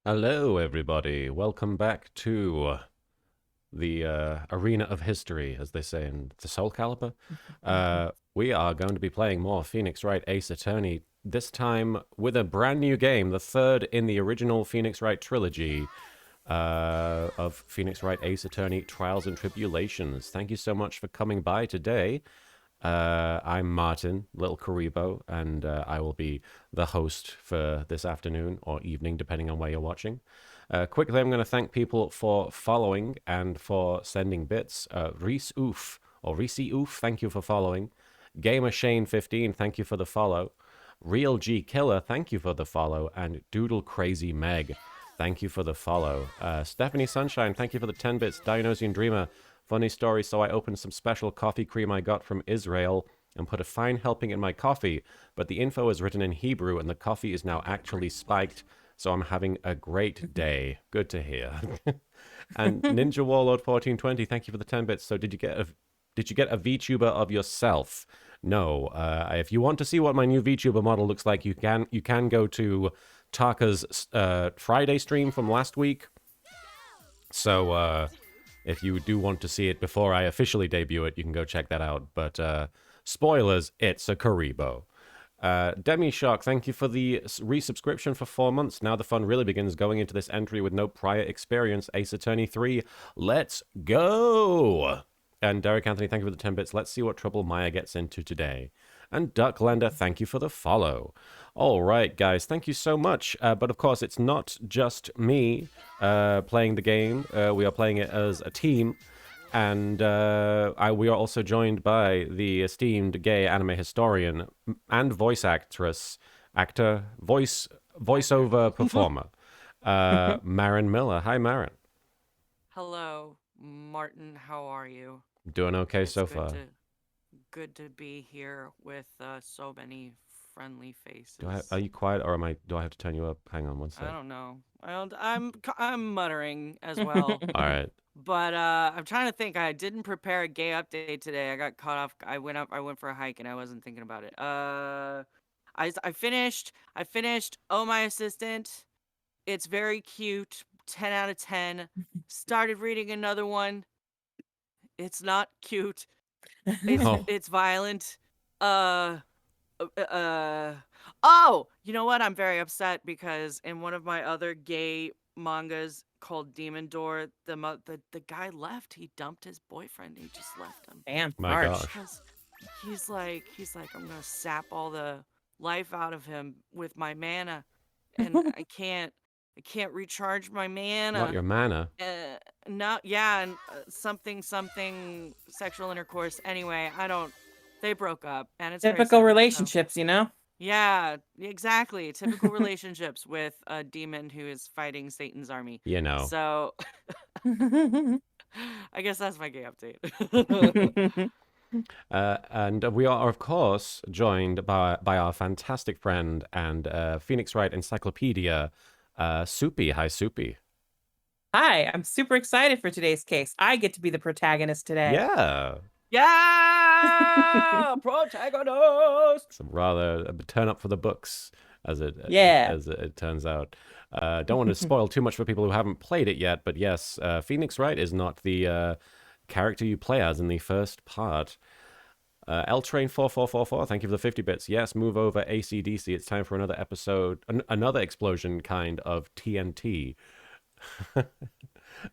Hello, everybody. Welcome back to the arena of history, as they say in the Soul Calibur. We are going to be playing more Phoenix Wright Ace Attorney, this time with a brand new game, the third in the original Phoenix Wright trilogy of Phoenix Wright Ace Attorney Trials and Tribulations. Thank you so much for coming by today. I'm Martin, Little Karibo, and I will be the host for this afternoon or evening, depending on where you're watching. Quickly, I'm going to thank people for following and for sending bits. Reese Oof, or Reese Oof, thank you for following. Gamer Shane 15, thank you for the follow. Real G Killer, thank you for the follow. And Doodle Crazy Meg, thank you for the follow. Stephanie Sunshine, thank you for the 10 bits. Dionysian Dreamer, funny story, so I opened some special coffee cream I got from Israel and put a fine helping in my coffee, but the info is written in Hebrew and the coffee is now actually spiked, so I'm having a great day. Good to hear. And Ninja Warlord 1420, thank you for the 10 bits. So did you get a VTuber of yourself? No. If you want to see what my new VTuber model looks like, you can go to Taka's Friday stream from last week. So if you do want to see it before I officially debut it, you can go check that out. But spoilers, it's a Karibo. Demi Shark, thank you for the resubscription for 4 months. Now the fun really begins, going into this entry with no prior experience. Ace Attorney 3, let's go! And Derek Anthony, thank you for the 10 bits. Let's see what trouble Maya gets into today. And Ducklander, thank you for the follow. All right, guys, thank you so much. But of course, it's not just me playing the game. We are playing it as a team. And we are also joined by the esteemed gay anime historian and voiceover performer, Marin Miller. Hi, Marin. Hello, Martin. How are you? Doing okay so far. Good to be here with so many friendly faces. Are you quiet, or do I have to turn you up? Hang on one second. I don't know. I'm muttering as well. All right. But I'm trying to think. I didn't prepare a gay update today. I got caught off. I went for a hike and I wasn't thinking about it. I finished. Oh, my assistant. It's very cute. 10 out of 10. Started reading another one. It's not cute. It's violent. Oh, you know what? I'm very upset because in one of my other gay mangas called Demon Door, the guy left. He dumped his boyfriend. He just left him. Damn, my gosh. He's like, I'm gonna sap all the life out of him with my mana, and I can't. I can't recharge my Not mana. your mana. No, yeah, and something sexual intercourse. Anyway, I don't. They broke up, and it's very Typical sad. So relationships, you know? yeah, exactly. Typical relationships with a demon who is fighting Satan's army. You know. So I guess that's my gay update. And we are, of course, joined by our fantastic friend and Phoenix Wright Encyclopedia, Soupy. Hi, Soupy. Hi, I'm super excited for today's case. I get to be the protagonist today. Yeah. Yeah, protagonist. Some rather turn up for the books, as it turns out. Don't want to spoil too much for people who haven't played it yet, but yes, Phoenix Wright is not the character you play as in the first part. L Train 4444, thank you for the 50 bits. Yes, move over AC/DC. It's time for another episode, another explosion kind of TNT.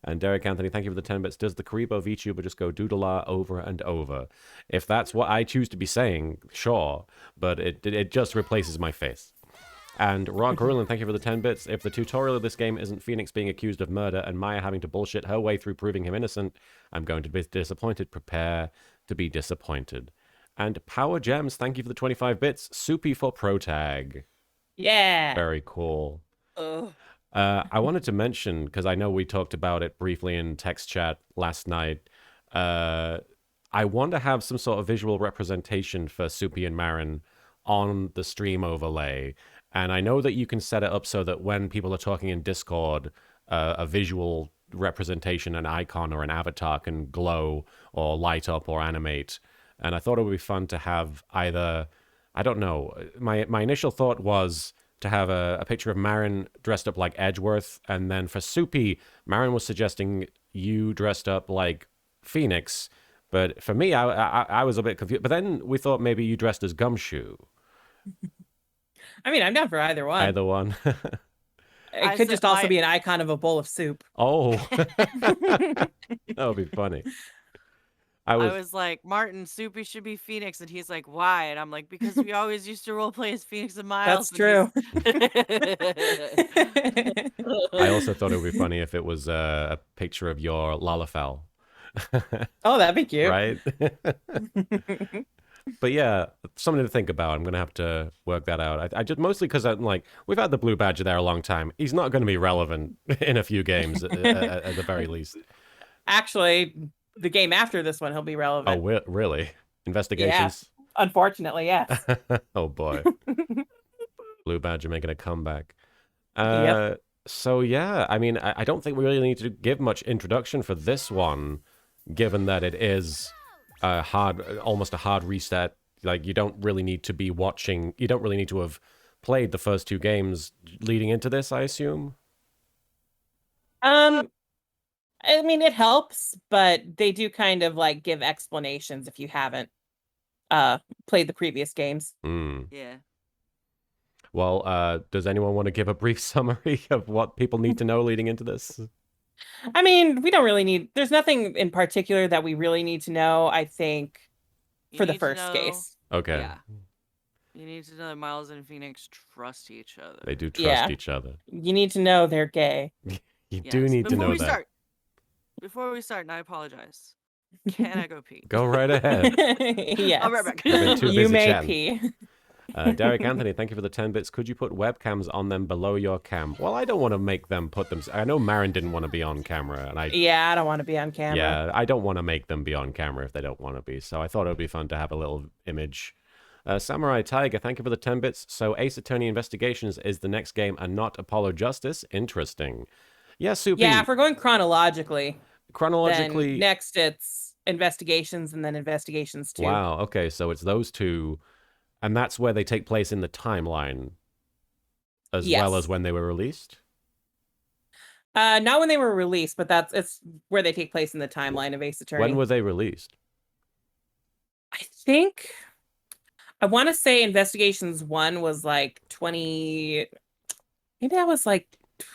And Derek Anthony, thank you for the 10 bits. Does the Karibo VTuber just go doodle-ah over and over? If that's what I choose to be saying, sure, but it just replaces my face. And Rock Gorillin, thank you for the 10 bits. If the tutorial of this game isn't Phoenix being accused of murder and Maya having to bullshit her way through proving him innocent, I'm going to be disappointed. Prepare to be disappointed. And Power Gems, thank you for the 25 bits. Soupy for Protag. Yeah. Very cool. Ugh. I wanted to mention, because I know we talked about it briefly in text chat last night, I want to have some sort of visual representation for Soupy and Marin on the stream overlay. And I know that you can set it up so that when people are talking in Discord, a visual representation, an icon or an avatar can glow or light up or animate. And I thought it would be fun to have either, I don't know, my initial thought was to have a picture of Marin dressed up like Edgeworth, and then for Soupy, Marin was suggesting you dressed up like Phoenix, but for me, I was a bit confused. But then we thought maybe you dressed as Gumshoe. I mean, I'm down for either one. Either one. It could just also be an icon of a bowl of soup. Oh, that would be funny. I was like, Martin, Soupy should be Phoenix, and he's like, why? And I'm like, because we always used to roleplay as Phoenix and Miles. That's true. I also thought it would be funny if it was a picture of your Lalafell. Oh, that'd be cute. Right? But yeah, something to think about. I'm going to have to work that out. I just mostly because I'm like, we've had the Blue Badger there a long time. He's not going to be relevant in a few games at the very least. Actually, the game after this one, he'll be relevant. Oh, really? Investigations? Yeah. Unfortunately, yes. Oh, boy. Blue Badger making a comeback. Yep. So, yeah, I mean, I don't think we really need to give much introduction for this one, given that it is almost a hard reset. Like, you don't really need to be watching, you don't really need to have played the first two games leading into this, I assume? I mean, it helps, but they do kind of like give explanations if you haven't played the previous games. Yeah. Well, does anyone want to give a brief summary of what people need to know leading into this? I mean, we don't really need, there's nothing in particular that we really need to know, I think, for the first case. Okay. Yeah. You need to know that Miles and Phoenix trust each other. They do trust each other. You need to know they're gay. You do need to know that. Before we start, and I apologize, can I go pee? Go right ahead. Yes. I'll be right back. You may pee. Derek Anthony, thank you for the 10 bits. Could you put webcams on them below your cam? Well, I don't want to make them put them. I know Marin didn't want to be on camera, and I don't want to be on camera. Yeah, I don't want to make them be on camera if they don't want to be. So I thought it would be fun to have a little image. Samurai Tiger, thank you for the 10 bits. So Ace Attorney Investigations is the next game and not Apollo Justice. Interesting. Yeah, Soupy. Yeah, if we're going chronologically. Then next it's Investigations and then Investigations 2. Wow, okay, so it's those two, and that's where they take place in the timeline as well as when they were released? Not when they were released, but it's where they take place in the timeline of Ace Attorney. When were they released? I want to say Investigations 1 was like maybe that was like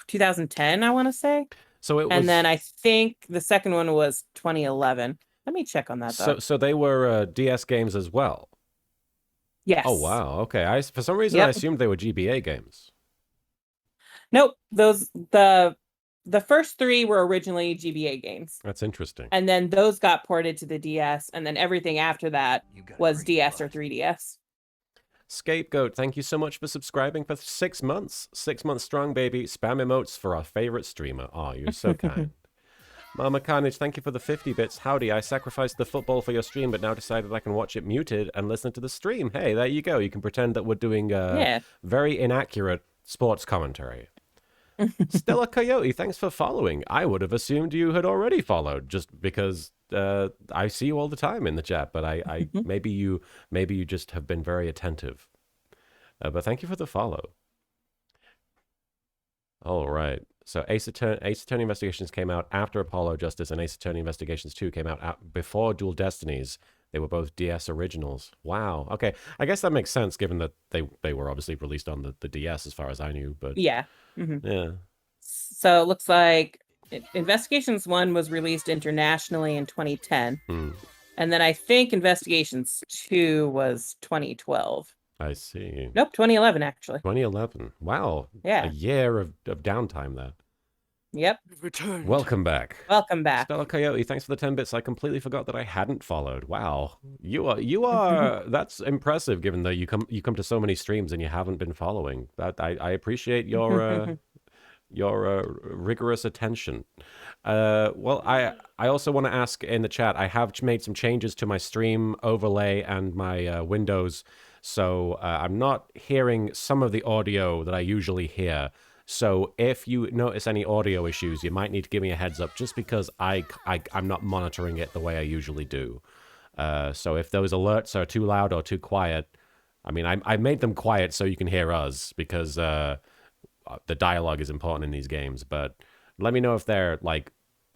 2010, I want to say. So it was, and then I think the second one was 2011. Let me check on that, though. So they were DS games as well? Yes. Oh, wow. Okay. For some reason, I assumed they were GBA games. Nope. The first 3 were originally GBA games. That's interesting. And then those got ported to the DS, and then everything after that was DS or 3DS. Scapegoat, thank you so much for subscribing for 6 months. 6 months strong, baby. Spam emotes for our favorite streamer. Oh, you're so kind. Mama Carnage, thank you for the 50 bits. Howdy, I sacrificed the football for your stream, but now decided I can watch it muted and listen to the stream. Hey, there you go. You can pretend that we're doing very inaccurate sports commentary. Stella Coyote, thanks for following. I would have assumed you had already followed just because I see you all the time in the chat, but I maybe you just have been very attentive. But thank you for the follow. All right. So Ace Attorney Investigations came out after Apollo Justice, and Ace Attorney Investigations 2 came out before Dual Destinies. They were both DS originals. Wow. Okay. I guess that makes sense given that they were obviously released on the DS as far as I knew. But yeah. Yeah. So it looks like Investigations 1 was released internationally in 2010. And then I think Investigations 2 was 2012. I see. Nope, 2011 actually. 2011. Wow. Yeah. A year of downtime there. Yep. Returned. Welcome back. Welcome back. Stella Coyote, thanks for the 10 bits. I completely forgot that I hadn't followed. Wow. You are that's impressive given that you come to so many streams and you haven't been following. That I appreciate your rigorous attention. Well, I also want to ask in the chat, I have made some changes to my stream overlay and my windows, so I'm not hearing some of the audio that I usually hear. So if you notice any audio issues, you might need to give me a heads up, just because I'm not monitoring it the way I usually do. So if those alerts are too loud or too quiet, I mean, I made them quiet so you can hear us, because the dialogue is important in these games. But let me know if they're like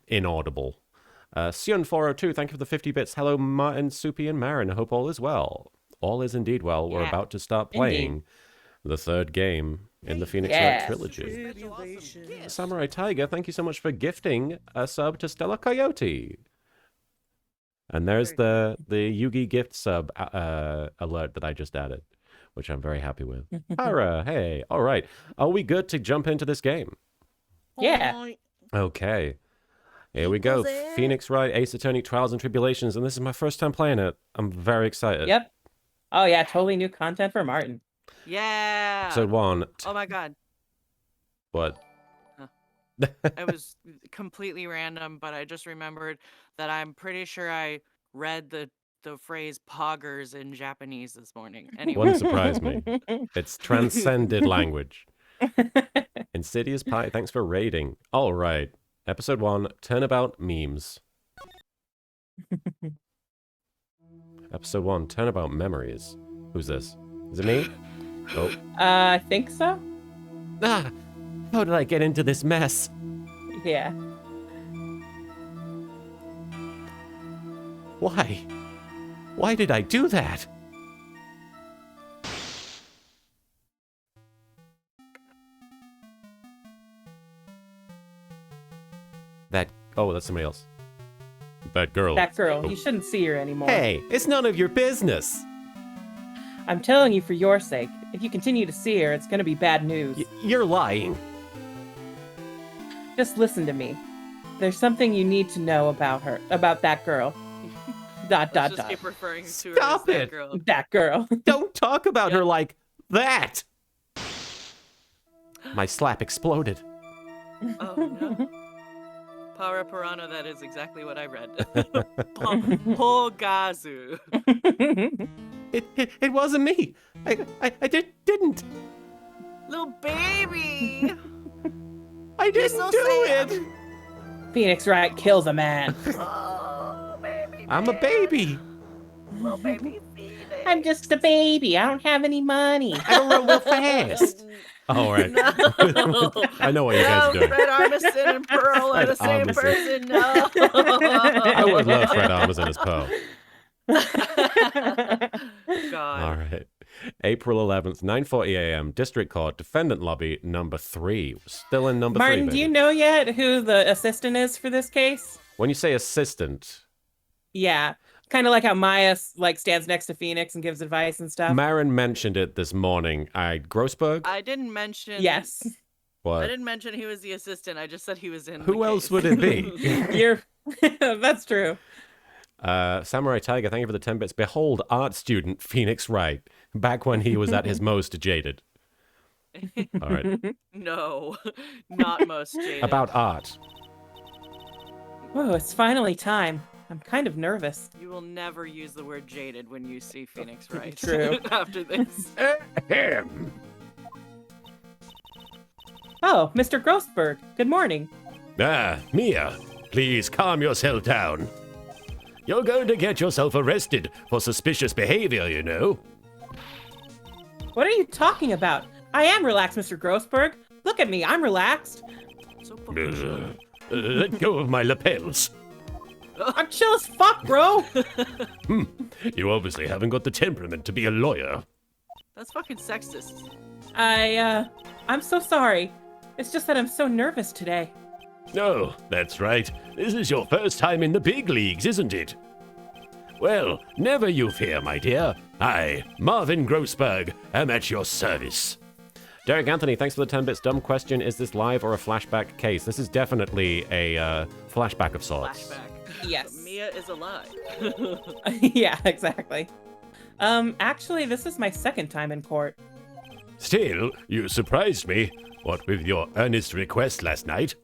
inaudible. Sion402, thank you for the 50 bits. Hello, Martin, Soupy, and Marin. I hope all is well. All is indeed well. We're about to start playing the 3rd game in the Phoenix Wright trilogy. Samurai Tiger, thank you so much for gifting a sub to Stella Coyote. And there's the Yugi gift sub alert that I just added, which I'm very happy with. Ara, hey, all right. Are we good to jump into this game? Yeah. Okay. Here we go. Phoenix Wright, Ace Attorney, Trials and Tribulations, and this is my first time playing it. I'm very excited. Yep. Oh yeah, totally new content for Martin. Yeah. Episode 1. Oh my god. What? It was completely random, but I just remembered that I'm pretty sure I read the phrase poggers in Japanese this morning. Anyway. Wouldn't surprise me. It's transcended language. Insidious Pie, thanks for raiding. All right. Episode 1, Turnabout Memes. Episode 1, Turnabout Memories. Who's this? Is it me? Oh. I think so. Ah! How did I get into this mess? Yeah. Why? Why did I do that? Oh, that's somebody else. That girl. That girl. Oh. You shouldn't see her anymore. Hey, it's none of your business. I'm telling you for your sake. If you continue to see her, it's going to be bad news. You're lying. Just listen to me. There's something you need to know about her, about that girl. Let's just keep referring to her as that girl. That girl. Don't talk about her like that. My slap exploded. Oh no. Para Pirano, that is exactly what I read. Pogazu. It wasn't me. I didn't. Little baby. I didn't do it. Phoenix Wright kills a man. Oh, baby. I'm a baby. Little baby Phoenix. I'm just a baby. I don't have any money. I don't run real fast. All right. No. I know what you guys are doing. Fred Armisen and Pearl are the same Armisen. person. No. I would love Fred Armisen as Poe. God. All right. April 11th, 9:40 a.m. District Court, Defendant Lobby, number 3. Still in number 3, Martin, baby. do you know yet who the assistant is for this case? When you say assistant, Yeah. Kind of like how Maya stands next to Phoenix and gives advice and stuff. Marin mentioned it this morning. Grossberg? I didn't mention. Yes. What? I didn't mention he was the assistant. I just said he was in. Who the else case. would it be? You're. That's true. Samurai Tiger, thank you for the 10 bits. Behold, art student Phoenix Wright, back when he was at his most jaded. All right. No, not most jaded. About art. Oh, it's finally time. I'm kind of nervous. You will never use the word jaded when you see Phoenix Wright. True. After this. Oh, Mr. Grossberg, good morning. Mia, please calm yourself down. You're going to get yourself arrested for suspicious behavior, you know. What are you talking about? I am relaxed, Mr. Grossberg. Look at me, I'm relaxed. So fucking chill. Let go of my lapels. I'm chill as fuck, bro. You obviously haven't got the temperament to be a lawyer. That's fucking sexist. I'm so sorry. It's just that I'm so nervous today. Oh, that's right. This is your first time in the big leagues, isn't it? Well, never you fear, my dear. I, Marvin Grossberg, am at your service. Derek Anthony, thanks for the 10 bits. Dumb question, is this live or a flashback case? This is definitely a flashback of sorts. Flashback. Yes. Mia is alive. Yeah, exactly. Actually, this is my second time in court. Still, you surprised me. What with your earnest request last night?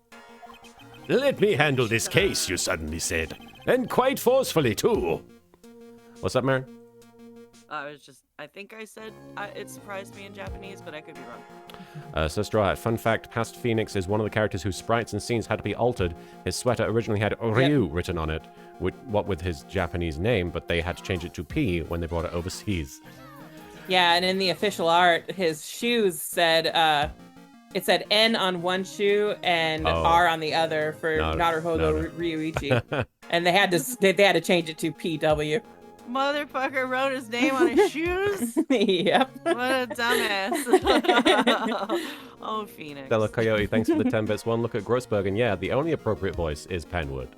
Let me handle this case, you suddenly said. And quite forcefully, too. What's up, Marin? I think I said it surprised me in Japanese, but I could be wrong. Sister Art, fun fact, past Phoenix is one of the characters whose sprites and scenes had to be altered. His sweater originally had Ryu written on it, with his Japanese name, but they had to change it to P when they brought it overseas. Yeah, and in the official art, his shoes said, it said N on one shoe and R on the other for Naruhodo Ryuichi. And they had to change it to PW. Motherfucker wrote his name on his shoes? Yep. What a dumbass. Oh, Phoenix. Stella Coyote, thanks for the 10 bits. One look at Grossberg, and yeah, the only appropriate voice is Penwood.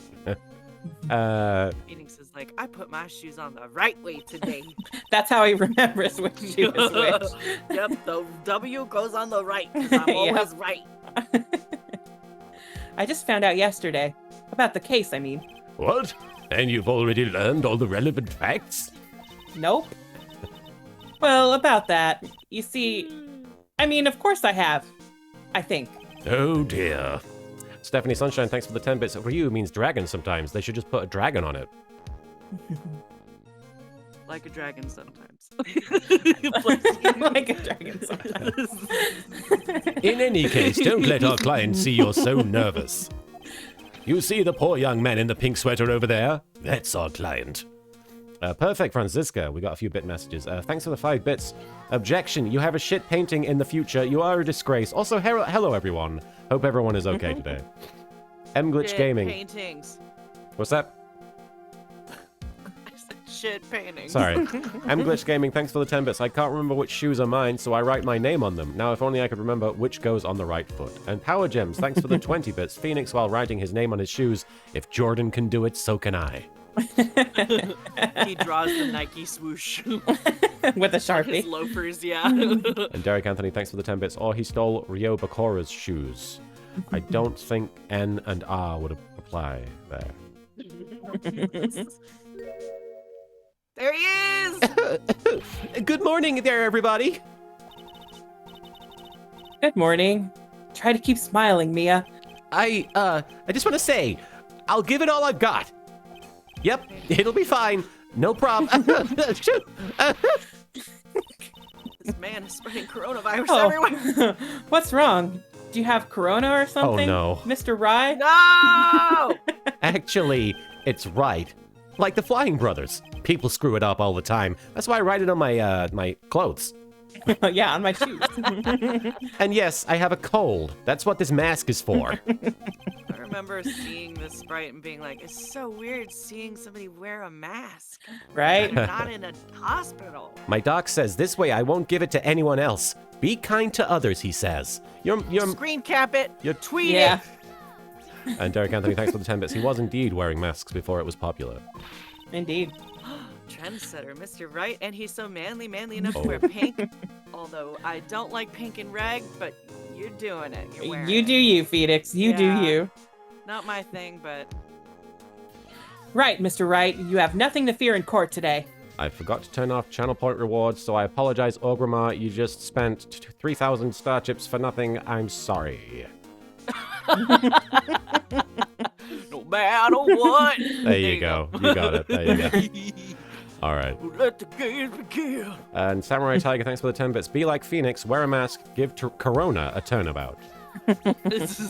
Phoenix is like, I put my shoes on the right way today. That's how he remembers which shoe is which. Yep, the W goes on the right, because I'm always right. I just found out yesterday. About the case, I mean. What? And you've already learned all the relevant facts? Nope. Well, about that. You see, I mean, of course I have. I think. Oh dear. Stephanie Sunshine, thanks for the 10 bits. Ryu means dragon sometimes. They should just put a dragon on it. Like a dragon sometimes. Like a dragon sometimes. In any case, don't let our client see you're so nervous. You see the poor young man in the pink sweater over there? That's our client. Perfect, Francisca. We got a few bit messages. Thanks for the 5 bits. Objection. You have a shit painting in the future. You are a disgrace. Also, hello, everyone. Hope everyone is okay today. Glitch Gaming. Paintings. What's that? I said shit paintings. Sorry. Glitch Gaming, thanks for the 10 bits. I can't remember which shoes are mine, so I write my name on them. Now, if only I could remember which goes on the right foot. And Power Gems, thanks for the 20 bits. Phoenix while writing his name on his shoes. If Jordan can do it, so can I. He draws the Nike swoosh. With a Sharpie. His loafers, yeah. And Derek Anthony, thanks for the 10 bits. Oh, he stole Ryo Bakura's shoes. I don't think N and R would apply there. There he is! Good morning there, everybody. Good morning. Try to keep smiling, Mia. I just want to say, I'll give it all I've got. Yep, it'll be fine. No problem. This man is spreading coronavirus everywhere. What's wrong? Do you have corona or something? no. Mr. Rye? No! Actually, it's right. Like the Flying Brothers. People screw it up all the time. That's why I write it on my my clothes. Yeah, on my shoes. And yes, I have a cold. That's what this mask is for. I remember seeing this sprite and being like, it's so weird seeing somebody wear a mask. Right? They're not in a hospital. My doc says this way I won't give it to anyone else. Be kind to others, he says. You're Screen cap it. You're Tweet Yeah. it. And Derek Anthony, thanks for the 10 bits. He was indeed wearing masks before it was popular. Indeed. Trendsetter, Mr. Wright, and he's so manly enough to wear pink. Although I don't like pink and rag, but You're doing it. You're wearing You it. do you, Phoenix. You do Yeah. you. Not my thing, but Right, Mr. Wright. You have nothing to fear in court today. I forgot to turn off channel point rewards, so I apologize, Ogrimmar. You just spent 3,000 star chips for nothing. I'm sorry. no matter what. There you go. You got it. There you go. All right. Let the games begin. And Samurai Tiger, thanks for the 10 bits. Be like Phoenix, wear a mask, give Corona a turnabout.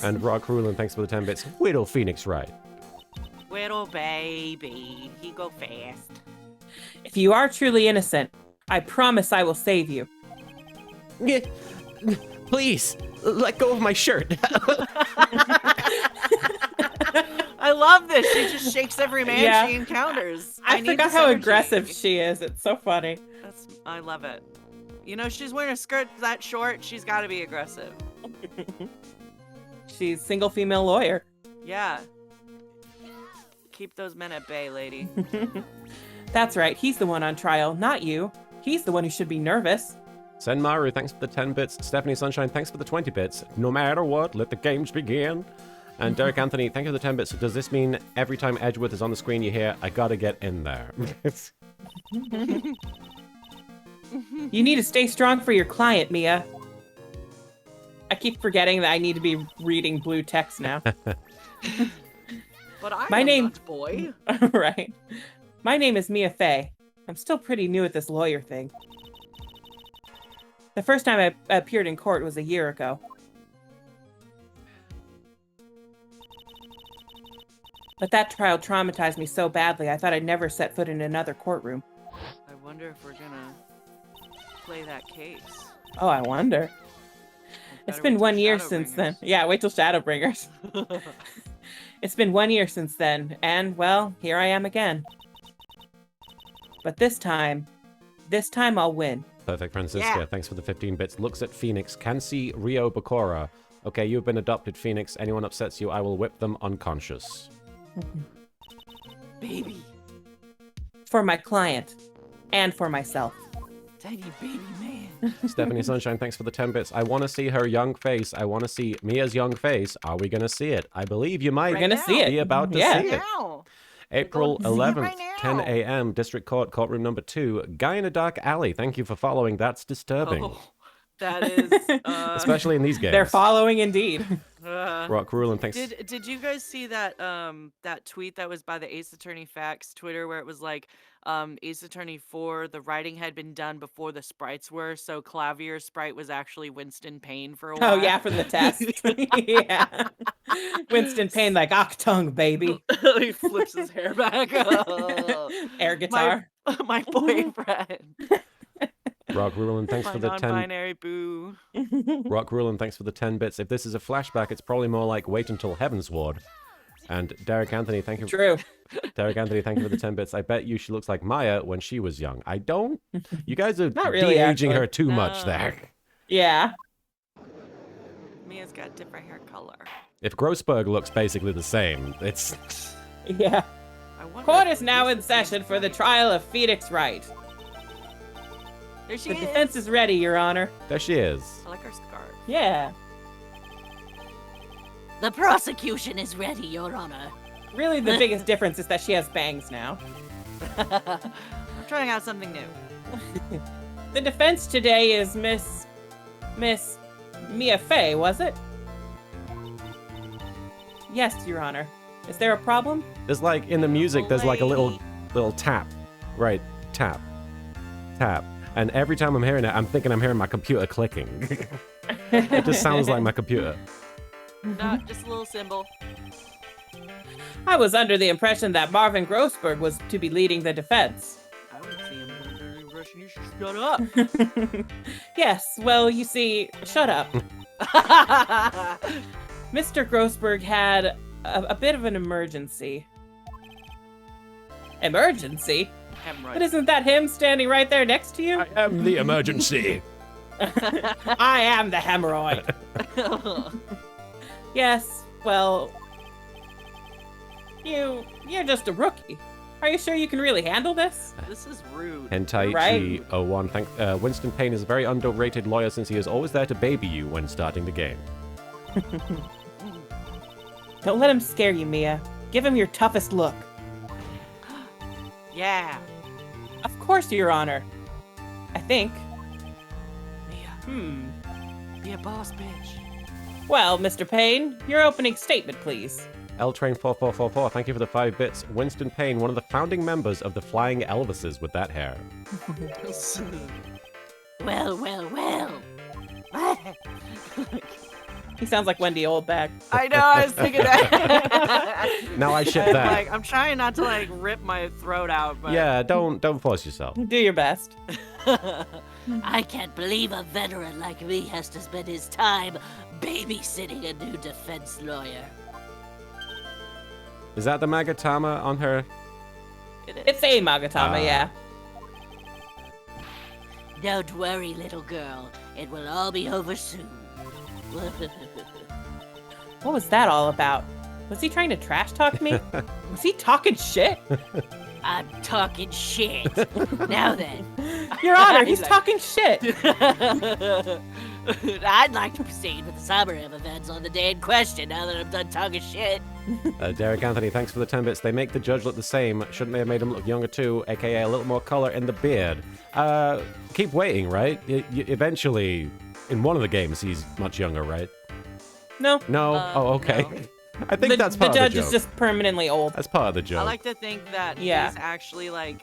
And Rock Rulin, thanks for the 10 bits. Whittle Phoenix Wright. Little baby, he go fast. If you are truly innocent, I promise I will save you. Yeah. Please, let go of my shirt. I love this. She just shakes every man Yeah. she encounters. I need forgot this how energy. aggressive she is. It's so funny. I love it. You know, she's wearing a skirt that short. She's got to be aggressive. She's single female lawyer. Yeah. Keep those men at bay, lady. That's right. He's the one on trial, not you. He's the one who should be nervous. Senmaru, thanks for the 10 bits. Stephanie Sunshine, thanks for the 20 bits. No matter what, let the games begin. And Derek Anthony, thank you for the 10 bits. Does this mean every time Edgeworth is on the screen you hear, I gotta get in there? You need to stay strong for your client, Mia. I keep forgetting that I need to be reading blue text now. But My I'm name- not boy. Right. My name is Mia Fey. I'm still pretty new at this lawyer thing. The first time I appeared in court was a year ago. But that trial traumatized me so badly, I thought I'd never set foot in another courtroom. I wonder if we're gonna play that case. Oh, I wonder. It's Better been wait 1 till year since then. Shadowbringers. Yeah, wait till Shadowbringers. It's been 1 year since then, and, well, here I am again. But this time I'll win. Perfect, Francisca. Yeah. Thanks for the 15 bits. Looks at Phoenix. Can see Rio Bacora. Okay, you've been adopted, Phoenix. Anyone upsets you, I will whip them unconscious. Baby. For my client. And for myself. Tiny baby man. Stephanie Sunshine, thanks for the 10 bits. I want to see her young face. I want to see Mia's young face. Are we going to see it? I believe you might We're gonna now. see it. be about to Yeah. see it. Now. April We're going to see it 11th, right now. 10 a.m., District Court, courtroom number 2. Guy in a dark alley. Thank you for following. That's disturbing. Oh, that is. Especially in these games. They're following indeed. Rock Rule, and thanks. Did you guys see that that tweet that was by the Ace Attorney Facts Twitter where it was like Ace Attorney 4, the writing had been done before the sprites were, so Clavier sprite was actually Winston Payne for a while. Oh, yeah, for the test. Yeah. Winston Payne, like, Octung, baby. He flips his hair back. Air guitar. My boyfriend. Rock Rule, and thanks My for the 10. non-binary boo. Rock Rule, and thanks for the 10 bits. If this is a flashback, it's probably more like Wait Until Heaven's Ward. And Derek Anthony, thank you. True. Derek Anthony, thank you for the 10 bits. I bet you she looks like Maya when she was young. I don't. You guys are Not really, de-aging her actually. too much No. there. Yeah. Mia's got different hair color. If Grossberg looks basically the same, it's. Yeah. I wonder Court if is now this in session for the trial of Phoenix Wright. There she The is. defense is ready, Your Honor. There she is. I like her scarf. Yeah. The prosecution is ready, Your Honor. Really, the biggest difference is that she has bangs now. I'm trying out something new. The defense today is Miss Mia Fey, was it? Yes, Your Honor. Is there a problem? There's like, in the music, there's like a little tap. Right. Tap. Tap. And every time I'm hearing it, I'm thinking I'm hearing my computer clicking. It just sounds like my computer. Not just a little symbol. I was under the impression that Marvin Grossberg was to be leading the defense. I would see him under the impression you should shut up. Yes, well, you see, shut up. Mr. Grossberg had a bit of an emergency. Emergency? Hemorrhoid. But isn't that him standing right there next to you? I am the emergency. I am the hemorrhoid. Yes, well, you're just a rookie. Are you sure you can really handle this? This is rude. Hentai Right. G01. Winston Payne is a very underrated lawyer since he is always there to baby you when starting the game. Don't let him scare you, Mia. Give him your toughest look. Yeah. Of course, Your Honor. I think. Mia, be a boss bitch. Well, Mr. Payne, your opening statement, please. Ltrain4444, thank you for the 5 bits. Winston Payne, one of the founding members of the Flying Elvises with that hair. Well, well, well. He sounds like Wendy Oldback. I know, I was thinking that. Now I ship that. Like, I'm trying not to like rip my throat out, but Yeah, don't force yourself. Do your best. I can't believe a veteran like me has to spend his time babysitting a new defense lawyer. Is that the Magatama on her? It's a Magatama, yeah. Don't worry, little girl. It will all be over soon. What was that all about? Was he trying to trash talk me? Was he talking shit? I'm talking shit. Now then. Your Honor, he's talking shit. I'd like to proceed with the summary of events on the day in question now that I'm done talking shit. Derek Anthony, thanks for the 10 bits. They make the judge look the same. Shouldn't they have made him look younger too? AKA a little more color in the beard. Keep waiting, right? Eventually, in one of the games, he's much younger, right? No. No? Oh, okay. no. I think that's part the of judge the joke. is just permanently old. That's part of the joke. I like to think that Yeah. he's actually like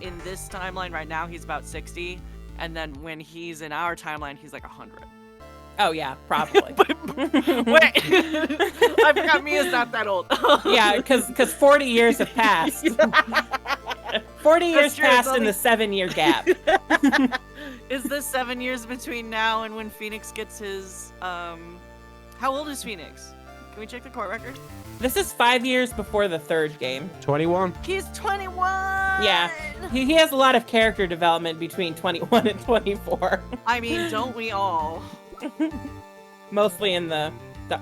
in this timeline right now he's about 60, and then when he's in our timeline he's like 100. Oh yeah, probably. Wait, I forgot Mia's not that old. Yeah, because 40 years have passed. 40 years true, it's passed in only- the 7-year gap. Is this 7 years between now and when Phoenix gets his how old is Phoenix? Can we check the court record? This is 5 years before the 3rd game. 21? He's 21. Yeah, he has a lot of character development between 21 and 24. I mean, don't we all? Mostly in the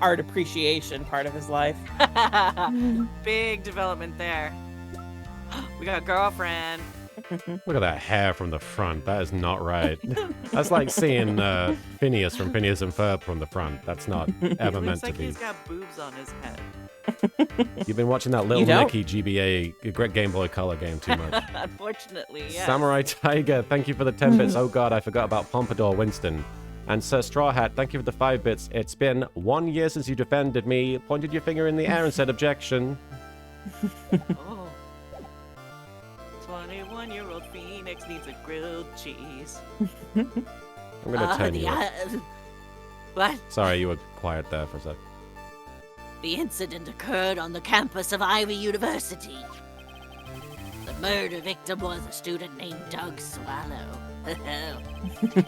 art appreciation part of his life. Big development there. We got a girlfriend. Look at that hair from the front. That is not right. That's like seeing Phineas from Phineas and Ferb from the front. That's not ever meant Looks to like be. he's got boobs on his head. You've been watching that Little You don't? Nicky GBA Great Game Boy Color game too much. Unfortunately, yeah. Samurai Tiger, thank you for the 10 bits. Oh god, I forgot about Pompadour Winston. And Sir Straw Hat, thank you for the 5 bits. It's been 1 year since you defended me, pointed your finger in the air and said objection. Oh. 21-year-old Phoenix needs a grilled cheese. I'm gonna turn you up. What? Sorry, you were quiet there for a sec. The incident occurred on the campus of Ivy University. The murder victim was a student named Doug Swallow.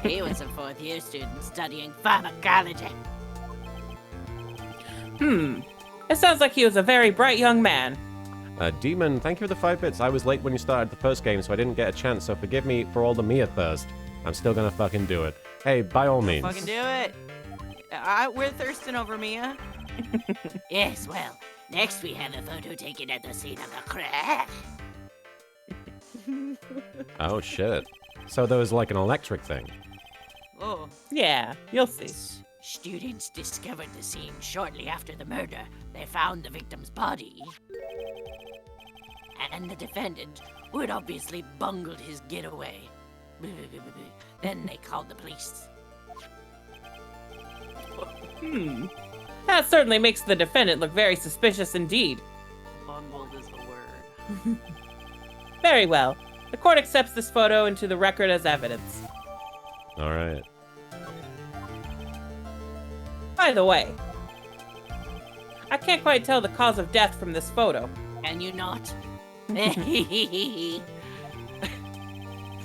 He was a 4th-year student studying pharmacology. It sounds like he was a very bright young man. Demon, thank you for the 5 bits. I was late when you started the first game, so I didn't get a chance, so forgive me for all the Mia thirst. I'm still gonna fucking do it. Hey, by all means. Fucking do it. We're thirsting over Mia. Yes, well, next we have a photo taken at the scene of the crash. Oh shit. So there was like an electric thing. Oh. Yeah, you'll see. Students discovered the scene shortly after the murder. They found the victim's body. And the defendant, who had obviously bungled his getaway. Then they called the police. That certainly makes the defendant look very suspicious indeed. Bungled is the word. Very well. The court accepts this photo into the record as evidence. Alright. By the way, I can't quite tell the cause of death from this photo. Can you not?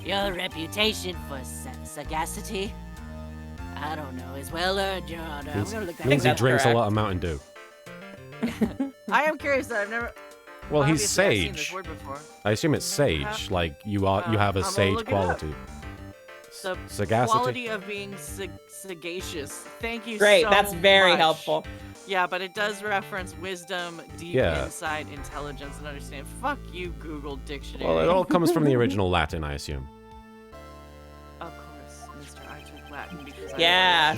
Your reputation for sagacity, I don't know, is well earned, Your Honor. I'm gonna look that Means he up. that's drinks correct. a lot of Mountain Dew. I am curious that I've never. Well, he's obviously I've seen this sage. word before. I assume it's sage. Like you have a I'm gonna sage look it up. quality. The Sagacity. quality of being sagacious. Thank you Great, so that's very much. helpful. Yeah, but it does reference wisdom, deep Yeah. insight, intelligence, and understanding. Fuck you, Google Dictionary. Well, it all comes from the original Latin, I assume. Of course, Mr. I took Latin because Yeah.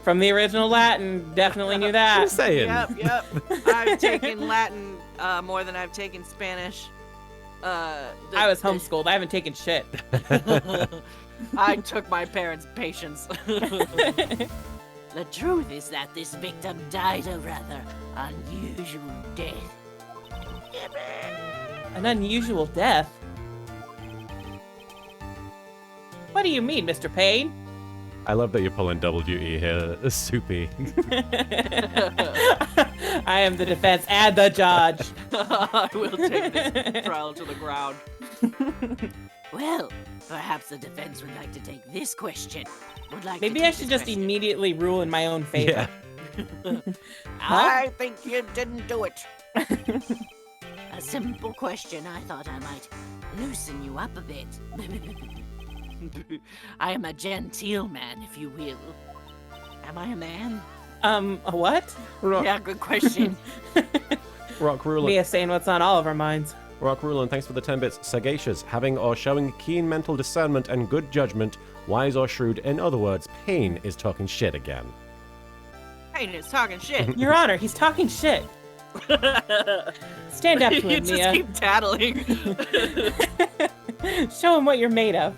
From the original Latin, definitely knew that. Just saying. Yep. I've taken Latin more than I've taken Spanish. I was homeschooled. I haven't taken shit. I took my parents' patience. The truth is that this victim died a rather unusual death. An unusual death? What do you mean, Mr. Payne? I love that you're pulling double duty here, Soupy. I am the defense and the judge. I will take this trial to the ground. Well, perhaps the defense would like to take this question. Maybe I should just immediately rule in my own favor. Yeah. I think you didn't do it. A simple question. I thought I might loosen you up a bit. I am a genteel man, if you will. Am I a man? A what? Yeah, good question. Rock Ruler. Mia saying what's on all of our minds. Rock Ruler, thanks for the 10 bits. Sagacious, having or showing keen mental discernment and good judgment, wise or shrewd. In other words, Payne is talking shit again. Payne is talking shit. Your Honor, he's talking shit. Stand up to You him, just Mia. keep tattling. Show him what you're made of.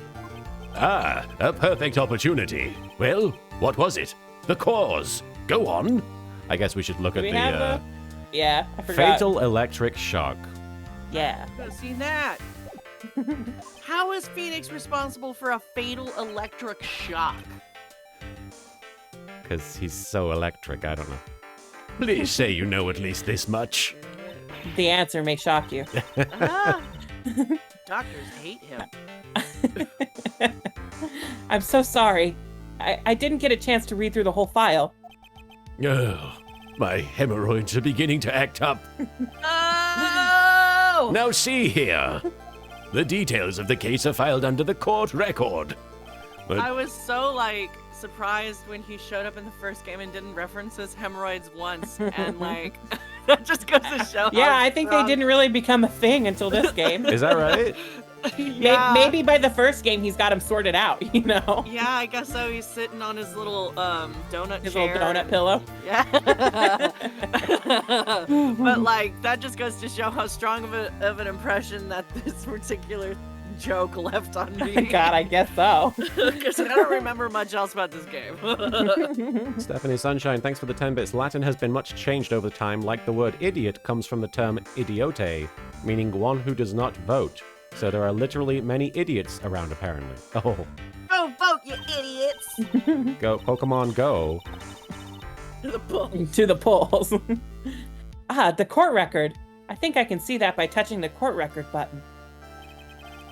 Ah, a perfect opportunity. Well, what was it? The cause. Go on. I guess we should look Do at we the have Yeah, I forgot. fatal electric shock. Yeah. I've seen that. How is Phoenix responsible for a fatal electric shock? Because he's so electric, I don't know. Please say you know at least this much. The answer may shock you. Ah, doctors hate him. I'm so sorry. I didn't get a chance to read through the whole file. Oh, my hemorrhoids are beginning to act up. Oh! Now see here. The details of the case are filed under the court record. But I was so, surprised when he showed up in the first game and didn't reference his hemorrhoids once. And, that just goes to show Yeah, how I think strong- they didn't really become a thing until this game. Is that right? Yeah. Maybe by the first game he's got him sorted out, you know? Yeah, I guess so. He's sitting on his little donut His chair. little donut pillow. Yeah. But that just goes to show how strong of an impression that this particular joke left on me. God, I guess so. Because I don't remember much else about this game. Stephanie Sunshine, thanks for the 10 bits. Latin has been much changed over time, like the word idiot comes from the term idiote, meaning one who does not vote. So there are literally many idiots around, apparently. Oh. Go vote, you idiots! Go, Pokemon Go. The bull. To the polls. The court record. I think I can see that by touching the court record button.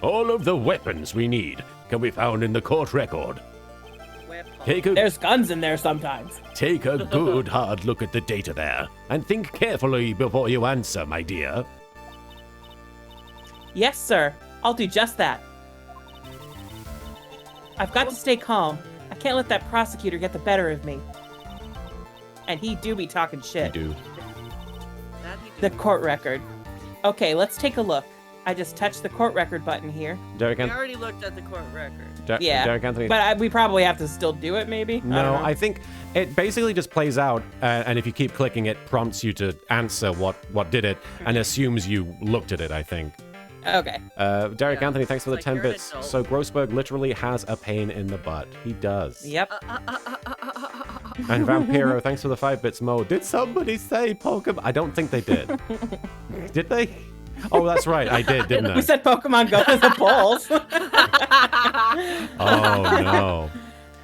all of the weapons we need can be found in the court record. There's guns in there sometimes. Take a good hard look at the data there, and think carefully before you answer, my dear. Yes, sir. I'll do just that. I've got to stay calm. I can't let that prosecutor get the better of me. And he do be talking shit. Do. The court record. Okay, let's take a look. I just touched the court record button here. Derek, We already looked at the court record. Yeah, Derek Anthony. But we probably have to still do it, maybe? No, I I think it basically just plays out, and if you keep clicking, it prompts you to answer what did it, and assumes you looked at it, I think. Okay. Derek Yeah, Anthony, thanks for the it's 10 like you're an bits. adult. So Grossberg literally has a pain in the butt. He does. Yep. And Vampiro, thanks for the 5 bits. Mo, did somebody say Pokemon? I don't think they did. Did they? Oh, that's right. I did, didn't We I? said Pokemon Go to the polls. Oh, no.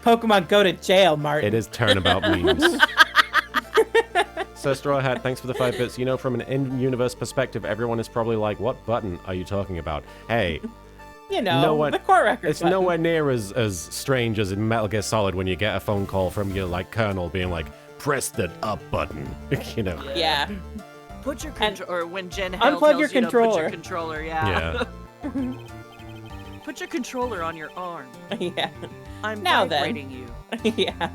Pokemon Go to jail, Martin. It is turnabout memes. So Straw Hat, thanks for the 5 bits. You know, from an in-universe perspective, everyone is probably like, what button are you talking about? Hey, You know, nowhere- the court record it's button. nowhere near as strange as in Metal Gear Solid when you get a phone call from your, colonel being like, press the up button. You know? Yeah. Put your And or when Jen Hale unplug tells your you to put controller. your controller, yeah. Yeah. Put your controller on your arm. Yeah. I'm Now then. vibrating you. Yeah.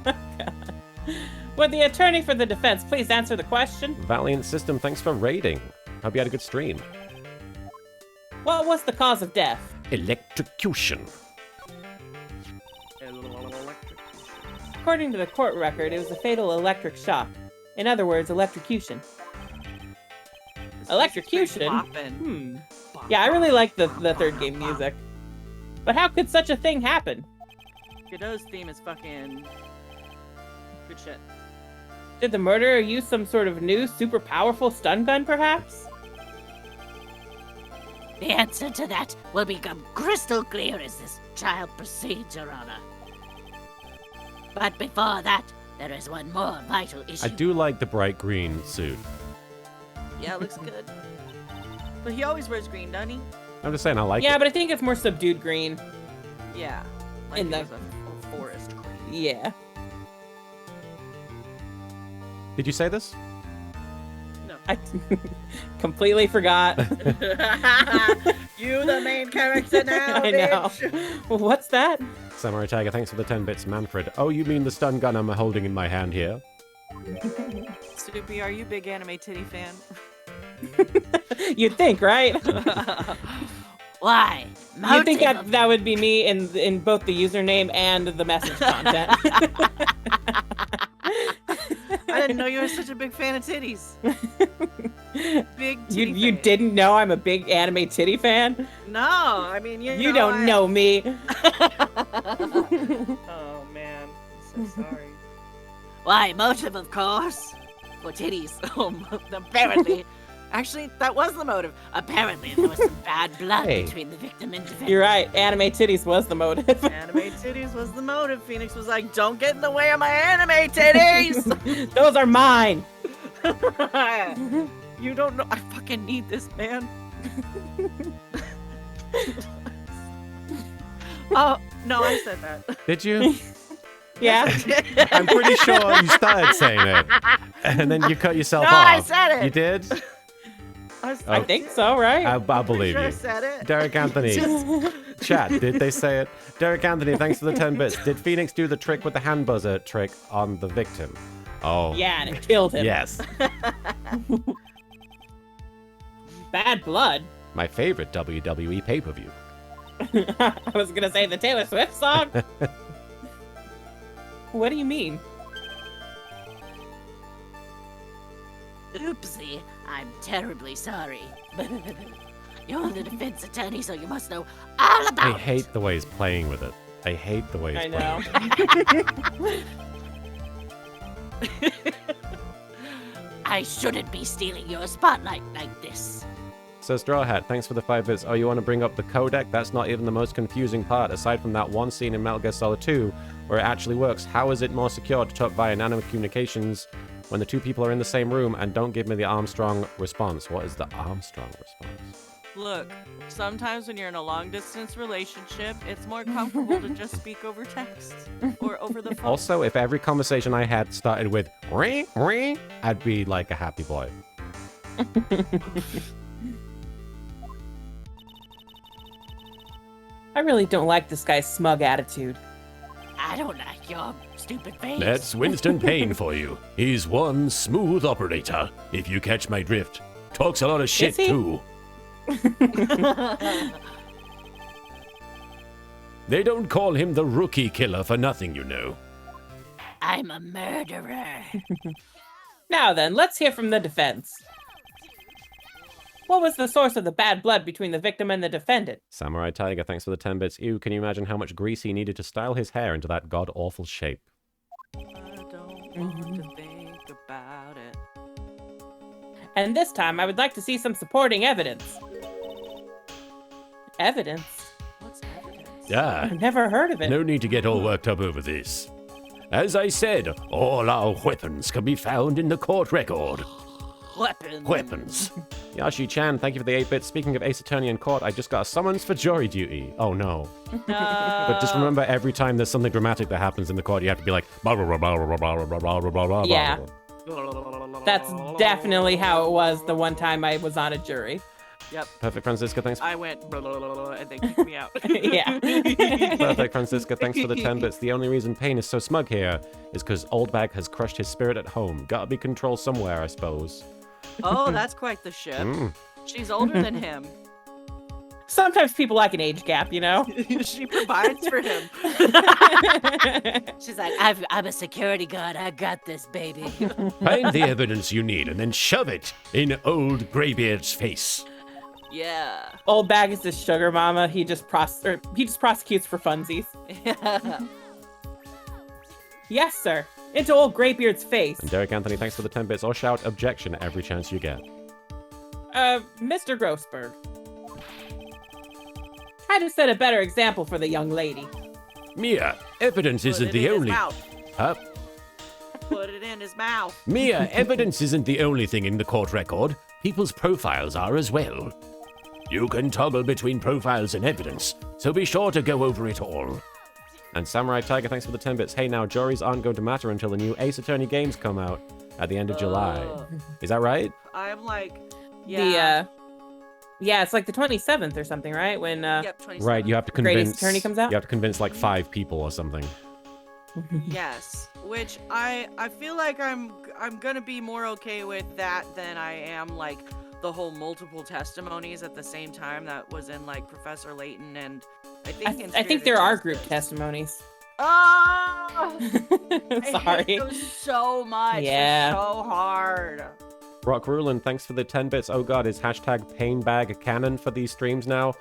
Would the attorney for the defense please answer the question? Valiant System, thanks for raiding. Hope you had a good stream. What was the cause of death? Electrocution. According to the court record, it was a fatal electric shock. In other words, electrocution. Electrocution? Boppin'. Yeah, I really like the third game music. But how could such a thing happen? Godot's theme is fucking good shit. Did the murderer use some sort of new, super powerful stun gun, perhaps? The answer to that will become crystal clear as this trial proceeds, Your Honor. But before that, there is one more vital issue. I do like the bright green suit. Yeah, it looks good. But he always wears green, doesn't he? I'm just saying I like Yeah, it. but I think it's more subdued green. Yeah. Like In it the- was a forest green. Yeah. Did you say this? I completely forgot. You the main character now, I know. Well, what's that? Samurai Tiger, thanks for the 10 bits, Manfred. Oh, you mean the stun gun I'm holding in my hand here? Soupy, are you a big anime titty fan? You'd think, right? Why? You'd think Motive of- that would be me in both the username and the message content. I didn't know you were such a big fan of titties. Big titty You fan. didn't know I'm a big anime titty fan? No, I mean You don't know me. Oh man, I'm so sorry. Why? Motive, of course. For titties. Apparently, actually, that was the motive. Apparently, there was some bad blood Hey. between the victim and defendant. You're right. Anime titties was the motive. Anime titties was the motive. Phoenix was like, "Don't get in the way of my anime titties." Those are mine. You don't know. I fucking need this, man. Oh no, I said that. Did you? Yeah. I'm pretty sure you started saying it. And then you cut yourself No, off. I said it. You did? I think so, right? I Pretty believe sure I you. said it. Derek Anthony. Chat, did they say it? Derek Anthony, thanks for the 10 bits. Did Phoenix do the trick with the hand buzzer trick on the victim? Oh. Yeah, and it killed him. Yes. Bad blood. My favorite WWE pay-per-view. I was gonna say the Taylor Swift song. What do you mean? Oopsie. I'm terribly sorry. You're the defense attorney, so you must know all about I hate the way he's playing with it. I hate the way he's I playing know. with it. I shouldn't be stealing your spotlight like this. So Straw Hat, thanks for the 5 bits. Oh, you want to bring up the codec? That's not even the most confusing part. Aside from that one scene in Metal Gear Solid 2 where it actually works, how is it more secure to talk via nano communications when the two people are in the same room? And don't give me the Armstrong response. What is the Armstrong response? Look, sometimes when you're in a long distance relationship, it's more comfortable to just speak over text or over the phone. Also, if every conversation I had started with ring, ring, I'd be like a happy boy. I really don't like this guy's smug attitude. I don't like your stupid face. That's Winston Payne for you. He's one smooth operator, if you catch my drift. Talks a lot of shit, he? too. They don't call him the rookie killer for nothing, you know. I'm a murderer. Now then, let's hear from the defense. What was the source of the bad blood between the victim and the defendant? Samurai Tiger, thanks for the 10 bits. Ew, can you imagine how much grease he needed to style his hair into that god-awful shape? I don't want to think about it. And this time, I would like to see some supporting evidence. Evidence? What's evidence? Ah, I've never heard of it. no need to get all worked up over this. As I said, all our weapons can be found in the court record. Weapons. Yashi-chan, thank you for the 8 bits. Speaking of Ace Attorney in court, I just got a summons for jury duty. Oh no. But just remember, every time there's something dramatic that happens in the court, you have to be like, blah, blah, blah, blah, blah, blah, blah, blah, blah, blah, blah, Yeah. blah. That's definitely how it was the one time I was on a jury. Yep. Perfect, Francisca. Thanks. I went blah, blah, blah, blah, and they kicked me out. Yeah. Perfect, Francisca. Thanks for the 10 bits. The only reason Payne is so smug here is because Old Bag has crushed his spirit at home. Gotta be controlled somewhere, I suppose. Oh, that's quite the ship. Mm. She's older than him. Sometimes people like an age gap, you know? She provides for him. She's like, I'm a security guard. I got this, baby. Find the evidence you need and then shove it in old Greybeard's face. Yeah. Old Bag is this sugar mama. He just prosecutes for funsies. Yes, sir. Into old Greybeard's face. And Derek Anthony, thanks for the 10 bits. Or shout objection every chance you get. Mr. Grossberg. Try to set a better example for the young lady. Mia, evidence isn't the only... Huh? Put it in his mouth. Mia, evidence isn't the only thing in the court record. People's profiles are as well. You can toggle between profiles and evidence, so be sure to go over it all. And Samurai Tiger, thanks for the 10 bits. Hey, now, juries aren't going to matter until the new Ace Attorney games come out at the end of July. Is that right? I'm like, yeah. Yeah, it's like the 27th or something, right? When Yep, 27. Right, you have to Great Ace convince... Attorney comes out? You have to convince like 5 people or something. Yes, which I feel like I'm gonna be more okay with that than I am like the whole multiple testimonies at the same time that was in like Professor Layton and I think there are group testimonies. Oh, I Sorry. hate those so much. Yeah. They're so hard. Rock Rulin, thanks for the 10 bits. Oh god, is hashtag Painbag canon for these streams now?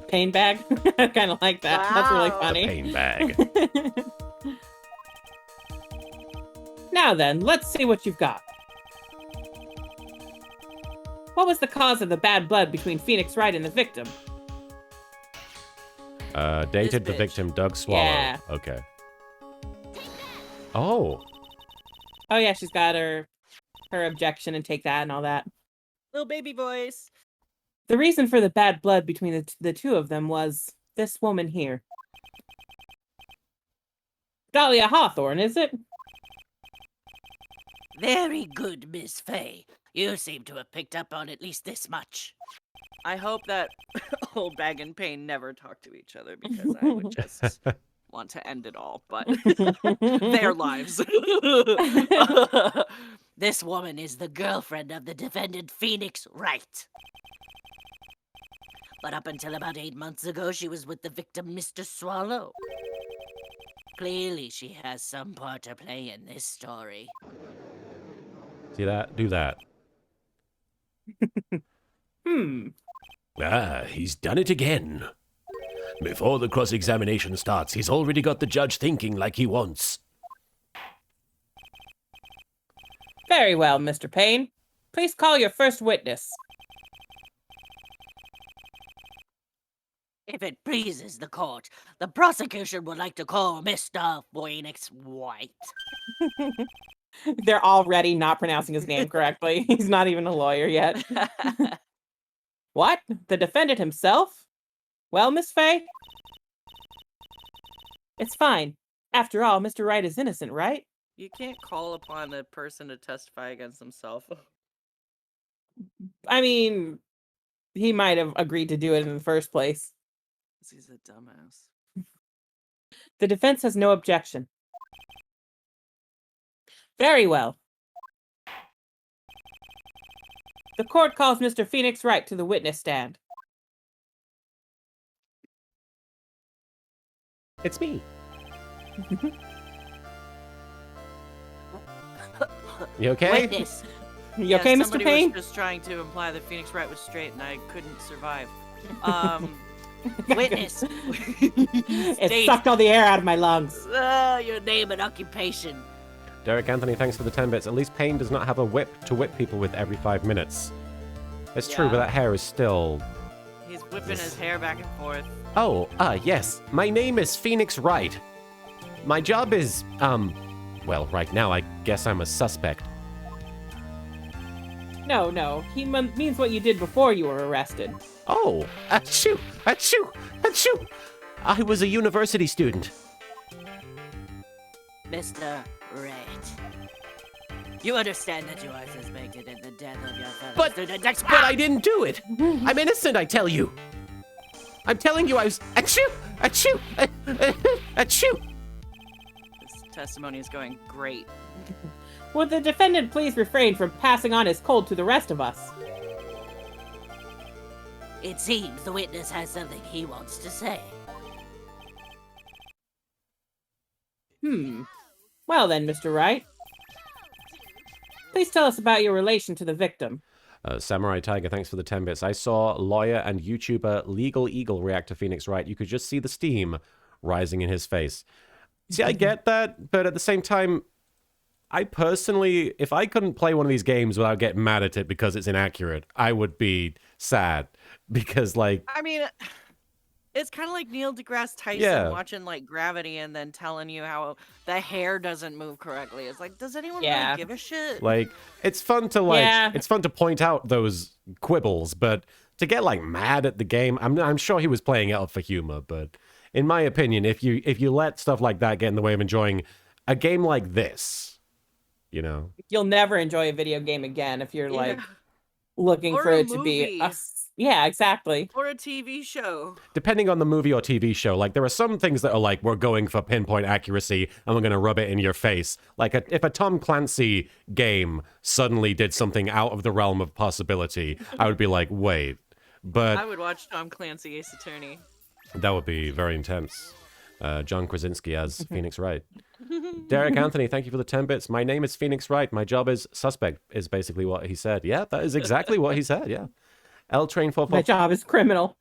Pain bag? I kind of like that. That's really Wow. funny. Pain bag. Now then, let's see what you've got. What was the cause of the bad blood between Phoenix Wright and the victim? Dated the bitch. victim, Doug Swallow. Yeah. Okay. Oh. Oh yeah, she's got her objection and take that and all that. Little baby voice. The reason for the bad blood between the two of them was this woman here. Dahlia Hawthorne, is it? Very good, Miss Fay. You seem to have picked up on at least this much. I hope that Old Bag and Payne never talk to each other because I would just want to end it all, but their lives. This woman is the girlfriend of the defendant Phoenix Wright. But up until about 8 months ago, she was with the victim, Mr. Swallow. Clearly, she has some part to play in this story. See that? Do that. Ah, he's done it again. Before the cross-examination starts, he's already got the judge thinking like he wants. Very well, Mr. Payne. Please call your first witness. If it pleases the court, the prosecution would like to call Mr. Phoenix Wright. They're already not pronouncing his name correctly. He's not even a lawyer yet. What? The defendant himself? Well, Miss Fay? It's fine. After all, Mr. Wright is innocent, right? You can't call upon a person to testify against himself. I mean, he might have agreed to do it in the first place. He's a dumbass. The defense has no objection. Very well. The court calls Mr. Phoenix Wright to the witness stand. It's me. You okay? Witness. You okay, Mr. Somebody Payne? was just trying to imply that Phoenix Wright was straight and I couldn't survive. Witness. It State, sucked all the air out of my lungs. Your name and occupation. Derek Anthony, thanks for the 10 bits. At least Payne does not have a whip to whip people with every 5 minutes. It's true, Yeah. but that hair is still... He's whipping his hair back and forth. Oh, yes. My name is Phoenix Wright. My job is, well, right now I guess I'm a suspect. No. He means what you did before you were arrested. Oh, achoo, achoo, achoo. I was a university student. Mr. Wright. You understand that you are suspected in the death of your fellow But student. I didn't do it. I'm innocent, I tell you. I'm telling you I was... Achoo! Achoo! Achoo! This testimony is going great. Would the defendant please refrain from passing on his cold to the rest of us? It seems the witness has something he wants to say. Well then, Mr. Wright. Please tell us about your relation to the victim. Samurai Tiger, thanks for the 10 bits. I saw lawyer and YouTuber Legal Eagle react to Phoenix Wright. You could just see the steam rising in his face. See, I get that, but at the same time, I personally, if I couldn't play one of these games without getting mad at it because it's inaccurate, I would be sad. Because, like... I mean, it's kind of like Neil deGrasse Tyson watching, like, Gravity and then telling you how the hair doesn't move correctly. It's like, does anyone really give a shit? Like, it's fun to, it's fun to point out those quibbles, but to get, like, mad at the game, I'm sure he was playing it up for humor, but in my opinion, if you let stuff like that get in the way of enjoying a game like this, you know? You'll never enjoy a video game again if you're, like, looking for it to be... Yeah, exactly. Or a TV show. Depending on the movie or TV show, like, there are some things that are like, we're going for pinpoint accuracy and we're going to rub it in your face. Like, if a Tom Clancy game suddenly did something out of the realm of possibility, I would be like, wait. But I would watch Tom Clancy Ace Attorney. That would be very intense. John Krasinski as Phoenix Wright. Derek Anthony, thank you for the 10 bits. My name is Phoenix Wright. My job is suspect, is basically what he said. Yeah, that is exactly what he said, yeah. L-Train 44. My job is criminal.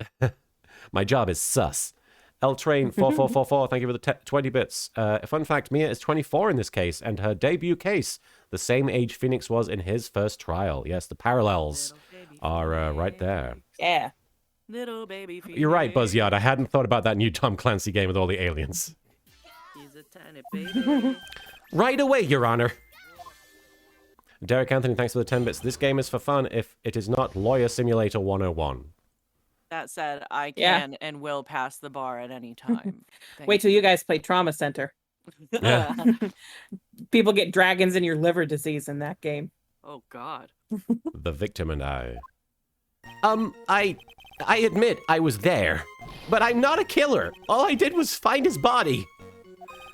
My job is sus. L-Train 4444, thank you for the 20 bits. Fun fact, Mia is 24 in this case, and her debut case, the same age Phoenix was in his first trial. Yes, the parallels are right there. Yeah. Little baby Phoenix. You're right, Buzzyard. I hadn't thought about that new Tom Clancy game with all the aliens. He's a tiny baby. Right away, Your Honor. Derek Anthony, thanks for the 10 bits. This game is for fun if it is not Lawyer Simulator 101. That said, I can and will pass the bar at any time. Wait till you guys play Trauma Center. Yeah. People get dragons in your liver disease in that game. Oh, God. The Victim and I. I admit I was there, but I'm not a killer. All I did was find his body.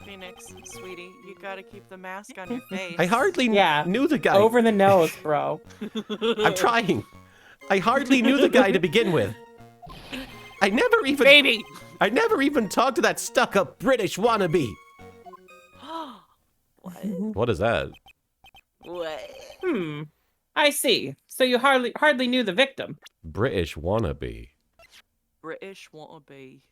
Phoenix, sweetie, you gotta keep the mask on your face. I hardly knew the guy. Over the nose, bro. I'm trying. I hardly knew the guy to begin with. I never even talked to that stuck-up British wannabe. What is that? What? I see. So you hardly knew the victim. British wannabe. British wannabe.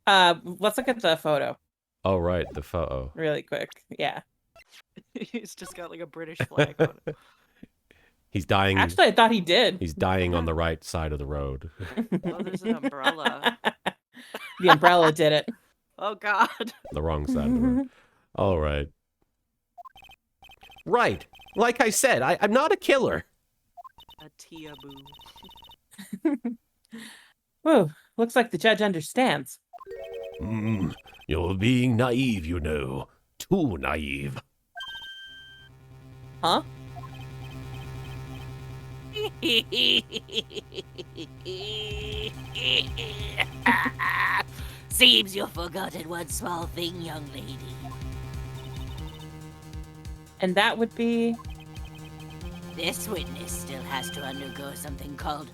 Let's look at the photo. Oh, right, the photo. Really quick. Yeah. He's just got like a British flag on it. He's dying. Actually, I thought he did. He's dying on the right side of the road. Oh, there's an umbrella. The umbrella did it. Oh, God. The wrong side of the road. All right. Right. Like I said, I'm not a killer. A tia-boo. Whew. Looks like the judge understands. You're being naive, you know. Too naive. Huh? Seems you've forgotten one small thing, young lady. And that would be... This witness still has to undergo something called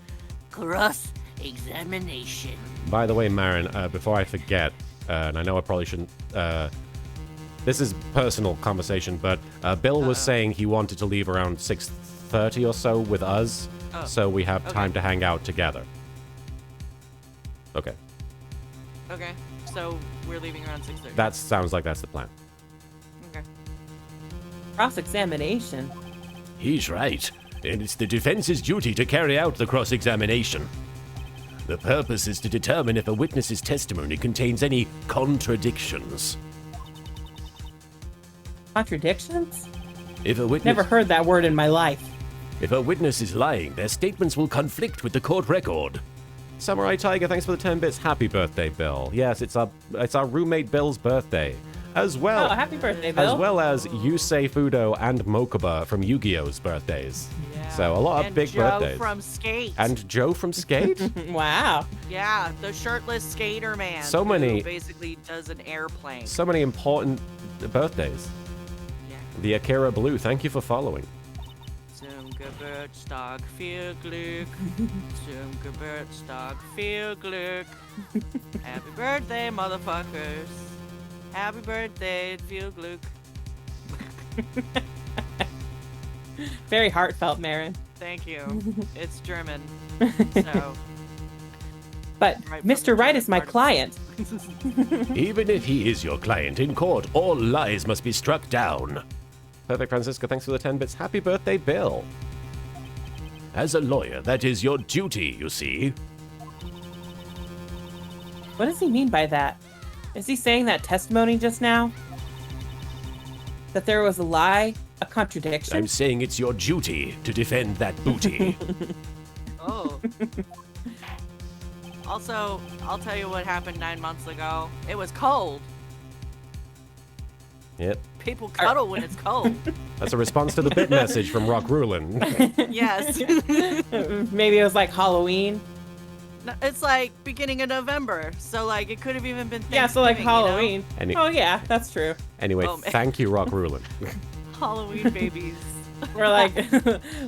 cross-examination. By the way, Marin, before I forget, and I know I probably shouldn't... this is personal conversation, but Bill was saying he wanted to leave around 6:30 or so with us, so we have time to hang out together. Okay. Okay, so we're leaving around 6:30. That sounds like that's the plan. Okay. Cross-examination. He's right, and it's the defense's duty to carry out the cross-examination. The purpose is to determine if a witness's testimony contains any contradictions. Contradictions? If a witness... Never heard that word in my life. If a witness is lying, their statements will conflict with the court record. Samurai Tiger, thanks for the 10 bits. Happy birthday, Bill. Yes, it's our roommate Bill's birthday. as well. Oh, happy birthday, Bill. As well as Yusei Fudo and Mokuba from Yu-Gi-Oh's birthdays. Yeah. So a lot of big Joe birthdays. from Skate. And Joe from Skate? Wow. Yeah, the shirtless skater man. So who many- basically does an airplane. So many important birthdays. Yeah. The Akira Blue, thank you for following. Zum Geburtstag viel Glück. Zum Geburtstag viel Glück. Happy birthday, motherfuckers. Happy birthday, viel Glück. Very heartfelt, Marin. Thank you. It's German. So. But Right from the Mr. Wright German is my part of- client. Even if he is your client in court, all lies must be struck down. Perfect Francisco, thanks for the 10 bits. Happy birthday, Bill. As a lawyer, that is your duty, you see. What does he mean by that? Is he saying that testimony just now? That there was a lie? A contradiction? I'm saying it's your duty to defend that booty. Oh. Also, I'll tell you what happened 9 months ago. It was cold. Yep. People cuddle when it's cold. That's a response to the bit message from Rock Rulin. Yes. Maybe it was like Halloween. No, it's like beginning of November, so like it could have even been Yeah, so like Thanksgiving, you know? Halloween. Any- Oh yeah, that's true. Anyway, Oh, man. thank you, Rock Rulin. Halloween babies. We're like,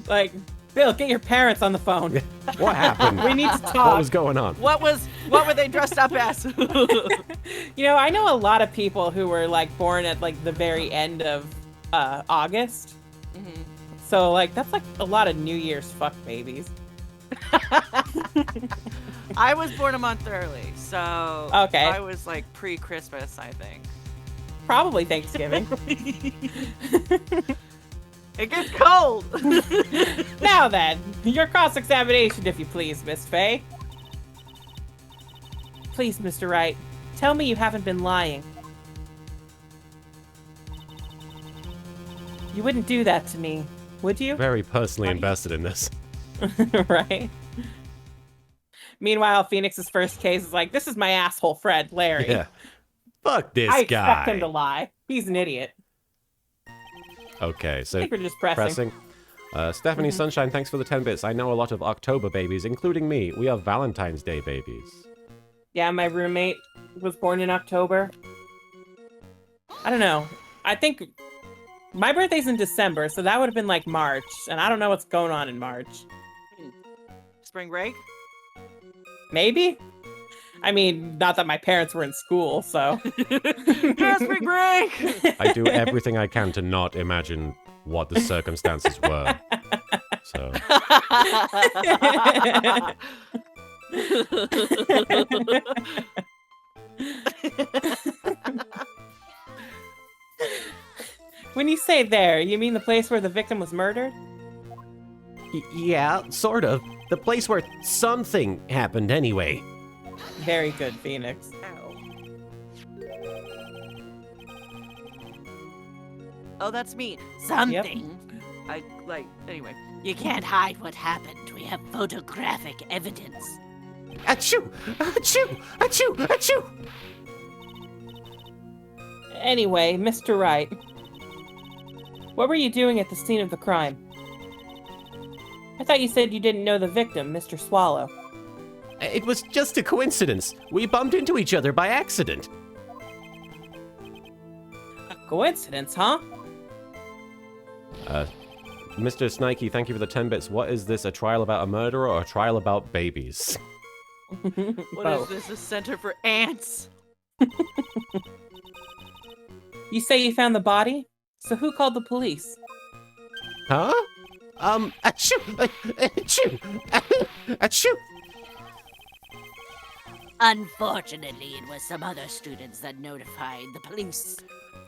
like, Bill, get your parents on the phone. What happened? We need to What talk. was going on? What were they dressed up as? You know, I know a lot of people who were like born at like the very end of August. Mhm. So like that's like a lot of New Year's fuck babies. I was born a month early, so Okay. I was like pre-Christmas, I think. Probably Thanksgiving. It gets cold. Now then, your cross-examination, if you please, Miss Faye. Please, Mr. Wright, tell me you haven't been lying. You wouldn't do that to me, would you? Very personally invested in this. Right? Meanwhile, Phoenix's first case is like, this is my asshole friend, Larry. Yeah. Fuck this I guy. expect him to lie. He's an idiot. Okay, I so think we're just pressing. Stephanie Sunshine, thanks for the 10 bits. I know a lot of October babies, including me. We are Valentine's Day babies. Yeah, my roommate was born in October. I don't know. I think my birthday's in December, so that would have been like March, and I don't know what's going on in March. Spring break? Maybe? I mean, not that my parents were in school, so. Yeah, spring break! I do everything I can to not imagine what the circumstances were. So, When you say there, you mean the place where the victim was murdered? yeah, sort of. The place where something happened anyway. Very good, Phoenix. Oh, that's me. Something. Anyway. You can't hide what happened. We have photographic evidence. Achoo! Achoo! Achoo! Achoo! Anyway, Mr. Wright. What were you doing at the scene of the crime? I thought you said you didn't know the victim, Mr. Swallow. It was just a coincidence. We bumped into each other by accident. A coincidence, huh? Mr. Snikey, thank you for the 10 bits. What is this, a trial about a murderer or a trial about babies? What is Both. this? A center for ants? You say you found the body? So who called the police? Huh? Achoo! Achoo! Achoo! Unfortunately, it was some other students that notified the police.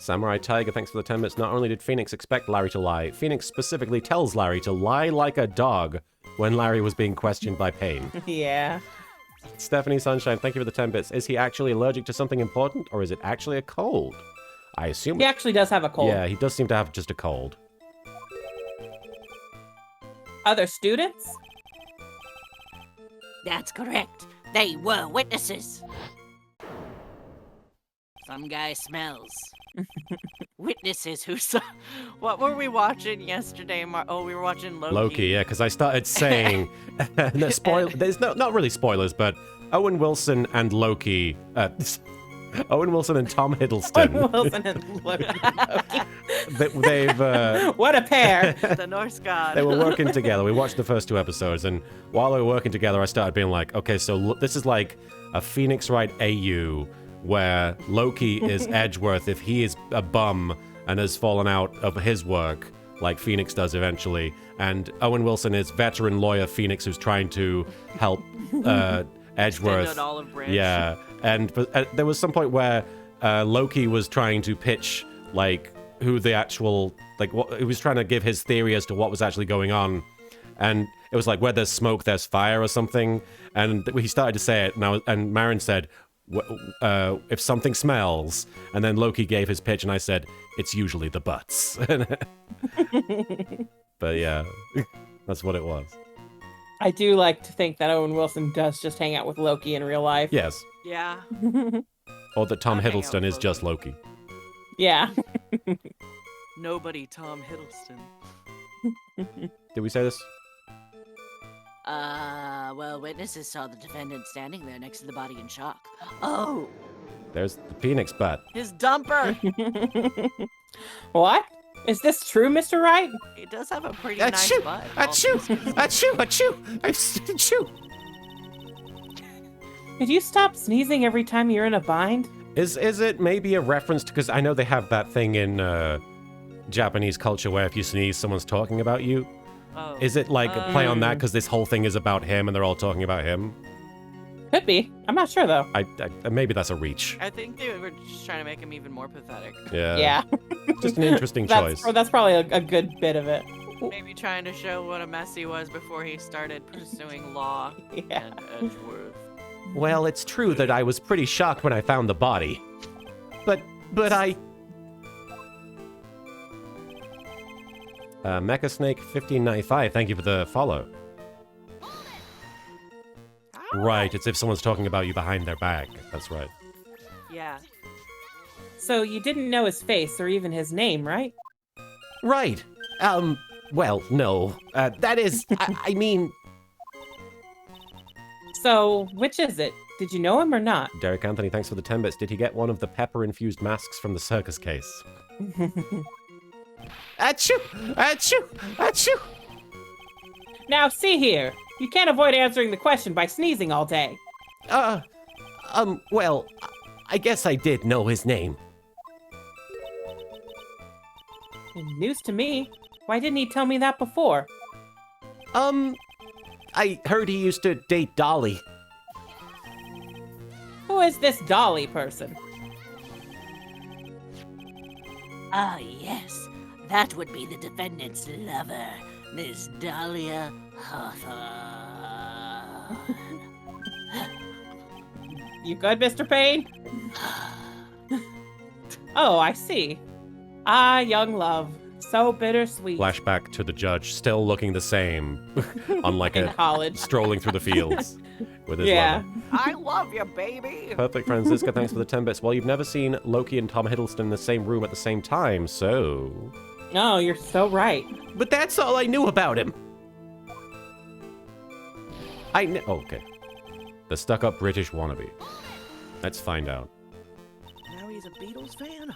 Samurai Tiger, thanks for the 10 bits. Not only did Phoenix expect Larry to lie, Phoenix specifically tells Larry to lie like a dog when Larry was being questioned by Payne. Yeah. Stephanie Sunshine, thank you for the 10 bits. Is he actually allergic to something important, or is it actually a cold? I assume. He actually does have a cold. Yeah, he does seem to have just a cold. Other students? That's correct. They were witnesses. Some guy smells. Witnesses who So, what were we watching yesterday? We were watching Loki. Loki, yeah, because I started saying, there's not really spoilers, but Owen Wilson and Loki, Owen Wilson and Tom Hiddleston. Owen Wilson and Loki. They've What a pair. The Norse god. they were working together. We watched the first 2 episodes, and while they were working together, I started being like, okay, so this is like a Phoenix Wright AU, where Loki is Edgeworth if he is a bum and has fallen out of his work, like Phoenix does eventually, and Owen Wilson is veteran lawyer Phoenix who's trying to help Edgeworth. Extended olive branch. Yeah, and there was some point where Loki was trying to pitch like who the actual he was trying to give his theory as to what was actually going on, and it was like where there's smoke, there's fire or something, and he started to say it, and Marin said, if something smells, and then Loki gave his pitch, and I said, it's usually the butts. But yeah, that's what it was. I do like to think that Owen Wilson does just hang out with Loki in real life. Yes. Yeah. Or that Tom I'd hang out Hiddleston with is just Loki. Yeah. Nobody Tom Hiddleston. Did we say this? Well, witnesses saw the defendant standing there next to the body in shock. Oh! There's the Phoenix butt. His dumper! What? Is this true, Mr. Wright? He does have a pretty nice Achoo! butt. Achoo! Achoo! Achoo! Achoo! Could you stop sneezing every time you're in a bind? Is it maybe a reference to, because I know they have that thing in Japanese culture where if you sneeze, someone's talking about you. Oh. Is it like a play on that because this whole thing is about him and they're all talking about him? Could be. I'm not sure, though. I maybe that's a reach. I think they were just trying to make him even more pathetic. Yeah. Just an interesting choice. That's probably a good bit of it. Maybe trying to show what a mess he was before he started pursuing law Yeah. and Edgeworth. Well, it's true that I was pretty shocked when I found the body. But I... Mecha Snake 1595, thank you for the follow. Right, it's if someone's talking about you behind their back. That's right. Yeah. So you didn't know his face or even his name, right? Right. Well, no. That is... I mean... So, which is it? Did you know him or not? Derek Anthony, thanks for the 10 bits. Did he get one of the pepper-infused masks from the circus case? Achoo! Achoo! Achoo! Now, see here. You can't avoid answering the question by sneezing all day. Well, I guess I did know his name. News to me. Why didn't he tell me that before? I heard he used to date Dolly. Who is this Dolly person? Ah, yes. That would be the defendant's lover, Miss Dahlia Hawthorne. You good, Mr. Payne? Oh, I see. Ah, young love. So bittersweet. Flashback to the judge, still looking the same, unlike In a college. strolling through the fields with his Yeah. lover. I love you, baby! Perfect Francisca, thanks for the 10 bits. Well, you've never seen Loki and Tom Hiddleston in the same room at the same time, so... No, you're so right. But that's all I knew about him. Okay. The stuck-up British wannabe. Let's find out. Now he's a Beatles fan?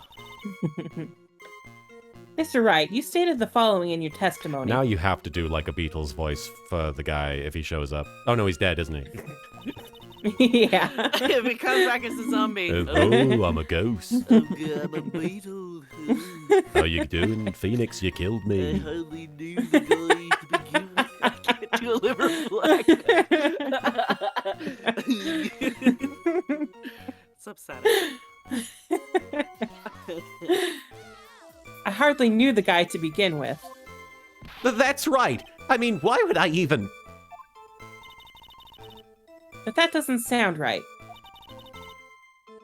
Mr. Wright, you stated the following in your testimony. Now you have to do like a Beatles voice for the guy if he shows up. Oh no, he's dead, isn't he? Yeah. If he comes back as a zombie. Oh, I'm a ghost. Oh, God, I'm a Beatle. How you doing, Phoenix? You killed I me. hardly knew the guy to begin with. I can't do a liver flag. It's upsetting. I hardly knew the guy to begin with. That's right. I mean, why would I even... But that doesn't sound right.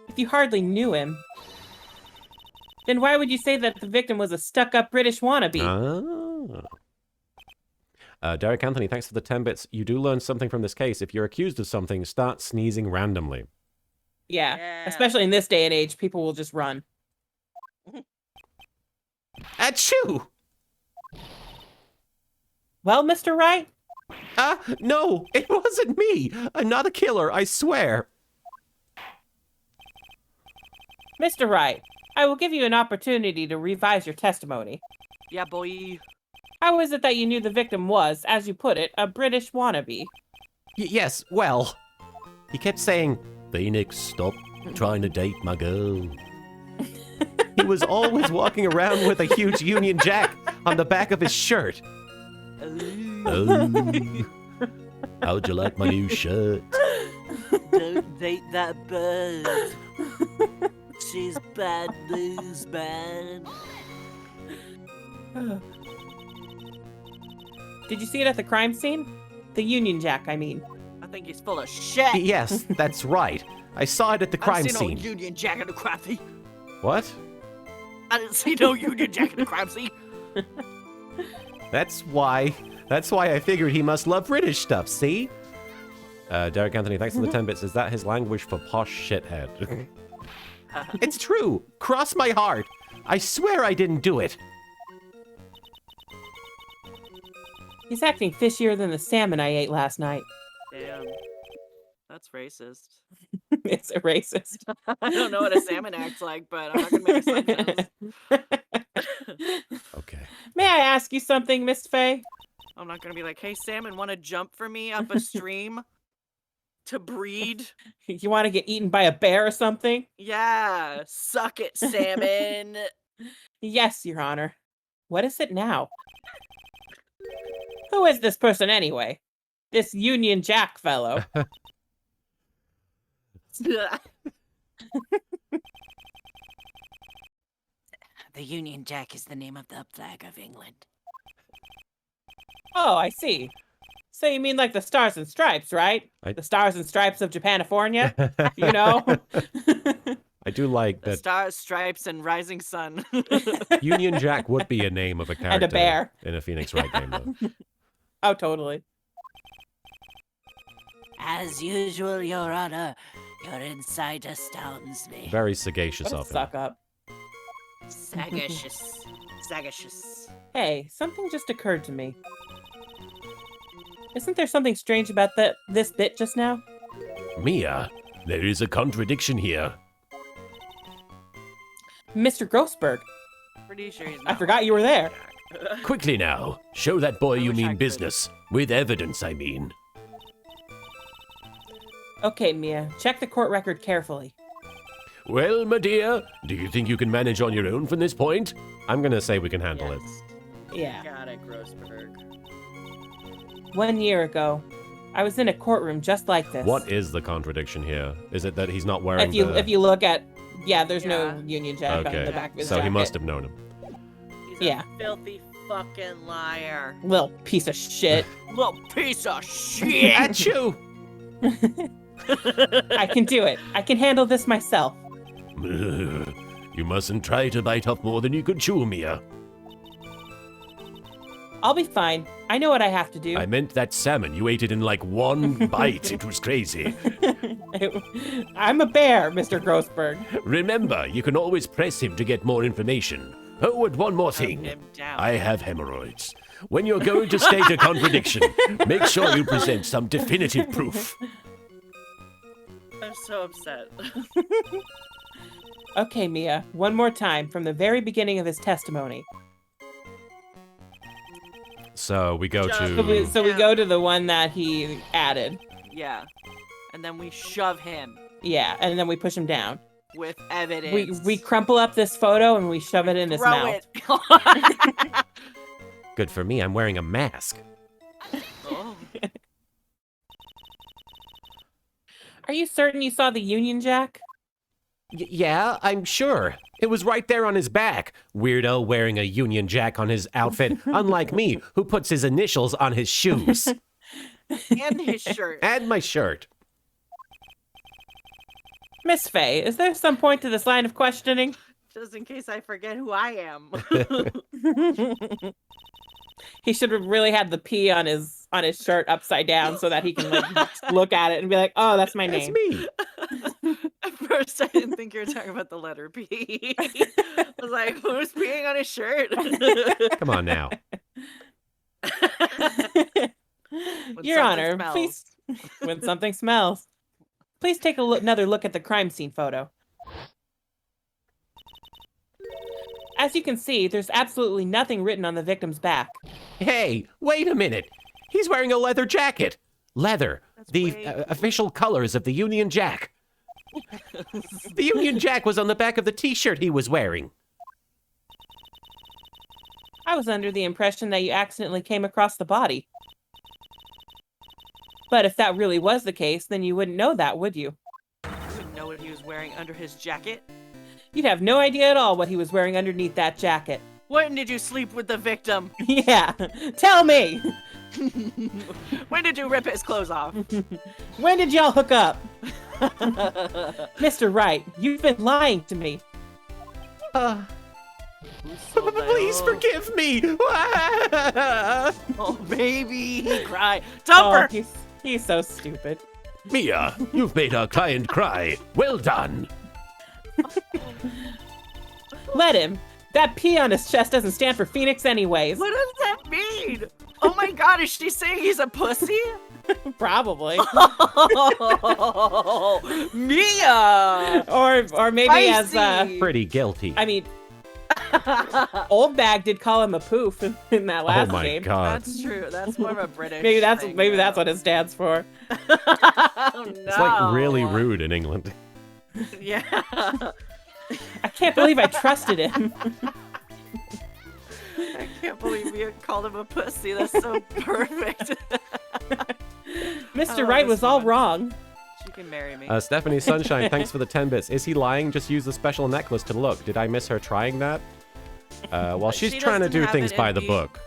If you hardly knew him, then why would you say that the victim was a stuck-up British wannabe? Derek Anthony, thanks for the 10 bits. You do learn something from this case. If you're accused of something, start sneezing randomly. Yeah. Especially in this day and age, people will just run. Achoo! Well, Mr. Wright? No, it wasn't me. I'm not a killer, I swear. Mr. Wright, I will give you an opportunity to revise your testimony. Yeah, boy. How is it that you knew the victim was, as you put it, a British wannabe? Yes, well, he kept saying, Phoenix, stop trying to date my girl. he was always walking around with a huge Union Jack on the back of his shirt. Oh, how'd you like my new shirt? Don't date that bird. She's bad news, man. Did you see it at the crime scene? The Union Jack, I mean. I think he's full of shit. Yes, that's right. I saw it at the crime I scene. didn't see no Union Jack in the crime scene. What? I didn't see no Union Jack in the crime scene. That's why I figured he must love British stuff, see? Derek Anthony, thanks for the 10 bits. Is that his language for posh shithead? It's true. Cross my heart. I swear I didn't do it. He's acting fishier than the salmon I ate last night. Damn. That's racist. It's a racist. I don't know what a salmon acts like, but I'm not going to make assumptions. Okay. May I ask you something, Miss Faye? I'm not going to be like, hey, salmon, want to jump for me up a stream to breed? You want to get eaten by a bear or something? Yeah, suck it, salmon. Yes, Your Honor. What is it now? Who is this person anyway? This Union Jack fellow. The Union Jack is the name of the flag of England. Oh, I see. So you mean like the Stars and Stripes, right? I- The Stars and Stripes of Japanifornia? You know? I do like The that stars, stripes, and rising sun. Union Jack would be a name of a character And a bear. in a Phoenix Wright game, though. Oh, totally. As usual, Your Honor, your insight astounds me. Very sagacious What a of him. suck up. Sagacious. Sagacious. Hey, something just occurred to me. Isn't there something strange about this bit just now? Mia, there is a contradiction here. Mr. Grossberg, Pretty sure he's I not forgot you were there. Jack. Quickly now, show that boy I you wish I mean could. business. With evidence, I mean. Okay, Mia, check the court record carefully. Well, my dear, do you think you can manage on your own from this point? I'm gonna say we can handle it. Yeah. Got it, Grossberg. 1 year ago, I was in a courtroom just like this. What is the contradiction here? Is it that he's not wearing If you look at, there's no Yeah. Union Jack on the Okay, back of his so he jacket. must have known him. He's Yeah. a filthy fucking liar. Little piece of shit. Little piece of shit. Achoo! I can do it. I can handle this myself. You mustn't try to bite off more than you could chew, Mia. I'll be fine. I know what I have to do. I meant that salmon. You ate it in like one bite. It was crazy. I'm a bear, Mr. Grossberg. Remember, you can always press him to get more information. Oh, and one more thing. Him down. I have hemorrhoids. When you're going to state a contradiction, make sure you present some definitive proof. I'm so upset. Okay, Mia, one more time from the very beginning of his testimony. So we go Just- to... So we go to the one that he added. Yeah. And then we shove him Yeah, and then we push him down. with evidence. We crumple up this photo and we shove it in his throw mouth. it. Good for me, I'm wearing a mask. Oh. Are you certain you saw the Union Jack? Yeah, I'm sure. It was right there on his back. Weirdo wearing a Union Jack on his outfit, unlike me, who puts his initials on his shoes. And his shirt. And my shirt. Miss Faye, is there some point to this line of questioning? Just in case I forget who I am. He should have really had the P on his shirt upside down so that he can like look at it and be like, "Oh, that's my That's name." me. first, I didn't think you were talking about the letter P. I was like, who's peeing on his shirt? Come on now. Your Honor, please. When something smells, please take another look at the crime scene photo. As you can see, there's absolutely nothing written on the victim's back. Hey, wait a minute. He's wearing a leather jacket. Leather, the official colors of the Union Jack. The Union Jack was on the back of the t-shirt he was wearing. I was under the impression that you accidentally came across the body. But if that really was the case, then you wouldn't know that, would you? You wouldn't know what he was wearing under his jacket? You'd have no idea at all what he was wearing underneath that jacket. When did you sleep with the victim? Yeah, tell me! When did you rip his clothes off? When did y'all hook up? Mr. Wright, you've been lying to me. Please forgive me. Oh, baby, he cried. Dumper! Oh, he's so stupid. Mia, you've made our client cry. Well done. Let him. That P on his chest doesn't stand for Phoenix anyways. What does that mean? Oh my god, is she saying he's a pussy? Probably. Oh, Mia! Or maybe Spicy. as Pretty guilty. I mean, Old Bag did call him a poof in that last Oh my game. god. That's true. That's more of a British Maybe that's thing, what it stands for. Oh, no. It's like really rude in England. Yeah. I can't believe I trusted him. I can't believe you called him a pussy. That's so perfect. Mr. Wright was all wrong. She can marry me. Stephanie Sunshine, thanks for the 10 bits. Is he lying? Just use the special necklace to look. Did I miss her trying that? Well, she's She trying to doesn't do have things it by in the the- book.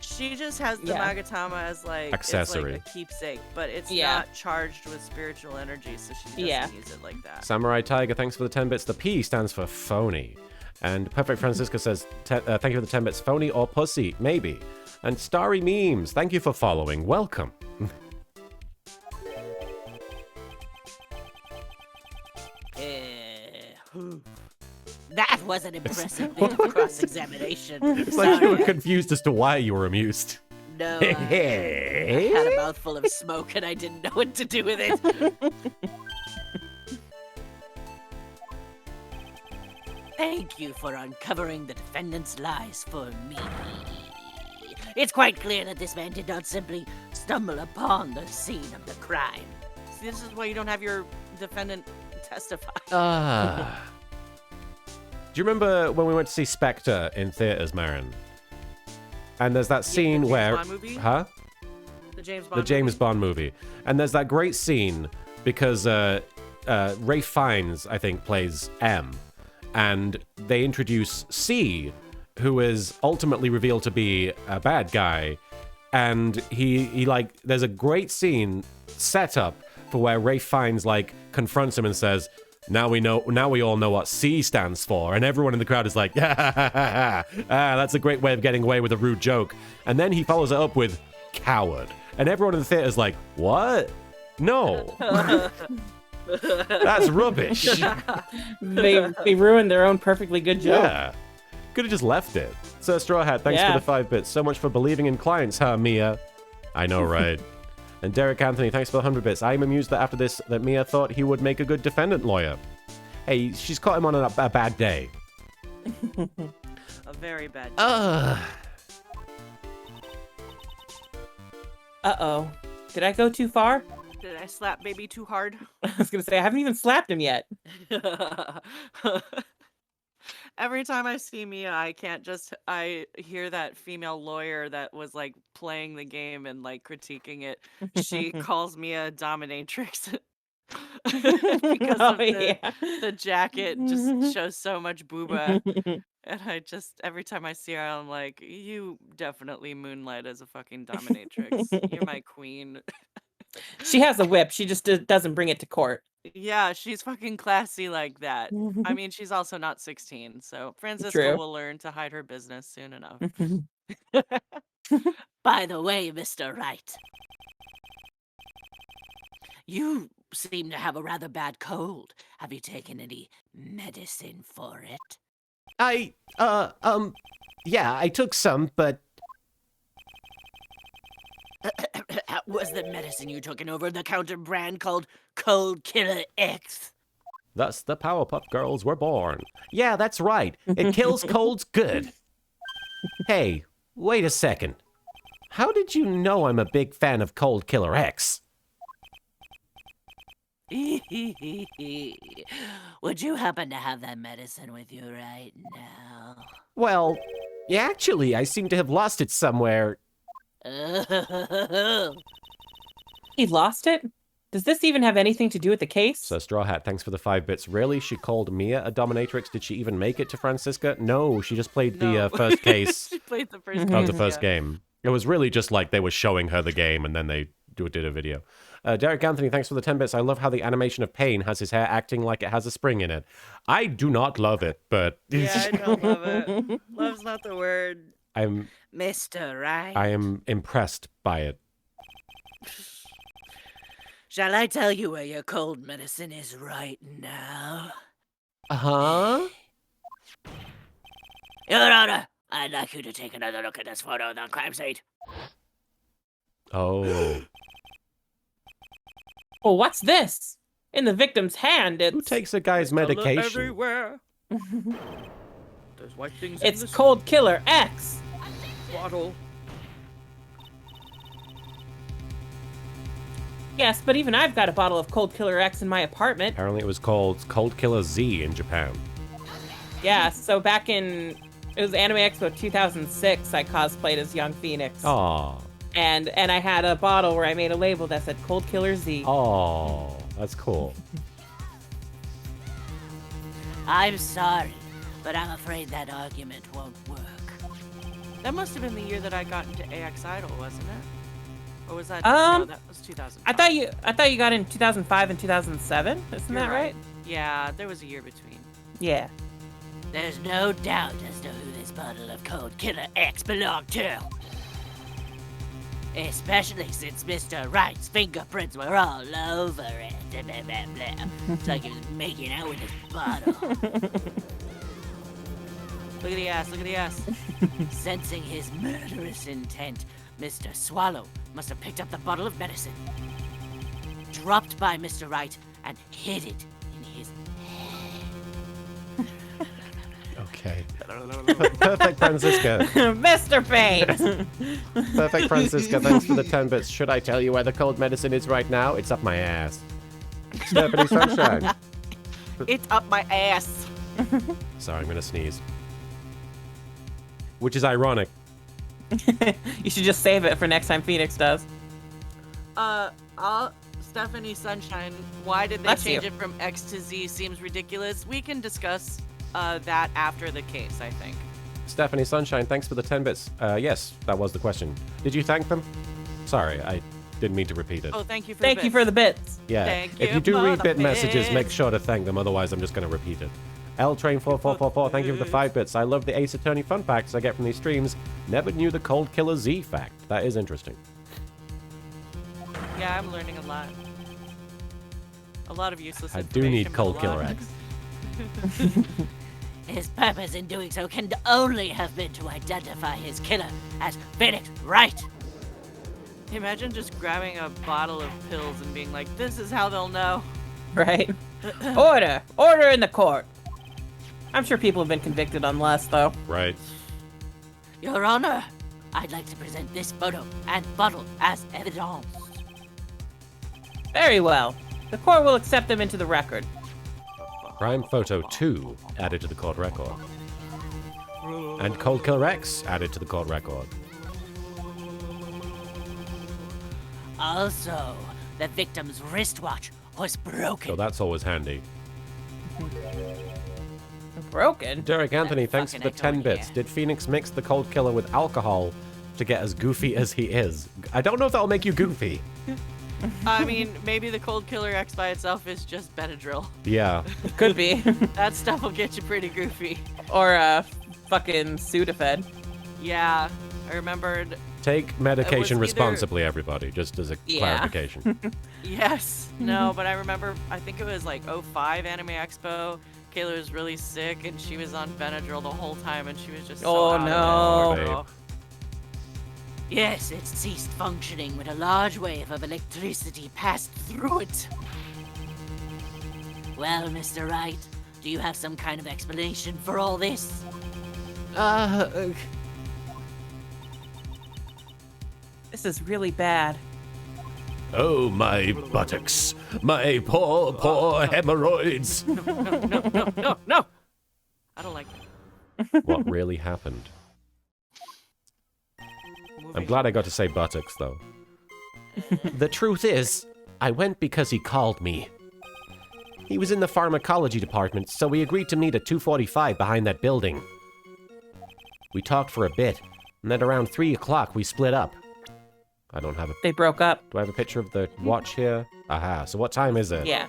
She just has the Yeah. Magatama as like Accessory. It's like a keepsake, but it's Yeah. not charged with spiritual energy, so she doesn't Yeah. use it like that. Samurai Tiger, thanks for the 10 bits. The P stands for phony. And Perfect Francisco says, thank you for the 10 bits. Phony or pussy? Maybe. And Starry Memes, thank you for following. Welcome. That was an impressive bit of cross-examination. It's like you were confused as to why you were amused. No, I had a mouthful of smoke and I didn't know what to do with it. Thank you for uncovering the defendant's lies for me. It's quite clear that this man did not simply stumble upon the scene of the crime. See, this is why you don't have your defendant testify. Do you remember when we went to see Spectre in theaters, Marin? And there's that scene James where... Bond movie? Huh? The James Bond. The James movie? Bond movie. And there's that great scene because Ray Fiennes, I think, plays M. And they introduce C, who is ultimately revealed to be a bad guy. And he like, there's a great scene set up for where Ray Fiennes like confronts him and says, now we all know what C stands for. And everyone in the crowd is like, that's a great way of getting away with a rude joke. And then he follows it up with coward. And everyone in the theater is like, what? No. That's rubbish. They ruined their own perfectly good joke. Yeah. Could have just left it. So Straw Hat, thanks Yeah. for the 5 bits. So much for believing in clients, huh, Mia? I know, right? And Derek Anthony, thanks for the 100 bits. I'm amused that after this, that Mia thought he would make a good defendant lawyer. Hey, she's caught him on a bad day. A very bad. Uh-oh. Did I go too far? Did I slap baby too hard? I was gonna say, I haven't even slapped him yet. Every time I see Mia, I hear that female lawyer that was like playing the game and like critiquing it. She calls Mia a dominatrix. Because of the jacket just shows so much booba. And every time I see her, I'm like, you definitely moonlight as a fucking dominatrix. You're my queen. She has a whip. She just doesn't bring it to court. Yeah, she's fucking classy like that. I mean, she's also not 16, so Francisco True. will learn to hide her business soon enough. By the way, Mr. Wright, you seem to have a rather bad cold. Have you taken any medicine for it? Yeah, I took some, but Was the medicine you took an over-the-counter brand called Cold Killer X? Thus the Powerpuff Girls were born. yeah, that's right. It kills colds good. Hey, wait a second. How did you know I'm a big fan of Cold Killer X? Would you happen to have that medicine with you right now? Well, yeah, actually, I seem to have lost it somewhere. He lost it? Does this even have anything to do with the case? So Straw Hat, thanks for the 5 bits. Really? She called Mia a dominatrix? Did she even make it to Francisca? No, she just played the first case She played the first of the case, first yeah. game. It was really just like they were showing her the game and then they did a video. Derek Anthony, thanks for the 10 bits. I love how the animation of Payne has his hair acting like it has a spring in it. I do not love it, but... Yeah, I don't love it. Love's not the word. I'm Mr. Wright. I am impressed by it. Shall I tell you where your cold medicine is right now? Huh? Your Honor, I'd like you to take another look at this photo of the crime scene. Oh. Well, what's this? In the victim's hand, it's... Who takes a guy's Color medication? everywhere. There's white things in It's this Cold Killer X. bottle. Yes, but even I've got a bottle of Cold Killer X in my apartment. Apparently it was called Cold Killer Z in Japan. Yeah, so back in... It was Anime Expo 2006, I cosplayed as Young Phoenix. Aw. And I had a bottle where I made a label that said Cold Killer Z. Oh, that's cool. I'm sorry, but I'm afraid that argument won't work. That must have been the year that I got into AX Idol, wasn't it? Or was that? No, that was 2000. I thought you got in 2005 and 2007. Isn't that right? Yeah, there was a year between. Yeah. There's no doubt as to who this bottle of Cold Killer X belonged to. Especially since Mr. Wright's fingerprints were all over it. Blah, blah, blah. It's like he was making out with his bottle. Look at the ass, look at the ass. Sensing his murderous intent, Mr. Swallow must have picked up the bottle of medicine, dropped by Mr. Wright, and hid it in his Okay. Perfect Francisca. Mr. Payne! Perfect Francisca, thanks for the 10 bits. Should I tell you where the cold medicine is right now? It's up my ass. Stephanie Sunshine. It's up my ass. Sorry, I'm gonna sneeze. Which is ironic. You should just save it for next time Phoenix does. Stephanie Sunshine, why did they Bless change you. it from X to Z seems ridiculous. We can discuss that after the case, I think. Stephanie Sunshine, thanks for the 10 bits. Yes, that was the question. Did you thank them? Sorry, I didn't mean to repeat it. Oh, thank you for Thank you for the bits. Yeah, Thank if you you do for read the bit messages, make bits. sure to thank them, otherwise I'm just going to repeat it. LTrain4444, thank you for the 5 bits. I love the Ace Attorney fun facts I get from these streams. Never knew the Cold Killer Z fact. That is interesting. Yeah, I'm learning a lot. A lot of useless I information. do need but a Cold lot. Killer X. His purpose in doing so can only have been to identify his killer as Phoenix Wright. Imagine just grabbing a bottle of pills and being like, this is how they'll know. Right? Order! Order in the court! I'm sure people have been convicted on less, though. Right. Your Honor, I'd like to present this photo and bottle as evidence. Very well. The court will accept them into the record. Crime Photo 2 added to the court record. And Cold Killer X added to the court record. Also, the victim's wristwatch was broken. So that's always handy. Broken? Derek Anthony, thanks for the fucking 10 echo, bits. yeah. Did Phoenix mix the Cold Killer with alcohol to get as goofy as he is? I don't know if that'll make you goofy. I mean, maybe the Cold Killer X by itself is just Benadryl. Yeah. Could be. That stuff will get you pretty goofy. Or, fucking Sudafed. Yeah, I remembered Take medication either- responsibly, everybody, just as a Yeah. clarification. Yes. No, but I remember, I think it was like 05 Anime Expo. Kayla was really sick and she was on Benadryl the whole time and she was just so Oh, out of it. no. Poor girl. Yes, it ceased functioning when a large wave of electricity passed through it. Well, Mr. Wright, do you have some kind of explanation for all this? This is really bad. Oh, my buttocks. My poor hemorrhoids. No. I don't like that. What really happened? I'm Moving. glad I got to say buttocks, though. The truth is, I went because he called me. He was in the pharmacology department, so we agreed to meet at 2:45 behind that building. We talked for a bit, and then around 3 o'clock we split up. I don't have a... They broke up. Do I have a picture of the watch here? Aha, so what time is it? Yeah.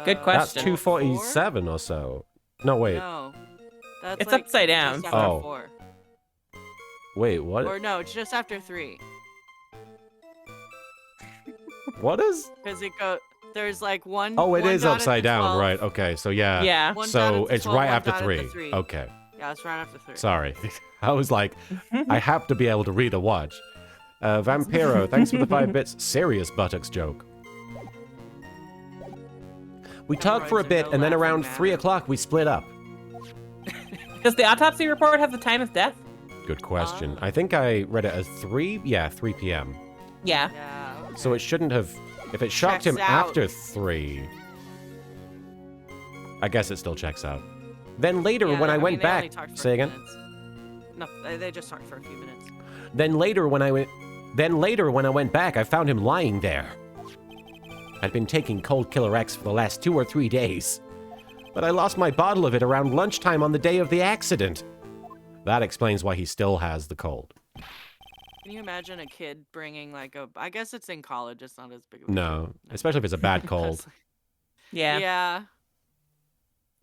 Good That's question. 2:47 or so. No, wait. No. That's It's like upside down. just after Oh. 4. Wait, what? Or no, it's just after 3. What is... Because there's like one. Oh, it one is dot at upside the down, 12. right. Okay, so yeah. Yeah. One dot So at the it's 12, right one after dot at the 3. 3. Okay, Yeah, it's right after 3. sorry. I was like, I have to be able to read a watch. Vampiro, thanks for the 5 bits. Serious buttocks joke. We talked for a Hemorrhoids are bit, no and then laughing around matter. 3 o'clock we split up. Does the autopsy report have the time of death? Good question. I think I read it as 3? Yeah, 3 p.m. Yeah. Yeah. Okay. So it shouldn't have... If it shocked him Checks out. after 3... I guess it still checks out. Then later, Yeah, when I mean, went they only back... talked for a Say few again? minutes. No, they just talked for a few minutes. Then later, when I went back, I found him lying there. I'd been taking Cold Killer X for the last 2 or 3 days. But I lost my bottle of it around lunchtime on the day of the accident. That explains why he still has the cold. Can you imagine a kid bringing like a? I guess it's in college. It's not as big of a No, deal. especially if it's a bad cold. Yeah. Yeah.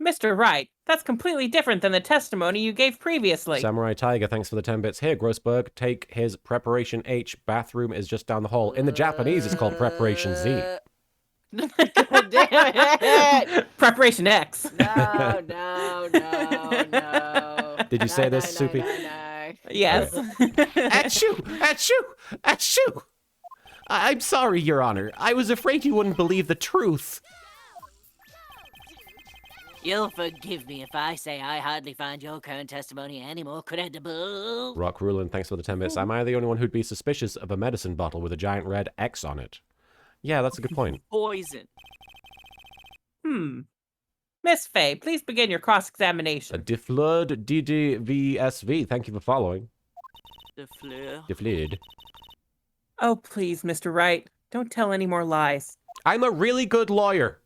Mr. Wright, that's completely different than the testimony you gave previously. Samurai Tiger, thanks for the 10 bits. Here, Grossberg, take his Preparation H. Bathroom is just down the hall. In the Japanese, it's called Preparation Z. God damn it! Preparation X. No. Did you say this, Soupy? No. Yes. Achoo! Achoo! Achoo! I'm sorry, Your Honor. I was afraid you wouldn't believe the truth. You'll forgive me if I say I hardly find your current testimony any more credible. Rock Rulin, thanks for the 10 bits. Am I the only one who'd be suspicious of a medicine bottle with a giant red X on it? Yeah, that's a good point. Poison. Miss Faye, please begin your cross-examination. Deflurd DDVSV, thank you for following. The fleur. Deflurd. Oh, please, Mr. Wright, don't tell any more lies. I'm a really good lawyer.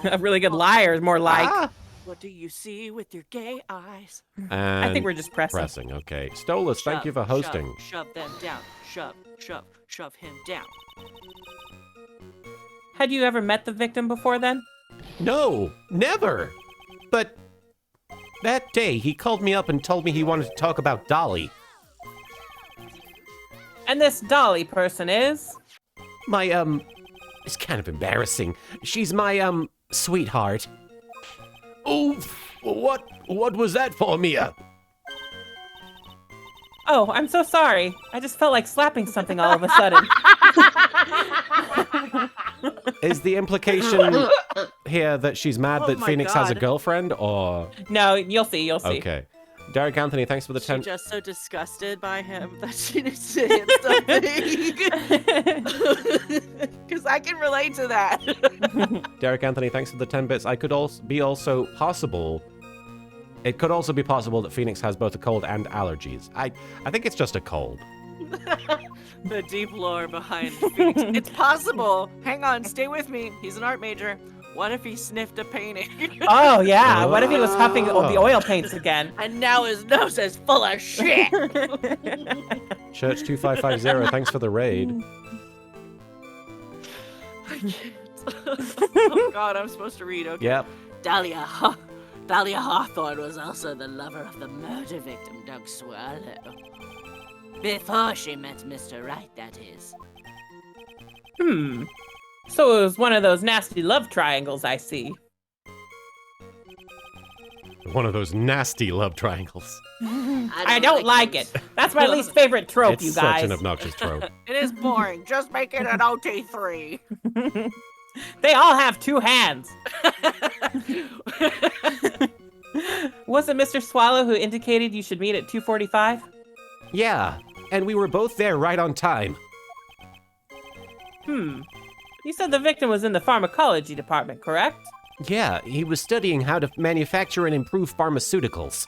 A really good liar is more like. Ah! What do you see with your gay eyes? And I think we're just pressing. pressing. Okay. Stolas, thank you for hosting. Shove them down. Shove him down. Had you ever met the victim before then? No, never. But that day, he called me up and told me he wanted to talk about Dolly. And this Dolly person is? My, it's kind of embarrassing. She's my, sweetheart. Oof! What was that for, Mia? Oh, I'm so sorry. I just felt like slapping something all of a sudden. Is the implication here that she's mad Oh that my Phoenix has a God. girlfriend, or... No, you'll see. Okay. Derek Anthony, thanks for the 10... She's just so disgusted by him that she needs to hit something. Because I can relate to that. Derek Anthony, thanks for the 10 bits. It could also be possible that Phoenix has both a cold and allergies. I think it's just a cold. The deep lore behind Phoenix. It's possible. Hang on, stay with me. He's an art major. What if he sniffed a painting? Oh, yeah. What if he was huffing the oil paints again? And now his nose is full of shit. Church 2550, thanks for the raid. I can't. Oh God, I'm supposed to read. Okay. Yep. Dahlia Hawthorne was also the lover of the murder victim, Doug Swallow. Before she met Mr. Wright, that is. So it was one of those nasty love triangles, I see. One of those nasty love triangles. I don't like it. That's my least favorite trope, It's you guys. such an obnoxious trope. It is boring. Just make it an OT3. They all have 2 hands. Was it Mr. Swallow who indicated you should meet at 2:45? Yeah, and we were both there right on time. You said the victim was in the pharmacology department, correct? Yeah, he was studying how to manufacture and improve pharmaceuticals.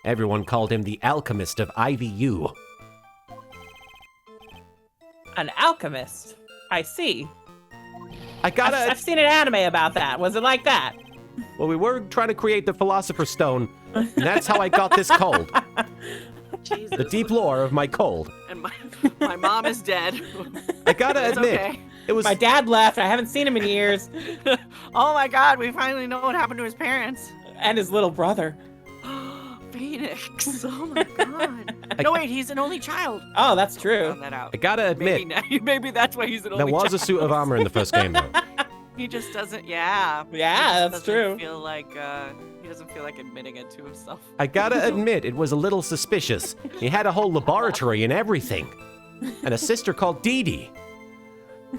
Everyone called him the alchemist of IVU. An alchemist. I see. I've seen an anime about that. Was it like that? Well, we were trying to create the Philosopher's Stone, and that's how I got this cold. Jesus. The deep lore of my cold. And my mom is dead. I gotta It's admit, okay. it was... My dad left. I haven't seen him in years. Oh my god, we finally know what happened to his parents. And his little brother. Phoenix. Oh my god. No, wait, he's an only child. Oh, that's true. Found that out. I gotta admit, Maybe that's why he's an there only was child. a suit of armor in the first game, though. He just doesn't, yeah. Yeah, He that's just true. doesn't feel like, he doesn't feel like admitting it to himself. I gotta admit, it was a little suspicious. He had a whole laboratory and everything. And a sister called Dee Dee.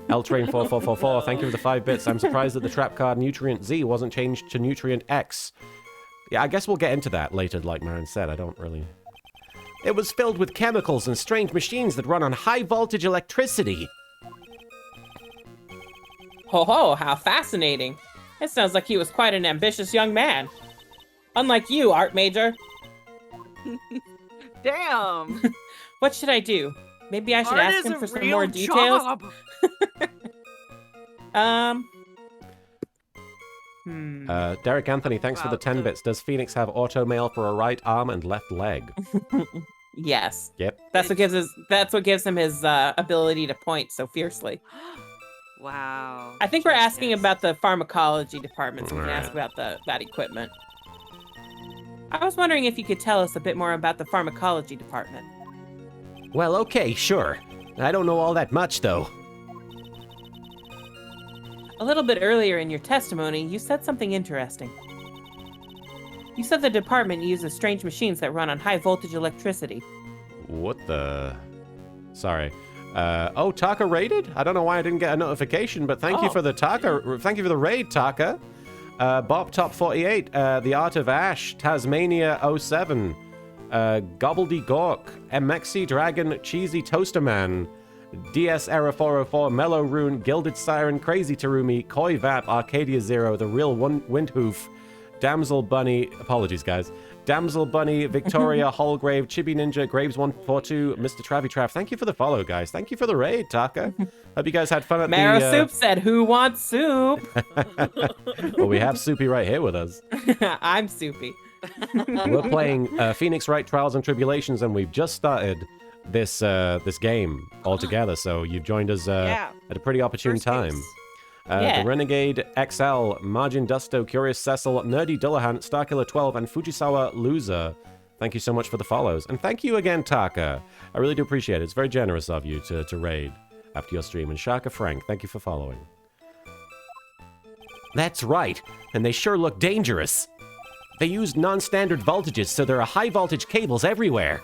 Ltrain4444, thank you for the 5 bits. I'm surprised that the trap card Nutrient Z wasn't changed to Nutrient X. Yeah, I guess we'll get into that later, like Marin said. I don't really... It was filled with chemicals and strange machines that run on high-voltage electricity. Ho, how fascinating. It sounds like he was quite an ambitious young man. Unlike you, Art Major. Damn. What should I do? Maybe I should Art ask is him a for some real more details? job. Derek Anthony, thanks for the 10 bits. Does Phoenix have auto mail for a right arm and left leg? Yes. Yep. That's what gives him his ability to point so fiercely. Wow. I think we're asking about the pharmacology department, so we can Alright. ask about that equipment. I was wondering if you could tell us a bit more about the pharmacology department. Well, okay, sure. I don't know all that much, though. A little bit earlier in your testimony, you said something interesting. You said the department uses strange machines that run on high-voltage electricity. What the... Sorry. Oh, Taka raided? I don't know why I didn't get a notification, but thank you for the Taka. Thank you for the raid, Taka. Bob Top 48, The Art of Ash, Tasmania 07, Gobbledygawk, MXC Dragon, Cheesy Toaster Man, DS Era 404, Mellow Rune, Gilded Siren, Crazy Terumi, Koi Vap, Arcadia Zero, The Real Windhoof, Damsel Bunny, apologies guys, Damsel Bunny, Victoria, Holgrave, Chibi Ninja, Graves142, Mr. Travy Trav. Thank you for the follow, guys. Thank you for the raid, Taka. Hope you guys had fun at Marrow the... Soup said, "Who wants soup?" Well, we have Soupy right here with us. I'm Soupy. We're playing Phoenix Wright Trials and Tribulations, and we've just started this this game altogether, so you've joined us at a pretty opportune First time. case. The Renegade XL, Margin Dusto, Curious Cecil, Nerdy Dullahan, Starkiller 12, and Fujisawa Loser. Thank you so much for the follows. And thank you again, Taka. I really do appreciate it. It's very generous of you to raid after your stream. And Shaka Frank, thank you for following. That's right. And they sure look dangerous. They use non-standard voltages, so there are high-voltage cables everywhere.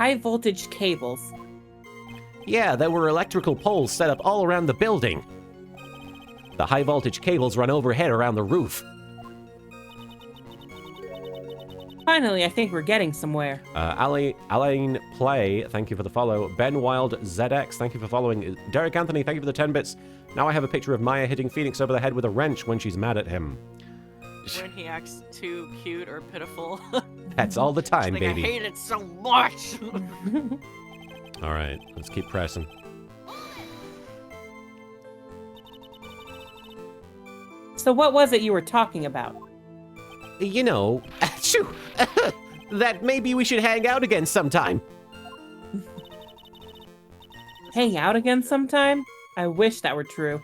High-voltage cables. Yeah, there were electrical poles set up all around the building. The high-voltage cables run overhead around the roof. Finally, I think we're getting somewhere. Alain Play, thank you for the follow. Ben Wild ZX, thank you for following. Derek Anthony, thank you for the 10 bits. Now I have a picture of Maya hitting Phoenix over the head with a wrench when she's mad at him. When he acts too cute or pitiful. That's all the time, Like, baby. I hate it so much. All right, let's keep pressing. So what was it you were talking about? You know, that maybe we should hang out again sometime. Hang out again sometime? I wish that were true.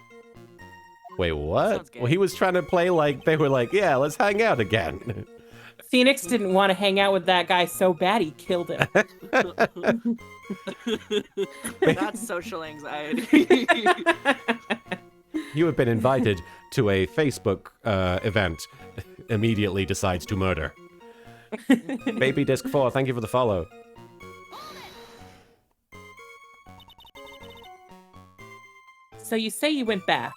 Wait, what? Sounds gay. Well, he was trying to play like they were like, yeah, let's hang out again. Phoenix didn't want to hang out with that guy so bad he killed him. That's social anxiety. You have been invited to a Facebook event. Immediately decides to murder. Baby Disc 4, thank you for the follow. So you say you went back.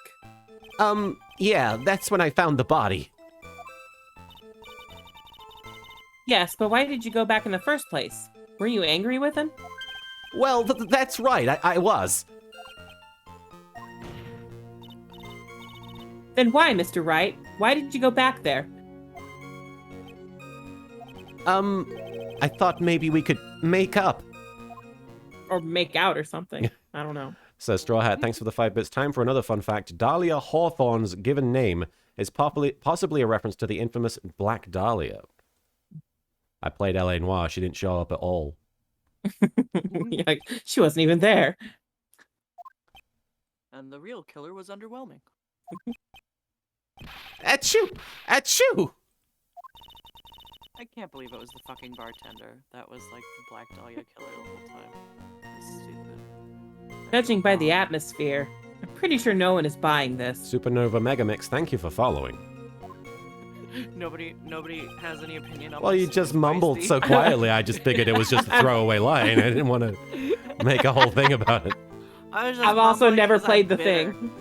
Yeah, that's when I found the body. Yes, but why did you go back in the first place? Were you angry with him? Well, that's right, I was. Then why, Mr. Wright? Why did you go back there? I thought maybe we could make up. Or make out or something. I don't know. Says Straw Hat, thanks for the 5 bits. Time for another fun fact. Dahlia Hawthorne's given name is possibly a reference to the infamous Black Dahlia. I played L.A. Noire. She didn't show up at all. Like, she wasn't even there. And the real killer was underwhelming. Achoo! Achoo! I can't believe it was the fucking bartender. That was like the Black Dahlia killer the whole time. That's stupid. Judging by the atmosphere, I'm pretty sure no one is buying this. Supernova Megamix, thank you for following. Nobody has any opinion on Well, my you just super mumbled spicy. so quietly, I just figured it was just a throwaway line. I didn't want to make a whole thing about it. I've also never played the thing.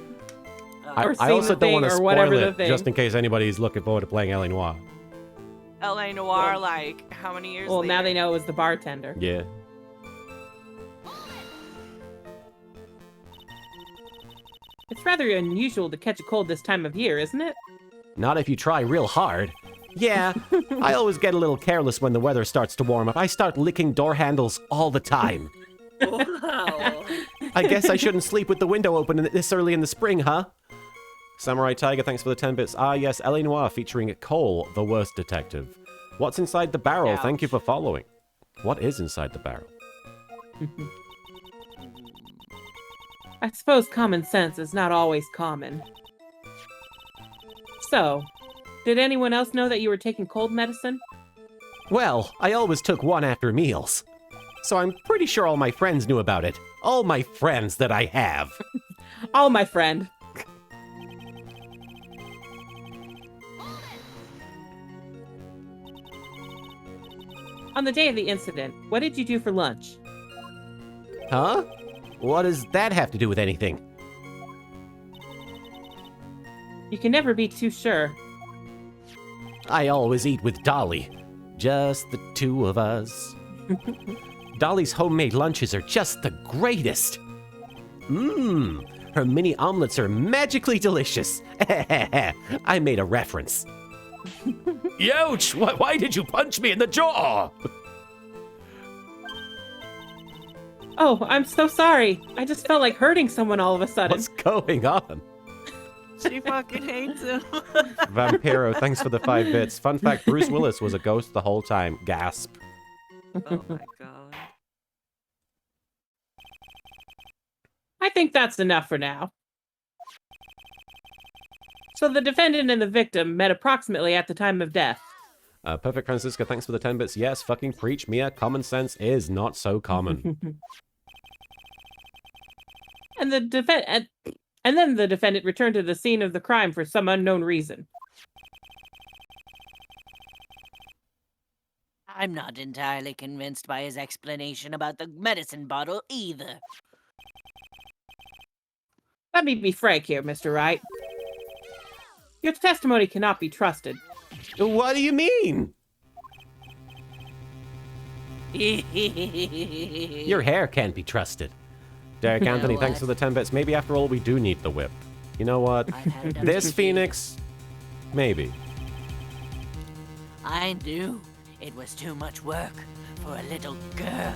Or I seen also the don't want to thing, or spoil whatever the it, thing. just in case anybody's looking forward to playing L.A. Noire. L.A. Noire, like, how many years Well, later? now they know it was the bartender. Yeah. It's rather unusual to catch a cold this time of year, isn't it? Not if you try real hard. Yeah, I always get a little careless when the weather starts to warm up. I start licking door handles all the time. Wow. I guess I shouldn't sleep with the window open this early in the spring, huh? Samurai Tiger, thanks for the 10 bits. Ah, yes, L.A. Noire featuring Cole, the worst detective. What's inside the barrel? Ouch. Thank you for following. What is inside the barrel? I suppose common sense is not always common. So, did anyone else know that you were taking cold medicine? Well, I always took one after meals. So I'm pretty sure all my friends knew about it. All my friends that I have. Oh, my friend. On the day of the incident, what did you do for lunch? Huh? What does that have to do with anything? You can never be too sure. I always eat with Dolly. Just the two of us. Dolly's homemade lunches are just the greatest. Mmm, her mini omelets are magically delicious. I made a reference. Youch! Why did you punch me in the jaw? Oh, I'm so sorry. I just felt like hurting someone all of a sudden. What's going on? She fucking hates him. Vampiro, thanks for the 5 bits. Fun fact, Bruce Willis was a ghost the whole time. Gasp. Oh my god. I think that's enough for now. So the defendant and the victim met approximately at the time of death. Perfect Francisca, thanks for the 10 bits. Yes, fucking preach, Mia. Common sense is not so common. And then the defendant returned to the scene of the crime for some unknown reason. I'm not entirely convinced by his explanation about the medicine bottle either. Let me be frank here, Mr. Wright. Your testimony cannot be trusted. What do you mean? Your hair can't be trusted. Derek You know Anthony, thanks what? for the 10 bits. Maybe after all, we do need the whip. You know what? I've had enough This to see. Phoenix, maybe. I knew it was too much work for a little girl.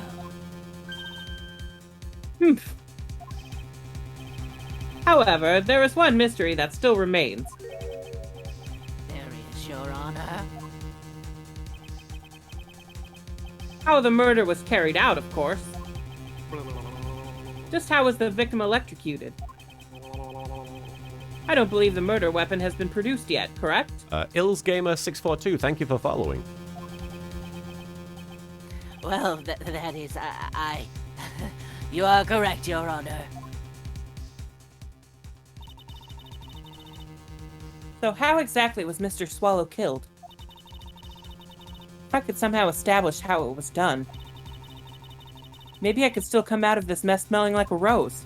However, there is one mystery that still remains. There is, Your Honor. How the murder was carried out, of course. Just how was the victim electrocuted? I don't believe the murder weapon has been produced yet, correct? Illsgamer642, thank you for following. Well, that is, I... You are correct, Your Honor. So how exactly was Mr. Swallow killed? If I could somehow establish how it was done, maybe I could still come out of this mess smelling like a rose.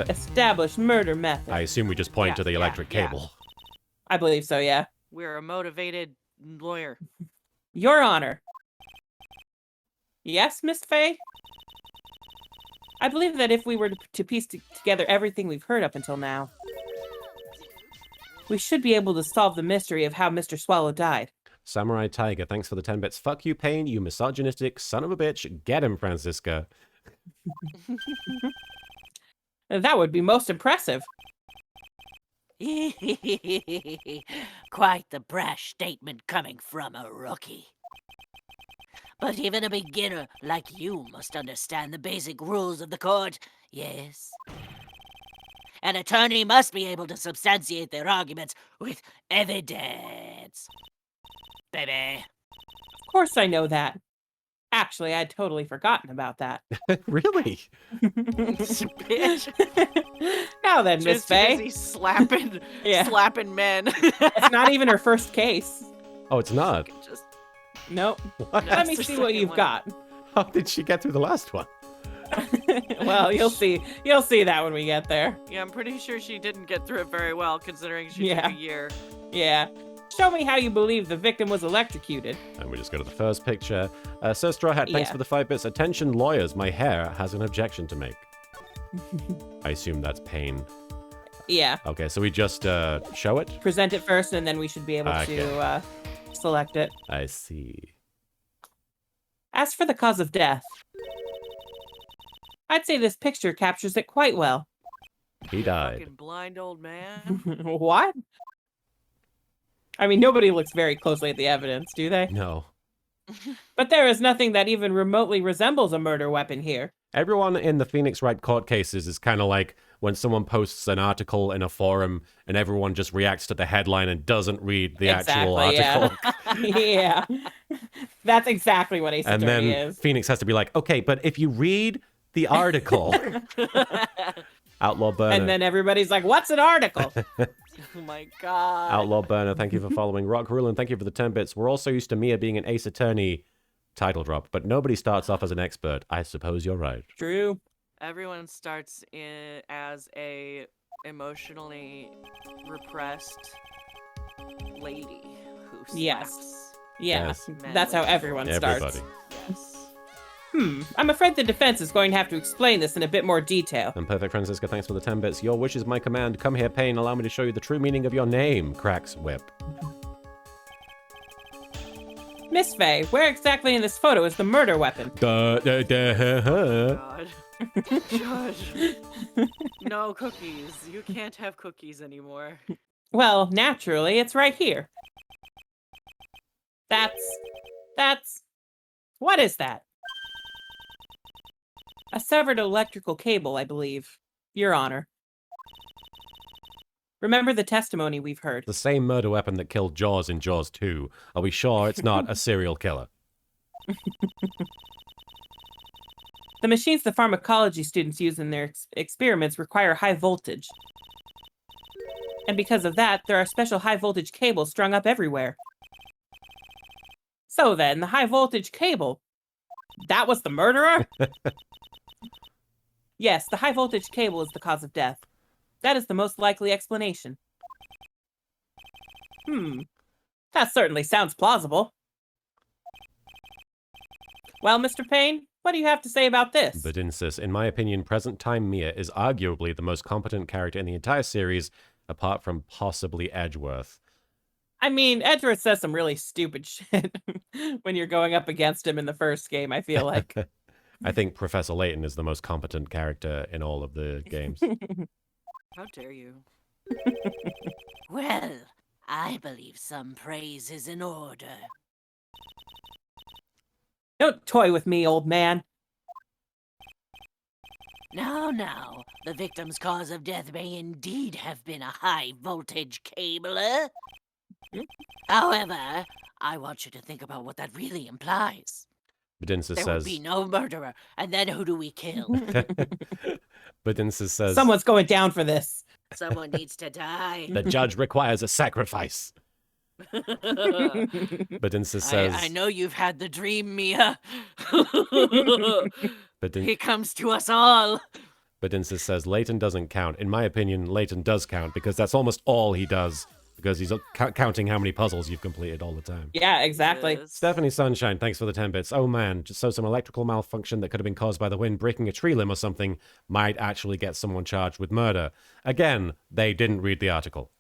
Establish murder method. I assume we just point to the electric cable. I believe so, yeah. We're a motivated lawyer. Your Honor. Yes, Miss Faye? I believe that if we were to piece together everything we've heard up until now, we should be able to solve the mystery of how Mr. Swallow died. Samurai Tiger, thanks for the 10 bits. Fuck you, Payne, you misogynistic son of a bitch. Get him, Francisca. That would be most impressive. Quite the brash statement coming from a rookie. But even a beginner like you must understand the basic rules of the court, yes? An attorney must be able to substantiate their arguments with evidence. Baby. Of course I know that. Actually, I'd totally forgotten about that. Really? Bitch. Now then, Miss Just Faye. busy slapping, Yeah. slapping men. It's not even her first case. Oh, it's not. Just Nope. What? Let me the see what second you've one. got. How did she get through the last one? Well, you'll see. You'll see that when we get there. yeah, I'm pretty sure she didn't get through it very well, considering she Yeah. took a year. Yeah. Show me how you believe the victim was electrocuted. And we just go to the first picture. Sir Straw Hat, thanks Yeah. for the 5 bits. Attention, lawyers, my hair has an objection to make. I assume that's Payne. Yeah. Okay, so we just show it? Present it first, and then we should be able to select it. I see. As for the cause of death, I'd say this picture captures it quite well. He died. Fucking blind old man. What? I mean, nobody looks very closely at the evidence, do they? No. But there is nothing that even remotely resembles a murder weapon here. Everyone in the Phoenix Wright court cases is kind of like when someone posts an article in a forum and everyone just reacts to the headline and doesn't read the actual article. Yeah. That's exactly what Ace And Attorney then is. Phoenix has to be like, okay, but if you read the article, Outlaw Burner. And then everybody's like, what's an article? Oh my god. Outlaw Burner, thank you for following. Rock Rulin, thank you for the 10 bits. We're also used to Mia being an Ace Attorney title drop, but nobody starts off as an expert. I suppose you're right. True. Everyone starts as a emotionally repressed lady who slaps. Yes. Yeah. Yes. That's how everyone Everybody. starts. Yes. I'm afraid the defense is going to have to explain this in a bit more detail. And Perfect Francisca, thanks for the 10 bits. Your wish is my command. Come here, Payne. Allow me to show you the true meaning of your name. Cracks whip. Miss Faye, where exactly in this photo is the murder weapon? God. Judge. No cookies. You can't have cookies anymore. Well, naturally, it's right here. That's... What is that? A severed electrical cable, I believe. Your Honor. Remember the testimony we've heard. The same murder weapon that killed Jaws in Jaws 2. Are we sure it's not a serial killer? The machines the pharmacology students use in their experiments require high voltage. And because of that, there are special high voltage cables strung up everywhere. So then, the high voltage cable, that was the murderer? Yes, the high voltage cable is the cause of death. That is the most likely explanation. That certainly sounds plausible. Well, Mr. Payne, what do you have to say about this? But insist, in my opinion, present time Mia is arguably the most competent character in the entire series, apart from possibly Edgeworth. I mean, Edgeworth says some really stupid shit when you're going up against him in the first game, I feel like. I think Professor Layton is the most competent character in all of the games. How dare you? Well, I believe some praise is in order. Don't toy with me, old man. Now, the victim's cause of death may indeed have been a high-voltage cabler. However, I want you to think about what that really implies. Badinsa There would be says. no murderer, and then who do we kill? Badinsa says. Someone's going down for this. Someone needs to die. The judge requires a sacrifice. Badinsa says. I know you've had the dream, Mia. He comes to us all. Badinsa says Leighton doesn't count. In my opinion, Leighton does count because that's almost all he does. Because he's counting how many puzzles you've completed all the time. Yeah, exactly. Yes. Stephanie Sunshine, thanks for the 10 bits. Oh man, just so some electrical malfunction that could have been caused by the wind breaking a tree limb or something might actually get someone charged with murder. Again, they didn't read the article.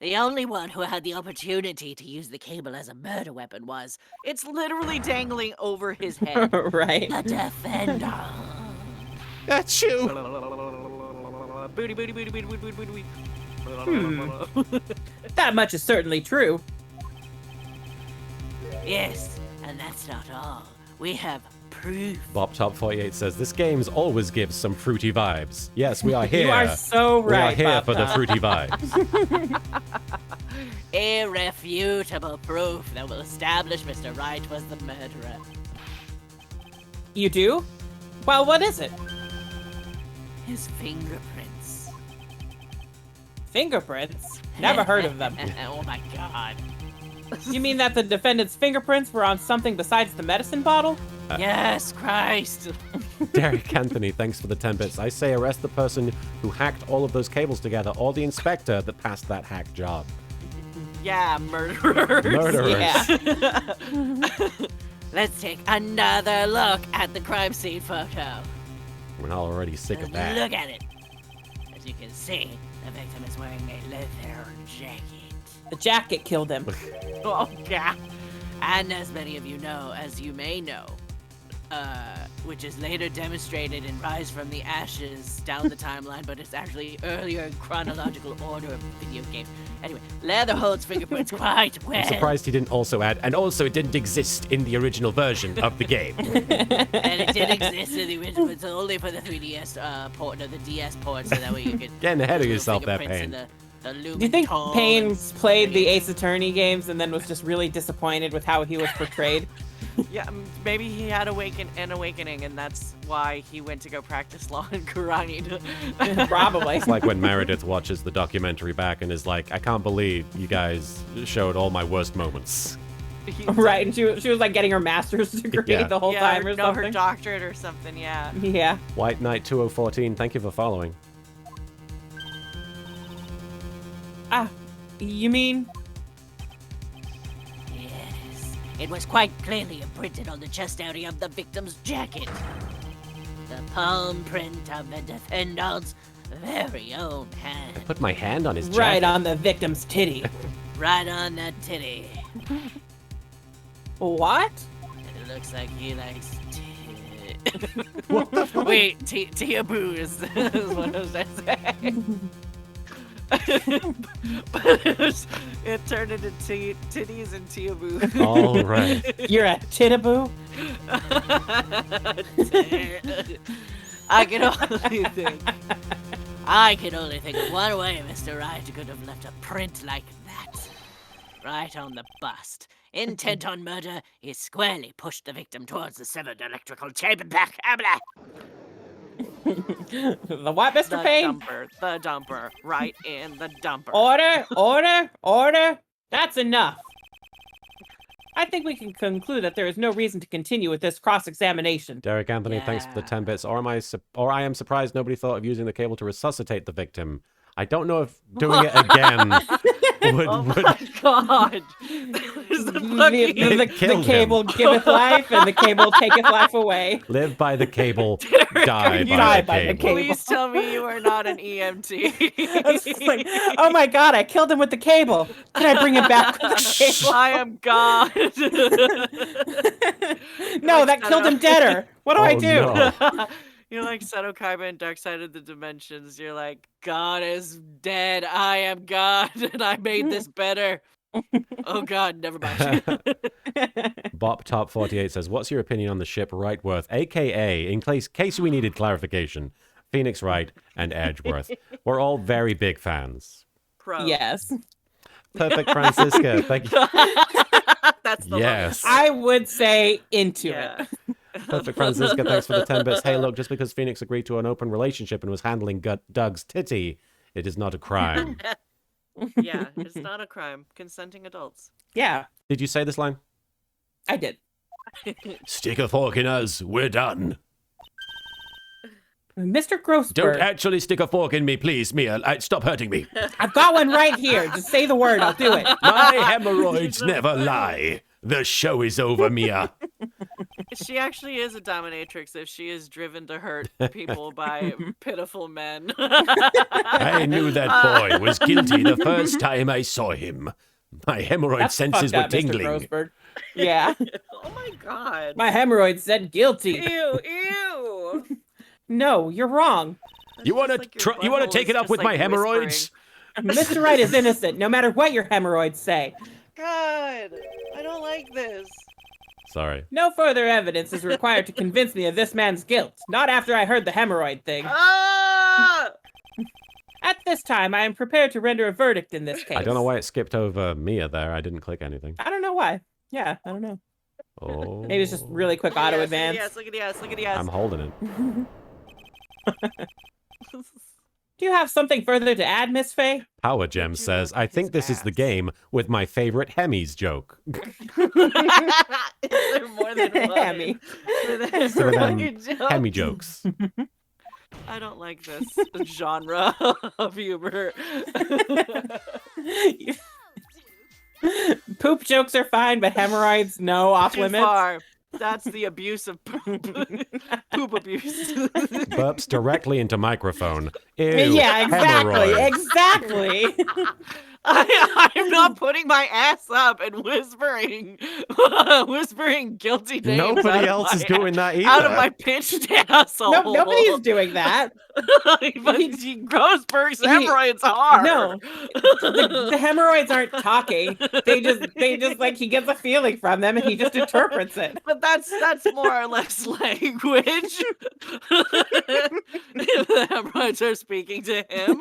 The only one who had the opportunity to use the cable as a murder weapon was It's literally dangling over his head. Right. the defender. That's you! Booty, booty, booty, booty, booty, booty, booty. That much is certainly true. Yes, and that's not all. We have proof. BobTop48 says, this game's always gives some fruity vibes. Yes, we are here. You are so we are right, here Bob for the Top. fruity vibes. Irrefutable proof that will establish Mr. Wright was the murderer. You do? Well, what is it? His fingerprints. Fingerprints? Never heard of them. Oh my god. You mean that the defendant's fingerprints were on something besides the medicine bottle? Yes, Christ. Derek Anthony, thanks for the 10 bits. I say arrest the person who hacked all of those cables together or the inspector that passed that hack job. Yeah, murderers. Murderers. Yeah. Let's take another look at the crime scene photo. We're all already sick of that. Look at it. As you can see, the victim is wearing a leather jacket. The jacket killed him. Oh, yeah. And as many of you know, as you may know, which is later demonstrated in Rise from the Ashes down the timeline, but it's actually earlier in chronological order of the video game. Anyway, Leather holds fingerprints quite well. I'm surprised he didn't also add, and also it didn't exist in the original version of the game. And it did exist in the original, it's only for the 3DS port, no, the DS port, so that way you could... Getting ahead of put yourself there, fingerprints in Payne. the Do you think Lumenton Payne and played the Spring. Ace Attorney games and then was just really disappointed with how he was portrayed? Yeah, maybe he had an awakening, and that's why he went to go practice law and karate. Probably. It's like when Meredith watches the documentary back and is like, I can't believe you guys showed all my worst moments. Right, and she was like getting her master's degree Yeah. the whole Yeah, time or no, her something. doctorate or something, yeah. Yeah. White Knight 2014, thank you for following. Ah, you mean? Yes, it was quite clearly imprinted on the chest area of the victim's jacket. The palm print of the defendant's very own hand. Put my hand on his jacket. Right on the victim's titty. Right on that titty. What? And it looks like he likes Wait, Tia Boo is what I was gonna say. But it turned into titties and Tia Boo. All right. You're a titaboo? I can only think of one way Mr. Wright could have left a print like that. Right on the bust. Intent on murder, he squarely pushed the victim towards the severed electrical chamber back. The what, Mr. The Payne? dumper, right in the dumper. Order. That's enough. I think we can conclude that there is no reason to continue with this cross-examination. Derek Anthony, thanks for the 10 bits. Or I am surprised nobody thought of using the cable to resuscitate the victim. I don't know if doing it again would... Oh my god! There's the fucking... The killed cable him. giveth life, and the cable taketh life away. Live by the cable, die you by die the by the cable. cable. Please tell me you are not an EMT. It's just like, oh my god, I killed him with the cable. Can I bring him back with the cable? I am God. No, that killed him deader. What do I Oh, do? no. You're like Seto Kaiba in Dark Side of the Dimensions. You're like, God is dead. I am God, and I made this better. Oh God, never mind. Bop Top 48 says, "What's your opinion on the ship Wrightworth, aka, in case we needed clarification, Phoenix Wright and Edgeworth? We're all very big fans." Pro. Yes. Perfect Francisca, thank you. That's the Yes. I would say into Yeah. it. Perfect Francisca, thanks for the 10 bits. Hey, look, just because Phoenix agreed to an open relationship and was handling Doug's titty, it is not a crime. Yeah, it's not a crime. Consenting adults. Yeah, Did you say this line? I did. Stick a fork in us. We're done. Mr. Grossberg. Don't actually stick a fork in me, please, Mia. Stop hurting me. I've got one right here. Just say the word. I'll do it. My hemorrhoids never lie. The show is over, Mia. She actually is a dominatrix if she is driven to hurt people by pitiful men. I knew that boy was guilty the first time I saw him. My hemorrhoid That's senses fucked were up, Mr. tingling. Grossberg. Yeah. Oh my God. My hemorrhoids said guilty. Ew. No, you're wrong. You want Just like your to butthole take is it up just, with like, my hemorrhoids? Mr. Wright is innocent, no matter what your hemorrhoids say. God, I don't like this. Sorry. No further evidence is required to convince me of this man's guilt. Not after I heard the hemorrhoid thing. Ah! At this time, I am prepared to render a verdict in this case. I don't know why it skipped over Mia there. I didn't click anything. I don't know why. Yeah, I don't know. Oh. Maybe it's just really quick auto Yes, advance. Yes, look at yes, look at yes. I'm holding it. Do you have something further to add, Miss Faye? Power Gem says, "I think this is the game with my favorite Hemis joke." Is there more than one? Hemi. There's So more then, jokes. Hemi jokes. I don't like this genre of humor. Poop jokes are fine, but hemorrhoids, no, off Too limits. far. That's the abuse of poop. Poop abuse. Burps directly into microphone. Ew, Yeah, exactly. hemorrhoid. Exactly. I'm not putting my ass up and whispering guilty names. Nobody else is doing that either. Out of my pinched asshole. No, nobody's doing that. But Grossberg's hemorrhoids are. No, the hemorrhoids aren't talking. They just like he gets a feeling from them and he just interprets it. But that's more or less language. If the hemorrhoids are speaking to him.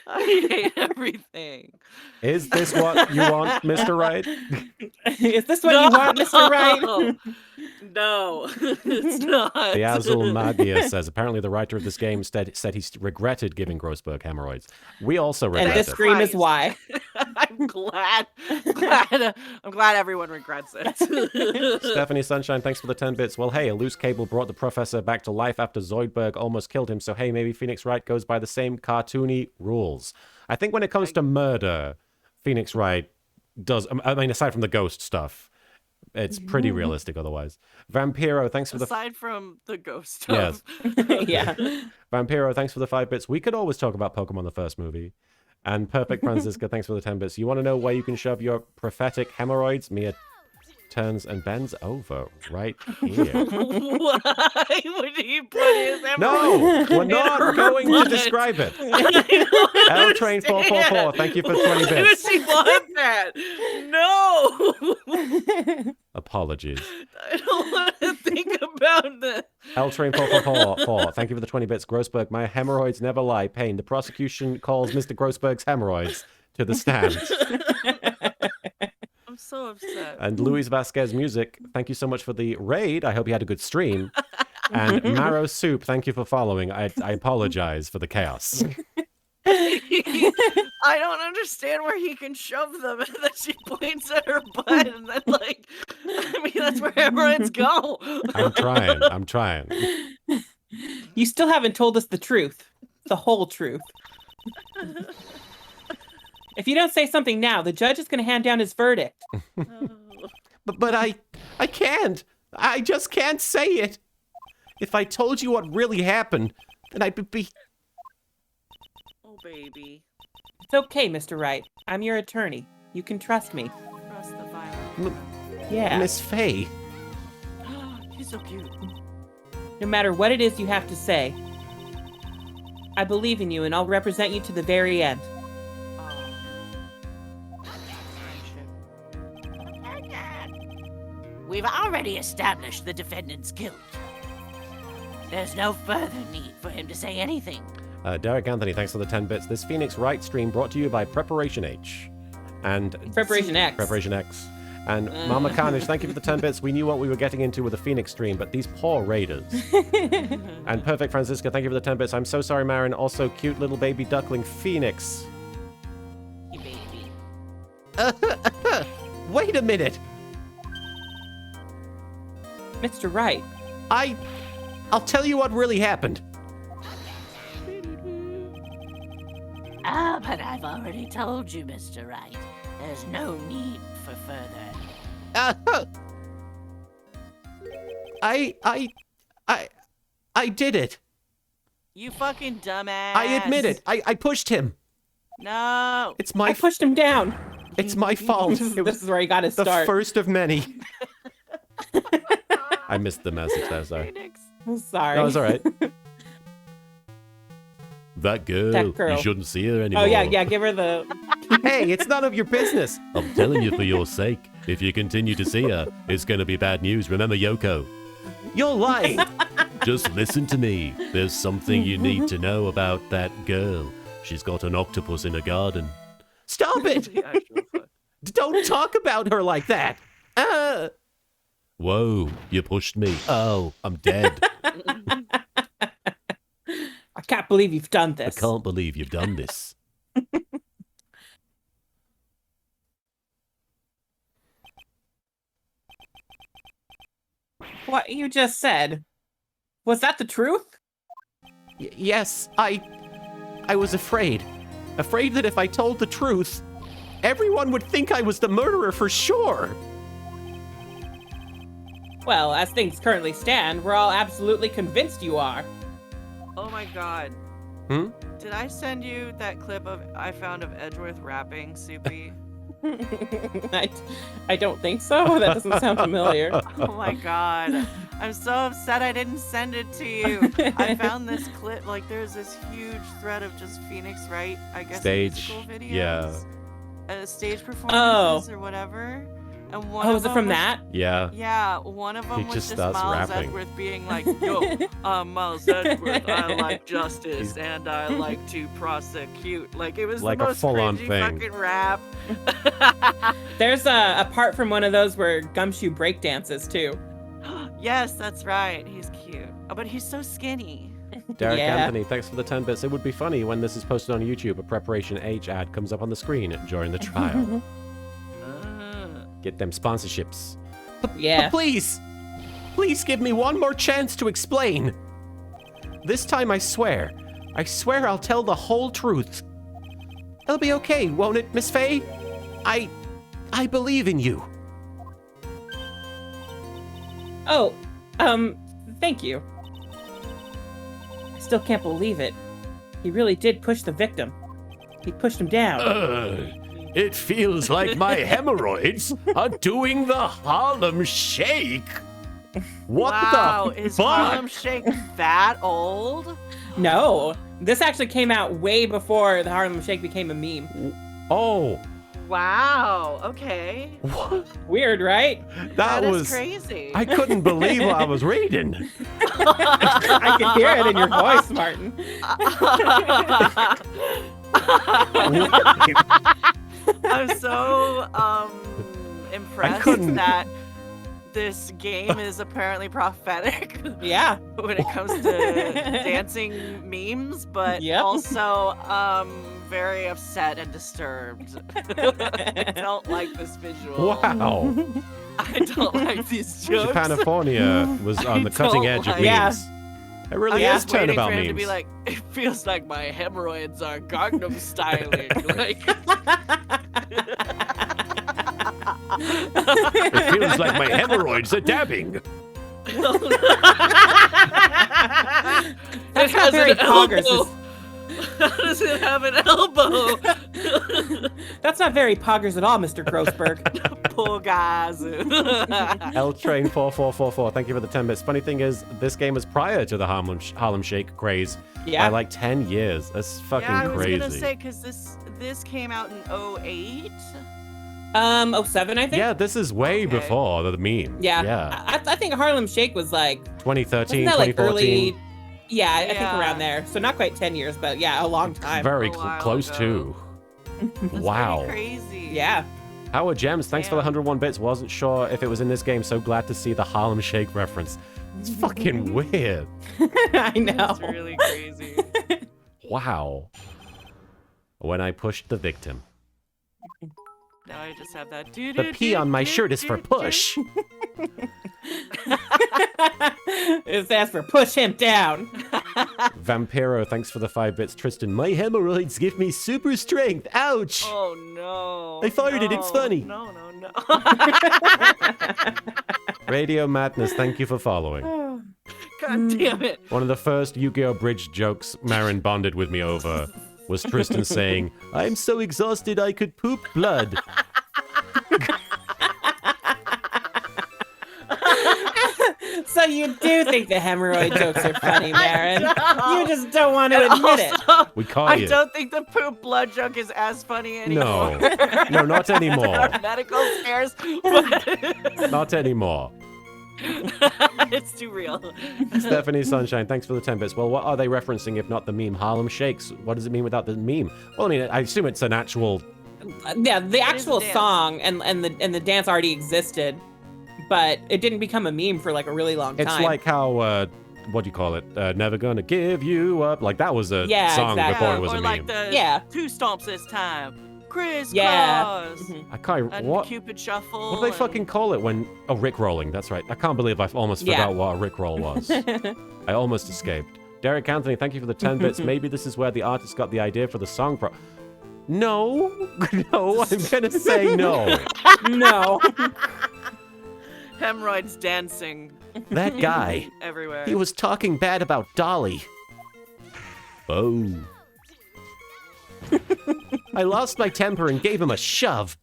I hate everything. Is this what you want, Mr. Wright? Is this what you want, Mr. Wright? No, it's not. The Azul Magia says, apparently the writer of this game said he regretted giving Grossberg hemorrhoids. We also regret And this it. scream is why. I'm glad everyone regrets it. Stephanie Sunshine, thanks for the 10 bits. Well, hey, a loose cable brought the professor back to life after Zoidberg almost killed him, so hey, maybe Phoenix Wright goes by the same cartoony rules. I think when it comes to murder, Phoenix Wright does, I mean, aside from the ghost stuff, it's pretty realistic otherwise. Vampiro, thanks for the... Aside from the ghost stuff. Yes. Yeah. Vampiro, thanks for the 5 bits. We could always talk about Pokemon the first movie. And Perfect Francisca, thanks for the 10 bits. You want to know where you can shove your prophetic hemorrhoids? Mia turns and bends over right here. Why would he put his No, we're not her going to butt? describe it. I L don't Train understand. 444, thank you for 20 Why does bits. he want that? No! Apologies. I don't want to think about this. L Train 444, thank you for the 20 bits. Grossberg, my hemorrhoids never lie. Pain. The prosecution calls Mr. Grossberg's hemorrhoids to the stand. I'm so upset. And Luis Vasquez Music, thank you so much for the raid. I hope you had a good stream. And Marrow Soup, thank you for following. I apologize for the chaos. I don't understand where he can shove them, and then she points at her butt, and then, like, I mean, that's where hemorrhoids go. I'm trying. You still haven't told us the truth. The whole truth. If you don't say something now, the judge is going to hand down his verdict. But I can't. I just can't say it. If I told you what really happened, then I'd be... Oh, baby. It's okay, Mr. Wright. I'm your attorney. You can trust me. Trust the violence. Yeah. Miss Faye. She's so cute. No matter what it is you have to say, I believe in you, and I'll represent you to the very end. We've already established the defendant's guilt. There's no further need for him to say anything. Derek Anthony, thanks for the 10 bits. This Phoenix Wright stream brought to you by Preparation H. And Preparation X. Preparation X. And Mama Carnage, thank you for the 10 bits. We knew what we were getting into with the Phoenix stream, but these poor raiders. And Perfect Francisca, thank you for the 10 bits. I'm so sorry, Marin. Also, cute little baby duckling Phoenix. You baby. Wait a minute. Mr. Wright. I'll tell you what really happened. But I've already told you, Mr. Wright. There's no need for further. I did it. You fucking dumbass. I admit it. I pushed him. No. It's my I pushed him down. It's my fault. This is where he got his the start. first of many. I missed the message there, sorry. Phoenix. I'm sorry. That was all right. That girl, girl. you shouldn't see her anymore. Oh, yeah, give her the... Hey, it's none of your business. I'm telling you for your sake. If you continue to see her, it's going to be bad news. Remember Yoko? You're lying. Just listen to me. There's something you need to know about that girl. She's got an octopus in her garden. Stop it. Don't talk about her like that. Whoa, you pushed me. Oh, I'm dead. I can't believe you've done I this. can't believe you've done this. What you just said, was that the truth? Yes, I was afraid. Afraid that if I told the truth, everyone would think I was the murderer for sure. Well, as things currently stand, we're all absolutely convinced you are. Oh my god. Hmm? Did I send you that clip I found of Edgeworth rapping, Soupy? I don't think so. That doesn't sound familiar. Oh my god. I'm so upset I didn't send it to you. I found this clip, like there's this huge thread of just Phoenix Wright, I guess, Stage, musical videos. yeah. Stage performances or whatever. And one of Was it them from was- that? Yeah. Yeah, one of them He was just just starts Miles rapping. Edgeworth being like, yo, I'm Miles Edgeworth, I like justice, and I like to prosecute. Like, it was Like the a most full-on cringy thing. fucking rap. There's a part from one of those where Gumshoe breakdances too. Yes, that's right. He's cute. Oh, but he's so skinny. Derek Yeah. Anthony, thanks for the 10 bits. It would be funny when this is posted on YouTube, a Preparation H ad comes up on the screen during the trial. Get them sponsorships. Yeah. But please give me one more chance to explain. This time I swear I'll tell the whole truth. It'll be okay, won't it, Miss Faye? I believe in you. Oh, thank you. I still can't believe it. He really did push the victim. He pushed him down. It feels like my hemorrhoids are doing the Harlem Shake. What Wow, the is fuck? Harlem Shake that old? No, this actually came out way before the Harlem Shake became a meme. Oh, Wow, okay. what? Weird, right? That was is crazy. I couldn't believe what I was reading. I could hear it in your voice, Martin. I'm so impressed couldn't- that this game is apparently prophetic Yeah. when it comes to dancing memes, but Yep. also very upset and disturbed. I don't like this visual. Wow. I don't like these jokes. Japanifornia was on the I cutting don't edge of like- memes. It really I'm is just waiting turnabout for him memes. to be like, it feels like my hemorrhoids are Gangnam styling. Like, It feels like my hemorrhoids are dabbing. it That's has how Harry an Poggers elbow. How does it have an elbow? That's not very poggers at all, Mr. Grossberg. Poor guys. L Train 4444. Thank you for the 10 bits. Funny thing is, this game was prior to the Harlem Shake craze by like 10 years. That's fucking yeah, I was crazy. gonna say because this came out in 08. 07, I think. Yeah, this is way before the meme. Yeah. I think Harlem Shake was like 2013, wasn't that, like, 2014. early. Yeah, I think around there. So not quite 10 years, but yeah, a long time. Very A while close ago. to. That's Wow. pretty crazy. Yeah. Howard Gems, thanks for the 101 bits. Wasn't sure if it was in this game. So glad to see the Harlem Shake reference. It's fucking weird. I know. That's really crazy. Wow. When I pushed the victim. Now I just have that. The P on my shirt is for push. It stands for push him down. Vampiro, thanks for the 5 bits. Tristan, my hemorrhoids give me super strength. Ouch. Oh no. I fired it, it's funny. No. Radio Madness, thank you for following. God damn it. One of the first Yu-Gi-Oh! Bridge jokes Marin bonded with me over was Tristan saying, I'm so exhausted I could poop blood. So you do think the hemorrhoid jokes are funny, Marin? You just don't want to admit it. We call I you. don't think the poop blood joke is as funny anymore. No, not anymore. Our medical scares, but Not anymore. it's too real. Stephanie Sunshine, thanks for the 10 bits. Well, what are they referencing if not the meme Harlem Shakes? What does it mean without the meme? Well, I mean, I assume it's an actual... Yeah, the actual dance. song and the dance already existed, but it didn't become a meme for like a really long time. It's like how, what do you call it? Never Gonna Give You Up. Like, that was a song exactly. before it was or a like meme. the two stomps this time. Criss Yeah. cross. I can't... And What? Cupid shuffle. What do they and- fucking call it when... Oh, Rickrolling, that's right. I can't believe I almost forgot what a Rickroll was. I almost escaped. Derek Anthony, thank you for the 10 bits. Maybe this is where the artist got the idea for the song from. No. No, I'm gonna say no. No. Hemorrhoids dancing That guy, everywhere. he was talking bad about Dolly. Oh. I lost my temper and gave him a shove.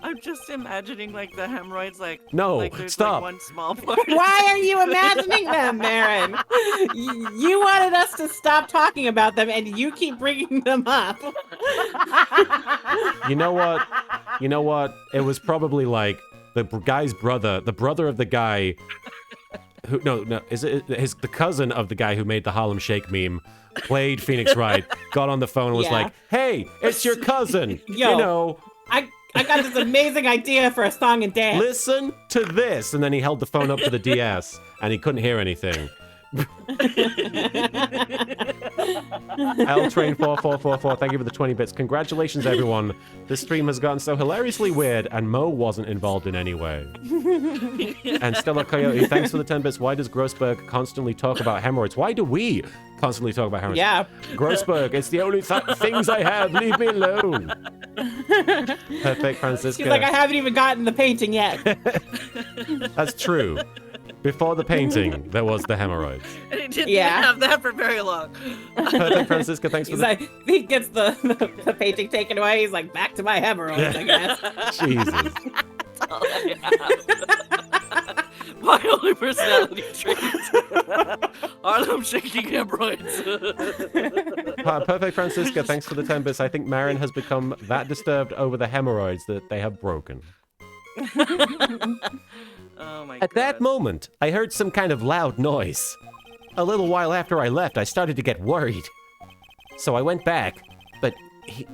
I'm just imagining like the hemorrhoids like No, like there's stop. like one small part. Why are you imagining them, Marin? You wanted us to stop talking about them, and you keep bringing them up. You know what? You know what? It was probably like the guy's brother, the brother of the guy who, no, is it the cousin of the guy who made the Harlem Shake meme, played Phoenix Wright, got on the phone and was like, hey, it's your cousin. Yo. You know, I got this amazing idea for a song and dance. listen to this. And then he held the phone up to the DS and he couldn't hear anything. L-Train4444, thank you for the 20 bits. Congratulations, everyone. This stream has gotten so hilariously weird, and Mo wasn't involved in any way. And Stella Coyote, thanks for the 10 bits. Why does Grossberg constantly talk about hemorrhoids? Why do we constantly talk about hemorrhoids? Yeah. Grossberg, it's the only things I have. Leave me alone. Perfect, Francisca. She's like, I haven't even gotten the painting yet. That's true. Before the painting, there was the hemorrhoids. And he didn't Yeah. have that for very long. Perfect, Francisca, thanks for He's the... like, he gets the painting taken away. He's like, back to my hemorrhoids, I guess. Jesus. All I have. My only personality trait. Harlem shaking hemorrhoids. Perfect Francisca, thanks for the 10 bits. I think Marin has become that disturbed over the hemorrhoids that they have broken. Oh my At that moment, I heard some kind of loud noise. A little while after I left, I started to get worried. So I went back, but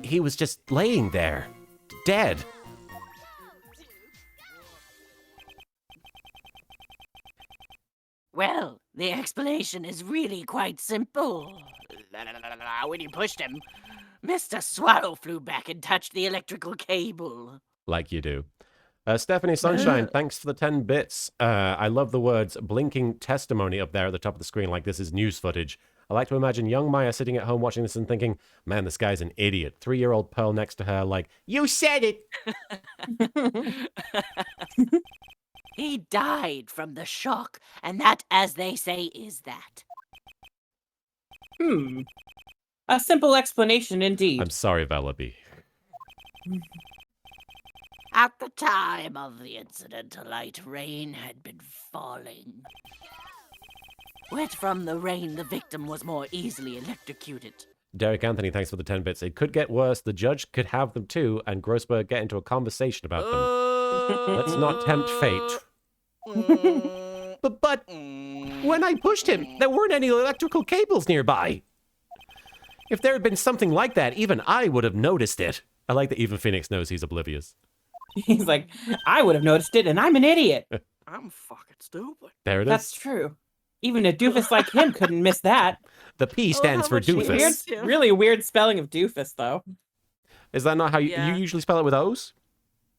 he was just laying there, dead. Well, the explanation is really quite simple. When you pushed him, Mr. Swallow flew back and touched the electrical cable. Like you do. Stephanie Sunshine, thanks for the 10 bits. I love the words blinking testimony up there at the top of the screen, like this is news footage. I like to imagine young Maya sitting at home watching this and thinking, man, this guy's an idiot. 3-year-old Pearl next to her like, you said it! He died from the shock, and that, as they say, is that. A simple explanation indeed. I'm sorry, Vellaby. At the time of the incident, a light rain had been falling. Wet from the rain, the victim was more easily electrocuted. Derek Anthony, thanks for the 10 bits. It could get worse. The judge could have them too, and Grossberg get into a conversation about them. Let's not tempt fate. But when I pushed him, there weren't any electrical cables nearby. If there had been something like that, even I would have noticed it. I like that even Phoenix knows he's oblivious. He's like, I would have noticed it, and I'm an idiot. I'm fucking stupid. There it is. That's true. Even a doofus like him couldn't miss that. The P stands for doofus. Really weird spelling of doofus, though. Is that not how you usually spell it with O's?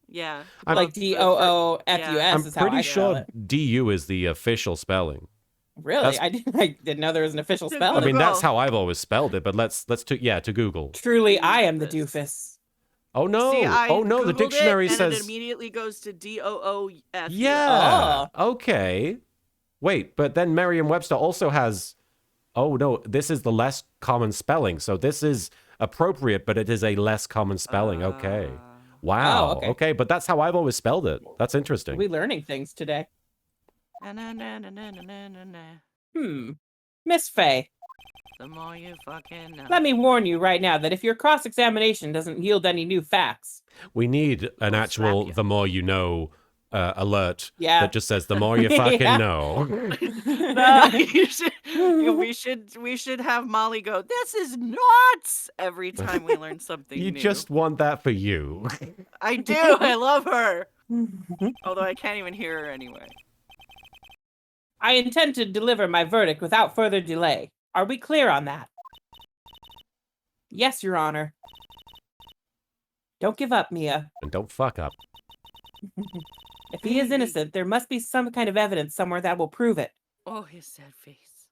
Yeah. Like D-O-O-F-U-S I'm is how I pretty spell sure it. D-U is the official spelling. Really? I didn't know there was an official spelling. I mean, that's how I've always spelled it, but let's to Google. Truly, I am the doofus. Oh no! See, I oh no! The Googled dictionary it, and says it immediately goes to D-O-O-F. yeah. Okay. Wait, but then Merriam-Webster also has. Oh no! This is the less common spelling, so this is appropriate, but it is a less common spelling. Okay. Wow. Oh, okay. But that's how I've always spelled it. That's interesting. We're learning things today. Miss Faye, The more you fucking know. let me warn you right now that if your cross-examination doesn't yield any new facts... We need an I'll actual slap you. "the more you know" alert Yeah. that just says "the more you fucking Yeah. know." No, we should have Molly go, "This is nuts!" every time we learn something You new. just want that for you. I do. I love her. Although I can't even hear her anyway. I intend to deliver my verdict without further delay. Are we clear on that? Yes, Your Honor. Don't give up, Mia. And don't fuck up. If he is innocent, there must be some kind of evidence somewhere that will prove it. Oh, his sad face.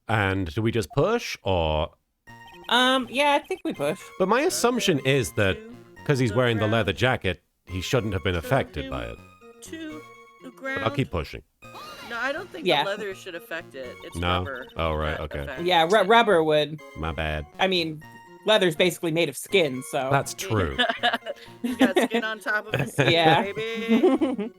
And do we just push, or... Yeah, I think we push. But my assumption is that because he's wearing the leather jacket, he shouldn't have been affected by it. To the But ground. I'll keep pushing. No, I don't think Yeah. the leather should affect it. It's No? rubber. Oh, right, that okay. affects Yeah, it. rubber would. My bad. I mean, leather's basically made of skin, so... That's true. You got skin on top of the skin, Yeah. baby.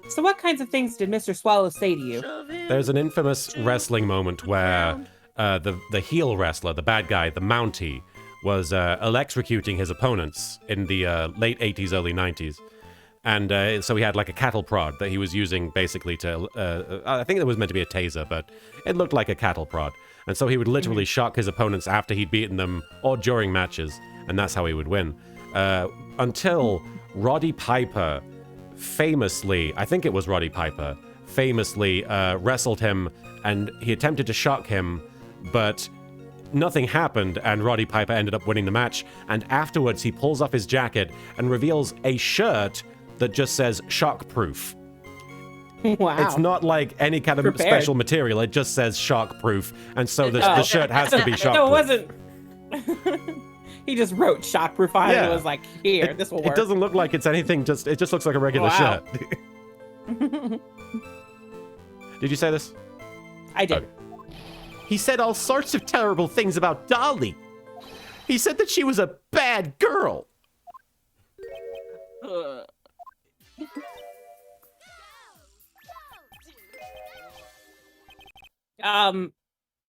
So what kinds of things did Mr. Swallow say to you? Shove it. There's an infamous wrestling moment where the heel wrestler, the bad guy, the Mountie, was electrocuting his opponents in the late 80s, early 90s. And so he had like a cattle prod that he was using basically to, I think it was meant to be a taser, but it looked like a cattle prod. And so he would literally shock his opponents after he'd beaten them or during matches, and that's how he would win. Until Roddy Piper famously, I think it was Roddy Piper, famously wrestled him, and he attempted to shock him, but nothing happened, and Roddy Piper ended up winning the match. And afterwards, he pulls off his jacket and reveals a shirt that just says shock-proof. Wow. It's not like any kind of Prepared. special material. It just says shock-proof, and so the shirt has to be shock-proof. No, it wasn't. He just wrote shockproof on it and was like, here, this will work. It doesn't look like it's anything, it just looks like a regular Wow. shirt. Did you say this? I did. Okay. He said all sorts of terrible things about Dolly. He said that she was a bad girl.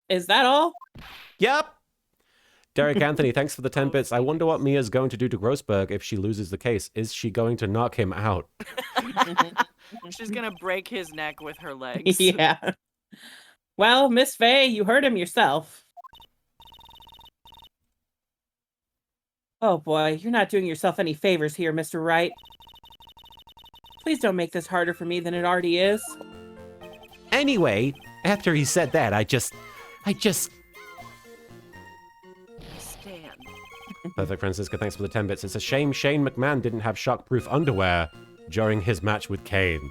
Is that all? Yep. Derek Anthony, thanks for the 10 bits. I wonder what Mia's going to do to Grossberg if she loses the case. Is she going to knock him out? She's gonna break his neck with her legs. Yeah. Well, Miss Faye, you heard him yourself. Oh boy, you're not doing yourself any favors here, Mr. Wright. Please don't make this harder for me than it already is. Anyway, after he said that, I just... Stan. Perfect Francisca, thanks for the 10 bits. It's a shame Shane McMahon didn't have shockproof underwear during his match with Kane.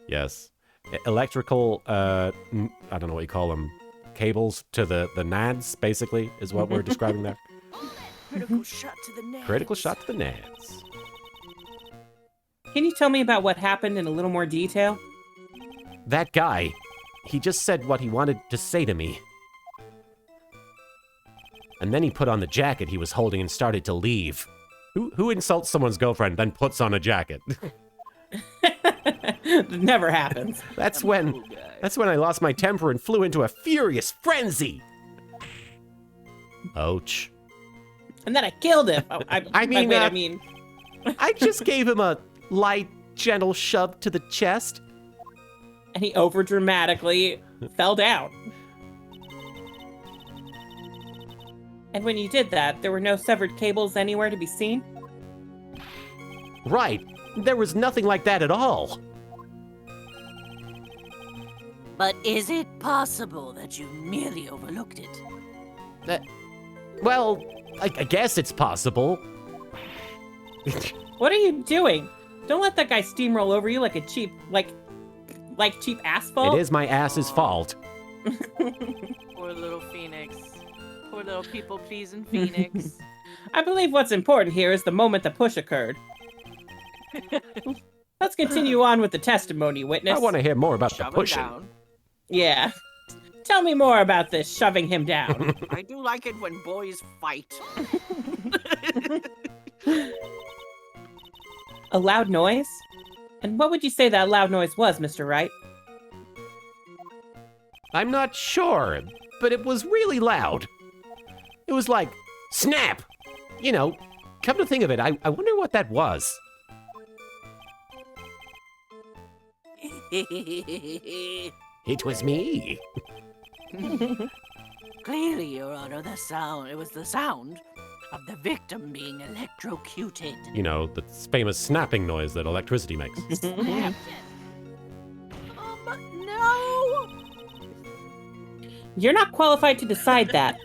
Yes. Electrical, I don't know what you call them, cables to the nads, basically, is what we're describing there. Critical shot to the neck. Critical shot to the nads. Can you tell me about what happened in a little more detail? That guy, he just said what he wanted to say to me. And then he put on the jacket he was holding and started to leave. Who insults someone's girlfriend, then puts on a jacket? It never happens. That's when I lost my temper and flew into a furious frenzy. Ouch. And then I killed him. Oh, I mean, I just gave him a light, gentle shove to the chest. And he overdramatically fell down. And when you did that, there were no severed cables anywhere to be seen? Right. There was nothing like that at all. But is it possible that you merely overlooked it? Well, I guess it's possible. What are you doing? Don't let that guy steamroll over you like a cheap, like cheap asphalt. It is my ass's fault. Poor little Phoenix. Poor little people-pleasing Phoenix. I believe what's important here is the moment the push occurred. Let's continue on with the testimony, witness. I want to hear more about Shove the him pushing. down. Yeah. Tell me more about this shoving him down. I do like it when boys fight. A loud noise? And what would you say that loud noise was, Mr. Wright? I'm not sure, but it was really loud. It was like, snap! You know, come to think of it, I wonder what that was. It was me. Clearly, Your Honor, it was the sound of the victim being electrocuted. You know, the famous snapping noise that electricity makes. No! You're not qualified to decide that.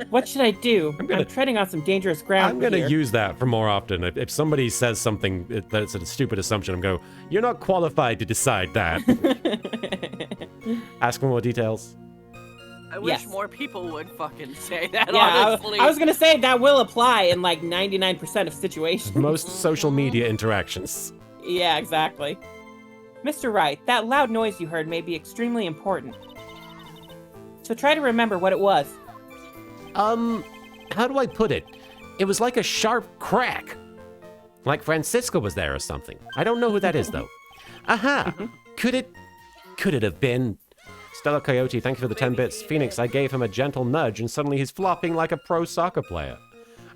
What should I do? I'm treading on some dangerous ground I'm going here. to use that for more often. If somebody says something that's a stupid assumption, I'm going, you're not qualified to decide that. Ask for more details. I wish Yes. more people would fucking say that, Yeah, honestly. I was gonna say that will apply in like 99% of situations. Most social media interactions. Yeah, exactly. Mr. Wright, that loud noise you heard may be extremely important. So try to remember what it was. How do I put it? It was like a sharp crack. Like Francisco was there or something. I don't know who that is, though. Aha! Could it have been... Stella Coyote, thank you for the 10 bits. Phoenix, I gave him a gentle nudge and suddenly he's flopping like a pro soccer player.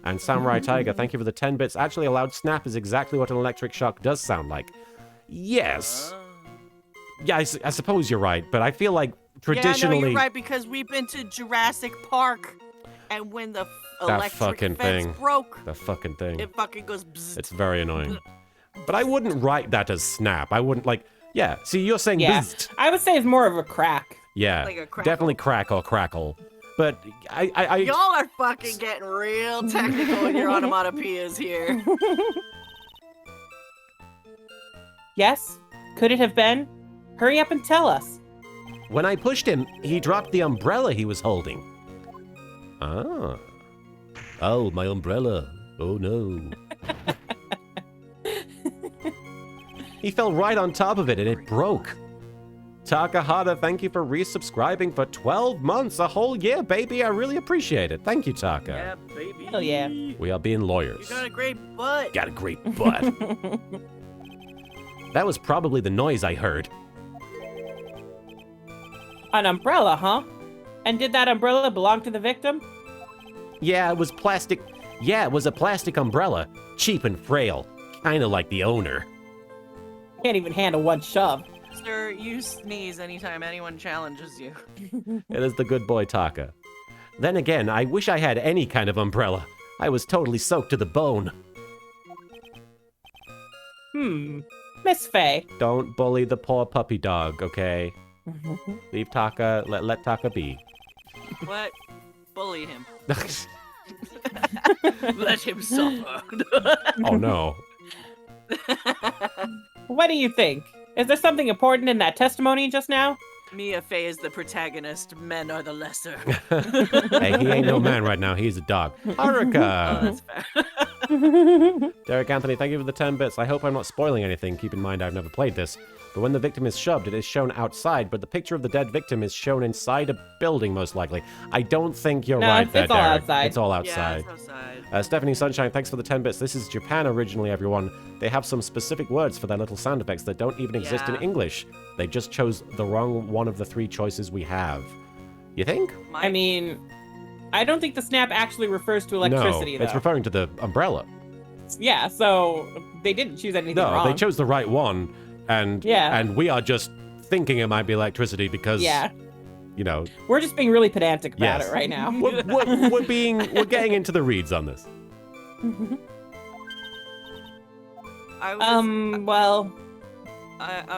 And Samurai Tiger, thank you for the 10 bits. Actually, a loud snap is exactly what an electric shock does sound like. Yes. Yeah, I suppose you're right, but I feel like traditionally... Yeah, no, you're right, because we've been to Jurassic Park, and when the electric fucking fence thing. broke, The fucking thing. it fucking goes bzzz. It's very annoying. But I wouldn't write that as snap. I wouldn't like... Yeah, see, you're saying Yeah, bzzzt. I would say it's more of a crack. Yeah, Like a crackle. definitely crack or crackle. But I Y'all are fucking getting real technical in your onomatopoeias here. Yes? Could it have been? Hurry up and tell us. when I pushed him, he dropped the umbrella he was holding. Ah. Oh, my umbrella. Oh, no. He fell right on top of it and it broke. Takahata, thank you for resubscribing for 12 months, a whole year, baby. I really appreciate it. Thank you, Taka. Yeah, baby. Hell yeah. We are being lawyers. You got a great butt. Got a great butt. That was probably the noise I heard. An umbrella, huh? And did that umbrella belong to the victim? Yeah, it was plastic. Yeah, it was a plastic umbrella. Cheap and frail. Kinda like the owner. Can't even handle one shove. Sir, you sneeze anytime anyone challenges you. It is the good boy Taka. Then again, I wish I had any kind of umbrella. I was totally soaked to the bone. Miss Faye. Don't bully the poor puppy dog, okay? Leave Taka, let Taka be. What? Bully him. Let him suffer. Oh no. What do you think? Is there something important in that testimony just now? Mia Fey is the protagonist. Men are the lesser. Hey, he ain't no man right now, he's a dog. Oh, Haruka! that's fair. Derek Anthony, thank you for the 10 bits. I hope I'm not spoiling anything. Keep in mind I've never played this. But when the victim is shoved, it is shown outside, but the picture of the dead victim is shown inside a building, most likely. I don't think you're right there, it's all Derek. outside. It's all Yeah, outside. it's outside. Stephanie Sunshine, thanks for the 10 bits. This is Japan originally, everyone. They have some specific words for their little sound effects that don't even exist in Yeah. English. They just chose the wrong one of the 3 choices we have. You think? I mean, I don't think the snap actually refers to electricity, no, though. it's referring to the umbrella. Yeah, so they didn't choose anything No, wrong. they chose the right one, and we are just thinking it might be electricity because, you know, we're just being really pedantic about Yes. it right now. we're getting into the reads on this. I was, well,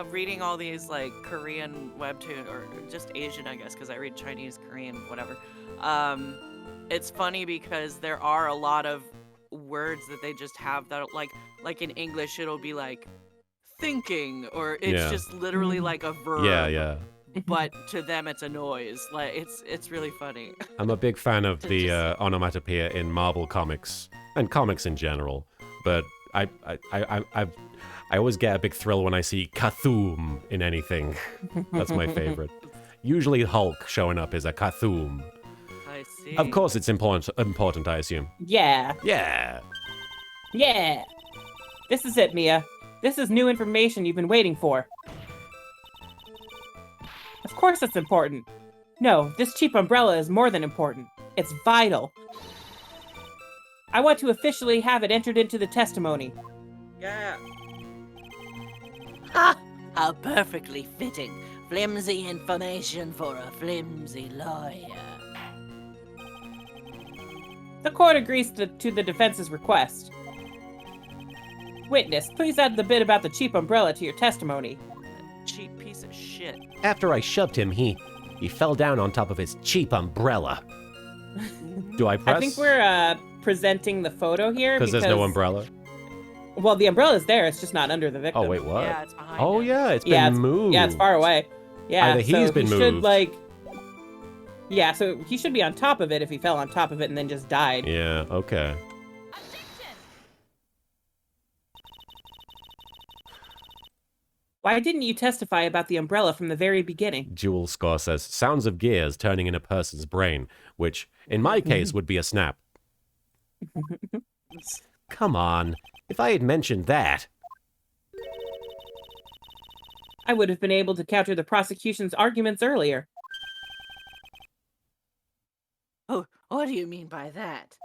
reading all these like Korean webtoon or just Asian, I guess, because I read Chinese, Korean, whatever. It's funny because there are a lot of words that they just have that like in English it'll be like thinking, or it's just literally like a verb. Yeah. But to them it's a noise. Like it's really funny. I'm a big fan of the onomatopoeia in Marvel comics and comics in general, but I always get a big thrill when I see Kathoom in anything. That's my favorite. Usually Hulk showing up is a Kathoom. I see. Of course it's important, I assume. yeah. Yeah. This is it, Mia. This is new information you've been waiting for. Of course it's important. No, this cheap umbrella is more than important. It's vital. I want to officially have it entered into the testimony. Yeah. Ha! How perfectly fitting. Flimsy information for a flimsy lawyer. The court agrees to the defense's request. Witness, please add the bit about the cheap umbrella to your testimony. Cheap piece of shit. After I shoved him, he fell down on top of his cheap umbrella. Do I press? I think we're presenting the photo here because there's no umbrella. Well, the umbrella's there, it's just not under the victim. Oh wait, what? Yeah, it's behind Oh it. yeah, it's been moved. Yeah, it's far away. Yeah, Either he's so been he should moved. Yeah, so he should be on top of it if he fell on top of it and then just died. Yeah, okay. Why didn't you testify about the umbrella from the very beginning? Jewel Score says, sounds of gears turning in a person's brain, which, in my case, would be a snap. Come on. If I had mentioned that. I would have been able to counter the prosecution's arguments earlier. Oh, what do you mean by that?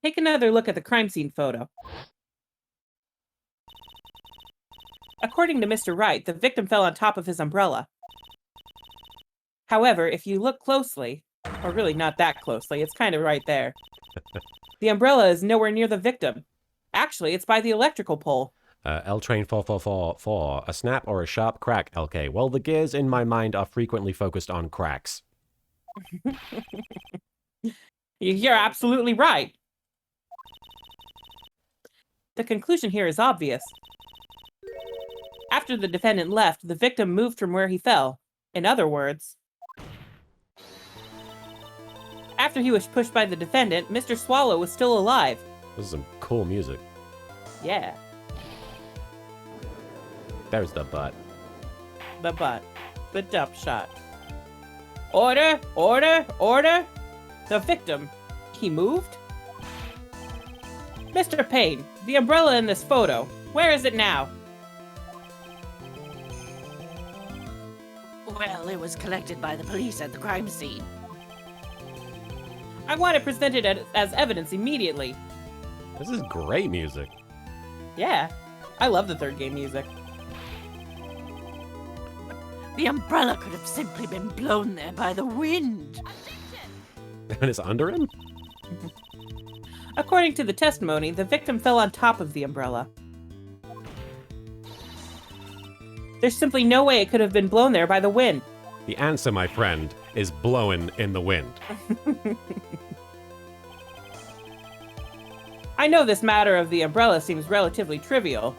Take another look at the crime scene photo. According to Mr. Wright, the victim fell on top of his umbrella. However, if you look closely, or really not that closely, it's kind of right there. The umbrella is nowhere near the victim. Actually, it's by the electrical pole. L-Train 4444, a snap or a sharp crack, LK. Well, the gears in my mind are frequently focused on cracks. You're absolutely right. The conclusion here is obvious. After the defendant left, the victim moved from where he fell. In other words, after he was pushed by the defendant, Mr. Swallow was still alive. This is some cool music. Yeah, There's the butt. the butt. The dump shot. Order! Order! Order! The victim. He moved? Mr. Payne, the umbrella in this photo. Where is it now? Well, it was collected by the police at the crime scene. I want it presented as evidence immediately. This is great music. Yeah, I love the third game music. The umbrella could have simply been blown there by the wind. And it's under him? According to the testimony, the victim fell on top of the umbrella. There's simply no way it could have been blown there by the wind. The answer, my friend, is blowing in the wind. I know this matter of the umbrella seems relatively trivial,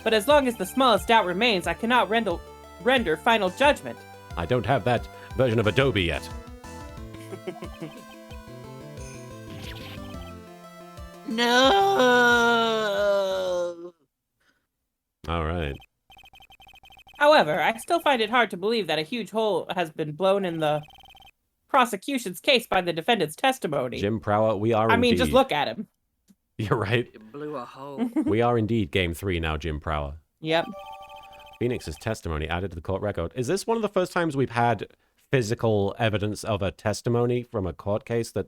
but as long as the smallest doubt remains, I cannot render final judgment. I don't have that version of Adobe yet. No! All right. However, I still find it hard to believe that a huge hole has been blown in the prosecution's case by the defendant's testimony. Jim Prower, we are indeed. Just look at him. You're right. It blew a hole. We are indeed Game 3 now, Jim Prower. Yep. Phoenix's testimony added to the court record. Is this one of the first times we've had physical evidence of a testimony from a court case that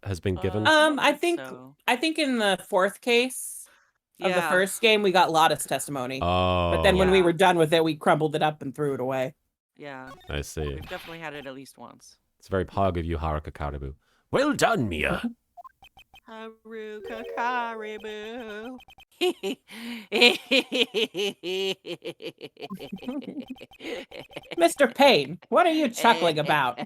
has been given? I think in the fourth case of the first game, we got Lotta's testimony. Oh. But then when we were done with it, we crumbled it up and threw it away. Yeah. I see. We've definitely had it at least once. It's very pog of you, Haruka Karibu. Well done, Mia. Haruka Karibu. Mr. Payne, what are you chuckling about?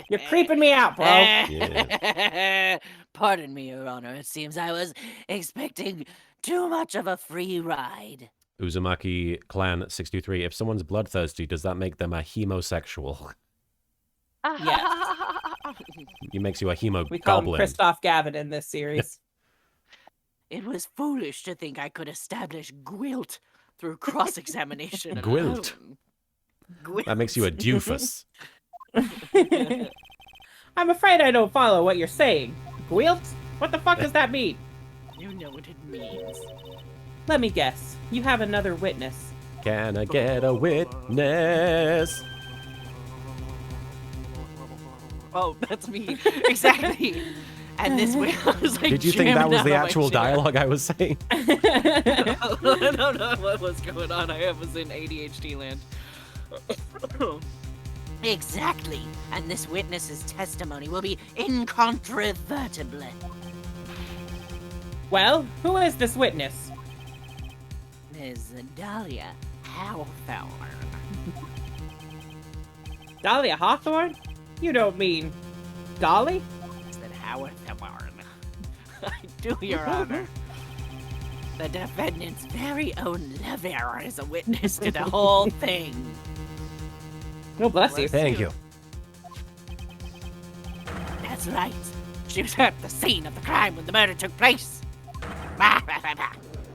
You're creeping me out, bro. Yeah. Pardon me, Your Honor. It seems I was expecting too much of a free ride. Uzumaki Clan 623. If someone's bloodthirsty, does that make them a homosexual? Yes. It makes you a hemo We call him goblin. Christoph Gavin in this series. It was foolish to think I could establish guilt through cross-examination. Gwilt. Guilt. That makes you a doofus. I'm afraid I don't follow what you're saying. Gwilt? What the fuck does that mean? You know what it means. Let me guess. You have another witness. Can I get a witness? Oh, that's me. Exactly. And this way, I was like, Did you think that jamming was out the on my actual chair. dialogue I was saying? I don't know what was going on. I was in ADHD land. Exactly. And this witness's testimony will be incontrovertible. Well, who is this witness? Ms. Dahlia Hawthorne. Dahlia Hawthorne? You don't mean Dolly? Said Hawthorne. I do, Your Honor. The defendant's very own lover is a witness to the whole thing. Oh, bless you. Thank you. That's right. She was at the scene of the crime when the murder took place.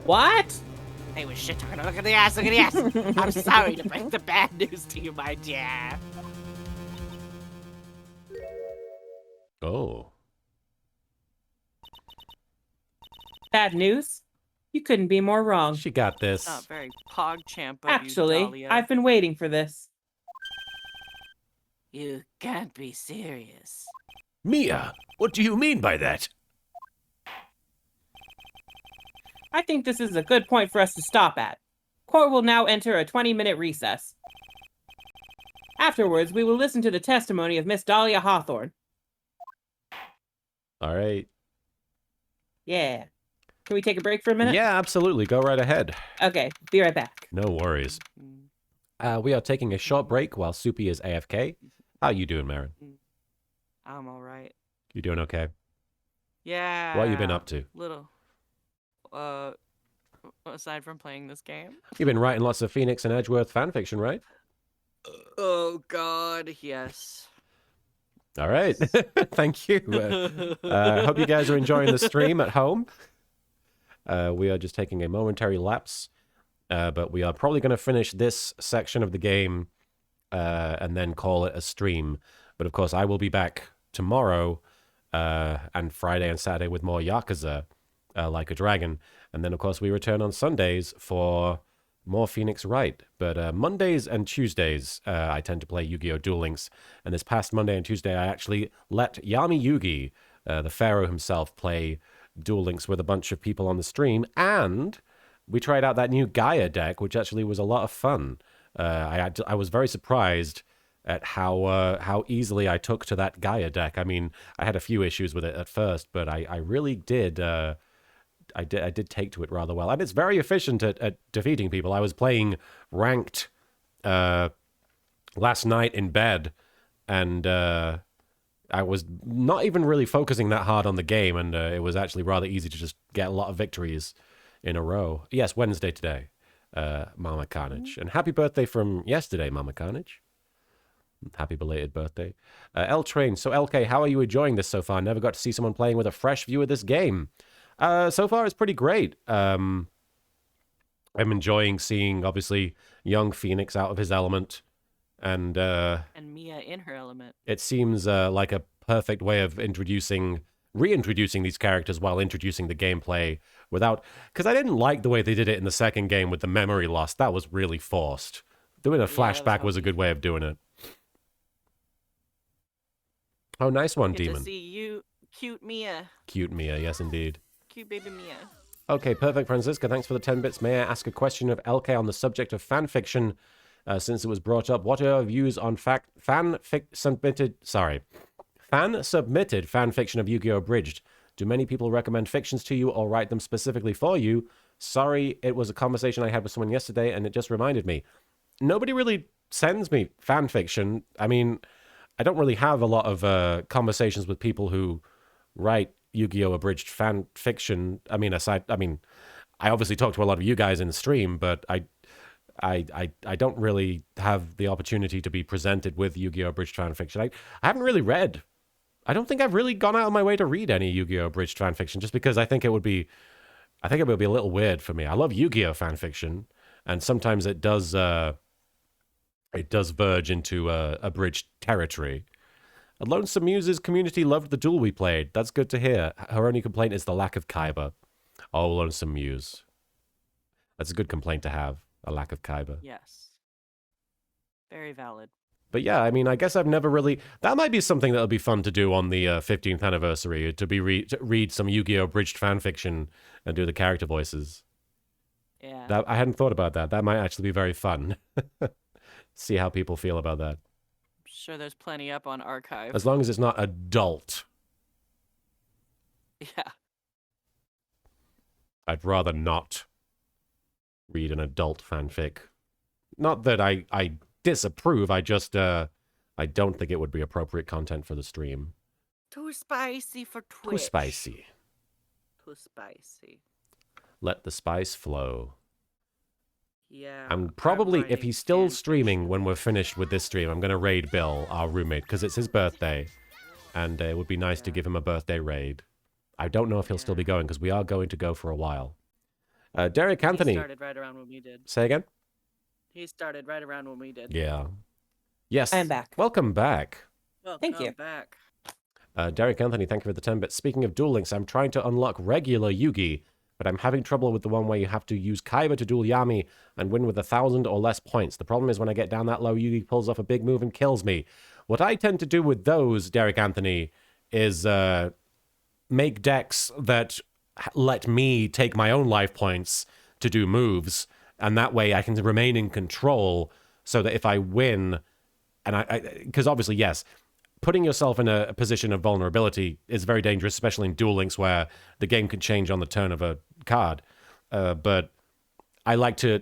What? They was shit talking. Look at the ass, look at the ass. I'm sorry to break the bad news to you, my dear. Oh. Bad news? You couldn't be more wrong. She got this. Oh, very pog-champ of Actually, you, Dahlia. I've been waiting for this. You can't be serious. Mia, what do you mean by that? I think this is a good point for us to stop at. Court will now enter a 20-minute recess. Afterwards, we will listen to the testimony of Miss Dahlia Hawthorne. All right. Yeah. Can we take a break for a minute? Yeah, absolutely. Go right ahead. Okay, be right back. No worries. We are taking a short break while Soupy is AFK. How you doing, Marin? I'm all right. You doing okay? Yeah. What you been up to? Little. Aside from playing this game. You've been writing lots of Phoenix and Edgeworth fanfiction, right? Oh God, yes. All right. Thank you. Hope you guys are enjoying the stream at home. We are just taking a momentary lapse, but we are probably going to finish this section of the game and then call it a stream. But of course, I will be back tomorrow and Friday and Saturday with more Yakuza, Like a Dragon. And then, of course, we return on Sundays for more Phoenix Wright. But Mondays and Tuesdays, I tend to play Yu-Gi-Oh! Duel Links. And this past Monday and Tuesday, I actually let Yami Yugi, the Pharaoh himself, play Duel Links with a bunch of people on the stream. And we tried out that new Gaia deck, which actually was a lot of fun. I was very surprised at how easily I took to that Gaia deck. I mean, I had a few issues with it at first, but I really did... I did take to it rather well, and it's very efficient at defeating people. I was playing ranked last night in bed, and I was not even really focusing that hard on the game, and it was actually rather easy to just get a lot of victories in a row. Yes, Wednesday today, Mama Carnage, and happy birthday from yesterday, Mama Carnage. Happy belated birthday. L Train. So LK, how are you enjoying this so far? Never got to see someone playing with a fresh view of this game. So far, it's pretty great. I'm enjoying seeing, obviously, young Phoenix out of his element. And Mia in her element. it seems like a perfect way of reintroducing these characters while introducing the gameplay without... Because I didn't like the way they did it in the second game with the memory loss. That was really forced. Doing a flashback was a good way of doing it. Oh, nice one, Good Demon. to see you, cute Mia. Cute Mia, yes indeed. Cute baby Mia. Okay, perfect, Francisca. Thanks for the 10 bits. May I ask a question of LK on the subject of fanfiction, since it was brought up? What are your views on fan-submitted fanfiction of Yu-Gi-Oh! Abridged? Do many people recommend fictions to you or write them specifically for you? Sorry, it was a conversation I had with someone yesterday, and it just reminded me. Nobody really sends me fanfiction. I mean, I don't really have a lot of conversations with people who write Yu-Gi-Oh! Abridged fan fiction. I mean, I obviously talk to a lot of you guys in the stream, but I don't really have the opportunity to be presented with Yu-Gi-Oh! Abridged fan fiction. I haven't really read. I don't think I've really gone out of my way to read any Yu-Gi-Oh! Abridged fan fiction, just because I think it would be a little weird for me. I love Yu-Gi-Oh! Fan fiction, and sometimes it does verge into abridged territory. A Lonesome Muse's community loved the duel we played. That's good to hear. Her only complaint is the lack of Kaiba. Oh, Lonesome Muse. That's a good complaint to have, a lack of Kaiba. Yes. Very valid. But yeah, I mean, I guess I've never really... That might be something that would be fun to do on the 15th anniversary, to read some Yu-Gi-Oh! Abridged fanfiction and do the character voices. Yeah. I hadn't thought about that. That might actually be very fun. See how people feel about that. Sure, there's plenty up on Archive. As long as it's not adult. Yeah. I'd rather not read an adult fanfic. Not that I disapprove, I just, I don't think it would be appropriate content for the stream. Too spicy for Twitch. Too spicy. Too spicy. Let the spice flow. Yeah. I'm probably, writing if he's still fan streaming fiction. when we're finished with this stream, I'm going to raid Bill, our roommate, because it's his birthday. And it would be nice to give him a birthday raid. I don't know if he'll still be going, because we are going to go for a while. Derek Anthony. He started right around when we did. Say again? He started right around when we did. Yeah. Yes. I'm back. Welcome back. Welcome Thank you. back. Derek Anthony, thank you for the 10 bits. Speaking of Duel Links, I'm trying to unlock regular Yugi, but I'm having trouble with the one where you have to use Kaiba to duel Yami and win with 1,000 or less points. The problem is when I get down that low, Yugi pulls off a big move and kills me. What I tend to do with those, Derek Anthony, is make decks that let me take my own life points to do moves, and that way I can remain in control so that if I win, and because obviously, yes, putting yourself in a position of vulnerability is very dangerous, especially in Duel Links where the game can change on the turn of a card. But I like to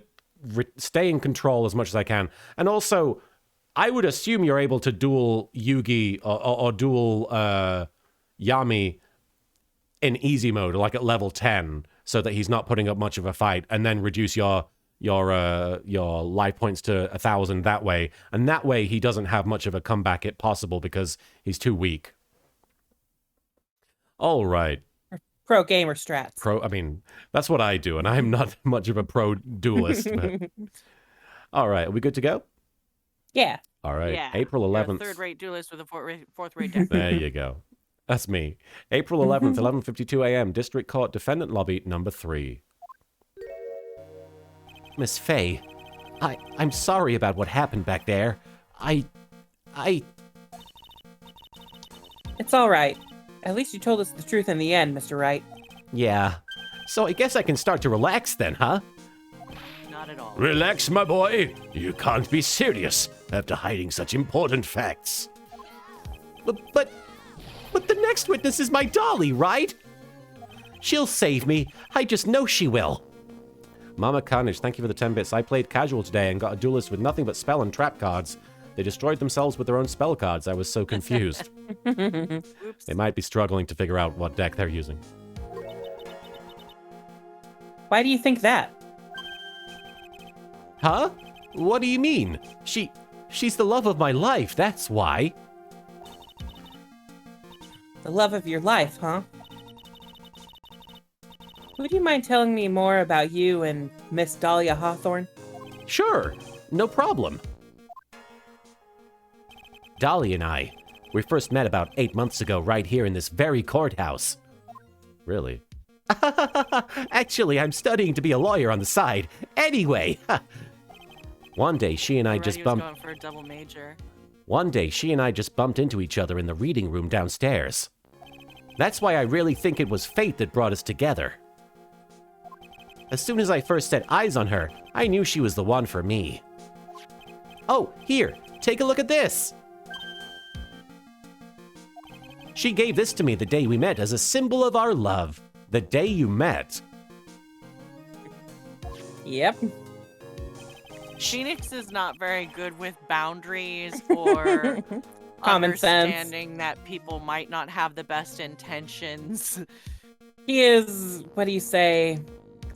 stay in control as much as I can. And also, I would assume you're able to duel Yugi or duel Yami in easy mode, like at level 10, so that he's not putting up much of a fight, and then reduce your life points to 1,000 that way, and that way he doesn't have much of a comeback if possible because he's too weak. All right. Pro gamer strats. I mean, that's what I do, and I'm not much of a pro duelist. But... All right, are we good to go? Yeah. All right, Yeah. April You're a 11th. third-rate duelist with a fourth-rate deck. There you go. That's me. April 11th, 11:52 a.m. District Court Defendant Lobby number 3. Miss Faye, I'm sorry about what happened back there. It's all right. At least you told us the truth in the end, Mr. Wright. Yeah. So I guess I can start to relax then, huh? Not at all. Relax, my boy. You can't be serious after hiding such important facts. But the next witness is my dolly, right? She'll save me. I just know she will. Mama Carnage, thank you for the 10 bits. I played casual today and got a duelist with nothing but spell and trap cards. They destroyed themselves with their own spell cards. I was so confused. Oops. They might be struggling to figure out what deck they're using. Why do you think that? Huh? What do you mean? She's the love of my life, that's why. The love of your life, huh? Would you mind telling me more about you and Miss Dahlia Hawthorne? Sure, no problem. Dolly and I, we first met about 8 months ago right here in this very courthouse. Really? Actually, I'm studying to be a lawyer on the side. Anyway, one day she and I just bumped. Going for a double major. One day she and I just bumped into each other in the reading room downstairs. That's why I really think it was fate that brought us together. As soon as I first set eyes on her, I knew she was the one for me. Oh, here, take a look at this. She gave this to me the day we met as a symbol of our love. The day you met. Yep. Phoenix is not very good with boundaries or Common sense. understanding that people might not have the best intentions. He is, what do you say,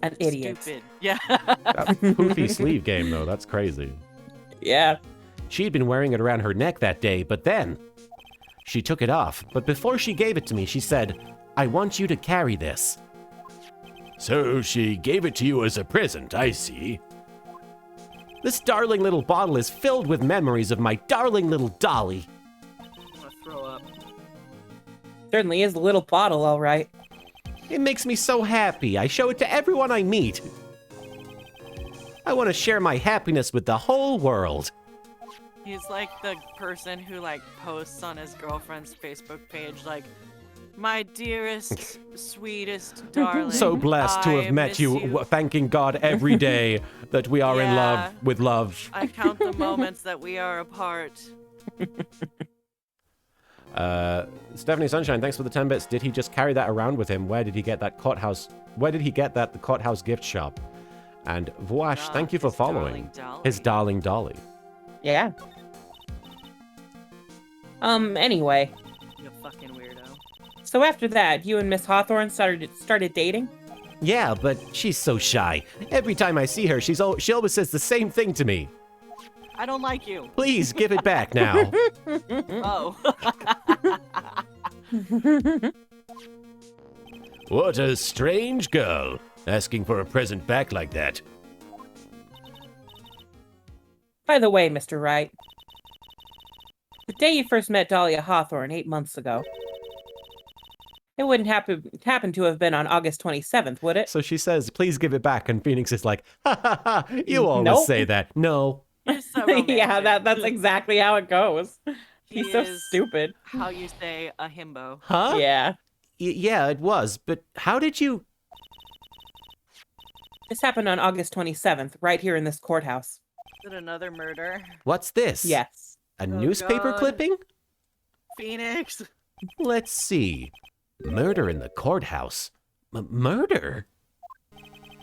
an idiot. Stupid. Yeah. That poofy sleeve game, though, that's crazy. Yeah. She'd been wearing it around her neck that day, but then she took it off. But before she gave it to me, she said, "I want you to carry this." So she gave it to you as a present, I see. This darling little bottle is filled with memories of my darling little Dolly. I'm gonna throw up. Certainly is a little bottle, all right. It makes me so happy. I show it to everyone I meet. I want to share my happiness with the whole world. He's like the person who like posts on his girlfriend's Facebook page like, "My dearest, sweetest darling. So blessed to I have met miss you, thanking God every day that we are in Yeah. love with love. I count the moments that we are apart." Stephanie Sunshine, thanks for the 10 bits. Did he just carry that around with him? Where did he get that courthouse? Where did he get that? The courthouse gift shop. And Vuash, thank you for his following. darling Dolly. His darling Dolly. Yeah. Anyway. You fucking weirdo. So after that, you and Miss Hawthorne started dating? Yeah, but she's so shy. Every time I see her, she always says the same thing to me. I don't like you. Please give it back now. Oh. What a strange girl, asking for a present back like that. By the way, Mr. Wright, the day you first met Dahlia Hawthorne 8 months ago, it wouldn't happen to have been on August 27th, would it? So she says, please give it back, and Phoenix is like, ha ha ha, you always Nope. say that. No. You're so Yeah, romantic. that's exactly how it goes. He He's so is stupid. How you say a himbo. Huh? Yeah. Yeah, it was, but how did you... This happened on August 27th, right here in this courthouse. Is it another murder? What's this? Yes. A newspaper God. clipping? Phoenix. Let's see. Murder in the courthouse. Murder?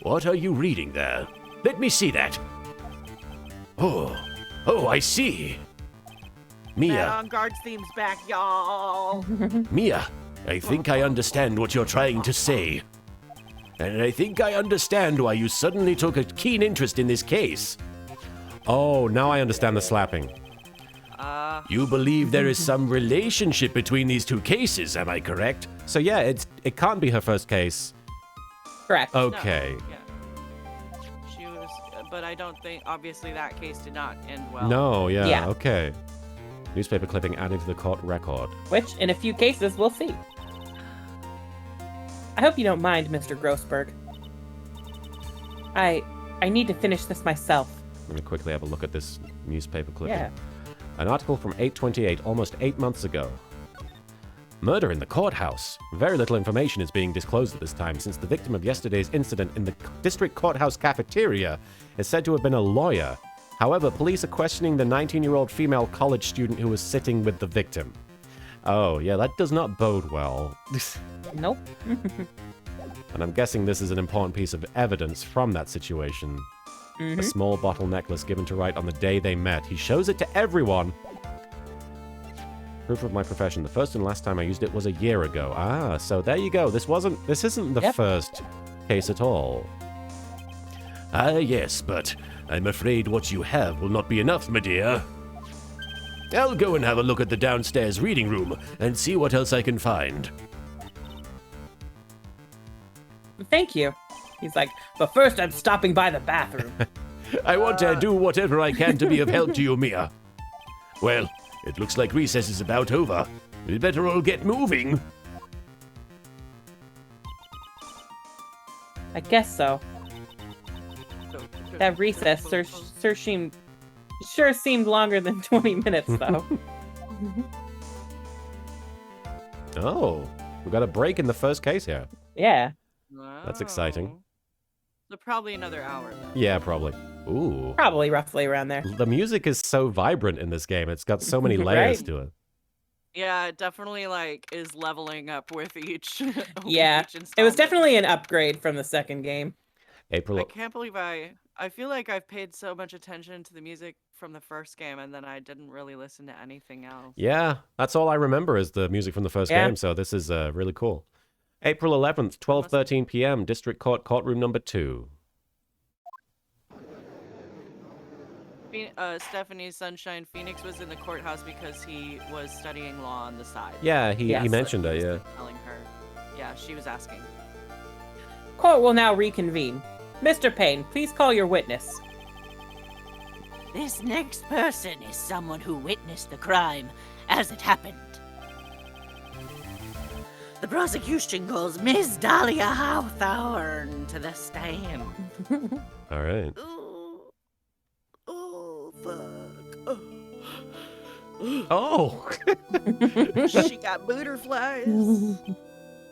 What are you reading there? Let me see that. Oh, I see. Man Mia, on Guard's theme's back, y'all. Mia, I think I understand what you're trying to say. And I think I understand why you suddenly took a keen interest in this case. Oh, now I understand the slapping. You believe there is some relationship between these two cases, am I correct? So yeah, it can't be her first case. Correct. Okay. No. Yeah. She was, but I don't think, obviously that case did not end well. No, yeah, Yeah. okay. Newspaper clipping added to the court record. Which, in a few cases, we'll see. I hope you don't mind, Mr. Grossberg. I need to finish this myself. I'm going to quickly have a look at this newspaper clipping. Yeah. An article from 8/28, almost 8 months ago. Murder in the courthouse. Very little information is being disclosed at this time, since the victim of yesterday's incident in the district courthouse cafeteria is said to have been a lawyer. However, police are questioning the 19-year-old female college student who was sitting with the victim. Oh, yeah, that does not bode well. Nope. And I'm guessing this is an important piece of evidence from that situation. A small bottle necklace given to Wright on the day they met. He shows it to everyone. Proof of my profession. The first and last time I used it was a year ago. Ah, so there you go. This isn't the Yep. first case at all. Ah, yes, but I'm afraid what you have will not be enough, my dear. I'll go and have a look at the downstairs reading room and see what else I can find. Thank you. He's like, but first I'm stopping by the bathroom. I want to do whatever I can to be of help to you, Mia. Well, it looks like recess is about over. We better all get moving. I guess so. That recess sure seemed longer than 20 minutes, though. Oh, we got a break in the first case here. Yeah. That's exciting. So probably another hour. Then. Yeah, probably. Ooh. Probably roughly around there. The music is so vibrant in this game. It's got so many layers Right. to it. Yeah, it definitely like is leveling up with each. with Yeah. each It was installment. definitely an upgrade from the second game. April. I can't believe I feel like I've paid so much attention to the music from the first game, and then I didn't really listen to anything else. Yeah, that's all I remember is the music from the first Yeah. game, so this is really cool. April 11th, 12:13 p.m., District Court, Courtroom number 2. Stephanie's Sunshine Phoenix was in the courthouse because he was studying law on the side. Yeah, he Yes. mentioned it, He yeah. was telling her. Yeah, she was asking. Court will now reconvene. Mr. Payne, please call your witness. This next person is someone who witnessed the crime as it happened. The prosecution calls Miss Dahlia Hawthorne to the stand. All right. Oh, fuck. Oh! She got butterflies.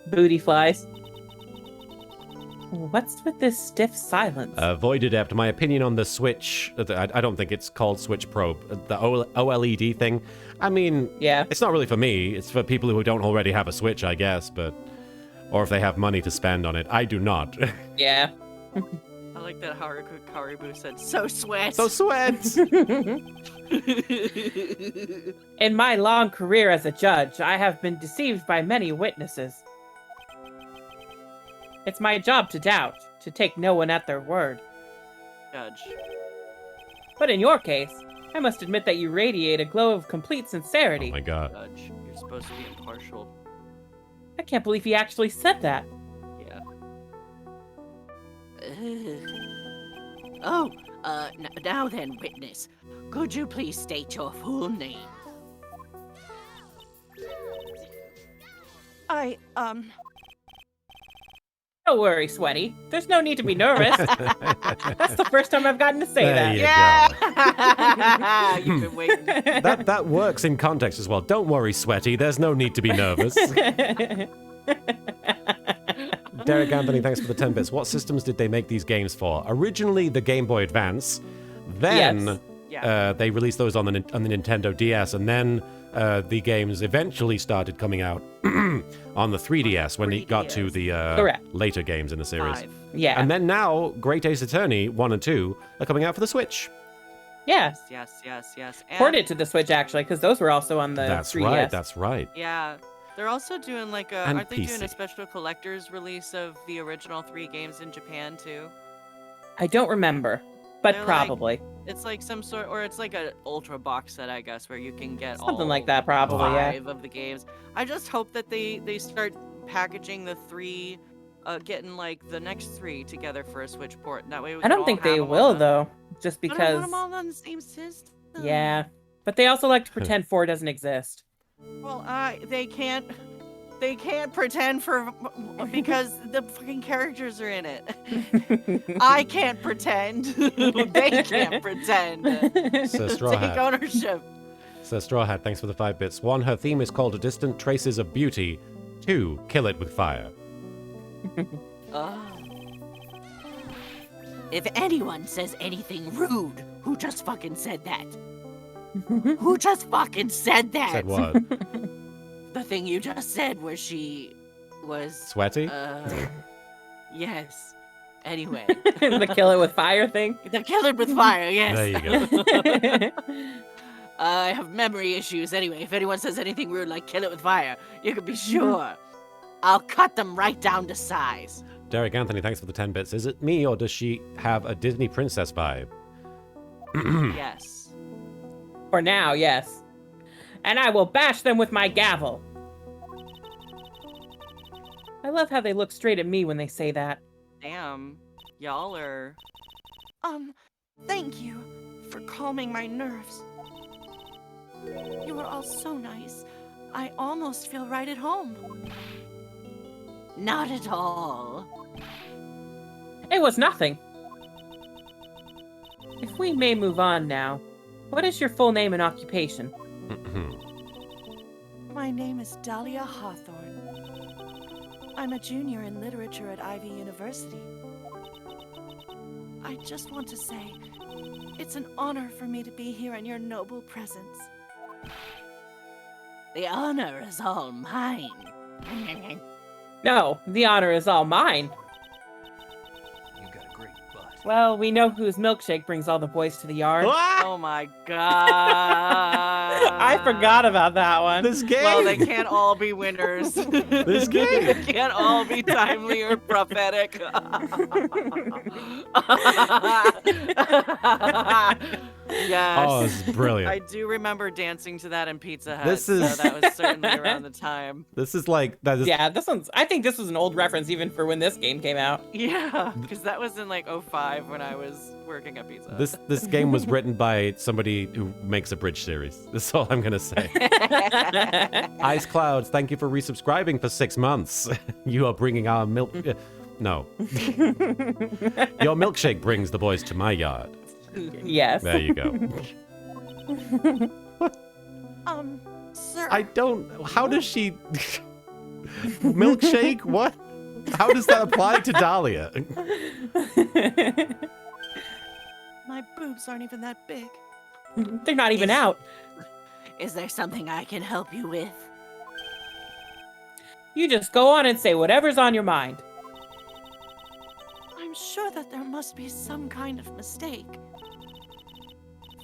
Booty flies. What's with this stiff silence? Void Adept, my opinion on the Switch, I don't think it's called Switch Probe, the OLED thing. I mean, Yeah. it's not really for me. It's for people who don't already have a Switch, I guess, but... Or if they have money to spend on it. I do not. Yeah. I like that Haribu said, so sweat. So sweat! In my long career as a judge, I have been deceived by many witnesses. It's my job to doubt, to take no one at their word. Judge. But in your case, I must admit that you radiate a glow of complete Oh sincerity. my god. Judge. You're supposed to be impartial. I can't believe he actually said that. Yeah. Now then, witness, could you please state your full name? Don't worry, Sweaty. There's no need to be nervous. That's the first time I've gotten to say There that. you go. You've been waiting. That works in context as well. Don't worry, Sweaty. There's no need to be nervous. Derek Anthony, thanks for the 10 bits. What systems did they make these games for? Originally, the Game Boy Advance. Then Yes. Yeah. they released those on the Nintendo DS, and then the games eventually started coming out on the 3DS when it got to the Correct. later games in the series. 5. Yeah. And then now, Great Ace Attorney 1 and 2 are coming out for the Switch. Yeah. Yes. And Ported to the Switch, actually, because those were also on the That's 3DS. right, that's right. Yeah. They're also doing like a And aren't they doing a PC. special collector's release of the original 3 games in Japan too? I don't remember, but They're like- probably. It's like some sort, or it's like an ultra box set, I guess, where you can get Something all like that, probably, yeah. 5 of the games. I just hope that they start packaging the 3, getting like the next 3 together for a Switch port. And that way we I can don't all think have they them will, on the, though, just But I want because... them all on the same system. Yeah. But they also like to pretend 4 doesn't exist. Well, they can't pretend for because the fucking characters are in it. I can't pretend. They can't pretend. So Straw Take Hat. ownership. So Straw Hat, thanks for the 5 bits. 1, her theme is called A Distant Traces of Beauty. 2, Kill It with Fire. If anyone says anything rude, who just fucking said that? Who just fucking said that? Said what? The thing you just said where she was... Sweaty? Yes. Anyway. The kill it with fire thing? The killer with fire, yes. There you go. I have memory issues anyway. If anyone says anything rude like kill it with fire, you can be sure I'll cut them right down to size. Derek Anthony, thanks for the 10 bits. Is it me or does she have a Disney princess vibe? Yes. For now, yes. And I will bash them with my gavel. I love how they look straight at me when they say that. Damn. Y'all are... Thank you for calming my nerves. You were all so nice. I almost feel right at home. Not at all. It was nothing. If we may move on now, what is your full name and occupation? My name is Dahlia Hawthorne. I'm a junior in literature at Ivy University. I just want to say, it's an honor for me to be here in your noble presence. The honor is all mine. No, the honor is all mine. You got a great butt. Well, we know whose milkshake brings all the boys to the yard. Oh my god. I forgot about that one. This game. Well, they can't all be winners. This game. They can't all be timely or prophetic. Yes. Oh, it's brilliant. I do remember dancing to that in Pizza Hut. This is- So that was certainly around the time. This is like that is Yeah, this one's. I think this was an old reference even for when this game came out. Yeah, because that was in like 05 when I was working at Pizza Hut. this game was written by somebody who makes a bridge series. That's all I'm gonna say. Ice Clouds, thank you for resubscribing for 6 months. You are bringing our milk. No. Your milkshake brings the boys to my yard. Yes. There you go. Sir. I don't. How does she? Milkshake? What? How does that apply to Dahlia? My boobs aren't even that big. They're not even out. Is there something I can help you with? You just go on and say whatever's on your mind. I'm sure that there must be some kind of mistake.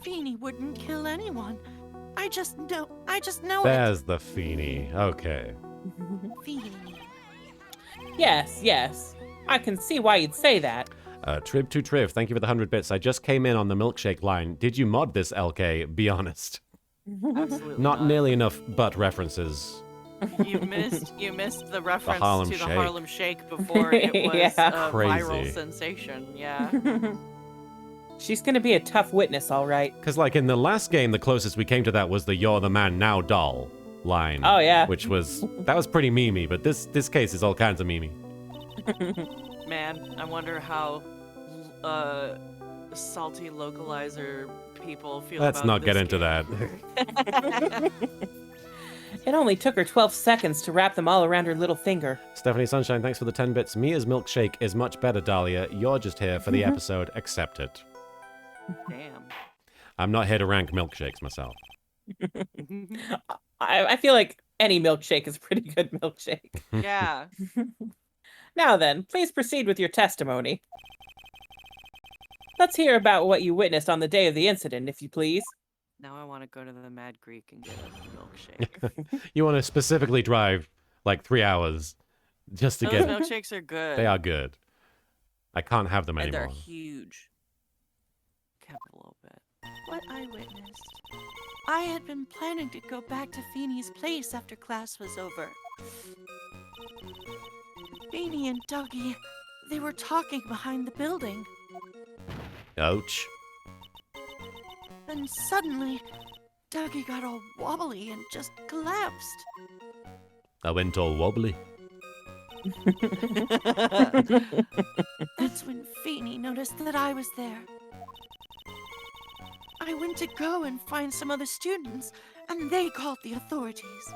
Feeny wouldn't kill anyone. I just know it. There's the Feeny. Okay. Feeny. Yes, yes. I can see why you'd say that. Trib to Triv, thank you for the 100 bits. I just came in on the milkshake line. Did you mod this, LK? Be honest. Absolutely Not nearly enough butt references. You missed the reference Harlem to the Shake. Harlem Shake before it was Yeah. a Crazy. viral sensation. Yeah. She's gonna be a tough witness, all right. Because, like, in the last game, the closest we came to that was the "You're the man now" doll line. Oh, yeah. Which was pretty memey, but this case is all kinds of memey. Man, I wonder how salty localizer people feel Let's about not get this into game. that. It only took her 12 seconds to wrap them all around her little finger. Stephanie Sunshine, thanks for the 10 bits. Mia's milkshake is much better, Dahlia. You're just here for the episode. Accept it. Damn. I'm not here to rank milkshakes myself. I feel like any milkshake is a pretty good milkshake. Yeah. Now then, please proceed with your testimony. Let's hear about what you witnessed on the day of the incident, if you please. Now I want to go to the Mad Greek and get a milkshake. You want to specifically drive like 3 hours just to Those get. milkshakes are good. They are good. I can't have them And anymore. they're huge. Kept a little bit. What I witnessed. I had been planning to go back to Feeny's place after class was over. Feeny and Dougie, they were talking behind the building. Ouch. Then suddenly, Dougie got all wobbly and just collapsed. I went all wobbly. That's when Feeny noticed that I was there. I went to go and find some other students, and they called the authorities.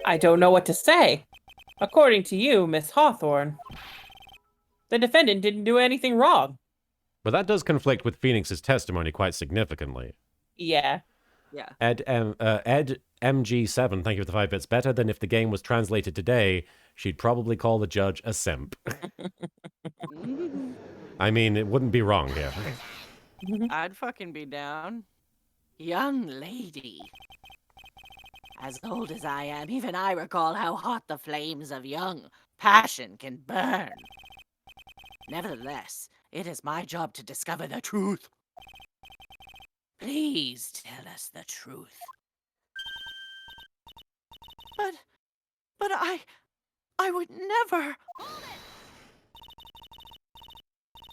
I don't know what to say. According to you, Miss Hawthorne, the defendant didn't do anything wrong. But that does conflict with Phoenix's testimony quite significantly. Yeah. Yeah. Ed MG7, thank you for the 5 bits. Better than if the game was translated today, she'd probably call the judge a simp. I mean, it wouldn't be wrong here. I'd fucking be down. Young lady. As old as I am, even I recall how hot the flames of young passion can burn. Nevertheless, it is my job to discover the truth. Please tell us the truth. But I would never.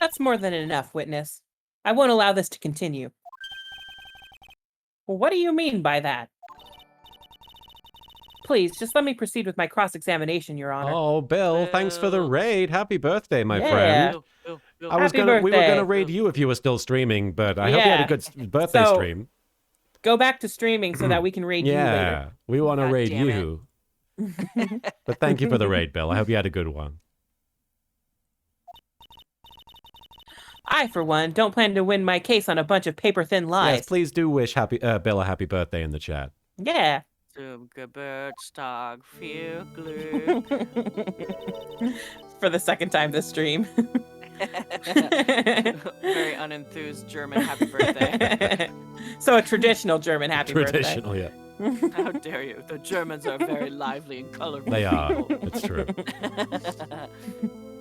That's more than enough, witness. I won't allow this to continue. Well, what do you mean by that? Please, just let me proceed with my cross-examination, Your Honor. Oh, Bill, thanks for the Bill. raid. Happy birthday, my Yeah. friend. Bill. Happy We were birthday. gonna raid you if you were still streaming, but I hope you had a good birthday So, stream. Go back to streaming so that we can raid you later. Yeah, we want to God raid damn it. you. But thank you for the raid, Bill. I hope you had a good one. I, for one, don't plan to win my case on a bunch of paper-thin lies. Yes, please do wish Bill a happy birthday in the chat. Yeah. Zum Geburtstag viel Glück. For the second time this stream. Very unenthused German happy birthday. So a traditional German happy Traditional, yeah. birthday. How dare you? The Germans are very lively and colorful. They are. people. It's true.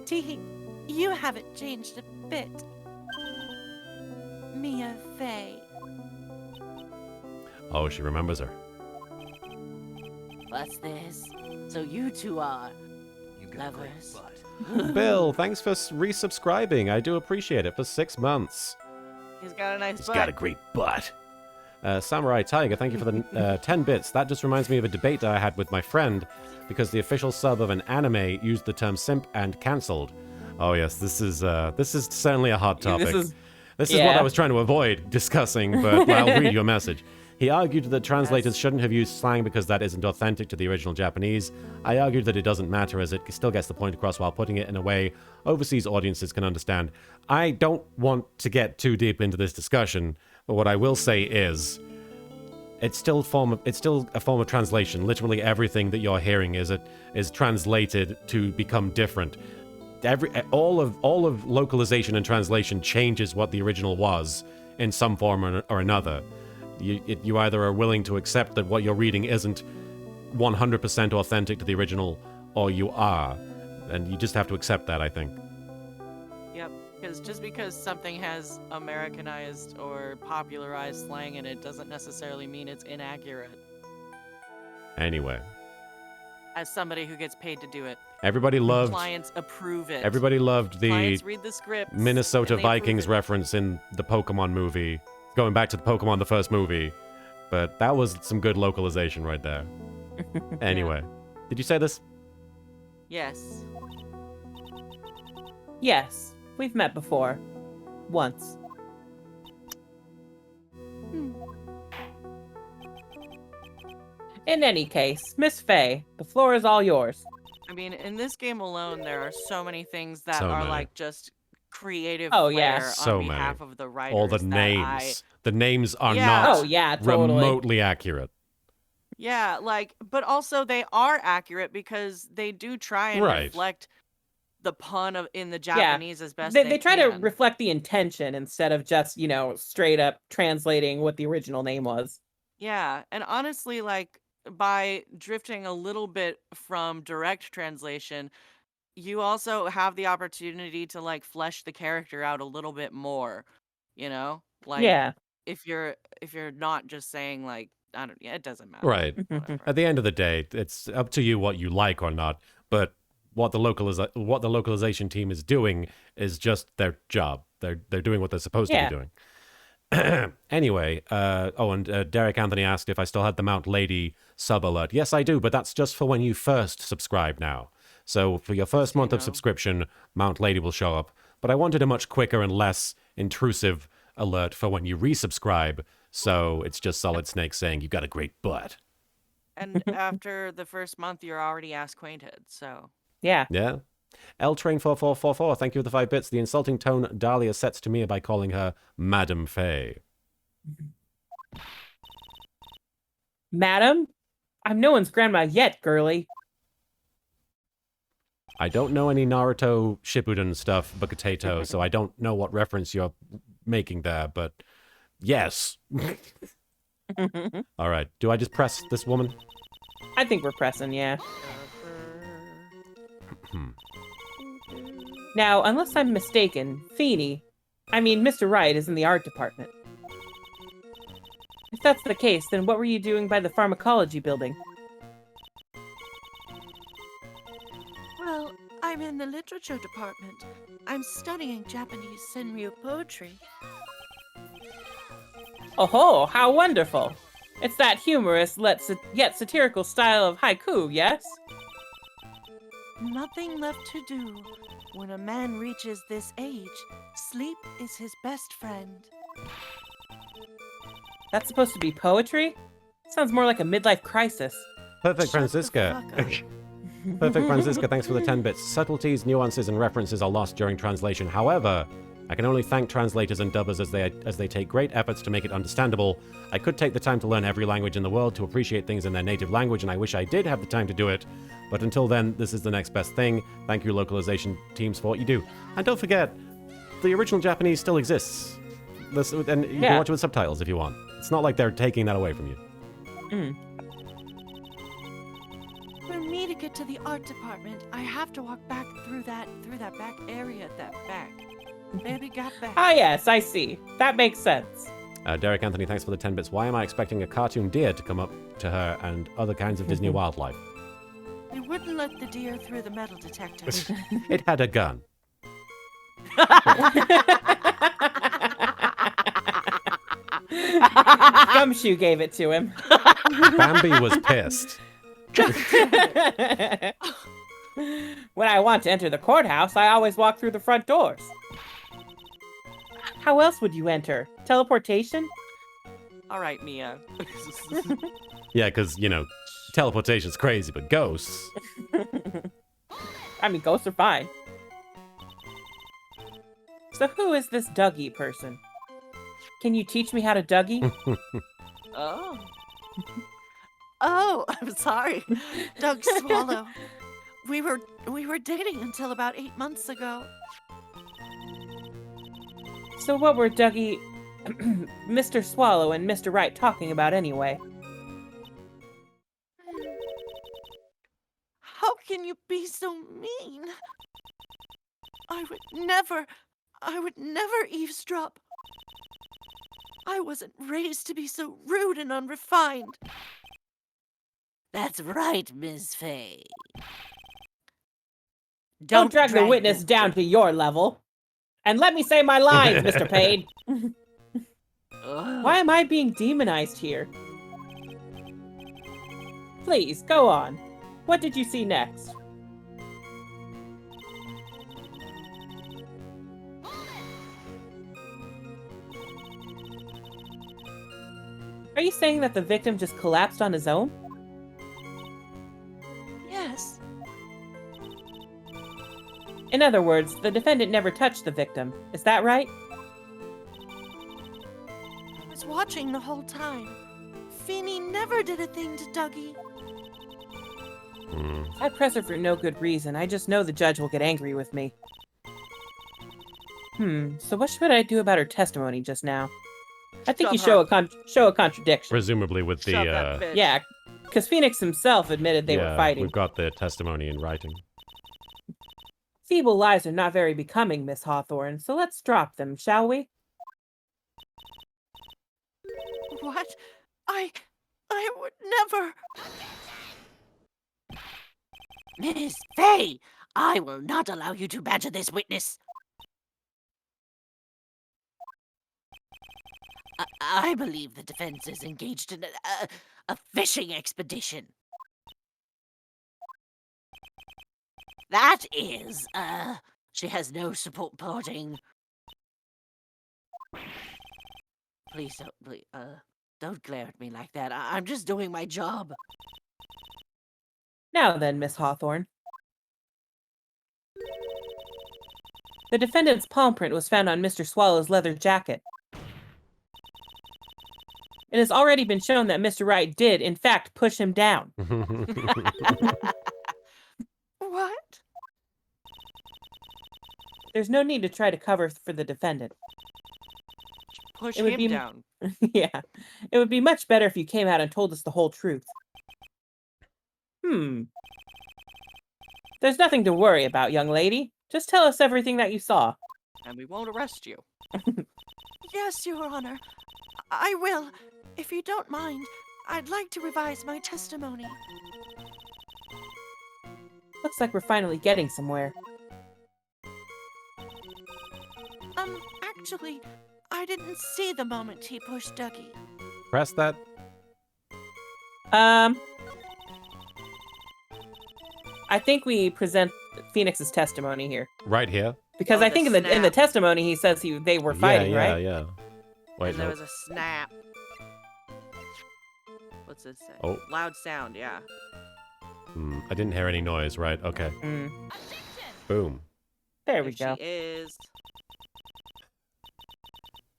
Tee, you haven't changed a bit. Mia Fey. Oh, she remembers her. What's this? So you two are You got a great lovers. butt. Bill, thanks for resubscribing. I do appreciate it for 6 months. He's got a nice He's butt. got a great butt. Samurai Tiger, thank you for the 10 bits. That just reminds me of a debate that I had with my friend because the official sub of an anime used the term simp and cancelled. Oh yes, this is certainly a hot topic. This is what yeah. I was trying to avoid discussing, but I'll read your message. He argued that translators shouldn't have used slang because that isn't authentic to the original Japanese. I argued that it doesn't matter as it still gets the point across while putting it in a way overseas audiences can understand. I don't want to get too deep into this discussion, but what I will say is it's still a form of translation. Literally everything that you're hearing is translated to become different. All of localization and translation changes what the original was in some form or another. You either are willing to accept that what you're reading isn't 100% authentic to the original, or you are. And you just have to accept that, I think. Yep, because just because something has Americanized or popularized slang in it doesn't necessarily mean it's inaccurate. Anyway. As somebody who gets paid to do it, Everybody loved clients approve it. Everybody loved the Clients read the scripts. Minnesota and they approve Vikings it. reference in the Pokemon movie. Going back to the Pokemon, the first movie. But that was some good localization right there. Anyway. Did you say this? Yes. Yes, we've met before. Once. In any case, Miss Fey, the floor is all yours. I mean, in this game alone, there are so many things that So are many. like just creative Oh, yeah. flair So on many. behalf of the writers. All the that names. The names are Yeah. not Oh, yeah, totally. remotely accurate. Yeah, like, but also they are accurate because they do try and Right. reflect the pun in the Japanese as best They try to can. reflect the intention instead of just, straight up translating what the original name was. Yeah, and honestly, like, by drifting a little bit from direct translation, you also have the opportunity to like flesh the character out a little bit more, Like Yeah. if you're not just saying like it doesn't matter. Right. Whatever. At the end of the day, it's up to you what you like or not. But what the localization team is doing is just their job. They're doing what they're supposed to be doing. Anyway, and Derek Anthony asked if I still had the Mount Lady sub alert. Yes, I do, but that's just for when you first subscribe now. So for your first month of subscription, Mount Lady will show up. But I wanted a much quicker and less intrusive alert for when you resubscribe. So it's just Solid Snake saying, you got a great butt. And after the first month, you're already ass-acquainted, so. Yeah. Yeah. Ltrain4444, thank you for the 5 bits. The insulting tone Dahlia sets to Mia by calling her Madam Faye. Madam? I'm no one's grandma yet, girly. I don't know any Naruto Shippuden stuff, Bukateto, so I don't know what reference you're making there, but yes. All right. Do I just press this woman? I think we're pressing, yeah. Now, unless I'm mistaken, Mr. Wright is in the art department. If that's the case, then what were you doing by the pharmacology building? Well, I'm in the literature department. I'm studying Japanese Senryu poetry. Oh, how wonderful! It's that humorous yet satirical style of haiku, yes? Nothing left to do. When a man reaches this age, sleep is his best friend. That's supposed to be poetry? Sounds more like a midlife crisis. Perfect, Shut the Francisca. fuck up. Perfect, Francisca. Thanks for the 10 bits. Subtleties, nuances, and references are lost during translation. However, I can only thank translators and dubbers as they take great efforts to make it understandable. I could take the time to learn every language in the world to appreciate things in their native language, and I wish I did have the time to do it. But until then, this is the next best thing. Thank you, localization teams, for what you do. And don't forget, the original Japanese still exists. And you can watch it with subtitles if you want. It's not like they're taking that away from you. For me to get to the art department, I have to walk back through that back area at that back. Baby got back. Ah, yes, I see. That makes sense. Derek Anthony, thanks for the 10 bits. Why am I expecting a cartoon deer to come up to her and other kinds of Disney wildlife? They wouldn't let the deer through the metal detector. It had a gun. Gumshoe gave it to him. Bambi was pissed. When I want to enter the courthouse, I always walk through the front doors. How else would you enter? Teleportation? All right, Mia. Yeah, because, teleportation's crazy, but ghosts... I mean, ghosts are fine. So who is this Dougie person? Can you teach me how to Dougie? Oh. Oh, I'm sorry. Doug Swallow. We were dating until about 8 months ago. So what were Dougie, Mr. Swallow and Mr. Wright talking about anyway? How can you be so mean? I would never eavesdrop. I wasn't raised to be so rude and unrefined. That's right, Ms. Faye. Don't drag the witness down to your level. And let me say my lines, Mr. Payne. Why am I being demonized here? Please, go on. What did you see next? Are you saying that the victim just collapsed on his own? Yes. In other words, the defendant never touched the victim. Is that right? I was watching the whole time. Feeny never did a thing to Dougie. I press her for no good reason. I just know the judge will get angry with me. So what should I do about her testimony just now? I think you show a contradiction. Presumably with the... Shove that bitch. Yeah, because Phoenix himself admitted they were fighting. We've got the testimony in writing. Feeble lies are not very becoming, Miss Hawthorne, so let's drop them, shall we? What? I would never. Miss Faye, I will not allow you to badger this witness. I believe the defense is engaged in a fishing expedition. That is, she has no supporting. Please don't glare at me like that. I'm just doing my job. Now then, Miss Hawthorne. The defendant's palm print was found on Mr. Swallow's leather jacket. It has already been shown that Mr. Wright did, in fact, push him down. What? There's no need to try to cover for the defendant. Push It would him be- down. Yeah, it would be much better if you came out and told us the whole truth. There's nothing to worry about, young lady. Just tell us everything that you saw. And we won't arrest you. Yes, Your Honor. I will. If you don't mind, I'd like to revise my testimony. Looks like we're finally getting somewhere. Actually, I didn't see the moment he pushed Dougie. Press that. I think we present Phoenix's testimony here. Right here. Because Oh, I think the in the snap. testimony he says they were fighting, yeah, right? Yeah. Wait, And there no. was a snap. What's this say? Oh. Loud sound, yeah. I didn't hear any noise, right? Okay. Mm. Boom. There we There go. she is.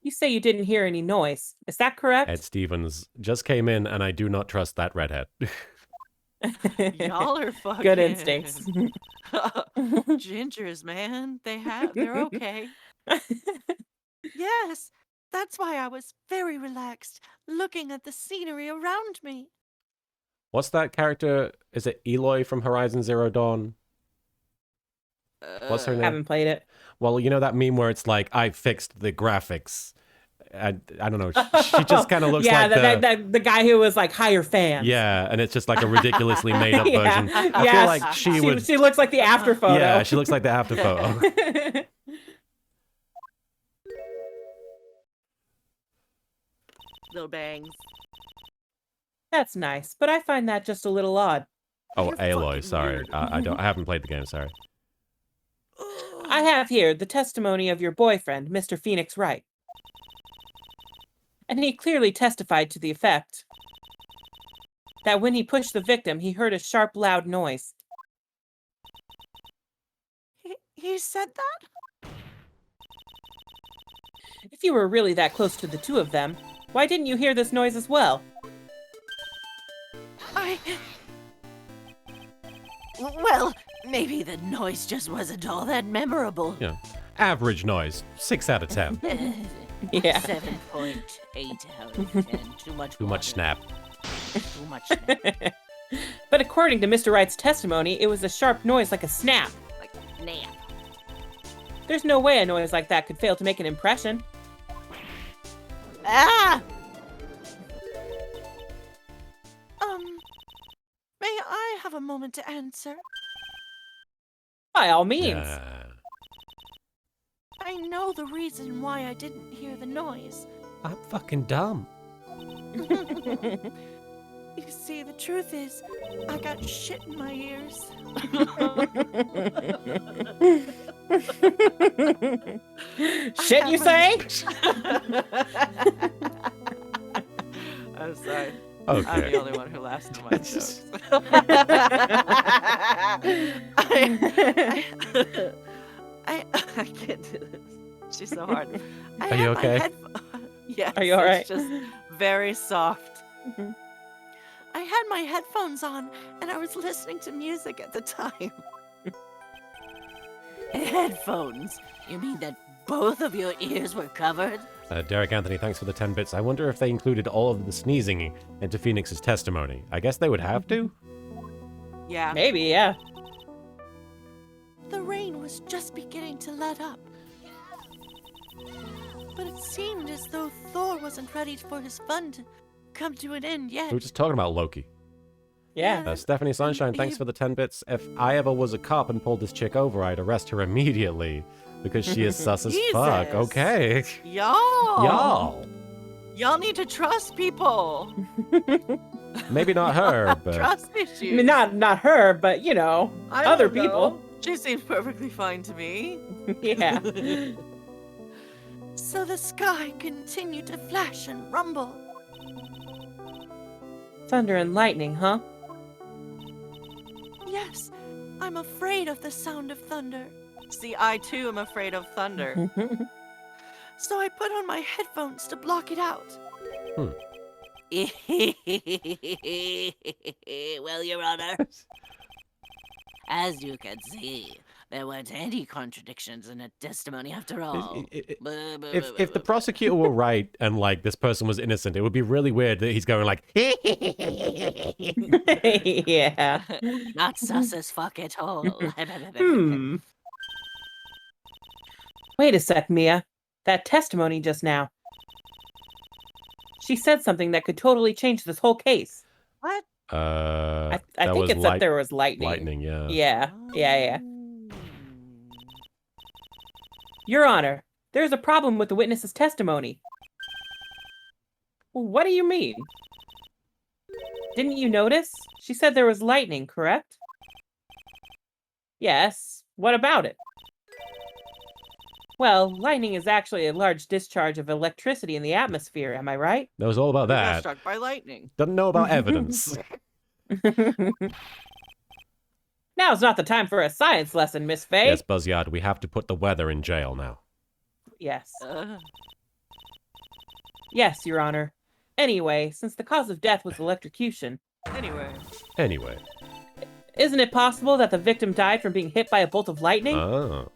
You say you didn't hear any noise. Is that correct? Ed Stevens just came in, and I do not trust that redhead. Y'all are fucking... Good instincts. Gingers, man. They're okay. Yes, that's why I was very relaxed, looking at the scenery around me. What's that character? Is it Eloy from Horizon Zero Dawn? What's her name? Haven't played it. Well, you know that meme where it's like, I fixed the graphics. I don't know. She just kind of looks yeah, like the guy who was like hire fans. Yeah, and it's just like a ridiculously made up Yeah. version. I Yes. feel like she would. She looks like the after photo. Yeah, she looks like the after photo. Little bangs. That's nice, but I find that just a little odd. Oh, You're Aloy. fucking Sorry, weird. I haven't played the game. Sorry. I have here the testimony of your boyfriend, Mr. Phoenix Wright. And he clearly testified to the effect that when he pushed the victim, he heard a sharp, loud noise. He said that? If you were really that close to the two of them, why didn't you hear this noise as well? Well, maybe the noise just wasn't all that memorable. Yeah. Average noise. 6 out of 10. Yeah. 7.8 out of 10. Too much Too much water. snap. Too much snap. But according to Mr. Wright's testimony, it was a sharp noise like a snap. Like nap. There's no way a noise like that could fail to make an impression. Ah! May I have a moment to answer? By all means. Yeah. I know the reason why I didn't hear the noise. I'm fucking dumb. You see, the truth is, I got shit in my ears. Shit, you say? I'm sorry. I'm Okay. the only one who laughs at my jokes. I can't do this. She's so hard. Are you okay? Yes. Are you all right? It's just very soft. I had my headphones on, and I was listening to music at the time. Headphones? You mean that both of your ears were covered? Derek Anthony, thanks for the 10 bits. I wonder if they included all of the sneezing into Phoenix's testimony. I guess they would have to? Yeah. Maybe, yeah. The rain was just beginning to let up. But it seemed as though Thor wasn't ready for his fun to come to an end yet. We were just talking about Loki. Yeah. Stephanie Sunshine, thanks for the 10 bits. If I ever was a cop and pulled this chick over, I'd arrest her immediately. Because she is sus as fuck. Jesus. Okay. Y'all. Y'all. Y'all need to trust people. Maybe not her, but... Trust I issues. mean, not her, but, you know, I don't other know. people. She seems perfectly fine to me. Yeah. So the sky continued to flash and rumble. Thunder and lightning, huh? Yes, I'm afraid of the sound of thunder. See, I too am afraid of thunder. So I put on my headphones to block it out. Well, Your Honor, as you can see, there weren't any contradictions in a testimony after all. If the prosecutor were right and, like, this person was innocent, it would be really weird that he's going like... Yeah. Not sus as fuck at all. Wait a sec, Mia. That testimony just now. She said something that could totally change this whole case. What? I that think was it said there was lightning. Lightning, yeah. Yeah. Your Honor, there's a problem with the witness's testimony. What do you mean? Didn't you notice? She said there was lightning, correct? Yes. What about it? Well, lightning is actually a large discharge of electricity in the atmosphere, am I right? That was all about Who got that. struck by lightning. Doesn't know about evidence. Now's not the time for a science lesson, Miss Faye. Yes, Buzzyard, we have to put the weather in jail now. Yes. Yes, Your Honor. Anyway, since the cause of death was electrocution... Anyway. Isn't it possible that the victim died from being hit by a bolt of lightning? Oh.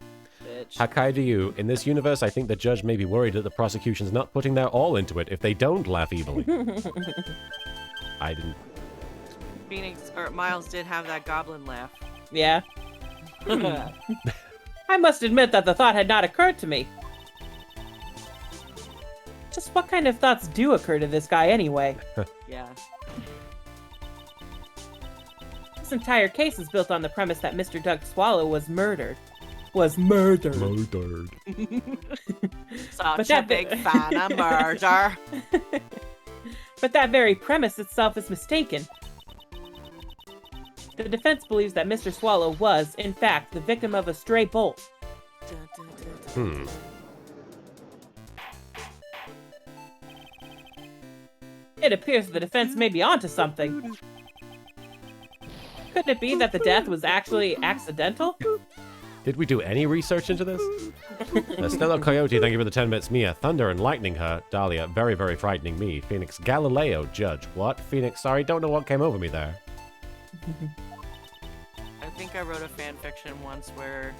Bitch. Hakai to you. In this universe, I think the judge may be worried that the prosecution's not putting their all into it if they don't laugh evilly. I didn't... Phoenix, or Miles did have that goblin laugh. Yeah. I must admit that the thought had not occurred to me. Just what kind of thoughts do occur to this guy anyway? Yeah. This entire case is built on the premise that Mr. Doug Swallow was murdered. Was murdered. Such But a that big fan of murder. But that very premise itself is mistaken. The defense believes that Mr. Swallow was, in fact, the victim of a stray bolt. It appears the defense may be onto something. Could it be that the death was actually accidental? Did we do any research into this? Stella Coyote, thank you for the 10 bits. Mia, Thunder and Lightning her. Dahlia, very, very frightening me. Phoenix, Galileo, Judge. What? Phoenix, sorry, don't know what came over me there. I think I wrote a fan fiction once where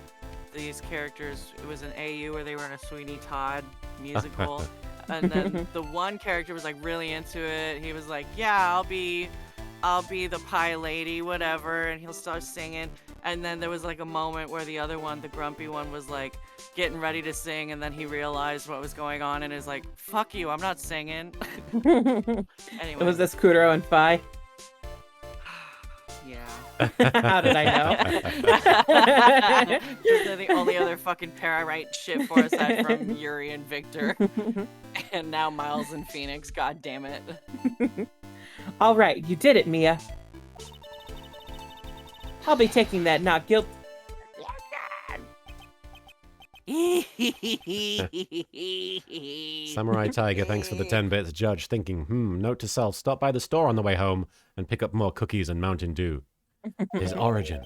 these characters, it was an AU where they were in a Sweeney Todd musical. And then the one character was like really into it. He was like, yeah, I'll be the pie lady, whatever. And he'll start singing. And then there was like a moment where the other one, the grumpy one, was like getting ready to sing. And then he realized what was going on and is like, fuck you, I'm not singing. Anyway. It was this Kuduro and Phi. Yeah. How did I know? Because they're the only other fucking pair I write shit for aside from Yuri and Victor. And now Miles and Phoenix, god damn it. All right, you did it, Mia. I'll be taking that not guilty. Samurai Tiger, thanks for the 10 bits. Judge, thinking, note to self, stop by the store on the way home and pick up more cookies and Mountain Dew. His origin.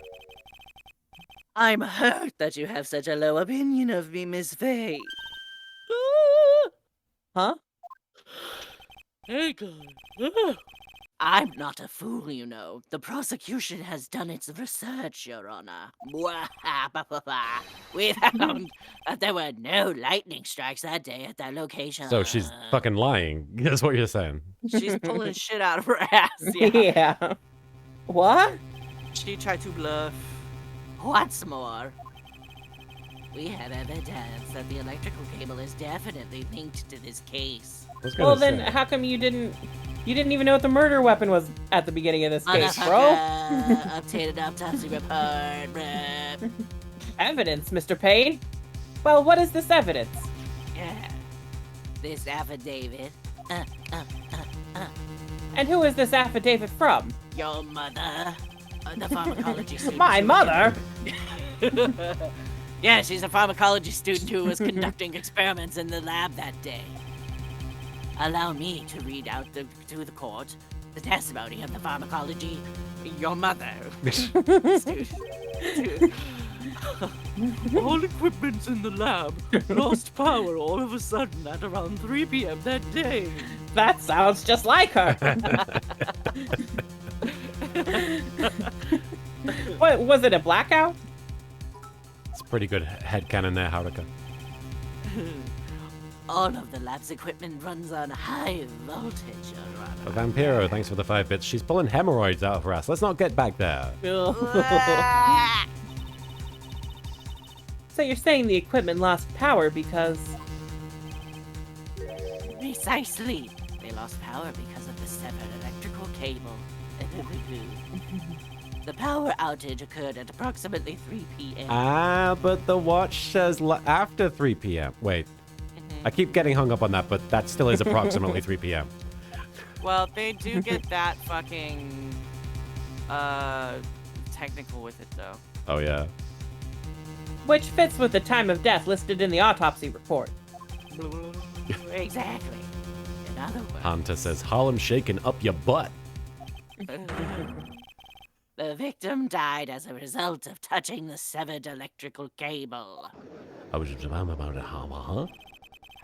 I'm hurt that you have such a low opinion of me, Miss Faye. Huh? Hey, I'm not a fool, you know. The prosecution has done its research, Your Honor. We found that there were no lightning strikes that day at that location. So she's fucking lying. That's what you're saying. She's pulling shit out of her ass. Yeah. Yeah. What? She tried to bluff. What's more, we have evidence that the electrical cable is definitely linked to this case. Well, then how come you didn't even know what the murder weapon was at the beginning of this case, bro? Updated autopsy report. Evidence, Mr. Payne? Well, what is this evidence? Yeah. This affidavit. And who is this affidavit from? Your mother. The pharmacology student. My mother? Yeah, she's a pharmacology student who was conducting experiments in the lab that day. Allow me to read out to the court the testimony of the pharmacology. Your mother. Dude. All equipment's in the lab lost power all of a sudden at around 3 p.m. that day. That sounds just like her. What, was it a blackout? It's a pretty good headcanon there, Haruka. All of the lab's equipment runs on high voltage, Your Honor. Vampiro, thanks for the 5 bits. She's pulling hemorrhoids out of her ass. Let's not get back there. So you're saying the equipment lost power because... Precisely. They lost power because of the severed electrical cable. The power outage occurred at approximately 3 p.m. Ah, but the watch says after 3 p.m. Wait, I keep getting hung up on that, but that still is approximately 3 p.m. Well, they do get that fucking technical with it though. Oh yeah. Which fits with the time of death listed in the autopsy report. Exactly. In other words, Hunter says Harlem shaking up your butt. the victim died as a result of touching the severed electrical cable. I was about a hammer,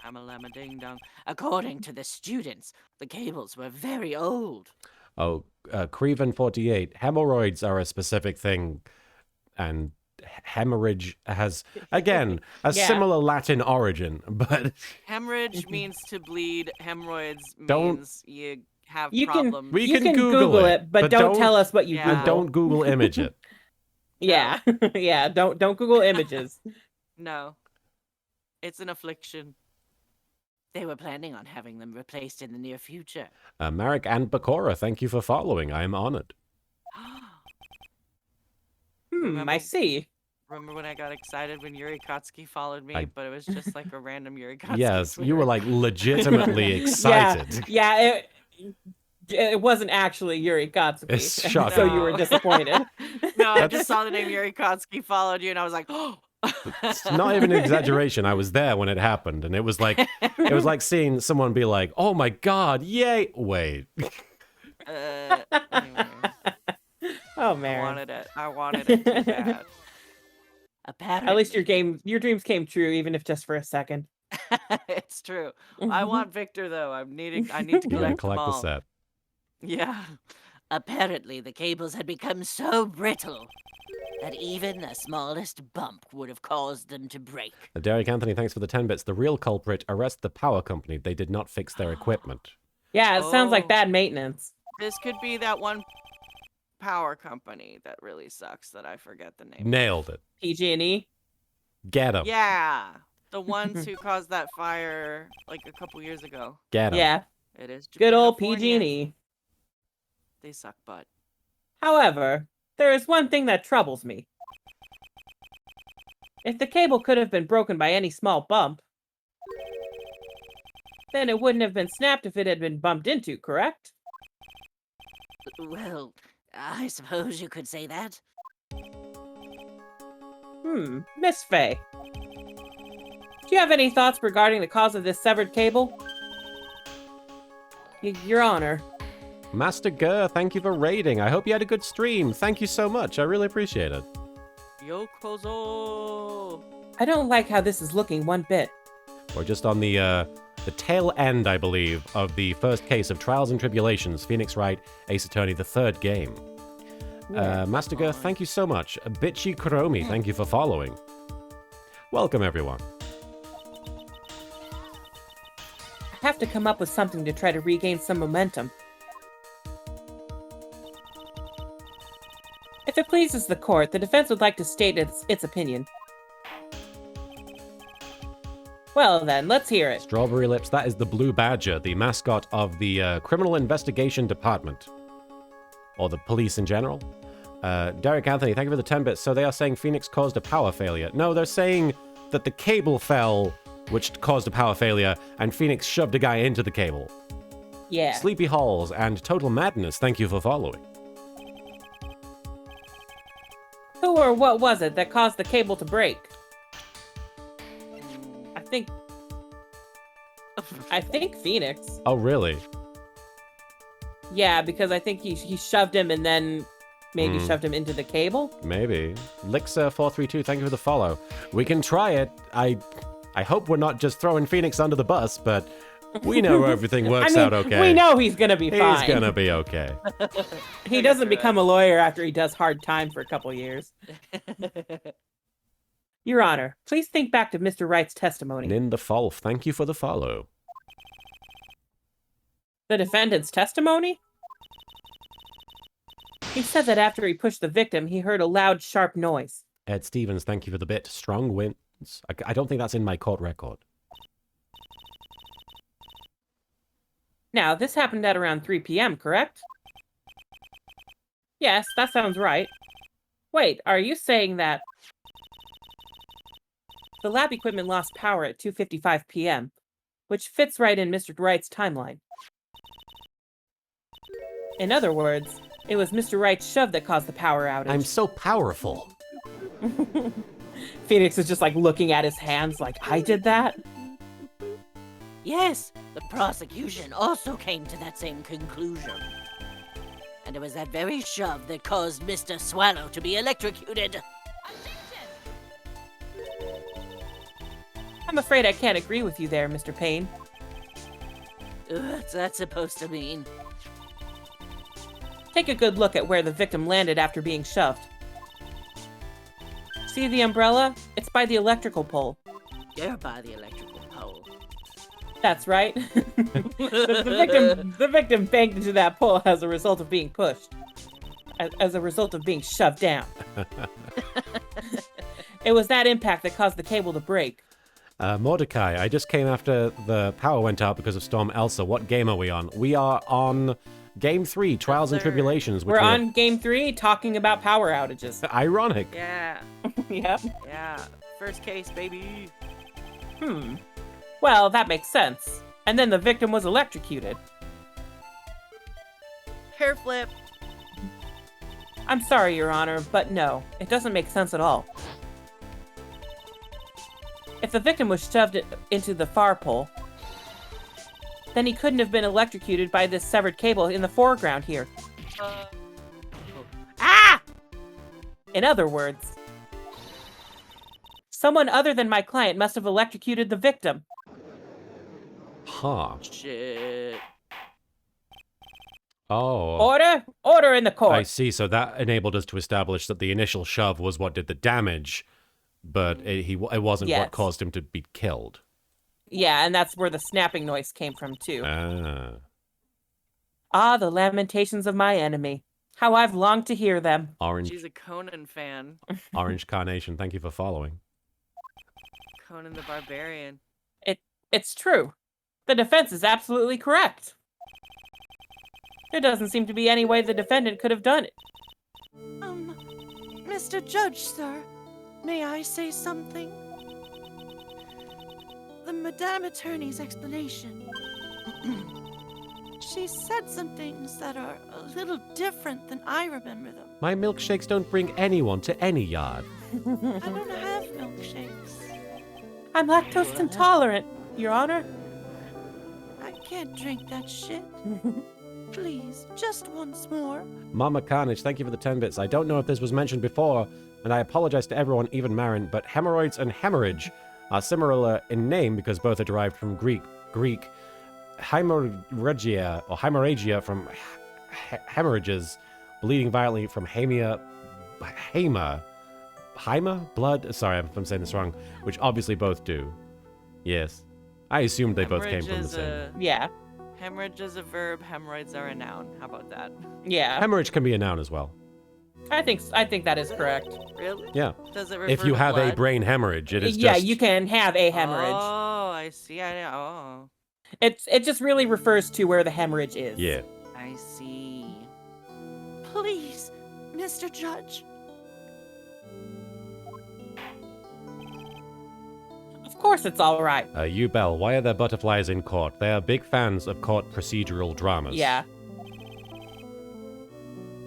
Hamalama ding dong. According to the students, the cables were very old. Oh, Creven 48. Hemorrhoids are a specific thing, and hemorrhage has again a Yeah. similar Latin origin, but Hemorrhage means to bleed. Hemorrhoids Don't- means you have You can- problems. we You can Google it, it, but don't tell us what you Yeah. Google. and don't Google image it. Yeah, yeah. Don't Google images. No. It's an affliction. They were planning on having them replaced in the near future. Marek and Bakora, thank you for following. I am honored. I Remember- see. Remember when I got excited when Yuri Kotsky followed me, I- but it was just like a random Yuri Kotsky. Yes, you were Twitter. like legitimately excited. Yeah, it wasn't actually Yuri Kotsky. It's shocking. So you were No. disappointed. No, I That's- just saw the name Yuri Kotsky followed you, and I was like, oh. It's not even an exaggeration. I was there when it happened, and it was like seeing someone be like, "Oh my god, yay!" Wait, Anyway, Oh I man. wanted it. I wanted it too bad. Apparently, At least your dreams came true, even if just for a second. It's true. I want Victor though. I need to you're gonna collect them collect the all. set. Yeah. Apparently, the cables had become so brittle that even the smallest bump would have caused them to break. Derek Anthony, thanks for the 10 bits. The real culprit: arrest the power company. They did not fix their equipment. Yeah, it sounds like Oh. bad maintenance. This could be that one power company that really sucks that I forget the name. Nailed it. PG&E. Get him. Yeah. The ones who caused that fire like a couple years ago. Get him. Yeah, It is good old Japanifornia. PG&E. They suck butt. However, there is one thing that troubles me. If the cable could have been broken by any small bump, then it wouldn't have been snapped if it had been bumped into, correct? Well, I suppose you could say that. Miss Faye. Do you have any thoughts regarding the cause of this severed cable? Your Honor. Master Gurr, thank you for raiding. I hope you had a good stream. Thank you so much. I really appreciate it. Yokozo. I don't like how this is looking one bit. We're just on the tail end, I believe, of the first case of Trials and Tribulations, Phoenix Wright, Ace Attorney, the third game. Master Girth, thank you so much. Bitchy Kuromi, thank you for following. Welcome, everyone. I have to come up with something to try to regain some momentum. If it pleases the court, the defense would like to state its opinion. Well then, let's hear it. Strawberry Lips, that is the Blue Badger, the mascot of the Criminal Investigation Department. Or the police in general. Derek Anthony, thank you for the 10 bits. So they are saying Phoenix caused a power failure. No, they're saying that the cable fell, which caused a power failure, and Phoenix shoved a guy into the cable. Yeah. Sleepy Halls and Total Madness, thank you for following. Who or what was it that caused the cable to break? I think Phoenix. Oh, really? Yeah, because I think he shoved him and then maybe shoved him into the cable. Maybe. Lixer432, thank you for the follow. We can try it. I hope we're not just throwing Phoenix under the bus, but we know everything works out okay. We know he's gonna be fine. He's gonna be okay. He doesn't become a lawyer after he does hard time for a couple years. Your Honor, please think back to Mr. Wright's testimony. Nin the Folf, thank you for the follow. The defendant's testimony? He said that after he pushed the victim, he heard a loud, sharp noise. Ed Stevens, thank you for the bit. Strong winds. I don't think that's in my court record. Now, this happened at around 3 p.m., correct? Yes, that sounds right. Wait, are you saying that the lab equipment lost power at 2:55 p.m., which fits right in Mr. Wright's timeline? In other words, it was Mr. Wright's shove that caused the power outage. I'm so powerful. Phoenix is just like looking at his hands like, I did that? Yes, the prosecution also came to that same conclusion. And it was that very shove that caused Mr. Swallow to be electrocuted. I'm afraid I can't agree with you there, Mr. Payne. What's that supposed to mean? Take a good look at where the victim landed after being shoved. See the umbrella? It's by the electrical pole. You're by the electrical pole. That's right. the victim banged into that pole as a result of being pushed. As a result of being shoved down. It was that impact that caused the cable to break. Mordecai, I just came after the power went out because of Storm Elsa. What game are we on? We are on Game 3, Trials and Tribulations. We're on Game 3, talking about power outages. Ironic. Yeah. Yep. Yeah. First case, baby. Well, that makes sense. And then the victim was electrocuted. Hair flip. I'm sorry, Your Honor, but no, it doesn't make sense at all. If the victim was shoved into the far pole, then he couldn't have been electrocuted by this severed cable in the foreground here. Ah! In other words, someone other than my client must have electrocuted the victim. Huh. Shit. Oh. Order! Order in the court! I see. So that enabled us to establish that the initial shove was what did the damage, but it wasn't Yes. what caused him to be killed. Yeah, and that's where the snapping noise came from, too. Ah. Ah, the lamentations of my enemy. How I've longed to hear them. Orange, She's a Conan fan. Orange Carnation, thank you for following. Conan the Barbarian. It's true. The defense is absolutely correct. There doesn't seem to be any way the defendant could have done it. Mr. Judge, sir, may I say something? The Madame Attorney's explanation. She said some things that are a little different than I remember them. My milkshakes don't bring anyone to any yard. I don't have milkshakes. I'm lactose intolerant, Your Honor. I can't drink that shit. Please, just once more. Mama Carnage, thank you for the 10 bits. I don't know if this was mentioned before, and I apologize to everyone, even Marin, but hemorrhoids and hemorrhage are similar in name because both are derived from Greek hemorrhagia, or hemorrhagia from hemorrhages, bleeding violently from blood? Sorry if I'm saying this wrong, which obviously both do. Yes. I assumed they both came from the same. Yeah. Hemorrhage is a verb, hemorrhoids are a noun. How about that? Yeah. Hemorrhage can be a noun as well. I think that is correct. Really? Yeah. Does it refer If you to have a blood? brain hemorrhage, it is Yeah, just... you can have a hemorrhage. Oh, I see. Oh, It just really refers to where the hemorrhage is. Yeah. I see. Please, Mr. Judge. Of course it's all right. You, Belle, why are there butterflies in court? They are big fans of court procedural dramas. Yeah.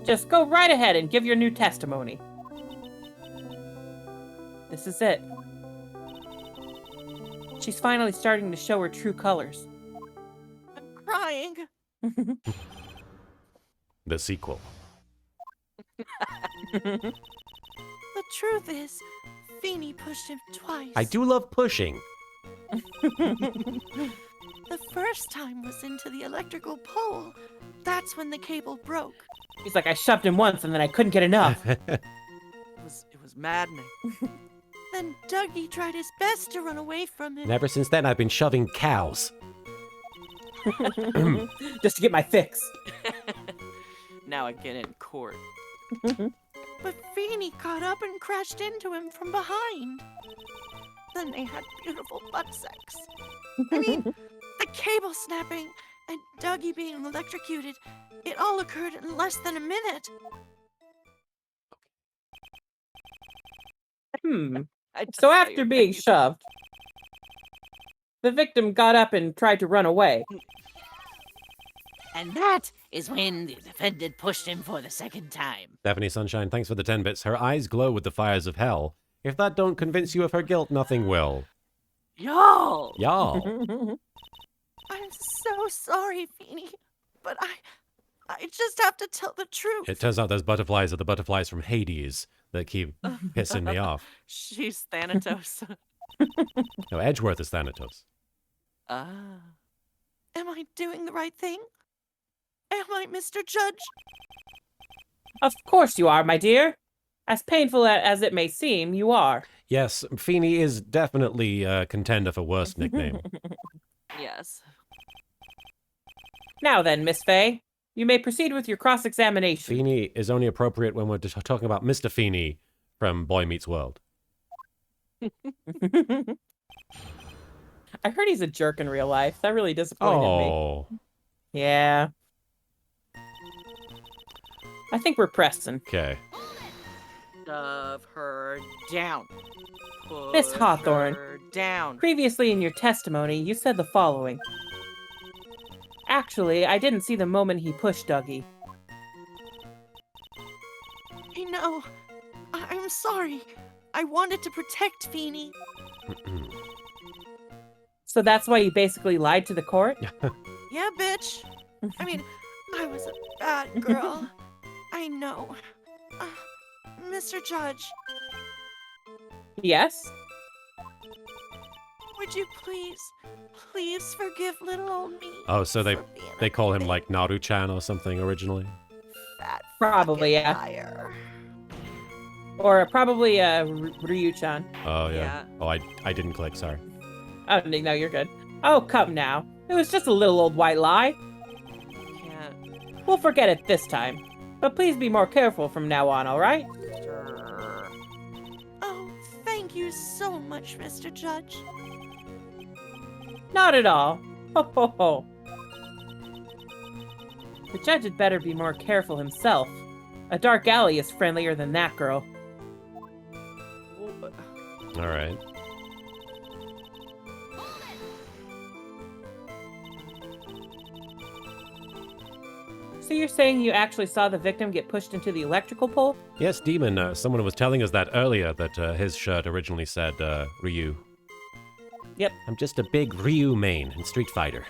Just go right ahead and give your new testimony. This is it. She's finally starting to show her true colors. I'm crying. The sequel. The truth is, Feeny pushed him twice. I do love pushing. The first time was into the electrical pole. That's when the cable broke. He's like, I shoved him once and then I couldn't get enough. It was maddening. Then Dougie tried his best to run away from him. And ever since then, I've been shoving cows. Just to get my fix. Now again in court. But Feeny caught up and crashed into him from behind. Then they had beautiful butt sex. I mean, the cable snapping and Dougie being electrocuted, it all occurred in less than a minute. I just So saw after your being face. shoved, the victim got up and tried to run away. And that is when the defendant pushed him for the second time. Stephanie Sunshine, thanks for the 10 bits. Her eyes glow with the fires of hell. If that don't convince you of her guilt, nothing will. Y'all. Y'all. I'm so sorry, Feeny, but I just have to tell the truth. It turns out those butterflies are the butterflies from Hades that keep pissing me off. She's Thanatos. No, Edgeworth is Thanatos. Ah. Am I doing the right thing? Am I, Mr. Judge? Of course you are, my dear. As painful as it may seem, you are. Yes, Feeny is definitely a contender for worst nickname. Yes. Now then, Miss Fay, you may proceed with your cross-examination. Feeny is only appropriate when we're just talking about Mr. Feeny from Boy Meets World. I heard he's a jerk in real life. That really disappointed me. Oh, Yeah. I think we're Preston. okay. Shove her down. Miss Push Hawthorne. her down. Previously in your testimony, you said the following. Actually, I didn't see the moment he pushed Dougie. I know. I'm sorry. I wanted to protect Feeny. So that's why you basically lied to the court? Yeah, bitch. I mean, I was a bad girl. I know. Mr. Judge, Yes? would you please forgive little old me? Oh, so for being they a call him big, like Naru-chan or something originally? fat Probably, fucking yeah. liar. Or probably Ryu-chan. Oh, yeah. Yeah. Oh, I didn't click, sorry. Oh, no, you're good. Oh, come now. It was just a little old white lie. Can't. We'll forget it this time. But please be more careful from now on, alright? Sure. Oh, thank you so much, Mr. Judge. Not at all. Ho ho ho. The judge had better be more careful himself. A dark alley is friendlier than that girl. All right. So you're saying you actually saw the victim get pushed into the electrical pole? Yes, Demon, someone was telling us that earlier, that his shirt originally said Ryu. Yep. I'm just a big Ryu main in Street Fighter.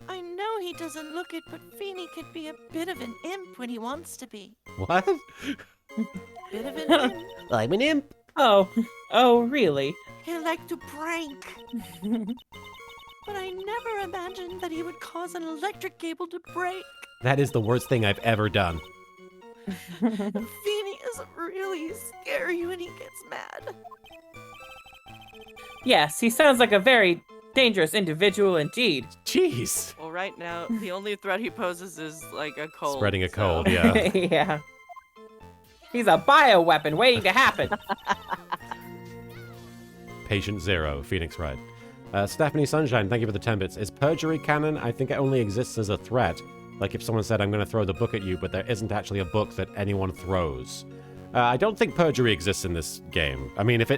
I know he doesn't look it, but Feeny can be a bit of an imp when he wants to be. What? Bit of an imp. I'm an imp. Oh, really? He liked to prank. But I never imagined that he would cause an electric cable to break. That is the worst thing I've ever done. Feeny is really scary when he gets mad. Yes, he sounds like a very dangerous individual indeed. Jeez. Well, right now, the only threat he poses is like a cold. Spreading a so- cold, yeah. Yeah. He's a bioweapon waiting to happen. Patient Zero, Phoenix Wright. Stephanie Sunshine, thank you for the 10 bits. Is perjury canon? I think it only exists as a threat. Like if someone said, I'm going to throw the book at you, but there isn't actually a book that anyone throws. I don't think perjury exists in this game. I mean, if I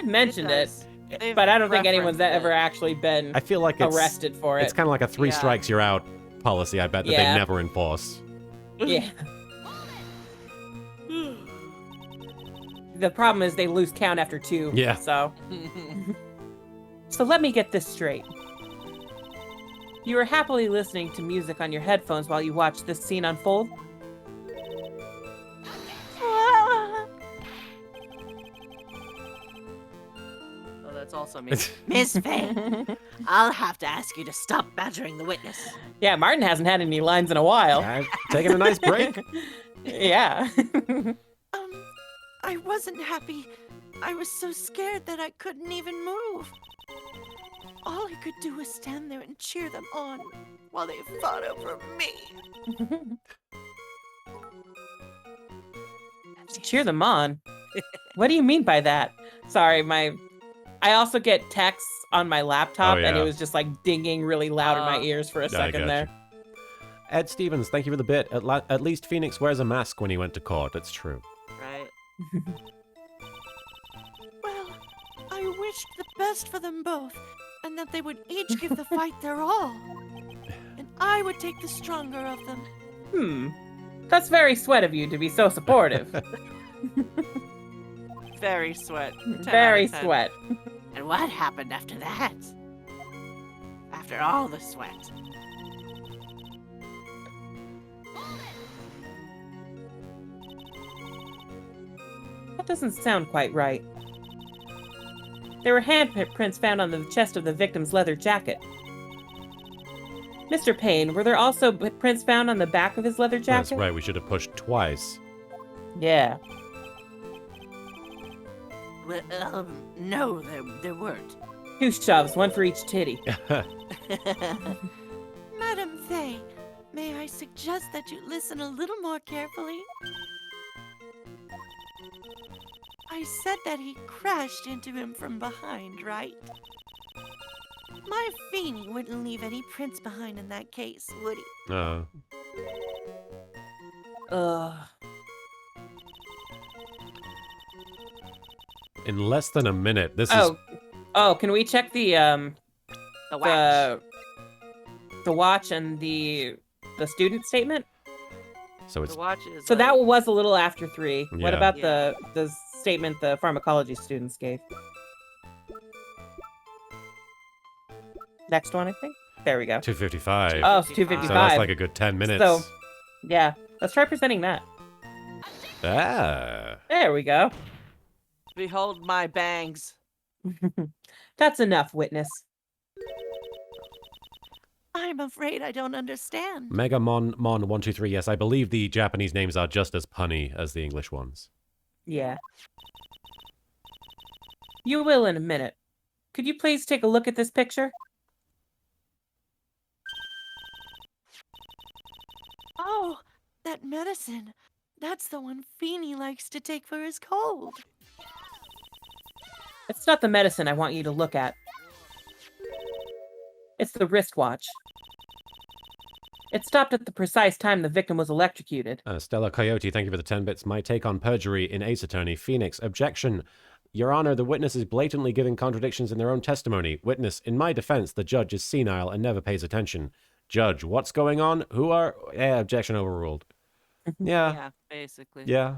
mentioned it, does. They've but I don't think anyone's referenced ever it. actually been I feel like it's arrested for it. It's kind of like a 3 Yeah. strikes you're out policy. I bet that Yeah. they never enforce. Yeah. The problem is they lose count after 2. Yeah. So let me get this straight. You were happily listening to music on your headphones while you watched this scene unfold? Ah, Oh, that's also me. Miss Faye, I'll have to ask you to stop badgering the witness. Yeah, Martin hasn't had any lines in a while. I've taken a nice break. Yeah. I wasn't happy. I was so scared that I couldn't even move. All I could do was stand there and cheer them on while they fought over me. Cheer them on. What do you mean by that? Sorry, I also get texts on my laptop, Oh, and it yeah. was just like dinging really loud in my ears for a second gotcha. there. Ed Stevens, thank you for the bit. At least Phoenix wears a mask when he went to court. That's true. Right. Well, I wished the best for them both, and that they would each give the fight their all. And I would take the stronger of them. That's very sweet of you to be so supportive. Very sweat. 10 Very out of 10. sweat. And what happened after that? After all the sweat? That doesn't sound quite right. There were handprints found on the chest of the victim's leather jacket. Mr. Payne, were there also prints found on the back of his leather jacket? That's right. We should have pushed twice. Yeah. Well, no, there weren't. 2 shoves, 1 for each titty. Madam Faye, may I suggest that you listen a little more carefully? I said that he crashed into him from behind, right? My Feeny wouldn't leave any prints behind in that case, would he? Ugh. In less than a minute, this is... Oh, can we check the The watch and the student statement? So it's... The watch is. So like, that was a little after 3. What Yeah. about Yeah. the statement the pharmacology students gave? Next one, I think. There we go. 2:55. Oh, it's 2:55. 2:55. So that's like a good 10 minutes. So, yeah. Let's try presenting that. Ah. There we go. Behold my bangs. That's enough, witness. I'm afraid I don't understand. Mega Mon 123. Yes, I believe the Japanese names are just as punny as the English ones. Yeah. You will in a minute. Could you please take a look at this picture? Oh, that medicine. That's the one Feeny likes to take for his cold. It's not the medicine I want you to look at. It's the wristwatch. It stopped at the precise time the victim was electrocuted. Stella Coyote, thank you for the 10 bits. My take on perjury in Ace Attorney. Phoenix, objection. Your Honor, the witness is blatantly giving contradictions in their own testimony. Witness, in my defense, the judge is senile and never pays attention. Judge, what's going on? Who are... Yeah, objection overruled. Yeah. Yeah, basically. Yeah.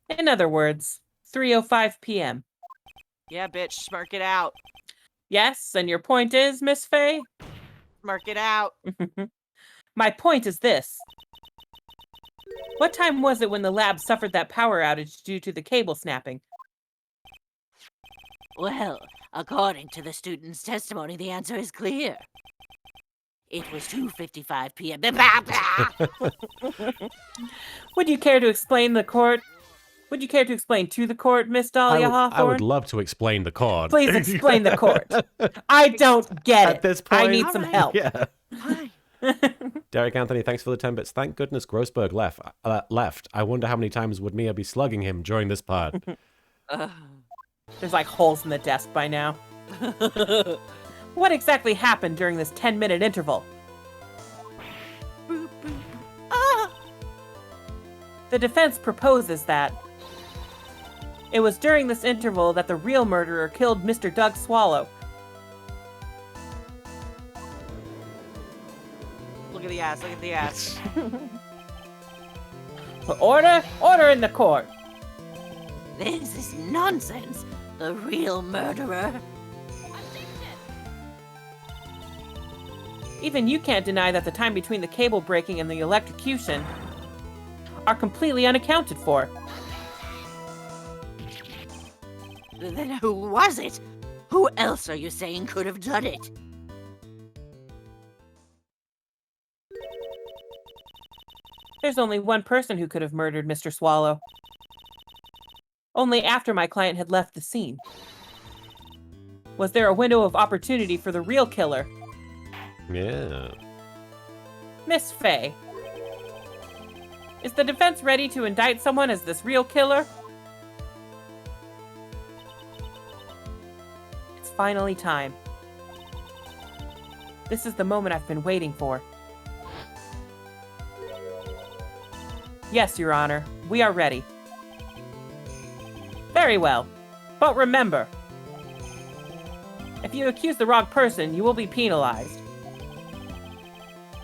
In other words, 3:05 p.m. Yeah, bitch, smirk it out. Yes, and your point is, Miss Faye? Smirk it out. My point is this. What time was it when the lab suffered that power outage due to the cable snapping? Well, according to the student's testimony, the answer is clear. It was 2:55 p.m. Would you care to explain the court? Would you care to explain to the court, Miss Dahlia I Hawthorne? would love to explain the card. Please explain the court. I don't get it. At this I point- need some Alright. help. Yeah. Fine. Derek Anthony, thanks for the 10 bits. Thank goodness Grossberg left. I wonder how many times would Mia be slugging him during this part. There's like holes in the desk by now. What exactly happened during this 10-minute interval? Boop, boop. Ah! The defense proposes that it was during this interval that the real murderer killed Mr. Doug Swallow. Look at the ass, look at the ass. Order in the court. This is nonsense. The real murderer. Even you can't deny that the time between the cable breaking and the electrocution are completely unaccounted for. Then who was it? Who else are you saying could have done it? There's only one person who could have murdered Mr. Swallow. Only after my client had left the scene. Was there a window of opportunity for the real killer? Yeah. Miss Faye. Is the defense ready to indict someone as this real killer? It's finally time. This is the moment I've been waiting for. Yes, Your Honor. we are ready. Very well. But remember, if you accuse the wrong person, you will be penalized.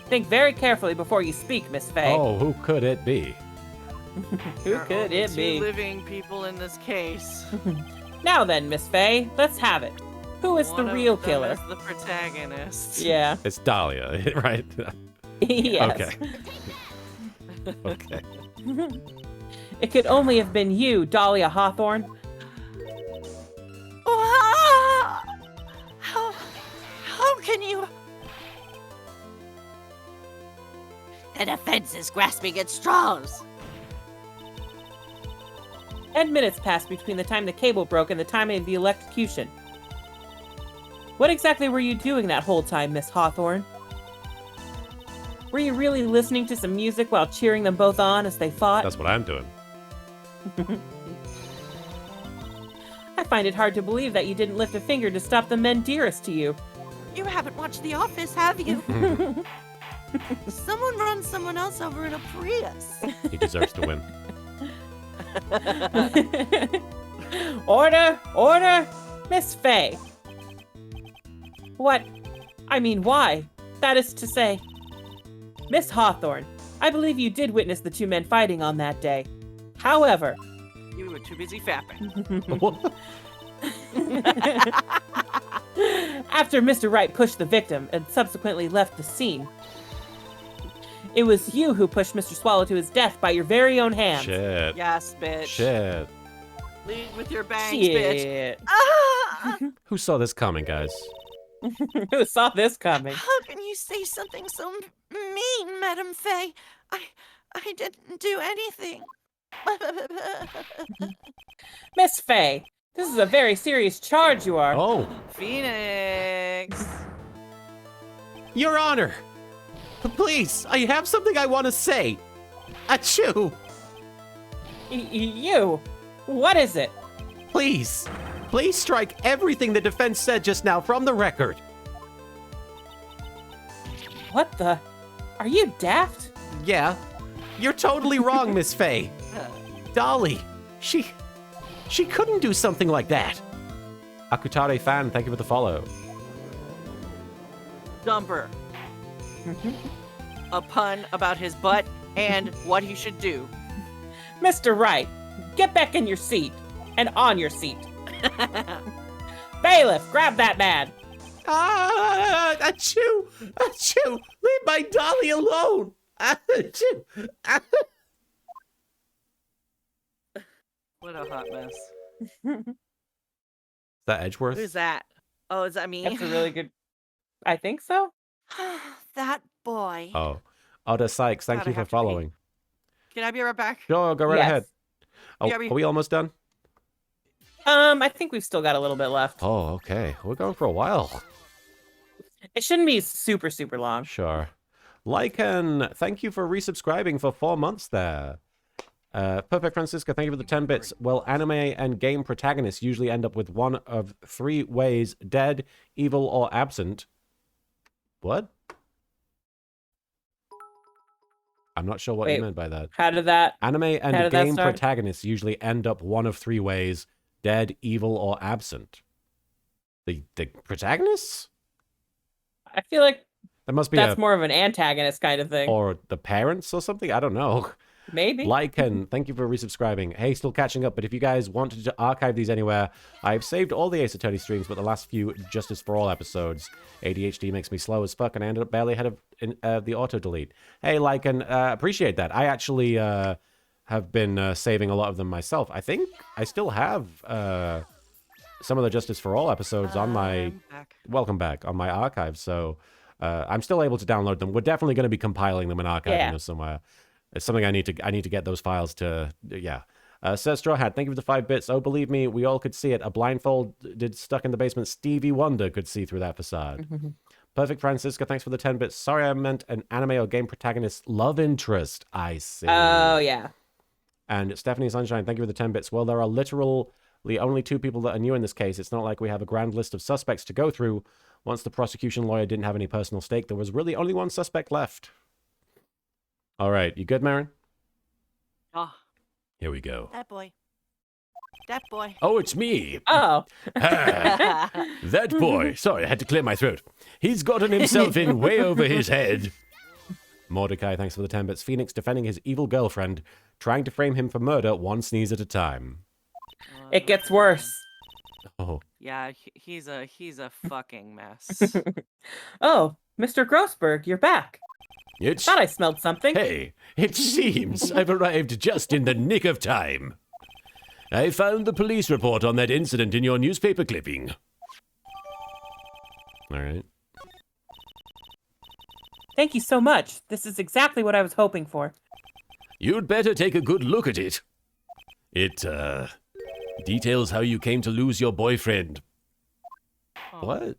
Think very carefully before you speak, Miss Faye. Oh, who could it be? Who There are could only it two be? living people in this case. Now then, Miss Faye, let's have it. Who is One the of real them killer? is the protagonist. Yeah. It's Dahlia, right? Yes. Okay. Okay. It could only have been you, Dahlia Hawthorne. Ah! How can you? The defense is grasping at straws. 10 minutes passed between the time the cable broke and the time of the electrocution. What exactly were you doing that whole time, Miss Hawthorne? Were you really listening to some music while cheering them both on as they fought? That's what I'm doing. I find it hard to believe that you didn't lift a finger to stop the men dearest to you. You haven't watched The Office, have you? Someone runs someone else over in a Prius. He deserves to win. Order! Order! Miss Faye! What? I mean, why? That is to say... Miss Hawthorne, I believe you did witness the two men fighting on that day. However... You were too busy fapping. After Mr. Wright pushed the victim and subsequently left the scene, it was you who pushed Mr. Swallow to his death by your very own hands. Shit. Yes, bitch. Shit. Lead with your bangs, bitch. Shit. Ah! Who saw this coming, guys? Who saw this coming? How can you say something so mean, Madame Faye? I didn't do anything. Miss Faye, this is a very serious charge you are. Oh, Phoenix. Your Honor! Please, I have something I want to say. Achoo! You? What is it? Please, please strike everything the defense said just now from the record. What the? Are you daft? Yeah, you're totally wrong, Miss Faye. Dolly, she couldn't do something like that. Akutare fan, thank you for the follow. Dumper. A pun about his butt and what he should do. Mr. Wright, get back in your seat. And on your seat. Bailiff, grab that man. Ah, achoo! Achoo! Leave my Dolly alone! Achoo! Ah. What a hot mess. Is that Edgeworth? Who's that? Oh, is that me? That's a really good... I think so. That boy. Oh. Oda Sykes, thank God, you I for have to pee. following. Can I be right back? Sure, go right Yes. ahead. Oh, Yeah, are we almost done? I think we've still got a little bit left. Oh, okay. We're going for a while. It shouldn't be super, super long. Sure. Lycan, thank you for resubscribing for 4 months there. Perfect Francisco, thank you for the 10 bits. Well, anime and game protagonists usually end up with one of 3 ways: dead, evil, or absent. What? I'm not sure what Wait. you meant by that. How did that... Anime How and did that game start? protagonists usually end up one of 3 ways: dead, evil, or absent. The protagonists? I feel like That must be that's more of an antagonist kind of thing. or the parents or something. I don't know. Maybe. Lycan, thank you for resubscribing. Hey, still catching up, but if you guys wanted to archive these anywhere, I've saved all the Ace Attorney streams, but the last few Justice for All episodes. ADHD makes me slow as fuck, and I ended up barely ahead of the auto-delete. Hey, Lycan, appreciate that. I actually have been saving a lot of them myself. I think I still have some of the Justice for All episodes on my... I'm back. Welcome back, on my archive, so I'm still able to download them. We're definitely going to be compiling them and archiving them somewhere. It's something I need to get those files to, yeah. Says Straw Hat, thank you for the 5 bits. Oh, believe me, we all could see it. A blindfolded, stuck in the basement Stevie Wonder could see through that facade. Perfect Francisca, thanks for the 10 bits. Sorry, I meant an anime or game protagonist love interest. I see. Oh, yeah. And Stephanie Sunshine, thank you for the 10 bits. Well, there are literally only 2 people that are new in this case. It's not like we have a grand list of suspects to go through. Once the prosecution lawyer didn't have any personal stake, there was really only 1 suspect left. All right, you good, Marin? Oh, Here we go. That boy. That boy. Oh, it's me. Oh. Ah, that boy. Sorry, I had to clear my throat. He's gotten himself in way over his head. Mordecai, thanks for the 10 bits. Phoenix defending his evil girlfriend, trying to frame him for murder one sneeze at a time. It gets worse. Oh, Yeah, he's a fucking mess. Oh, Mr. Grossberg, you're back. It's... Thought I smelled something. Hey, it seems I've arrived just in the nick of time. I found the police report on that incident in your newspaper clipping. all right. Thank you so much. This is exactly what I was hoping for. You'd better take a good look at it. It, details how you came to lose your boyfriend. Oh, What?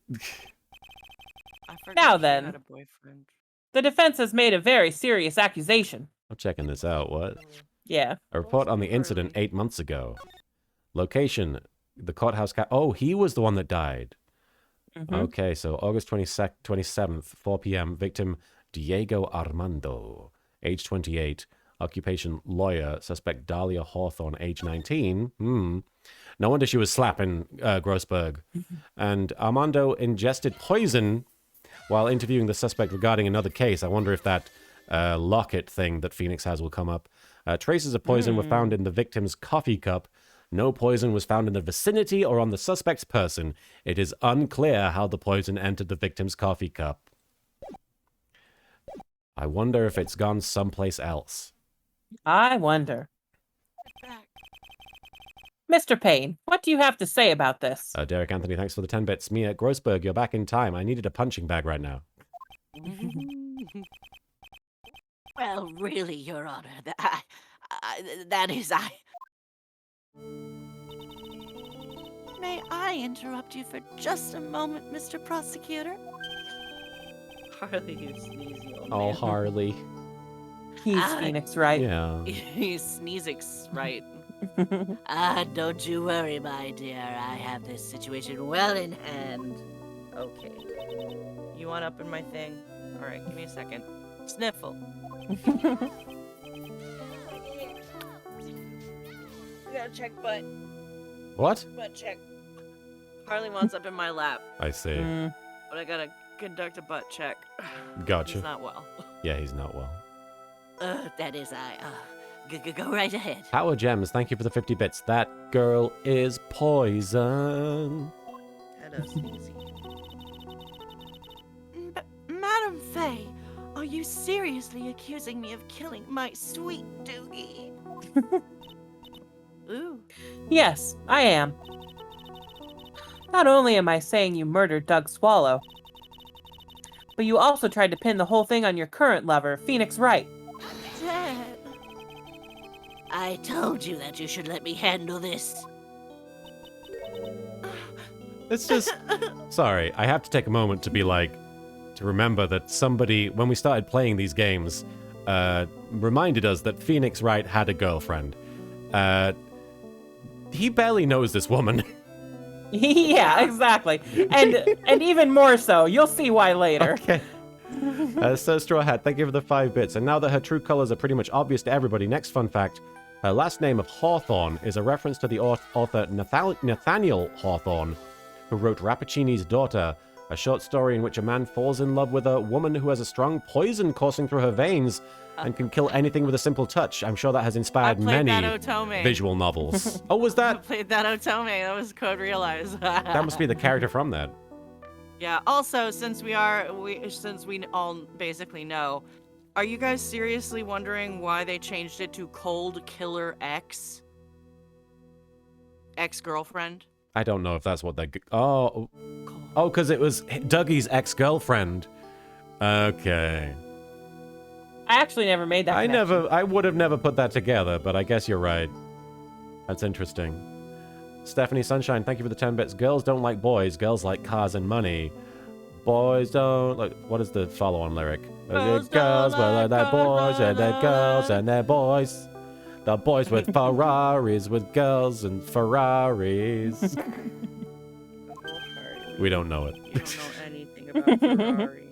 I forgot Now she then. had a boyfriend. The defense has made a very serious accusation. I'm checking this out. What? Yeah. A report on the incident 8 months ago. Location, the courthouse. Oh, he was the one that died. Mhm. Okay, so August 27th, 4 p.m. Victim Diego Armando, age 28. Occupation lawyer. Suspect Dahlia Hawthorne, age 19. No wonder she was slapping Grossberg. And Armando ingested poison while interviewing the suspect regarding another case. I wonder if that locket thing that Phoenix has will come up. Traces of poison were found in the victim's coffee cup. No poison was found in the vicinity or on the suspect's person. It is unclear how the poison entered the victim's coffee cup. I wonder if it's gone someplace else. I wonder. Back. Mr. Payne, what do you have to say about this? Derek Anthony, thanks for the 10 bits. Mia Grossberg, you're back in time. I needed a punching bag right now. Well, really, Your Honor, that is I. May I interrupt you for just a moment, Mr. Prosecutor? Harley, you sneezy old Oh, man. Harley. He's I- Phoenix Wright. Yeah. He's sneezing right. Don't you worry, my dear. I have this situation well in hand. Okay. You want up in my thing? All right, give me a second. Sniffle. We gotta check butt. What? Butt check. Harley wants up in my lap, I see. Mm, but I gotta conduct a butt check. Gotcha. He's not well. Yeah, he's not well. That is I. Go right ahead. Power Gems, thank you for the 50 bits. That girl is poison. Hello, sneezy. Madam Faye, are you seriously accusing me of killing my sweet Doogie? Ooh. yes, I am. Not only am I saying you murdered Doug Swallow, but you also tried to pin the whole thing on your current lover, Phoenix Wright. Dad. I told you that you should let me handle this. It's just... Sorry, I have to take a moment to be like... To remember that somebody, when we started playing these games, reminded us that Phoenix Wright had a girlfriend. He barely knows this woman. Yeah, exactly. And even more so. You'll see why later. Okay. So Straw Hat, thank you for the 5 bits. And now that her true colors are pretty much obvious to everybody, next fun fact. Her last name of Hawthorne is a reference to the author Nathaniel Hawthorne, who wrote Rappaccini's Daughter, a short story in which a man falls in love with a woman who has a strong poison coursing through her veins and can kill anything with a simple touch. I'm sure that has inspired played many that Otome. visual novels. Oh, was I that? played that Otome. That was Code Realize. That must be the character from that. Yeah. Also, since we all basically know, are you guys seriously wondering why they changed it to Cold Killer X? Ex-girlfriend? I don't know if that's what they... Oh, Cold. because it was Dougie's ex-girlfriend. Okay. I actually never made that connection. I would have never put that together, but I guess you're right. That's interesting. Stephanie Sunshine, thank you for the 10 bits. Girls don't like boys, girls like cars and money. Boys don't like... What is the follow-on lyric? Girls Girls don't well, like they're boys, and they're cars. girls, and they're boys. The boys with Ferraris with girls and Ferraris. We don't know it. You don't know anything about Ferraris.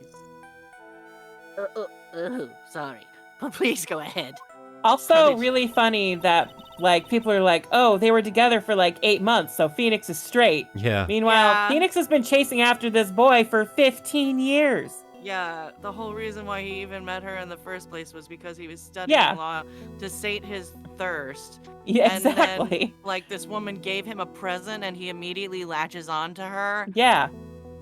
Sorry, but please go ahead. Also, really funny that, like, people are like, oh, they were together for, like, 8 months, so Phoenix is straight. Yeah. Meanwhile, Phoenix has been chasing after this boy for 15 years. Yeah, the whole reason why he even met her in the first place was because he was studying law to sate his thirst. Yeah, exactly. And then, like, this woman gave him a present and he immediately latches on to her. Yeah.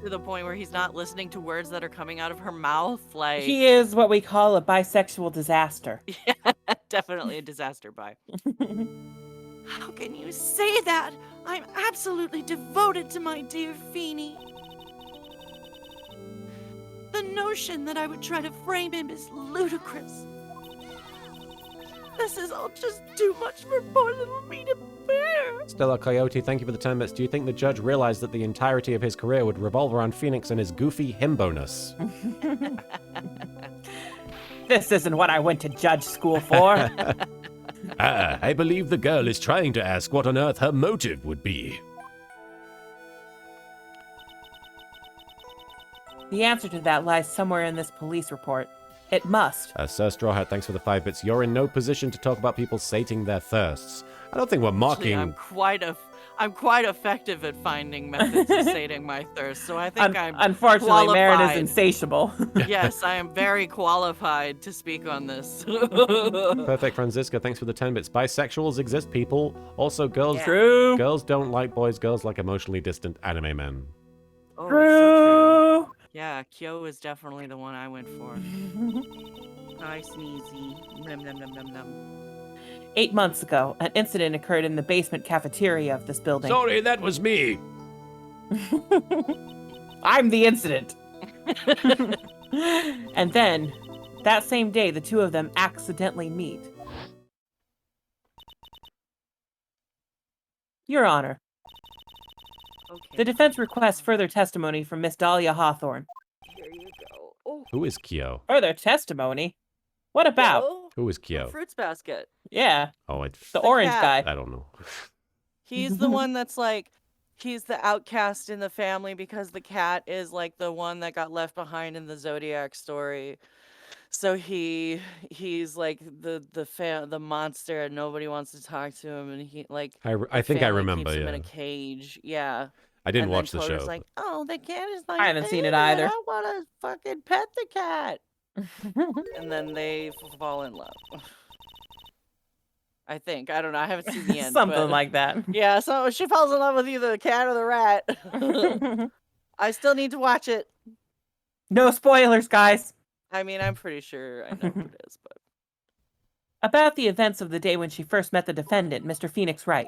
To the point where he's not listening to words that are coming out of her mouth. Like, he is what we call a bisexual disaster. Yeah, definitely a disaster bi. How can you say that? I'm absolutely devoted to my dear Feeny. The notion that I would try to frame him is ludicrous. This is all just too much for poor little me to bear. Stella Coyote, thank you for the 10 bits. Do you think the judge realized that the entirety of his career would revolve around Phoenix and his goofy himboness? This isn't what I went to judge school for. I believe the girl is trying to ask what on earth her motive would be. The answer to that lies somewhere in this police report. It must. Sir Straw Hat, thanks for the 5 bits. You're in no position to talk about people sating their thirsts. I don't think we're mocking... Actually, I'm quite effective at finding methods of sating my thirst, so I think I'm unfortunately, qualified. Marin is insatiable. Yes, I am very qualified to speak on this. Perfect Franziska, thanks for the 10 bits. Bisexuals exist, people. Also, girls girls don't like boys. Girls like emotionally distant anime men. Oh, True. So true. Yeah, Kyo is definitely the one I went for. Hi, Sneezy. Num num num num num. 8 months ago, an incident occurred in the basement cafeteria of this building. Sorry, that was me. I'm the incident. And then, that same day, the two of them accidentally meet. Your Honor, Okay. the defense requests further testimony from Miss Dahlia Hawthorne. Here you go. Oh, Who is Kyo? Further testimony? What about? Kyo? Who is Kyo? Fruits Basket. Yeah, Oh, it's... the orange cat. guy. I don't know. He's the one that's like, he's the outcast in the family because the cat is like the one that got left behind in the Zodiac story. So he's like the monster and nobody wants to talk to him, and he like I think I family remember, keeps him yeah. in a cage. Yeah. I didn't And watch then the Coder's show. like, oh, the cat is my I haven't seen it favorite. either. I want to fucking pet the cat. And then they fall in love. I think. I don't know. I haven't seen the end. Something but... like that. Yeah, so she falls in love with either the cat or the rat. I still need to watch it. No spoilers, guys. I mean, I'm pretty sure I know what it is, but... About the events of the day when she first met the defendant, Mr. Phoenix Wright.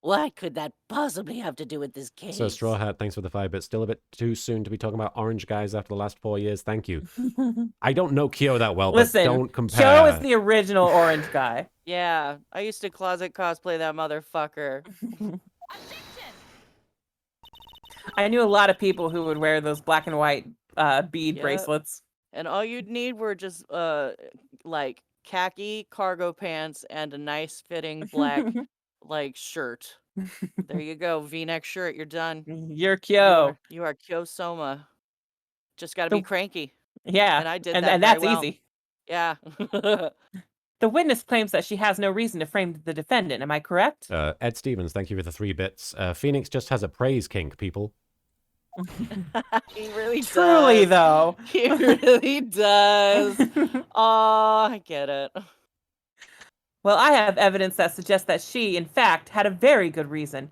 What could that possibly have to do with this case? So Straw Hat, thanks for the 5 bits. Still a bit too soon to be talking about orange guys after the last 4 years. Thank you. I don't know Kyo that well, Listen, but don't compare. Kyo is the original orange guy. Yeah, I used to closet cosplay that motherfucker. I knew a lot of people who would wear those black and white bead bracelets. And all you'd need were just, like, khaki cargo pants and a nice fitting black, like, shirt. There you go, V-neck shirt, you're done. You're Kyo. You are Kyo Soma. Just gotta be cranky. Yeah, And I did and that that's very well. easy. Yeah. The witness claims that she has no reason to frame the defendant. Am I correct? Ed Stevens, thank you for the 3 bits. Phoenix just has a praise kink, people. He really Truly, does. though. He really does. Oh, I get it. Well, I have evidence that suggests that she, in fact, had a very good reason.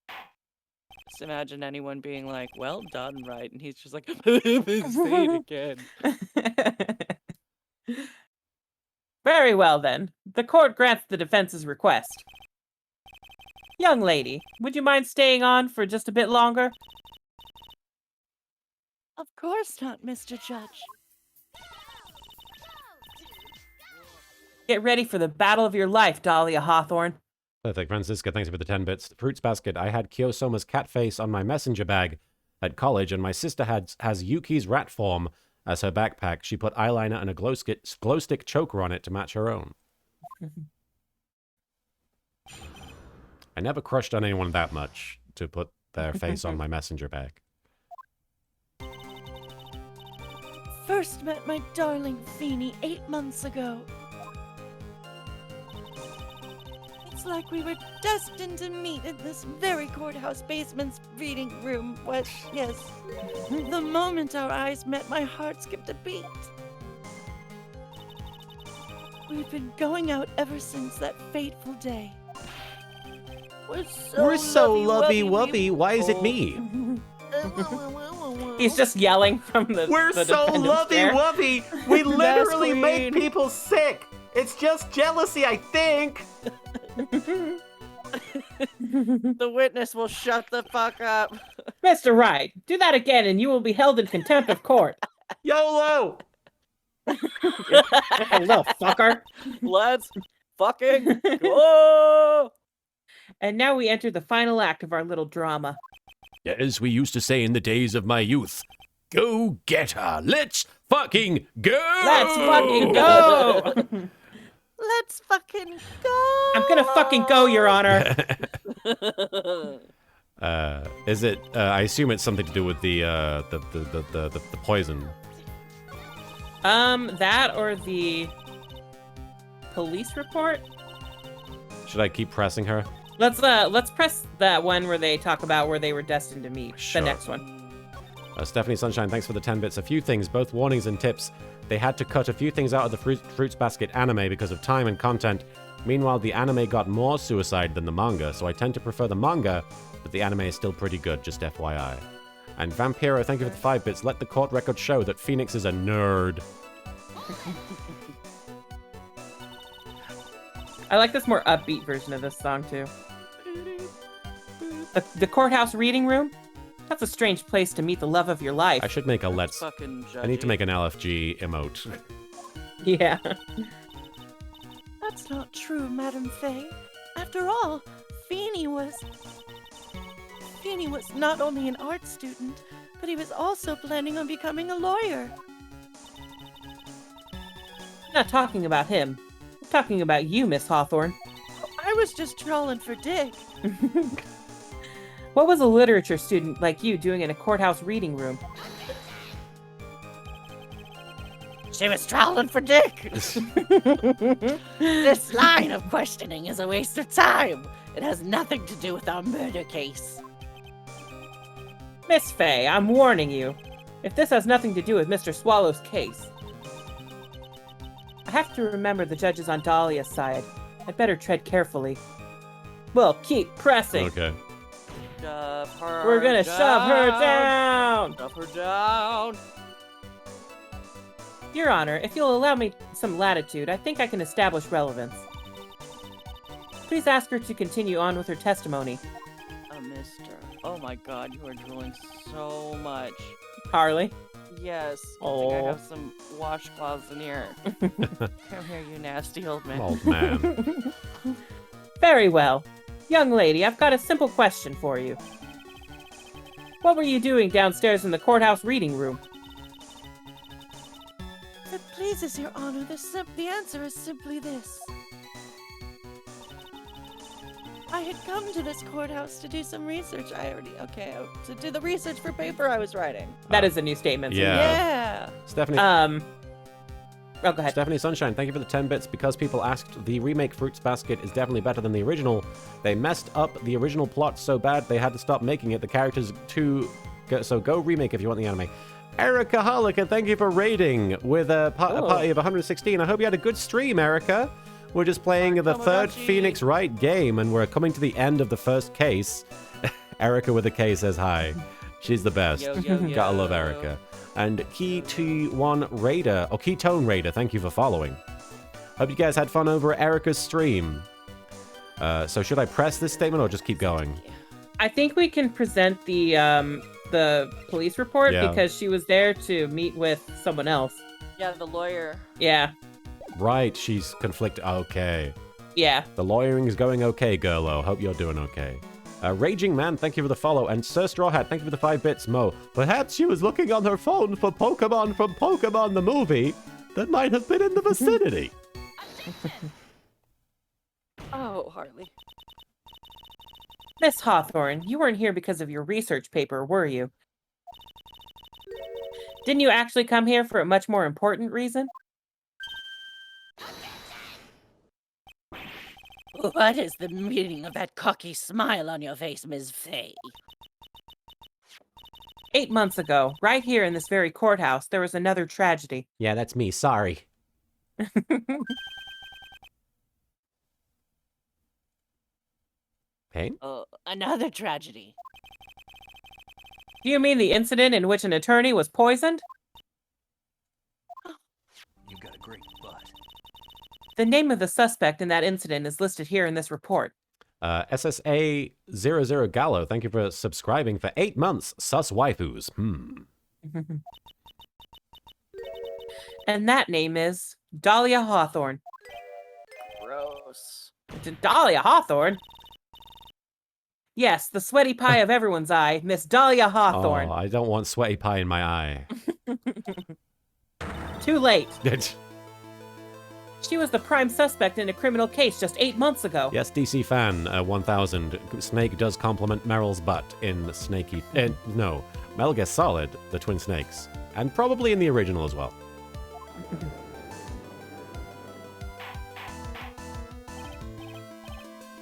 Just imagine anyone being like, well done, right? And he's just like, say it again. Very well, then. The court grants the defense's request. Young lady, would you mind staying on for just a bit longer? Of course not, Mr. Judge. Get ready for the battle of your life, Dahlia Hawthorne. Perfect, Francisca, thanks for the 10 bits. Fruits Basket, I had Kyosoma's cat face on my messenger bag at college, and my sister has Yuki's rat form as her backpack. She put eyeliner and a glow stick choker on it to match her own. I never crushed on anyone that much to put their face on my messenger bag. first met my darling Feeny 8 months ago. It's like we were destined to meet in this very courthouse basement's reading room. What? Yes. The moment our eyes met, my heart skipped a beat. We've been going out ever since that fateful day. We're so lovey-wovey. Why is it me? He's just yelling from the. We're the so dependence chair. lovey-wovey. We literally Yes, make queen. people sick. It's just jealousy, I think. The witness will shut the fuck up. Mr. Wright, do that again and you will be held in contempt of court. YOLO! Hello, fucker. Let's fucking go. And now we enter the final act of our little drama. As we used to say in the days of my youth, go get her. Let's fucking go. Let's fucking go! Let's fucking go! I'm gonna fucking go, Your Honor. Is it? I assume it's something to do with the poison. That or the police report? Should I keep pressing her? Let's press that one where they talk about where they were destined to meet. Sure. The next one. Stephanie Sunshine, thanks for the 10 bits. A few things, both warnings and tips. They had to cut a few things out of the Fruits Basket anime because of time and content. Meanwhile, the anime got more suicide than the manga, so I tend to prefer the manga, but the anime is still pretty good, just FYI. And Vampiro, thank you for the 5 bits. Let the court record show that Phoenix is a nerd. I like this more upbeat version of this song, too. The courthouse reading room? That's a strange place to meet the love of your life. I should make a let's... Fucking I need to judgy. make an LFG emote. Yeah. That's not true, Madam Faye. After all, Feeny was not only an art student, but he was also planning on becoming a lawyer. I'm not talking about him. I'm talking about you, Miss Hawthorne. I was just trolling for Dick. What was a literature student like you doing in a courthouse reading room? She was trolling for Dick. This line of questioning is a waste of time. It has nothing to do with our murder case. Miss Faye, I'm warning you. If this has nothing to do with Mr. Swallow's case. I have to remember the judge is on Dahlia's side. I'd better tread carefully. We'll keep pressing. Okay. Shove her We're gonna shove her down! Shove her down. Your Honor, if you'll allow me some latitude, I think I can establish relevance. Please ask her to continue on with her testimony. Mister. Oh my god, you are drooling so much. Harley? Yes. I think Oh. I have some washcloths in here. Come here, you nasty old man. Old man. Very well. Young lady, I've got a simple question for you. What were you doing downstairs in the courthouse reading room? If it pleases your honor, the answer is simply this. I had come to this courthouse to do some research. To do the research for paper I was writing. That is a new statement. Yeah. Yeah. Stephanie. Oh, go ahead. Stephanie Sunshine, thank you for the 10 bits. Because people asked, the remake Fruits Basket is definitely better than the original. They messed up the original plot so bad they had to stop making it. The characters so go remake if you want the anime. Erica Harlica, thank you for raiding with a party of 116. I hope you had a good stream, Erica. We're just playing the third Phoenix Wright game, and we're coming to the end of the first case. Erica with a K says hi. She's the best. Yo, yo, yo. Gotta love Erica. And Ketone Raider, thank you for following. Hope you guys had fun over at Erica's stream. So should I press this statement or just keep going? I think we can present the police report Yeah. because she was there to meet with someone else. Yeah, the lawyer. Yeah. Right, she's conflicted. Okay. Yeah. The lawyering is going okay, girlo. Hope you're doing okay. Raging Man, thank you for the follow. And Sir Straw Hat, thank you for the 5 bits. Mo, perhaps she was looking on her phone for Pokemon from Pokemon the movie that might have been in the vicinity. Oh, Harley. Miss Hawthorne, you weren't here because of your research paper, were you? Didn't you actually come here for a much more important reason? What is the meaning of that cocky smile on your face, Ms. Fay? 8 months ago, right here in this very courthouse, there was another tragedy. Yeah, that's me. Sorry. Payne? Another tragedy. Do you mean the incident in which an attorney was poisoned? You got a great butt. The name of the suspect in that incident is listed here in this report. SSA00 Gallo, thank you for subscribing for 8 months. Sus waifus. And that name is Dahlia Hawthorne. Gross. Dahlia Hawthorne? Yes, the sweaty pie of everyone's eye, Miss Dahlia Hawthorne. Oh, I don't want sweaty pie in my eye. Too late. She was the prime suspect in a criminal case just 8 months ago. Yes, DC fan 1000. Snake does compliment Meryl's butt in Snaky. No, Metal Gear Solid, the Twin Snakes, and probably in the original as well.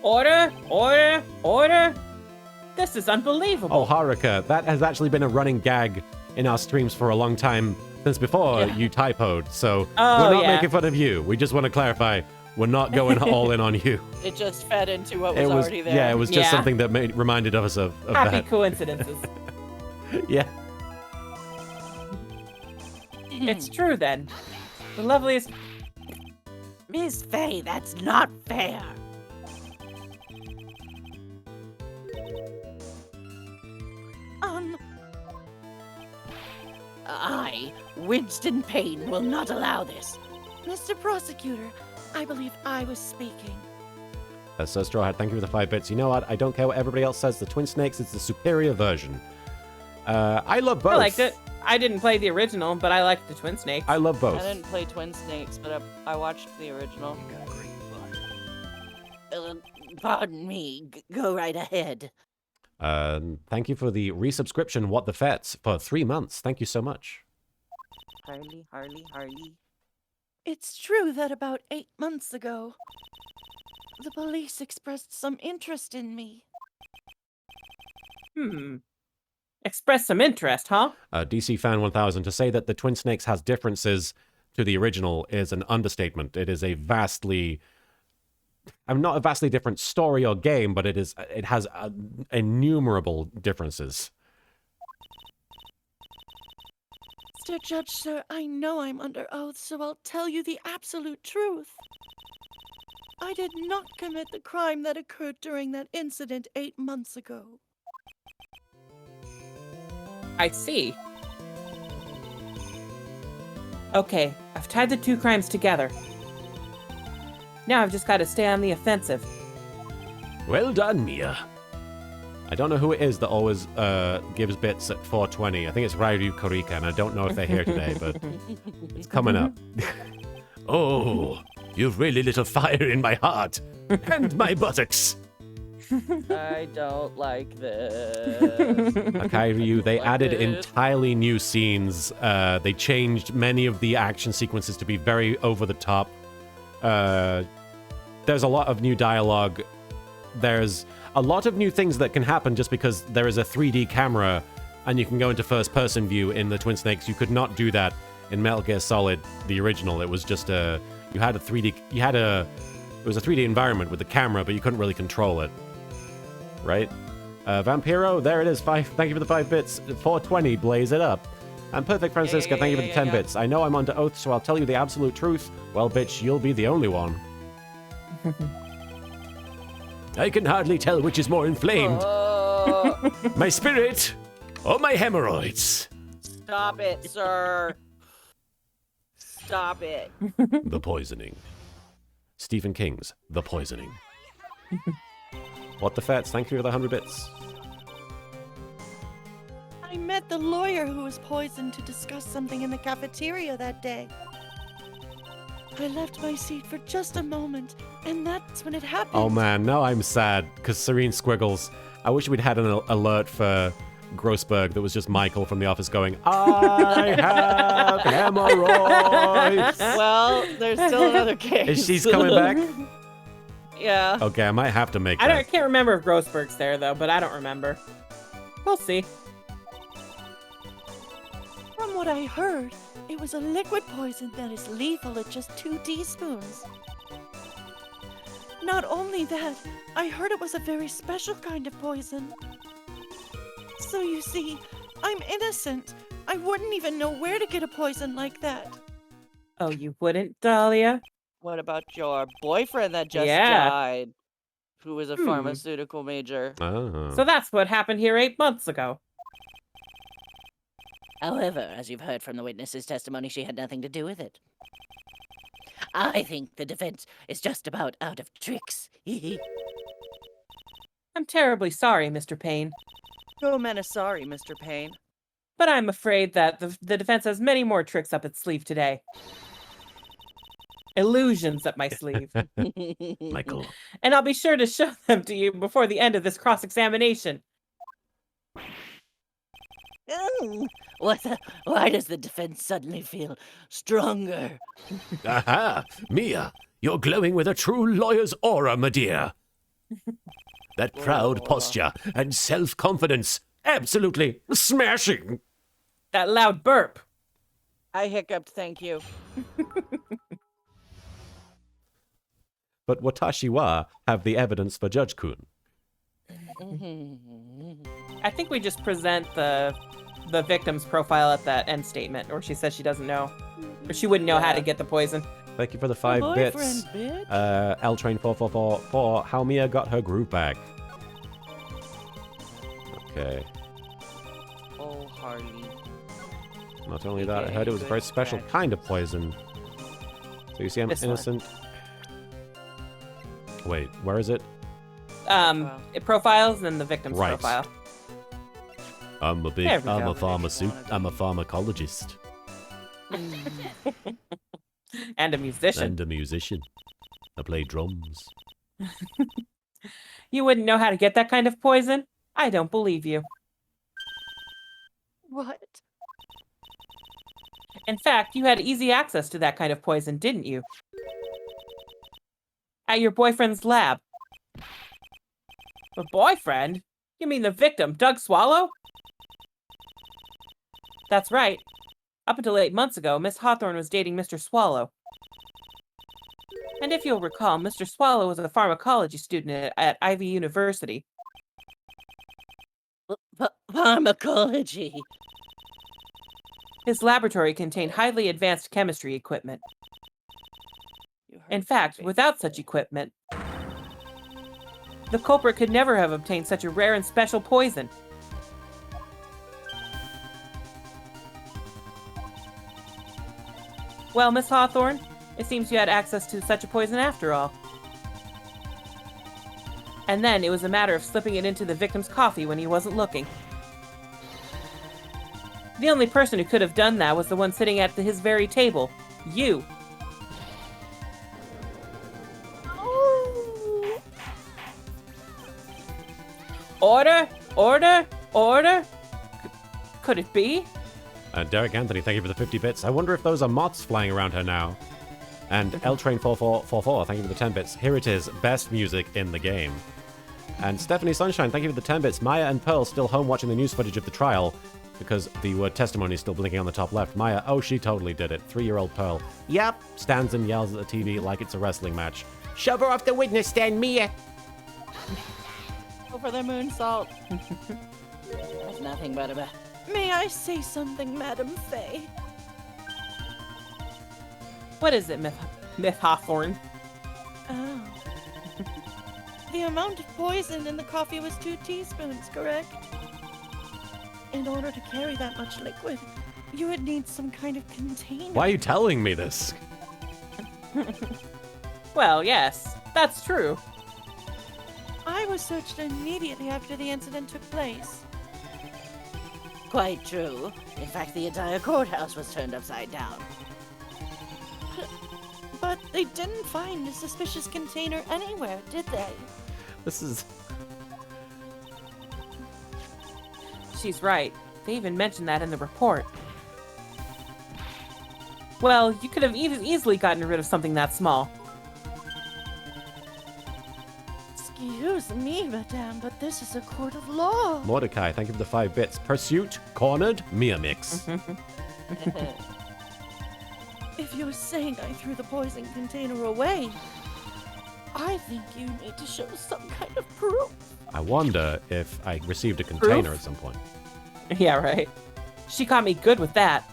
Order, order, order. This is unbelievable. Oh, Haruka, that has actually been a running gag in our streams for a long time, since before you typoed, so we're not making fun of you. We just want to clarify, we're not going all in on you. It just fed into what was already there. Yeah, it was just something that reminded us of Happy that. coincidences. Yeah. It's true then. The loveliest... Miss Fay, that's not fair. I, Winston Payne, will not allow this. Mr. Prosecutor, I believe I was speaking. So Straw Hat, thank you for the 5 bits. You know what? I don't care what everybody else says. The Twin Snakes is the superior version. I love both. I liked it. I didn't play the original, but I liked the Twin Snakes. I love both. I didn't play Twin Snakes, but I watched the original. You got a great butt. Pardon me. Go right ahead. Thank you for the resubscription, What the Fets, for 3 months. Thank you so much. Harley. It's true that about 8 months ago, the police expressed some interest in me. Express some interest, huh? DC Fan 1000, to say that the Twin Snakes has differences to the original is an understatement. It is a vastly... not a vastly different story or game, but it has innumerable differences. Mr. Judge, sir, I know I'm under oath, so I'll tell you the absolute truth. I did not commit the crime that occurred during that incident 8 months ago. I see. Okay, I've tied the 2 crimes together. Now I've just got to stay on the offensive. Well done, Mia. I don't know who it is that always gives bits at 420. I think it's Rairu Korika, and I don't know if they're here today, but it's coming up. Oh, you've really lit a fire in my heart and my buttocks. I don't like this. Okay, Ryu, they Like added this. entirely new scenes. They changed many of the action sequences to be very over the top. There's a lot of new dialogue. There's a lot of new things that can happen just because there is a 3D camera and you can go into first-person view in the Twin Snakes. You could not do that in Metal Gear Solid, the original. It was just it was a 3D environment with the camera, but you couldn't really control it. Right? Vampiro, there it is. Thank you for the 5 bits. 420, blaze it up. And Perfect Francisca, thank you for the 10 bits. I know I'm under oath, so I'll tell you the absolute truth. Well, bitch, you'll be the only one. I can hardly tell which is more inflamed. My spirit or my hemorrhoids. Stop it, sir. Stop it. The Poisoning. Stephen King's The Poisoning. What the Fets, thank you for the 100 bits. I met the lawyer who was poisoned to discuss something in the cafeteria that day. I left my seat for just a moment, and that's when it happened. Oh man, now I'm sad, because Serene Squiggles, I wish we'd had an alert for Grossberg that was just Michael from The Office going, I have hemorrhoids. Well, there's still another case. Is she's coming back? Yeah. Okay, I might have to make I that. can't remember if Grossberg's there, though, but I don't remember. We'll see. From what I heard, it was a liquid poison that is lethal at just 2 teaspoons. Not only that, I heard it was a very special kind of poison. So you see, I'm innocent. I wouldn't even know where to get a poison like that. Oh, you wouldn't, Dahlia? What about your boyfriend that just Yeah. died? Who was a pharmaceutical major? Oh. So that's what happened here 8 months ago. However, as you've heard from the witness's testimony, she had nothing to do with it. I think the defense is just about out of tricks. I'm terribly sorry, Mr. Payne. Oh, man, sorry, Mr. Payne. But I'm afraid that the defense has many more tricks up its sleeve today. Illusions up my sleeve. Michael. And I'll be sure to show them to you before the end of this cross-examination. Why does the defense suddenly feel stronger? Aha! Mia, you're glowing with a true lawyer's aura, my dear. That proud posture and self-confidence, absolutely smashing. That loud burp. I hiccuped, thank you. But Watashi wa have the evidence for Judge Kun. I think we just present the victim's profile at that end statement, or she says she doesn't know. Or she wouldn't know how to get the poison. Thank you for the 5 bits. Boyfriend, L Train 444 how Mia got her groove back. Okay. Oh, Harley. Not only that, I heard it was a very special kind of poison. So you see, I'm This one. innocent. Wait, where is it? It profiles and the victim's Right. profile. I'm a There we go. pharmacologist And a musician. and a musician. I play drums. You wouldn't know how to get that kind of poison? I don't believe you. What? In fact, you had easy access to that kind of poison, didn't you? At your boyfriend's lab. The boyfriend? You mean the victim, Doug Swallow? That's right. Up until 8 months ago, Miss Hawthorne was dating Mr. Swallow. And if you'll recall, Mr. Swallow was a pharmacology student at Ivy University. Pharmacology. His laboratory contained highly advanced chemistry equipment. In fact, without such equipment, the culprit could never have obtained such a rare and special poison. Well, Miss Hawthorne, it seems you had access to such a poison after all. And then it was a matter of slipping it into the victim's coffee when he wasn't looking. The only person who could have done that was the one sitting at his very table, you. Order! Order! Order! Could it be? Derek Anthony, thank you for the 50 bits. I wonder if those are moths flying around her now. And L Train 4444, thank you for the 10 bits. Here it is, best music in the game. And Stephanie Sunshine, thank you for the 10 bits. Maya and Pearl still home watching the news footage of the trial because the word testimony is still blinking on the top left. Maya, oh, she totally did it. 3-year-old Pearl, yep, stands and yells at the TV like it's a wrestling match. Shove her off the witness stand, Mia. Go for the moonsault. There's nothing but a... May I say something, Madam Faye? What is it, Miss Hawthorne? Oh. The amount of poison in the coffee was 2 teaspoons, correct? In order to carry that much liquid, you would need some kind of container. Why are you telling me this? Well, yes, that's true. I was searched immediately after the incident took place. Quite true. In fact, the entire courthouse was turned upside down. But they didn't find a suspicious container anywhere, did they? This is... she's right. They even mentioned that in the report. Well, you could have easily gotten rid of something that small. Excuse me, madame, but this is a court of law. Mordecai, thank you for the 5 bits. Pursuit, cornered, Mia mix. If you're saying I threw the poison container away, I think you need to show some kind of proof. I wonder if I received a container at some point. Yeah, right. She caught me good with that.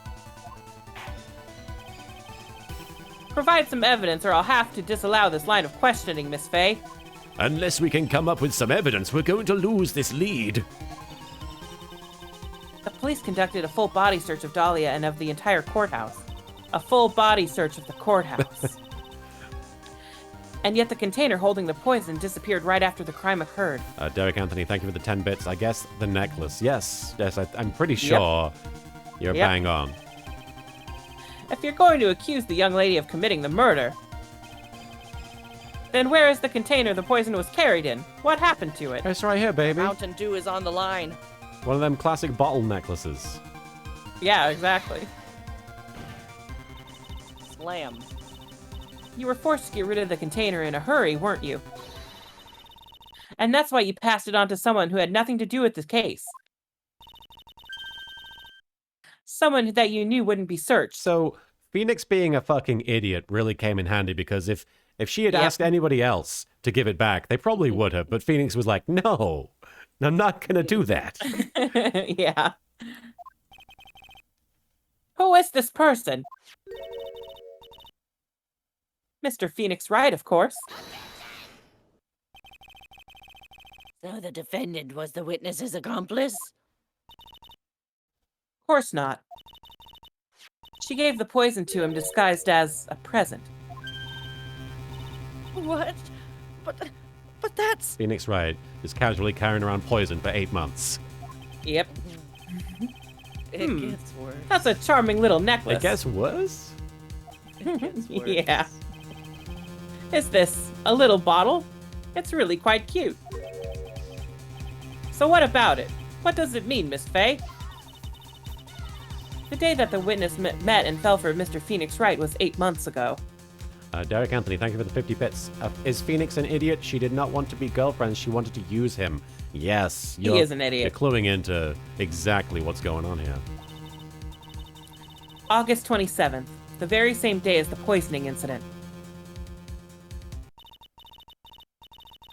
Provide some evidence or I'll have to disallow this line of questioning, Miss Faye. Unless we can come up with some evidence, we're going to lose this lead. The police conducted a full body search of Dahlia and of the entire courthouse. A full body search of the courthouse. And yet the container holding the poison disappeared right after the crime occurred. Derek Anthony, thank you for the 10 bits. I guess the necklace. Yes, I'm pretty sure you're bang on. If you're going to accuse the young lady of committing the murder, then where is the container the poison was carried in? What happened to it? It's right here, baby. Mountain Dew is on the line. One of them classic bottle necklaces. Yeah, exactly. Slam. You were forced to get rid of the container in a hurry, weren't you? And that's why you passed it on to someone who had nothing to do with the case. Someone that you knew wouldn't be searched. So, Phoenix being a fucking idiot really came in handy because if she had asked anybody else to give it back, they probably would have. But Phoenix was like, no, I'm not going to do that. Yeah. Who is this person? Mr. Phoenix Wright, of course. So the defendant was the witness's accomplice? Of course not. She gave the poison to him disguised as a present. What? But that's... Phoenix Wright is casually carrying around poison for 8 months. Yep. It gets worse. That's a charming little necklace. It gets worse? It gets worse. Yeah. Is this a little bottle? It's really quite cute. So what about it? What does it mean, Miss Faye? The day that the witness met and fell for Mr. Phoenix Wright was 8 months ago. Derek Anthony, thank you for the 50 bits. Is Phoenix an idiot? She did not want to be girlfriends. She wanted to use him. Yes. He is an idiot. You're cluing into exactly what's going on here. August 27th, the very same day as the poisoning incident.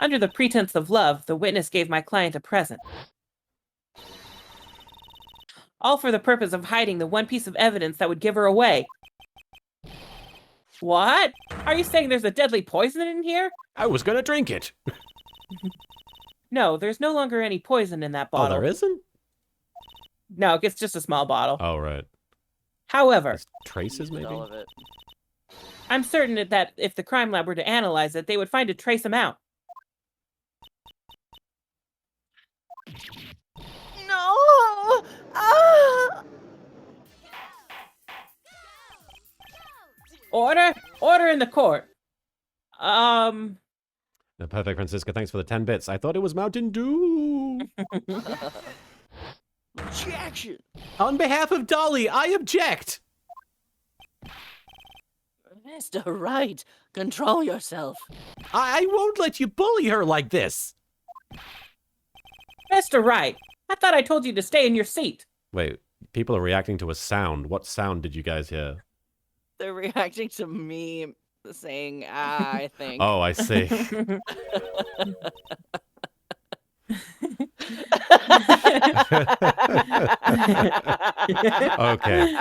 Under the pretense of love, the witness gave my client a present. All for the purpose of hiding the one piece of evidence that would give her away. What? Are you saying there's a deadly poison in here? I was going to drink it. No, there's no longer any poison in that bottle. Oh, there isn't? No, it's just a small bottle. Oh, right. However, There's traces, maybe? All of it. I'm certain that if the crime lab were to analyze it, they would find a trace amount. No! Ah! Order? Order in the court. The Perfect Francisca, thanks for the 10 bits. I thought it was Mountain Dew. Objection! On behalf of Dolly, I object. Mr. Wright, control yourself. I won't let you bully her like this. Mr. Wright, I thought I told you to stay in your seat. Wait, people are reacting to a sound. What sound did you guys hear? They're reacting to me saying, I think. Oh, I see. Okay.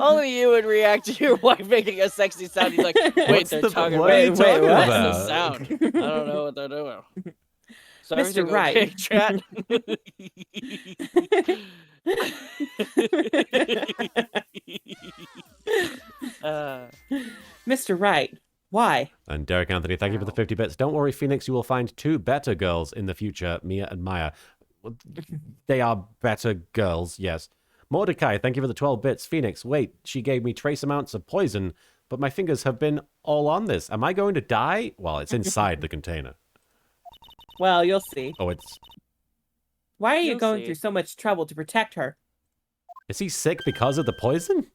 Only you would react to your wife making a sexy sound. He's like, wait, What's they're the- talking what are you talking what's about? the sound? I don't know what they're doing. So Mr. everything Wright. okay, chat? Mr. Wright, why? And Derek Anthony, thank you for the 50 bits. Don't worry, Phoenix, you will find 2 better girls in the future, Mia and Maya. They are better girls, yes. Mordecai, thank you for the 12 bits. Phoenix, wait, she gave me trace amounts of poison, but my fingers have been all on this. Am I going to die? Well, it's inside the container. Well, you'll see. Oh, it's... Why are you You'll going see. through so much trouble to protect her? Is he sick because of the poison?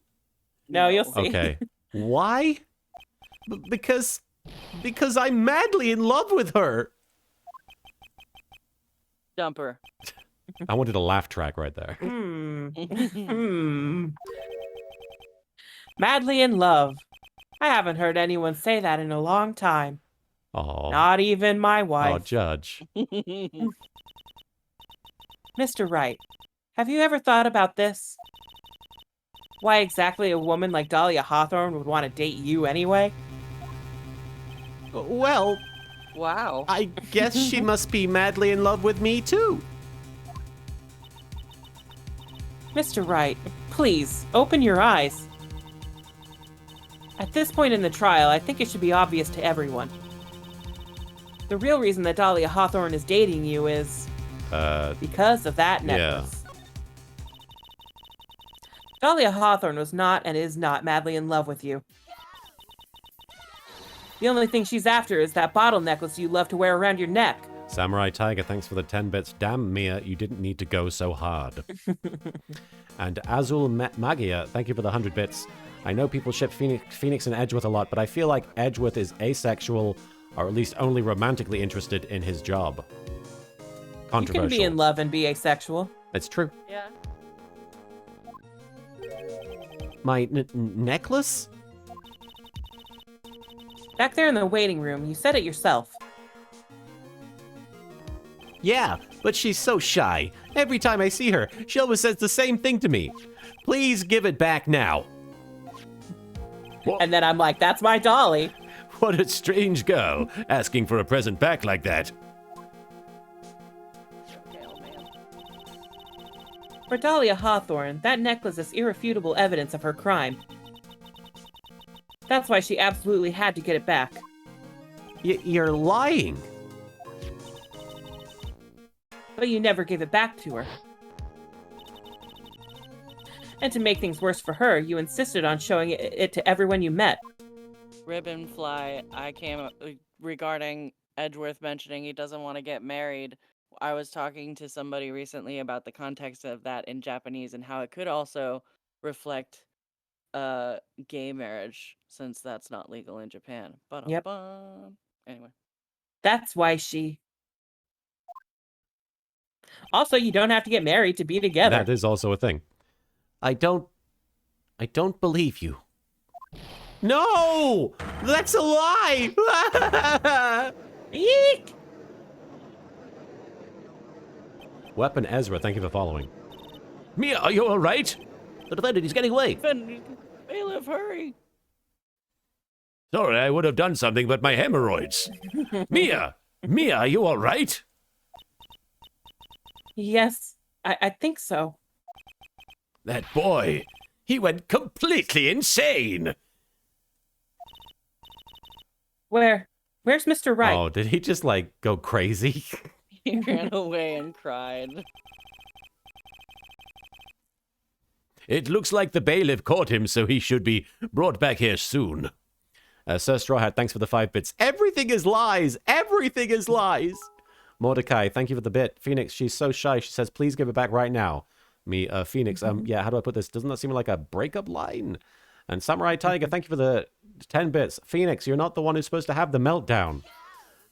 No, you'll see. Okay. Why? Because I'm madly in love with her. Dumper. I wanted a laugh track right there. Madly in love. I haven't heard anyone say that in a long time. Oh. Not even my Oh, wife. Judge. Mr. Wright, have you ever thought about this? Why exactly a woman like Dahlia Hawthorne would want to date you anyway? Well, Wow. I guess she must be madly in love with me, too. Mr. Wright, please, open your eyes. At this point in the trial, I think it should be obvious to everyone. The real reason that Dahlia Hawthorne is dating you is... because of that necklace. Dahlia Hawthorne was not and is not madly in love with you. The only thing she's after is that bottle necklace you love to wear around your neck. Samurai Tiger, thanks for the 10 bits. Damn, Mia, you didn't need to go so hard. And Azul Magia, thank you for the 100 bits. I know people ship Phoenix and Edgeworth a lot, but I feel like Edgeworth is asexual, or at least only romantically interested in his job. Controversial. You can be in love and be asexual. It's true. Yeah. My necklace? Back there in the waiting room, you said it yourself. Yeah, but she's so shy. Every time I see her, she always says the same thing to me. Please give it back now. And then I'm like, that's my dolly. What a strange girl, asking for a present back like that. For Dahlia Hawthorne, that necklace is irrefutable evidence of her crime. That's why she absolutely had to get it back. You're lying. But you never gave it back to her. And to make things worse for her, you insisted on showing it to everyone you met. Ribbon Fly, I came regarding Edgeworth mentioning he doesn't want to get married. I was talking to somebody recently about the context of that in Japanese and how it could also reflect gay marriage, since that's not legal in Japan. Yep. Anyway. That's why she... Also, you don't have to get married to be together. That is also a thing. I don't believe you. No! That's a lie! Eek! Weapon Ezra, thank you for following. Mia, are you alright? The defendant, he's getting away. Bailiff, hurry! Sorry, I would have done something, but my hemorrhoids. Mia, are you alright? Yes, I think so. That boy, he went completely insane. Where's Mr. Wright? Oh, did he just, like, go crazy? He ran away and cried. It looks like the bailiff caught him, so he should be brought back here soon. Sir Straw Hat, thanks for the 5 bits. Everything is lies! Everything is lies! Mordecai, thank you for the bit. Phoenix, she's so shy. She says, please give it back right now. Phoenix, yeah, how do I put this? Doesn't that seem like a breakup line? And Samurai Tiger, thank you for the 10 bits. Phoenix, you're not the one who's supposed to have the meltdown.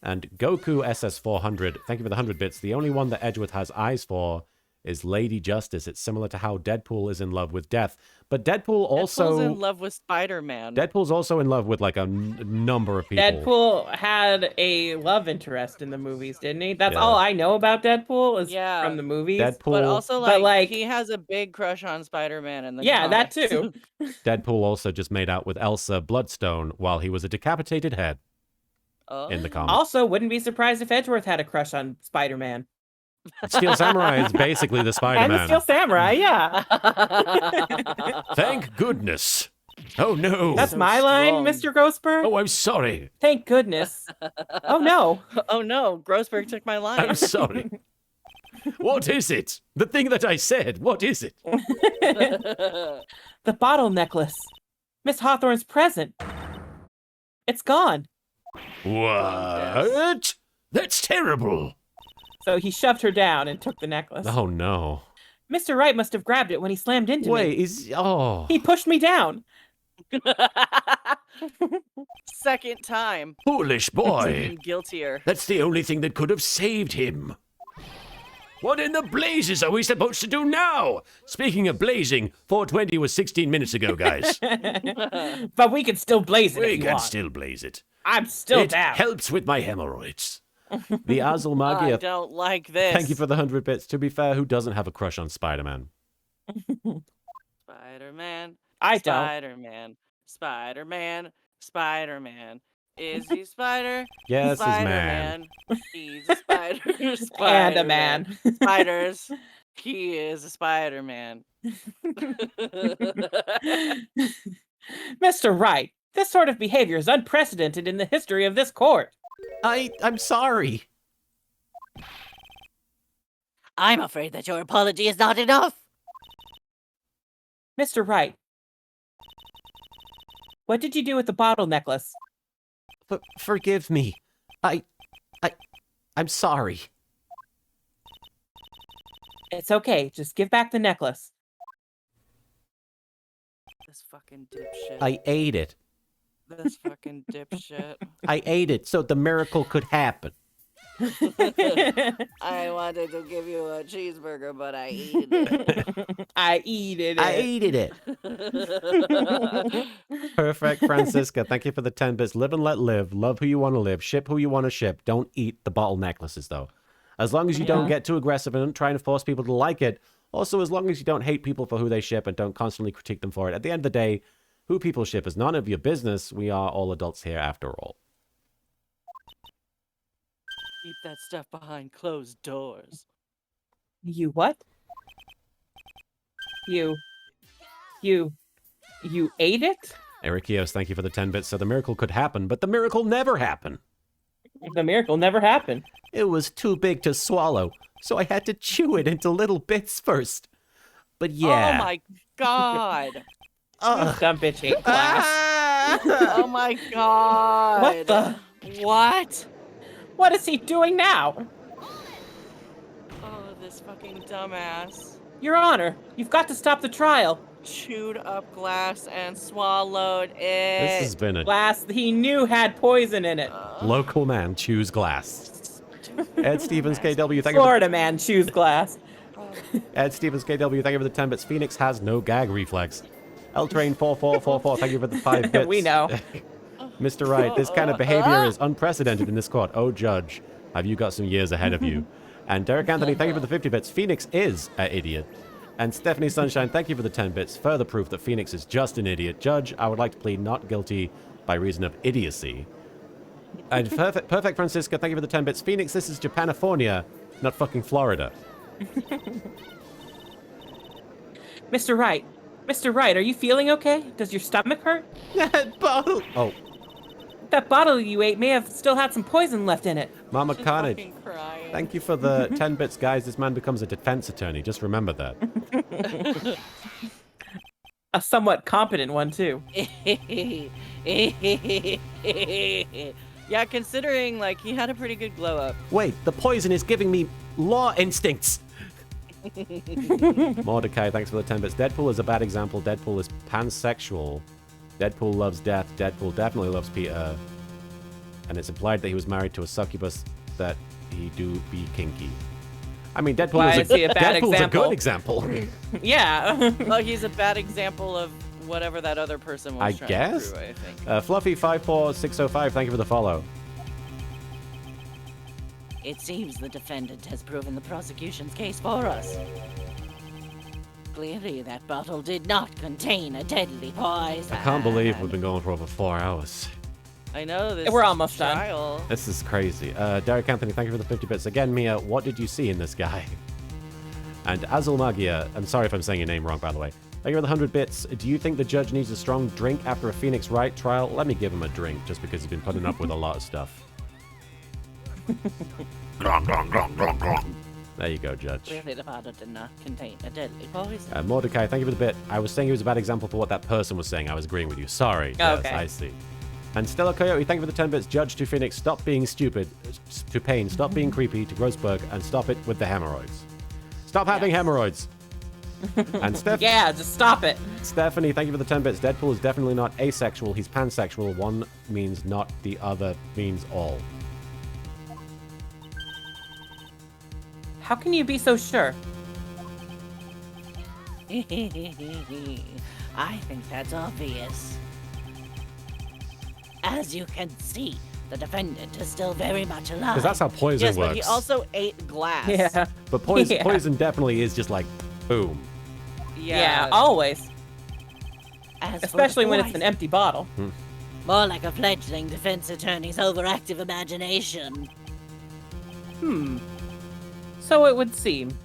And Goku SS400, thank you for the 100 bits. The only one that Edgeworth has eyes for is Lady Justice. It's similar to how Deadpool is in love with Death. But Deadpool also... Deadpool's in love with Spider-Man. Deadpool's also in love with, like, a number of people. Deadpool had a love interest in the movies, didn't he? That's Yeah. all I know about Deadpool is Yeah. from the movies. Deadpool, But also, But, like- he has a big crush on Spider-Man in the Yeah, that comics. too. Deadpool also just made out with Elsa Bloodstone while he was a decapitated head in the comics. Also, wouldn't be surprised if Edgeworth had a crush on Spider-Man. Steel Samurai is basically the And the Spider-Man. Steel Samurai, yeah. Thank goodness. Oh no. That's So my line, strong. Mr. Grossberg. Oh, I'm sorry. Thank goodness. Oh no. Oh no, Grossberg took my line. I'm sorry. What is it? The thing that I said, what is it? The bottle necklace. Miss Hawthorne's present. It's gone. What? That's terrible. So he shoved her down and took the necklace. Oh no. Mr. Wright must have grabbed it when he slammed into me. Wait, He pushed me down. Second time. Foolish boy. Even guiltier. That's the only thing that could have saved him. What in the blazes are we supposed to do now? Speaking of blazing, 420 was 16 minutes ago, guys. But we can still blaze it We if you can want. still blaze it. I'm still It down. helps with my hemorrhoids. the Azul I Magia. don't like this. Thank you for the 100 bits. To be fair, who doesn't have a crush on Spider-Man? Spider-Man. I don't. Spider-Man. Spider-Man. Spider-Man. Is he spider? Yes, he's man. Spider-Man. He's a spider. And a Spider-Man. man. Spiders. He is a Spider-Man. Mr. Wright, this sort of behavior is unprecedented in the history of this court. I'm sorry. I'm afraid that your apology is not enough. Mr. Wright, what did you do with the bottle necklace? Forgive me. I'm sorry. It's okay. Just give back the necklace. This fucking dipshit. I ate it. This fucking dipshit. I ate it so the miracle could happen. I wanted to give you a cheeseburger, but I ate it. I eated it. I ate it. Perfect, Francisca. Thank you for the 10 bits. Live and let live. Love who you want to live. Ship who you want to ship. Don't eat the bottle necklaces, though. As long as you don't get too aggressive and don't try to force people to like it. Also, as long as you don't hate people for who they ship and don't constantly critique them for it. At the end of the day, who people ship is none of your business. We are all adults here after all. Keep that stuff behind closed doors. You what? You ate it? Erikios, thank you for the 10 bits. So the miracle could happen, but the miracle never happened. The miracle never happened. It was too big to swallow, so I had to chew it into little bits first. But yeah. Oh my god. Dumb bitch ate glass. Oh my god. What the? What? What is he doing now? Oh, this fucking dumbass. Your Honor, you've got to stop the trial. Chewed up glass and swallowed it. This has been a Glass he knew had poison in it. local man choose glass. Ed Stevens KW, thank you. Florida man choose glass. Ed Stevens KW, thank you for the 10 bits. Phoenix has no gag reflex. L Train 4444, thank you for the 5 bits. We know. Mr. Wright, this kind of behavior is unprecedented in this court. Oh, Judge, have you got some years ahead of you? And Derek Anthony, thank you for the 50 bits. Phoenix is an idiot. And Stephanie Sunshine, thank you for the 10 bits. Further proof that Phoenix is just an idiot. Judge, I would like to plead not guilty by reason of idiocy. And Perfect Francisca, thank you for the 10 bits. Phoenix, this is Japanifornia, not fucking Florida. Mr. Wright. Mr. Wright, are you feeling okay? Does your stomach hurt? That bottle. Oh, That bottle you ate may have still had some poison left in it. Mama Just Carnage. fucking crying. Thank you for the 10 bits, guys. This man becomes a defense attorney. Just remember that. A somewhat competent one, too. Yeah, considering, like, he had a pretty good glow up. Wait, the poison is giving me law instincts. Mordecai, thanks for the 10 bits. Deadpool is a bad example. Deadpool is pansexual. Deadpool loves death. Deadpool definitely loves Peter. And it's implied that he was married to a succubus, that he do be kinky. I mean, Deadpool Why is is he a bad Deadpool's example? a good example. Yeah. Well, he's a bad example of whatever that other person was I trying guess. to prove, I think. Fluffy54605, thank you for the follow. It seems the defendant has proven the prosecution's case for us. Clearly, that bottle did not contain a deadly poison. I can't believe we've been going for over 4 hours. I know this. We're almost done. trial. This is crazy. Derek Anthony, thank you for the 50 bits. Again, Mia, what did you see in this guy? And Azul Magia, I'm sorry if I'm saying your name wrong, by the way. Thank you for the 100 bits. Do you think the judge needs a strong drink after a Phoenix Wright trial? Let me give him a drink, just because he's been putting up with a lot of stuff. There you go, Judge. Clearly, the bottle did not contain a deadly poison. Mordecai, thank you for the bit. I was saying he was a bad example for what that person was saying. I was agreeing with you. Sorry. Oh, Yes, okay. I see. And Stella Coyote, thank you for the 10 bits. Judge to Phoenix, stop being stupid. To Payne, stop being creepy. To Grossberg, and stop it with the hemorrhoids. Stop having hemorrhoids. And Yeah, just stop it. Stephanie, thank you for the 10 bits. Deadpool is definitely not asexual. He's pansexual. One means not, the other means all. How can you be so sure? I think that's obvious. As you can see, the defendant is still very much alive. Because that's how poison Yes, works. but he also ate glass. Yeah. But poison, Yeah. poison definitely is just like, boom. Yeah, always. As for the Especially when it's an poison, empty bottle. more like a fledgling defense attorney's overactive imagination. So it would seem.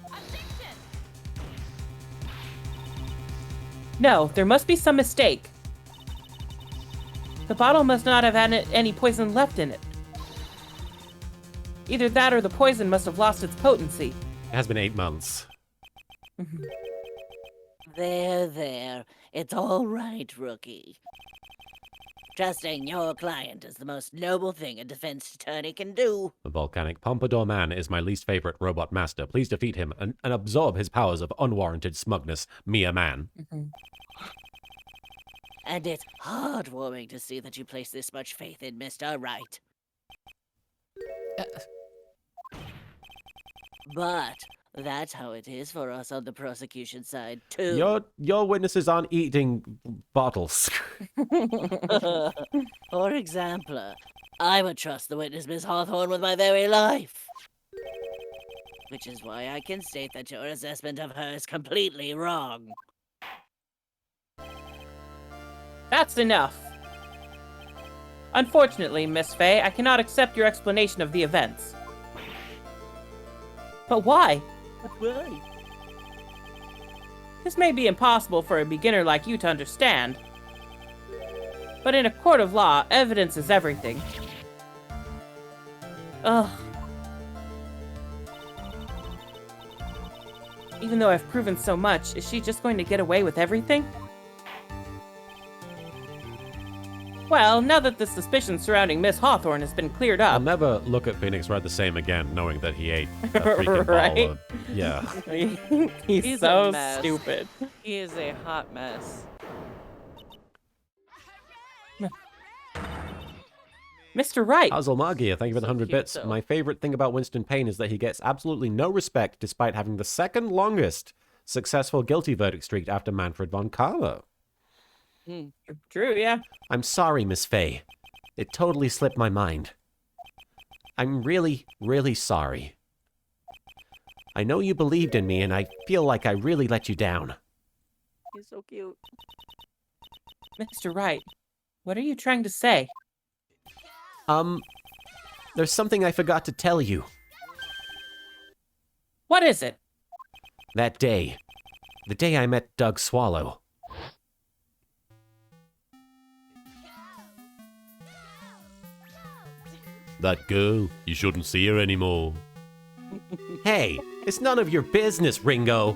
No, there must be some mistake. The bottle must not have had any poison left in it. Either that or the poison must have lost its potency. It has been 8 months. There. It's all right, rookie. Trusting your client is the most noble thing a defense attorney can do. The volcanic Pompadour Man is my least favorite robot master. Please defeat him and absorb his powers of unwarranted smugness, Mia Man. And it's heartwarming to see that you place this much faith in Mr. Wright. But that's how it is for us on the prosecution side, too. Your witnesses aren't eating bottles. For example, I would trust the witness, Miss Hawthorne, with my very life. Which is why I can state that your assessment of her is completely wrong. That's enough. Unfortunately, Miss Faye, I cannot accept your explanation of the events. But why? Why? This may be impossible for a beginner like you to understand. But in a court of law, evidence is everything. Ugh. Even though I've proven so much, is she just going to get away with everything? Well, now that the suspicion surrounding Miss Hawthorne has been cleared I'll up... never look at Phoenix Wright the same again, knowing that he ate a freaking Right? ball of... Yeah. He's He's a so mess. stupid. He is a hot mess. Mr. Wright! Hazelmagia, thank you for the So 100 cute, bits. though. My favorite thing about Winston Payne is that he gets absolutely no respect despite having the second longest successful guilty verdict streak after Manfred von Carlo. True, yeah. I'm sorry, Miss Faye. It totally slipped my mind. I'm really, really sorry. I know you believed in me, and I feel like I really let you down. He's so cute. Mr. Wright, what are you trying to say? There's something I forgot to tell you. What is it? That day. The day I met Doug Swallow. That girl, you shouldn't see her anymore. Hey, it's none of your business, Ringo.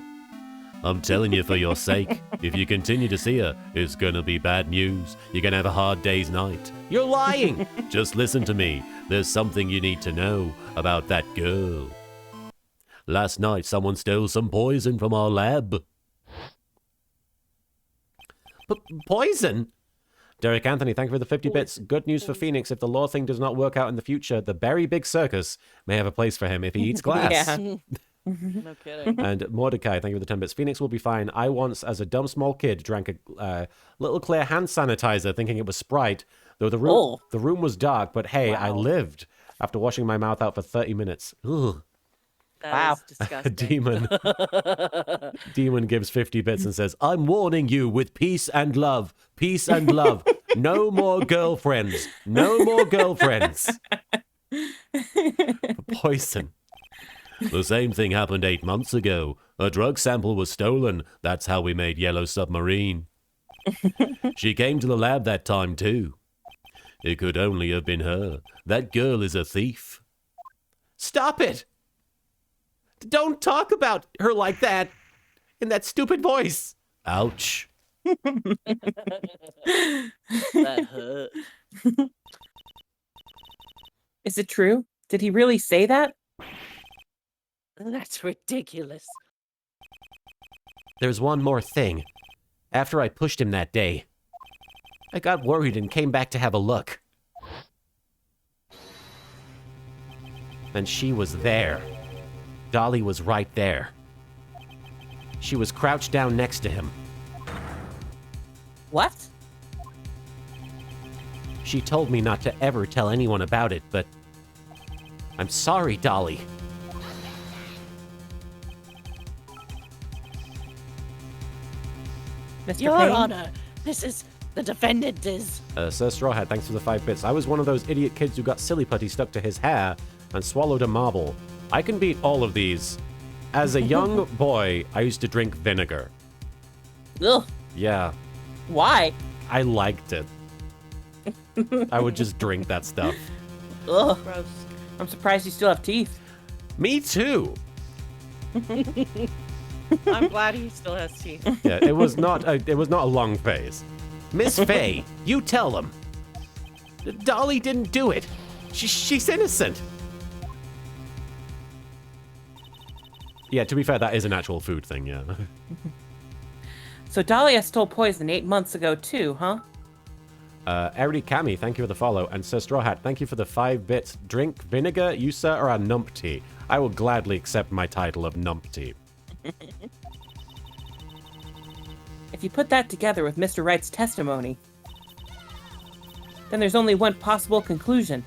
I'm telling you for your sake. If you continue to see her, it's gonna be bad news. You're gonna have a hard day's night. You're lying. Just listen to me. There's something you need to know about that girl. Last night, someone stole some poison from our lab. Poison? Derek Anthony, thank you for the 50 bits. Good news for Phoenix. If the law thing does not work out in the future, the Berry Big Circus may have a place for him if he eats glass. Yeah. No kidding. And Mordecai, thank you for the 10 bits. Phoenix will be fine. I once, as a dumb small kid, drank a little clear hand sanitizer thinking it was Sprite, though the room was dark, but hey, I lived after washing my mouth out for 30 minutes. Ugh. That Wow. is disgusting. Demon gives 50 bits and says, I'm warning you with peace and love. Peace and love. No more girlfriends. No more girlfriends. Poison. The same thing happened 8 months ago. A drug sample was stolen. That's how we made Yellow Submarine. She came to the lab that time, too. It could only have been her. That girl is a thief. Stop it! Don't talk about her like that. In that stupid voice. Ouch. That hurt. Is it true? Did he really say that? That's ridiculous. There's one more thing. After I pushed him that day, I got worried and came back to have a look. And she was there. Dolly was right there. She was crouched down next to him. What? She told me not to ever tell anyone about it, but I'm sorry, Dolly. Mr. Your Payne? Honor, this is the defendant is. Sir Strawhat, thanks for the 5 bits. I was one of those idiot kids who got silly putty stuck to his hair and swallowed a marble. I can beat all of these. As a young boy, I used to drink vinegar. Ugh. Yeah, Why? I liked it. I would just drink that stuff. Ugh. Gross. I'm surprised you still have teeth. Me too. I'm glad he still has teeth. Yeah, it was not a long phase. Miss Faye, you tell him. Dolly didn't do it. She's innocent. Yeah, to be fair, that is an actual food thing, yeah. So Dahlia stole poison 8 months ago too, huh? Erity Kami, thank you for the follow. And Sir Straw Hat, thank you for the 5 bits. Drink vinegar, you sir are a numpty. I will gladly accept my title of numpty. If you put that together with Mr. Wright's testimony, then there's only one possible conclusion.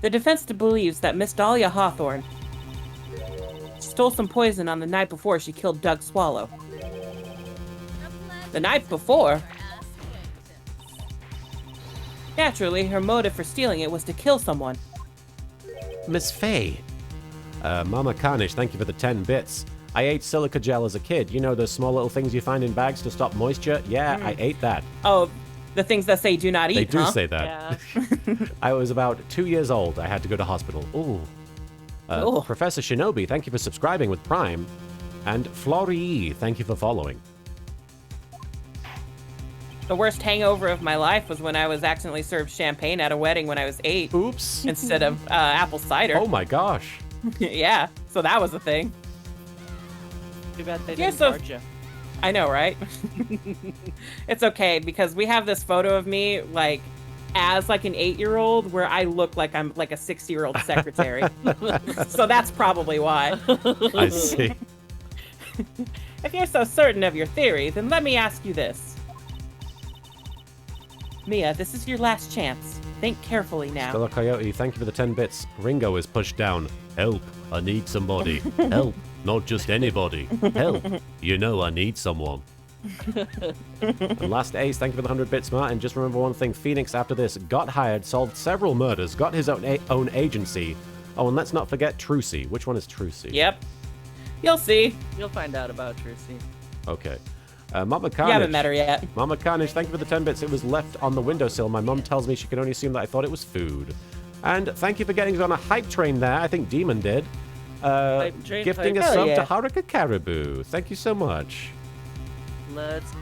The defense believes that Miss Dahlia Hawthorne stole some poison on the night before she killed Doug Swallow. The night before? Naturally, her motive for stealing it was to kill someone. Miss Faye. Mama Carnage, thank you for the 10 bits. I ate silica gel as a kid. You know those small little things you find in bags to stop moisture? Yeah, I ate that. Oh, the things that say do not eat, They do huh? say that. Yeah. I was about 2 years old. I had to go to hospital. Ooh. Ooh. Professor Shinobi, thank you for subscribing with Prime. And Florii, thank you for following. The worst hangover of my life was when I was accidentally served champagne at a wedding when I was 8 Oops. instead of apple cider. Oh my gosh. Yeah, so that was a thing. Too bad they Yeah, didn't so- charge you. I know, right? It's okay because we have this photo of me like as like an 8-year-old where I look like I'm like a 60-year-old secretary. So that's probably why. I see. If you're so certain of your theory, then let me ask you this. Mia, this is your last chance. Think carefully now. Stella Coyote, thank you for the 10 bits. Ringo is pushed down. Help, I need somebody. Help, not just anybody. Help, you know I need someone. And last Ace, thank you for the 100 bits, Martin. Just remember one thing. Phoenix, after this, got hired, solved several murders, got his own agency. Oh, and let's not forget Trucy. Which one is Trucy? Yep. You'll see. You'll find out about Trucy. Okay. Mama You Carnage. haven't met her yet. Mama Carnage, thank you for the 10 bits. It was left on the windowsill. My mum tells me she can only assume that I thought it was food. And thank you for getting us on a hype train there. I think Demon did. Hype train, Gifting hype. a Hell sub yeah. to Haruka Caribou. Thank you so much. Let's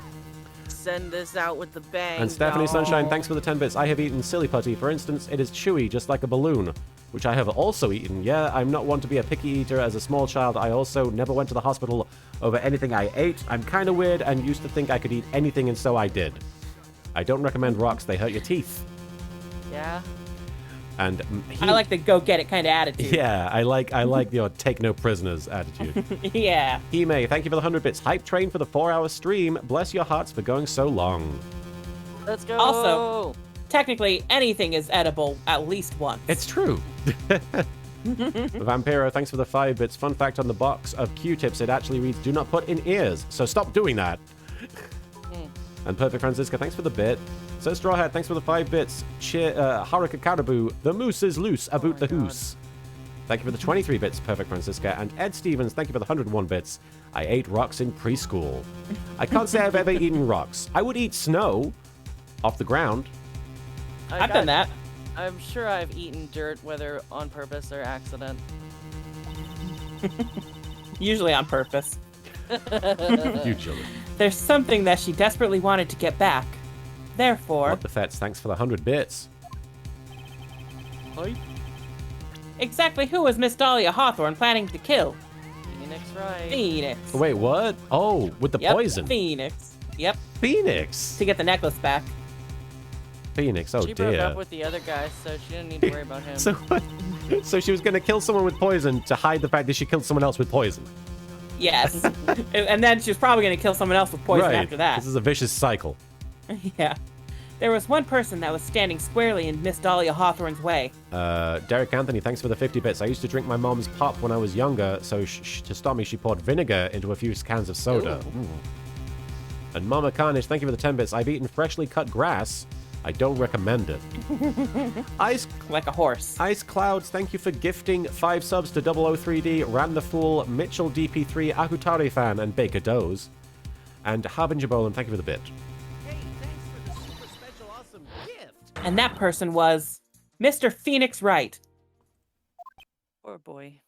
send this out with the bang. And Stephanie y'all. Sunshine, thanks for the 10 bits. I have eaten silly putty. For instance, it is chewy, just like a balloon, which I have also eaten. Yeah, I'm not one to be a picky eater. As a small child, I also never went to the hospital over anything I ate. I'm kind of weird and used to think I could eat anything, and so I did. I don't recommend rocks. They hurt your teeth. Yeah. And I like the go get it kind of attitude. Yeah, I like your take no prisoners attitude. Yeah. Hime, thank you for the 100 bits. Hype train for the 4-hour stream. Bless your hearts for going so long. Let's go. Also- Technically, anything is edible at least once. It's true. Vampiro, thanks for the 5 bits. Fun fact on the box of Q-tips, it actually reads, do not put in ears. So stop doing that. And Perfect Francisca, thanks for the bit. So Straw Hat, thanks for the 5 bits. Haruka Caribou, the moose is loose about the hoose. Thank you for the 23 bits, Perfect Francisca. And Ed Stevens, thank you for the 101 bits. I ate rocks in preschool. I can't say I've ever eaten rocks. I would eat snow off the ground. I've done that. I'm sure I've eaten dirt, whether on purpose or accident. Usually on purpose. Usually. There's something that she desperately wanted to get back. Therefore, What the fets? Thanks for the 100 bits. exactly who was Miss Dahlia Hawthorne planning to kill? Phoenix Wright. Phoenix. Wait, what? Oh, with the Yep, poison. Phoenix. Yep, Phoenix. to get the necklace back. Phoenix. Oh She broke dear. up with the other guy, so she didn't need to worry about him. So what? So she was gonna kill someone with poison to hide the fact that she killed someone else with poison. Yes. And then she was probably going to kill someone else with poison Right. after that. This is a vicious cycle. Yeah. There was one person that was standing squarely in Miss Dahlia Hawthorne's way. Derek Anthony, thanks for the 50 bits. I used to drink my mom's pop when I was younger, so to stop me, she poured vinegar into a few cans of soda. And Mama Carnage, thank you for the 10 bits. I've eaten freshly cut grass. I don't recommend it. Ice Like a horse. Ice Clouds, thank you for gifting 5 subs to 003D, Ran the Fool, Mitchell DP3, Akutari Fan, and Baker Doze. And Harbinger Bolan, thank you for the bit. Hey, thanks for the super special awesome gift. And that person was Mr. Phoenix Wright. Poor boy.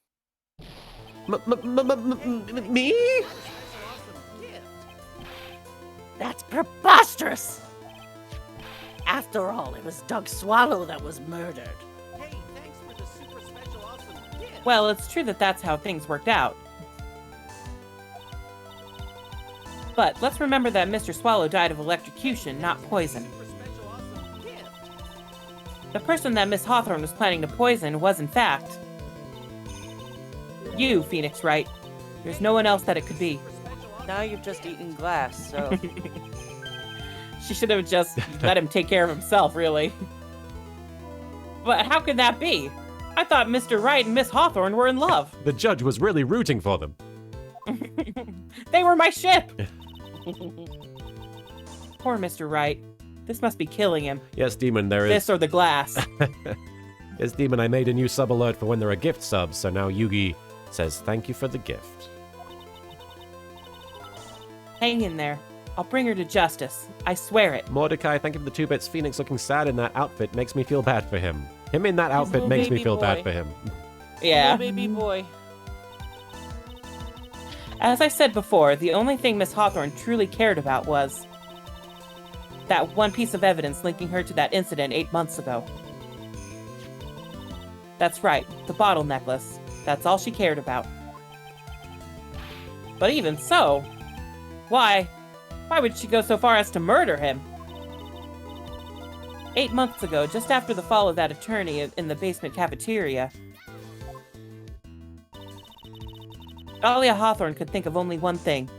Me? That's preposterous! After all, it was Doug Swallow that was murdered. Hey, thanks for the super special awesome gift. Well, it's true that that's how things worked out. But let's remember that Mr. Swallow died of electrocution, not poison. Super special awesome gift. The person that Miss Hawthorne was planning to poison was, in fact, you, Phoenix Wright. There's no one else that it could be. Now you've just eaten glass, so... She should have just let him take care of himself, really. But how could that be? I thought Mr. Wright and Miss Hawthorne were in love. The judge was really rooting for them. They were my ship! Poor Mr. Wright. This must be killing him. Yes, Demon, there is... This or the glass. Yes, Demon, I made a new sub alert for when there are gift subs, so now Yugi says thank you for the gift. Hang in there. I'll bring her to justice. I swear it. Mordecai, thank you for the 2 bits. Phoenix looking sad in that outfit makes me feel bad for him. Him in that outfit little makes me baby feel bad boy. for him. Yeah. Little baby boy. As I said before, the only thing Miss Hawthorne truly cared about was that one piece of evidence linking her to that incident 8 months ago. That's right, the bottle necklace. That's all she cared about. But even so, why would she go so far as to murder him? 8 months ago, just after the fall of that attorney in the basement cafeteria, Dahlia Hawthorne could think of only one thing.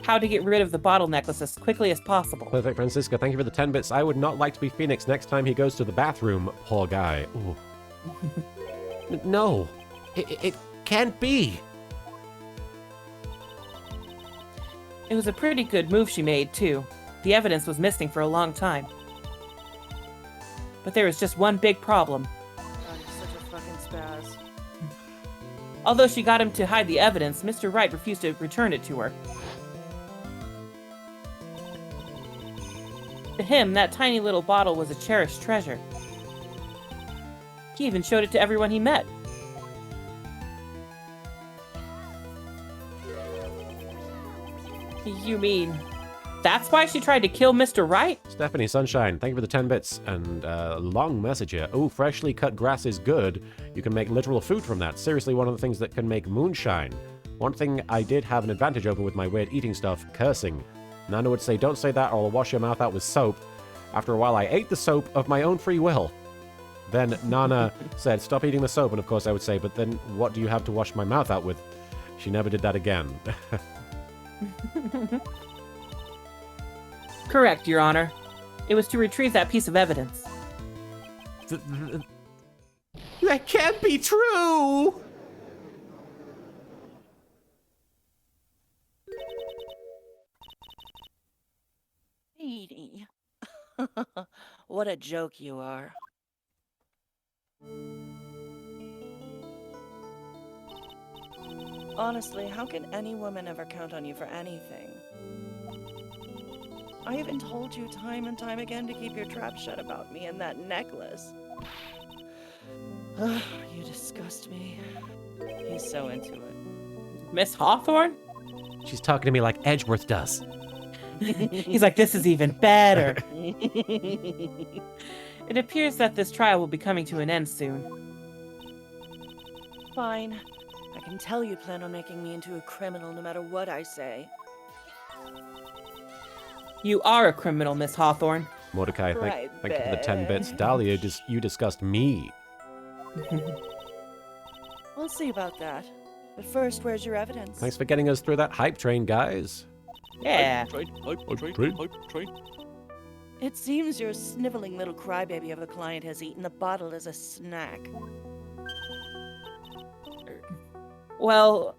How to get rid of the bottle necklace as quickly as possible. Perfect Francisca, thank you for the 10 bits. I would not like to be Phoenix next time he goes to the bathroom. Poor guy. Ooh. No. It can't be. It was a pretty good move she made, too. The evidence was missing for a long time. But there was just one big problem. God, he's such a fucking spaz. Although she got him to hide the evidence, Mr. Wright refused to return it to her. To him, that tiny little bottle was a cherished treasure. He even showed it to everyone he met. You mean, that's why she tried to kill Mr. Wright? Stephanie Sunshine, thank you for the 10 bits. And long message here. Oh, freshly cut grass is good. You can make literal food from that. Seriously, one of the things that can make moonshine. One thing I did have an advantage over with my weird eating stuff, cursing. Nana would say, don't say that or I'll wash your mouth out with soap. After a while, I ate the soap of my own free will. Then Nana said, stop eating the soap. And of course I would say, but then what do you have to wash my mouth out with? She never did that again. Correct, Your Honor. It was to retrieve that piece of evidence. That can't be true! Edie. What a joke you are. Honestly, how can any woman ever count on you for anything? I even told you time and time again to keep your trap shut about me and that necklace. You disgust me. He's so into it. Miss Hawthorne? She's talking to me like Edgeworth does. He's like, this is even better. It appears that this trial will be coming to an end soon. Fine. I can tell you plan on making me into a criminal no matter what I say. You are a criminal, Miss Hawthorne. Mordecai, Right, thank you for the 10 bits. Dahlia, you discussed me. We'll see about that. But first, where's your evidence? Thanks for getting us through that hype train, guys. Yeah. It seems your sniveling little crybaby of a client has eaten the bottle as a snack. Well,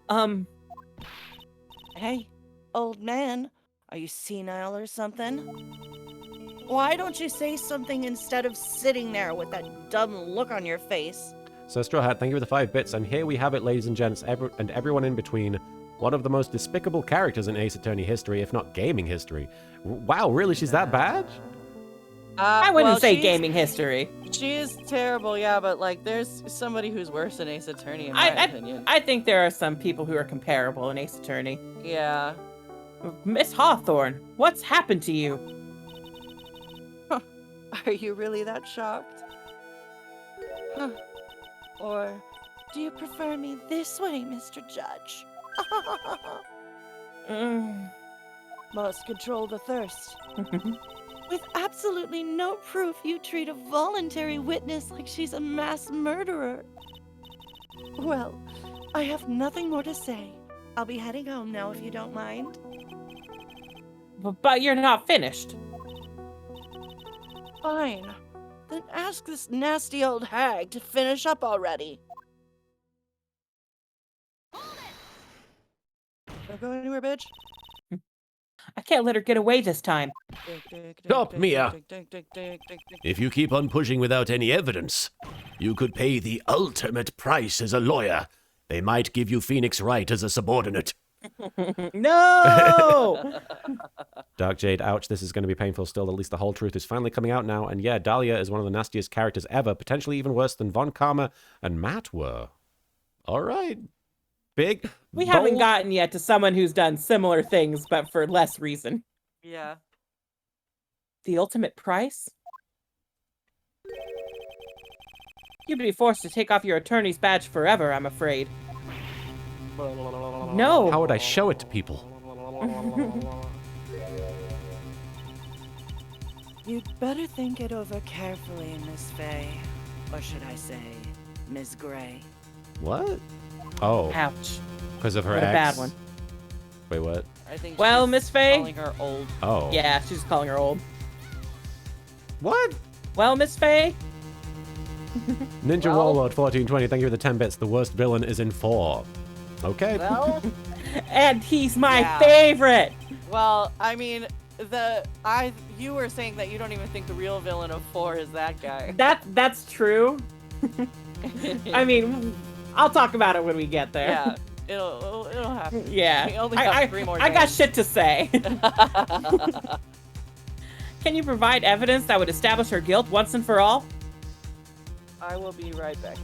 Hey, old man, are you senile or something? Why don't you say something instead of sitting there with that dumb look on your face? So Straw Hat, thank you for the 5 bits. And here we have it, ladies and gents, and everyone in between. One of the most despicable characters in Ace Attorney history, if not gaming history. Wow, really? She's that bad? I wouldn't say she's- gaming history. She is terrible, yeah, but like, there's somebody who's worse than Ace Attorney in my opinion. I think there are some people who are comparable in Ace Attorney. Yeah. Miss Hawthorne, what's happened to you? Are you really that shocked? Huh. Or do you prefer me this way, Mr. Judge? Must control the thirst. With absolutely no proof, you treat a voluntary witness like she's a mass murderer. Well, I have nothing more to say. I'll be heading home now if you don't mind. But you're not finished. Fine. Then ask this nasty old hag to finish up already. Don't go anywhere, bitch. I can't let her get away this time. Stop, Mia. If you keep on pushing without any evidence, you could pay the ultimate price as a lawyer. They might give you Phoenix Wright as a subordinate. No! Dark Jade, ouch, this is going to be painful still. At least the whole truth is finally coming out now. And yeah, Dahlia is one of the nastiest characters ever, potentially even worse than Von Karma and Matt were. All right. Big. We haven't bold- gotten yet to someone who's done similar things, but for less reason. Yeah. The ultimate price? You'd be forced to take off your attorney's badge forever, I'm afraid. No. How would I show it to people? You'd better think it over carefully, Miss Fay. Or should I say, Miss Gray. What? Oh, Ouch. because of her What a ex. bad one. Wait, what? I think Well, she's Miss Fay? calling her old. Oh. Yeah, she's calling her old. What? Well, Miss Fay? Ninja Well- Warlord 1420, thank you for the 10 bits. The worst villain is in 4. Okay. Well, And he's my Yeah. favorite! well, I mean, you were saying that you don't even think the real villain of 4 is that guy. That's true. I mean, I'll talk about it when we get there. Yeah, it'll happen. Yeah. We only have 3 more I got days. shit to say. Can you provide evidence that would establish her guilt once and for all? I will be right back.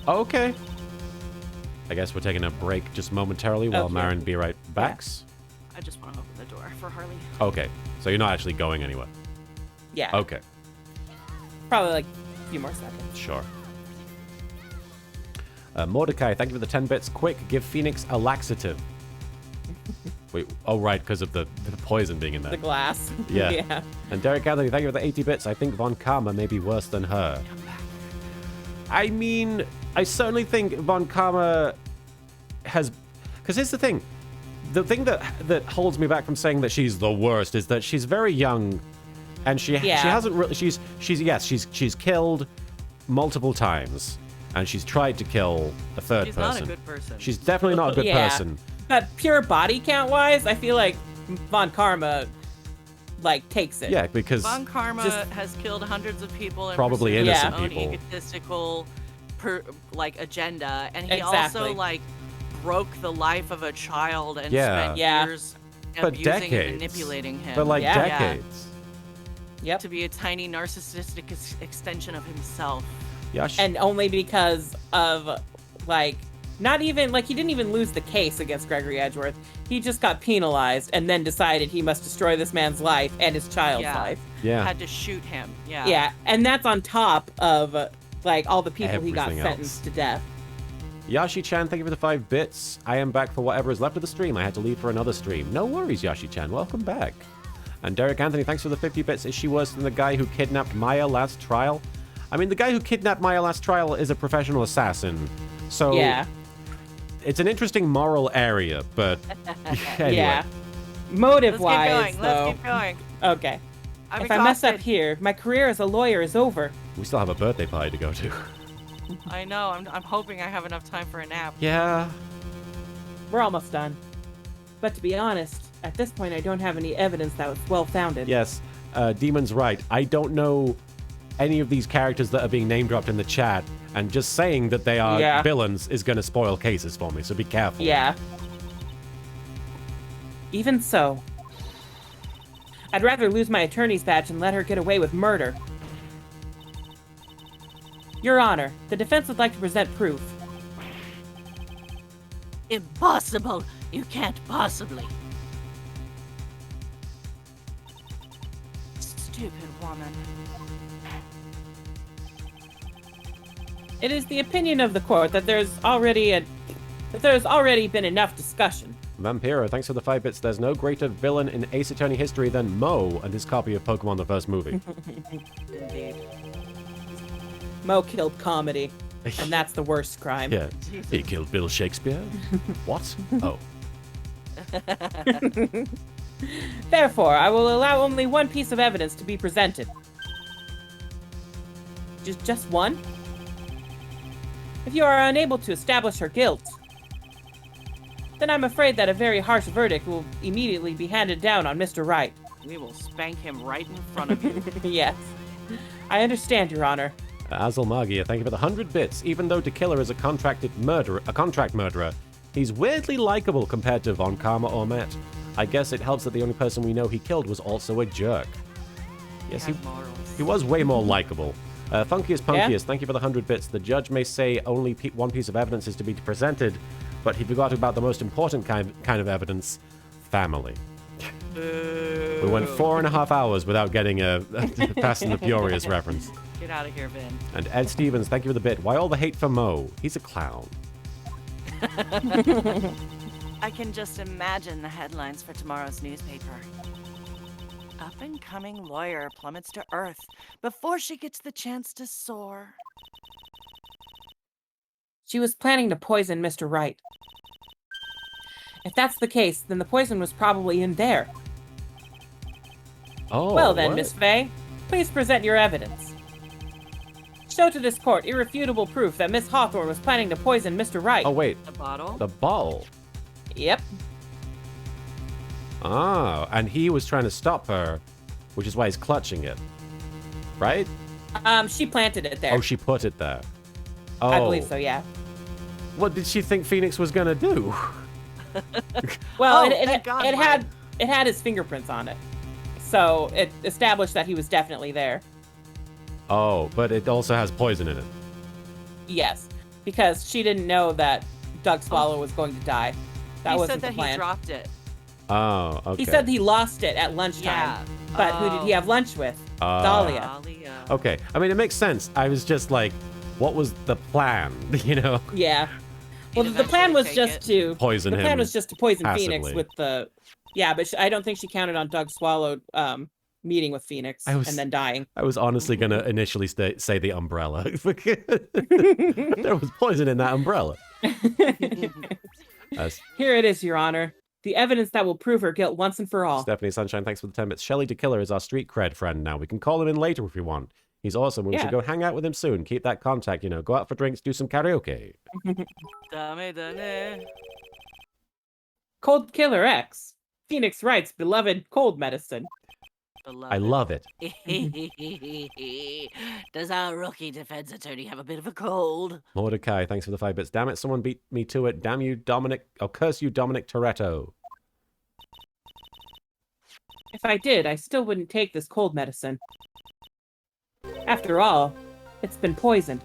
Okay. I guess we're taking a break just momentarily while Okay. Marin be right backs. I just want to open the door for Harley. Okay. So you're not actually going anywhere. Yeah. Okay. Probably like a few more seconds. Sure. Mordecai, thank you for the 10 bits. Quick, give Phoenix a laxative. Wait, oh right, because of the poison being in there. The glass. Yeah. Yeah. And Derek Anthony, thank you for the 80 bits. I think Von Karma may be worse than her. I mean, I certainly think Von Karma has... Because here's the thing. The thing that holds me back from saying that she's the worst is that she's very young, and she hasn't really... She's killed multiple times, and she's tried to kill a third She's person. not a good person. She's definitely not a good Yeah. person. But pure body count wise, I feel like Von Karma like takes it. Yeah, because... Von Karma Just- has killed hundreds of people and Probably pursued innocent his own people. egotistical agenda, and he Exactly. also like broke the life of a child and Yeah. spent Yeah. years But abusing decades. and manipulating him. For like Yeah. decades. Yep. To be a tiny narcissistic extension of himself. Yeah, And only because of like Not even, like, he didn't even lose the case against Gregory Edgeworth. He just got penalized and then decided he must destroy this man's life and his child's life. Yeah. Had to shoot him. Yeah. Yeah, and that's on top of, like, all the people he got Everything sentenced else. to death. Yashi-chan, thank you for the 5 bits. I am back for whatever is left of the stream. I had to leave for another stream. No worries, Yashi-chan. Welcome back. And Derek Anthony, thanks for the 50 bits. Is she worse than the guy who kidnapped Maya last trial? I mean, the guy who kidnapped Maya last trial is a professional assassin. So Yeah. it's an interesting moral area, but anyway. Yeah. Motive-wise, Let's keep going. though. Let's keep going. Okay. I'm If I mess up exhausted. here, my career as a lawyer is over. We still have a birthday party to go to. I know. I'm hoping I have enough time for a nap. Yeah. We're almost done. But to be honest, at this point I don't have any evidence that was well-founded. Yes. Demon's right. I don't know any of these characters that are being name-dropped in the chat, and just saying that they are villains is going to spoil cases for me, so be careful. Yeah. Even so, I'd rather lose my attorney's badge and let her get away with murder. Your Honor, the defense would like to present proof. Impossible! You can't possibly. Stupid woman. It is the opinion of the court that there's already been enough discussion. Vampiro, thanks for the 5 bits. There's no greater villain in Ace Attorney history than Mo and his copy of Pokemon the first movie. Indeed. Mo killed comedy, and that's the worst crime. Yeah. He killed Bill Shakespeare? What? Oh. Therefore, I will allow only one piece of evidence to be presented. Just one? If you are unable to establish her guilt, then I'm afraid that a very harsh verdict will immediately be handed down on Mr. Wright. We will spank him right in front of you. Yes. I understand, Your Honor. Azel Magia, thank you for the 100 bits. Even though De Killer is a contract murderer, he's weirdly likable compared to Von Karma or Matt. I guess it helps that the only person we know he killed was also a jerk. Yes, he was way more likable. Funkiest Punkiest, thank you for the 100 bits. The judge may say only one piece of evidence is to be presented, but he forgot about the most important kind of evidence, family. We went 4.5 hours without getting a Fast and the Furious reference. Get out of here, Vin. And Ed Stevens, thank you for the bit. Why all the hate for Mo? He's a clown. I can just imagine the headlines for tomorrow's newspaper. Up-and-coming lawyer plummets to earth before she gets the chance to soar. She was planning to poison Mr. Wright. If that's the case, then the poison was probably in there. Oh, Well then, what? Miss Faye, please present your evidence. Show to this court irrefutable proof that Miss Hawthorne was planning to poison Mr. Wright. Oh, wait. The bottle? The bottle. Yep. Ah, and he was trying to stop her, which is why he's clutching it. Right? She planted it there. Oh, she put it there. Oh. I believe so, yeah. What did she think Phoenix was gonna do? Well, Oh, it thank God, had his fingerprints on it. So it established that he was definitely there. Oh, but it also has poison in it. Yes. Because she didn't know that Doug Swallow was going to die. That he wasn't said that the plan. he dropped it. Oh, okay. He said he lost it at lunchtime. Yeah. But who did he have lunch with? Ah. Dahlia. Dahlia. Okay. I mean, it makes sense. I was just like, what was the plan? You know? Yeah. He'd Well, the plan was eventually just take to Poison the him. plan was just to poison Phoenix passively. with the. Yeah, but I don't think she counted on Doug Swallow meeting with Phoenix I was- and then dying. I was honestly gonna initially say the umbrella. There was poison in that umbrella. Here it is, Your Honor. The evidence that will prove her guilt once and for all. Stephanie Sunshine, thanks for the 10 bits. Shelly the Killer is our street cred friend now. We can call him in later if we want. He's awesome. We Yeah. should go hang out with him soon. Keep that contact, you know. Go out for drinks, do some karaoke. Dame, dame. Cold Killer X. Phoenix Wright's beloved cold medicine. I love it. Does our rookie defense attorney have a bit of a cold? Mordecai, thanks for the 5 bits. Damn it, someone beat me to it. Damn you, Dominic. Oh, curse you, Dominic Toretto. If I did, I still wouldn't take this cold medicine. After all, it's been poisoned.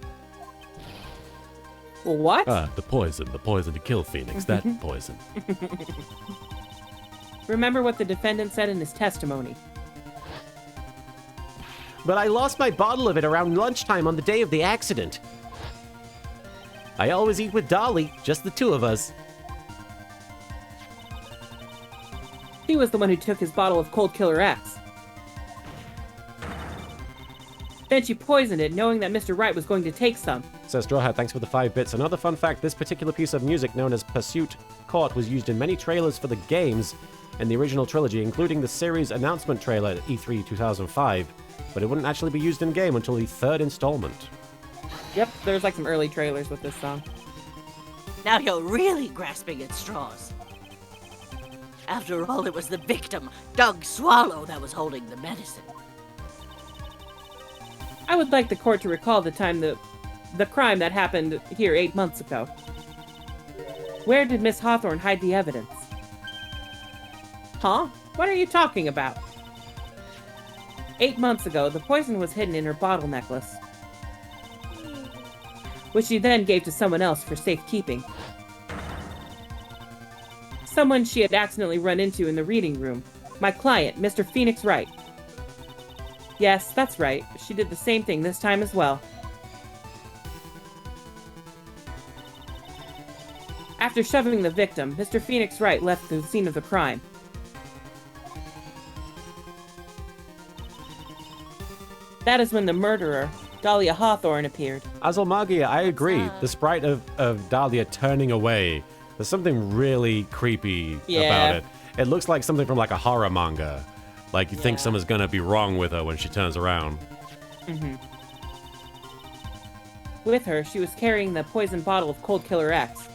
What? The poison to kill Phoenix, that poison. Remember what the defendant said in his testimony. But I lost my bottle of it around lunchtime on the day of the accident. I always eat with Dolly, just the two of us. She was the one who took his bottle of Cold Killer X. Then she poisoned it, knowing that Mr. Wright was going to take some. Says Straw Hat, thanks for the 5 bits. Another fun fact, this particular piece of music known as Pursuit Court was used in many trailers for the games in the original trilogy, including the series announcement trailer at E3 2005, but it wouldn't actually be used in game until the 3rd installment. Yep, there's like some early trailers with this song. Now you're really grasping at straws. After all, it was the victim, Doug Swallow, that was holding the medicine. I would like the court to recall the crime that happened here 8 months ago. Where did Miss Hawthorne hide the evidence? Huh? What are you talking about? 8 months ago, the poison was hidden in her bottle necklace, which she then gave to someone else for safekeeping. Someone she had accidentally run into in the reading room. My client, Mr. Phoenix Wright. Yes, that's right. She did the same thing this time as well. After shoving the victim, Mr. Phoenix Wright left the scene of the crime. That is when the murderer, Dahlia Hawthorne, appeared. Azulmagia, I agree. The sprite of Dahlia turning away. There's something really creepy about it. It looks like something from like a horror manga. Like you think someone's gonna be wrong with her when she turns around. Mm-hmm. With her, she was carrying the poisoned bottle of Cold Killer X.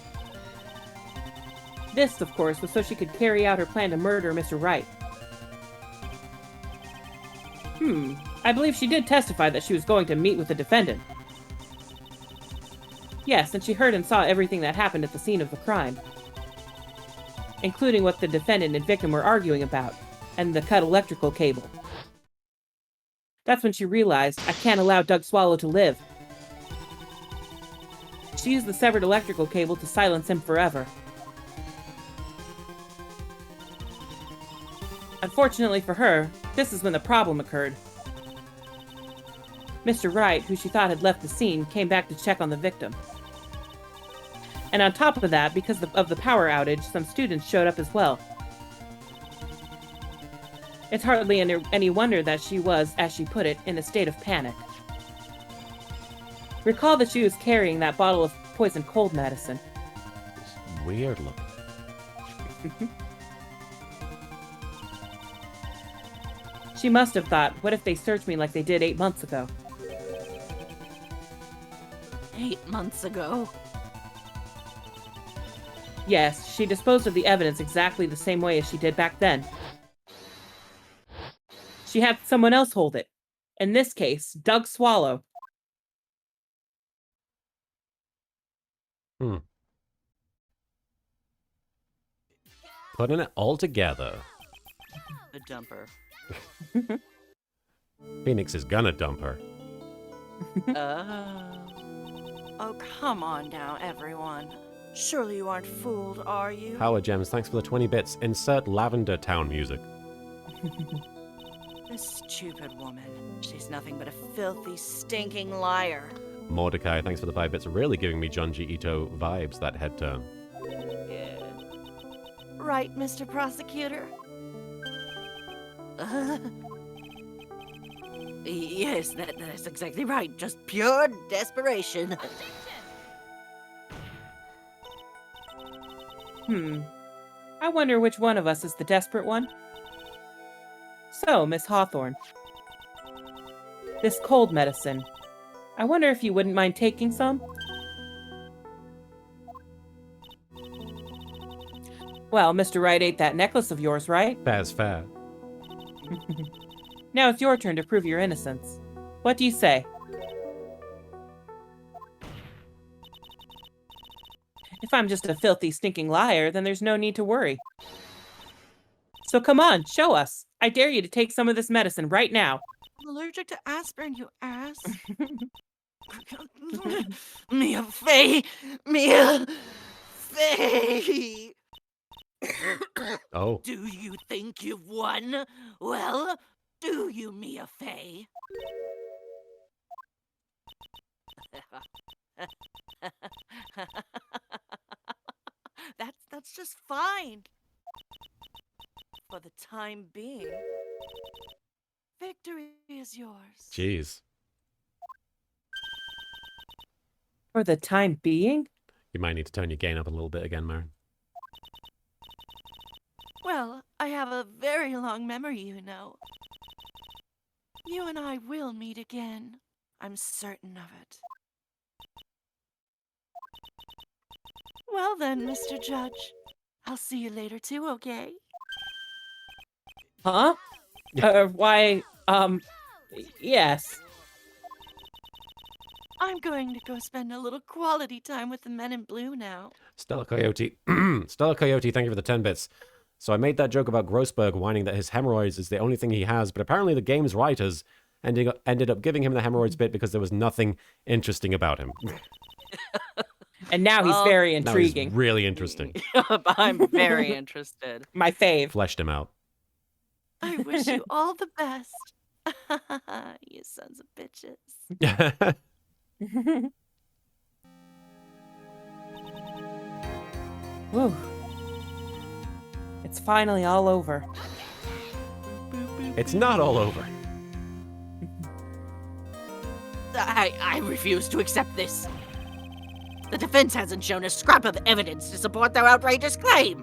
This, of course, was so she could carry out her plan to murder Mr. Wright. I believe she did testify that she was going to meet with the defendant. Yes, and she heard and saw everything that happened at the scene of the crime, including what the defendant and victim were arguing about, and the cut electrical cable. That's when she realized, I can't allow Doug Swallow to live. She used the severed electrical cable to silence him forever. Unfortunately for her, this is when the problem occurred. Mr. Wright, who she thought had left the scene, came back to check on the victim. And on top of that, because of the power outage, some students showed up as well. It's hardly any wonder that she was, as she put it, in a state of panic. Recall that she was carrying that bottle of poison cold medicine. It's weird looking. She must have thought, what if they searched me like they did 8 months ago? 8 months ago? Yes, she disposed of the evidence exactly the same way as she did back then. She had someone else hold it. In this case, Doug Swallow. Putting it all together. The dumper. Phoenix is gonna dump her. Oh, come on now, everyone. Surely you aren't fooled, are you? Howard Gems, thanks for the 20 bits. Insert Lavender Town music. This stupid woman. She's nothing but a filthy, stinking liar. Mordecai, thanks for the 5 bits. Really giving me John G. Ito vibes, that head turn. Yeah. Right, Mr. Prosecutor? Yes, that's exactly right. Just pure desperation. I wonder which one of us is the desperate one. So, Miss Hawthorne. This cold medicine. I wonder if you wouldn't mind taking some? Well, Mr. Wright ate that necklace of yours, right? Fair's fair. Now it's your turn to prove your innocence. What do you say? If I'm just a filthy, stinking liar, then there's no need to worry. So come on, show us. I dare you to take some of this medicine right now. I'm allergic to aspirin, you ass. Mia Fey! Mia Fey. Oh. Do you think you've won? Well, do you, Mia Fey? That's just fine. For the time being. Victory is yours. Jeez. For the time being? You might need to turn your gain up a little bit again, Marin. Well, I have a very long memory, you know. You and I will meet again. I'm certain of it. Well then, Mr. Judge. I'll see you later too, okay? Huh? Why, yes. I'm going to go spend a little quality time with the men in blue now. Stella Coyote. Stella Coyote, thank you for the 10 bits. So I made that joke about Grossberg whining that his hemorrhoids is the only thing he has, but apparently the game's writers ended up giving him the hemorrhoids bit because there was nothing interesting about him. And now he's very intriguing. Now he's really interesting. I'm very interested. My fave. Fleshed him out. I wish you all the best. You sons of bitches. Whew. It's finally all over. It's not all over. I refuse to accept this. The defense hasn't shown a scrap of evidence to support their outrageous claim.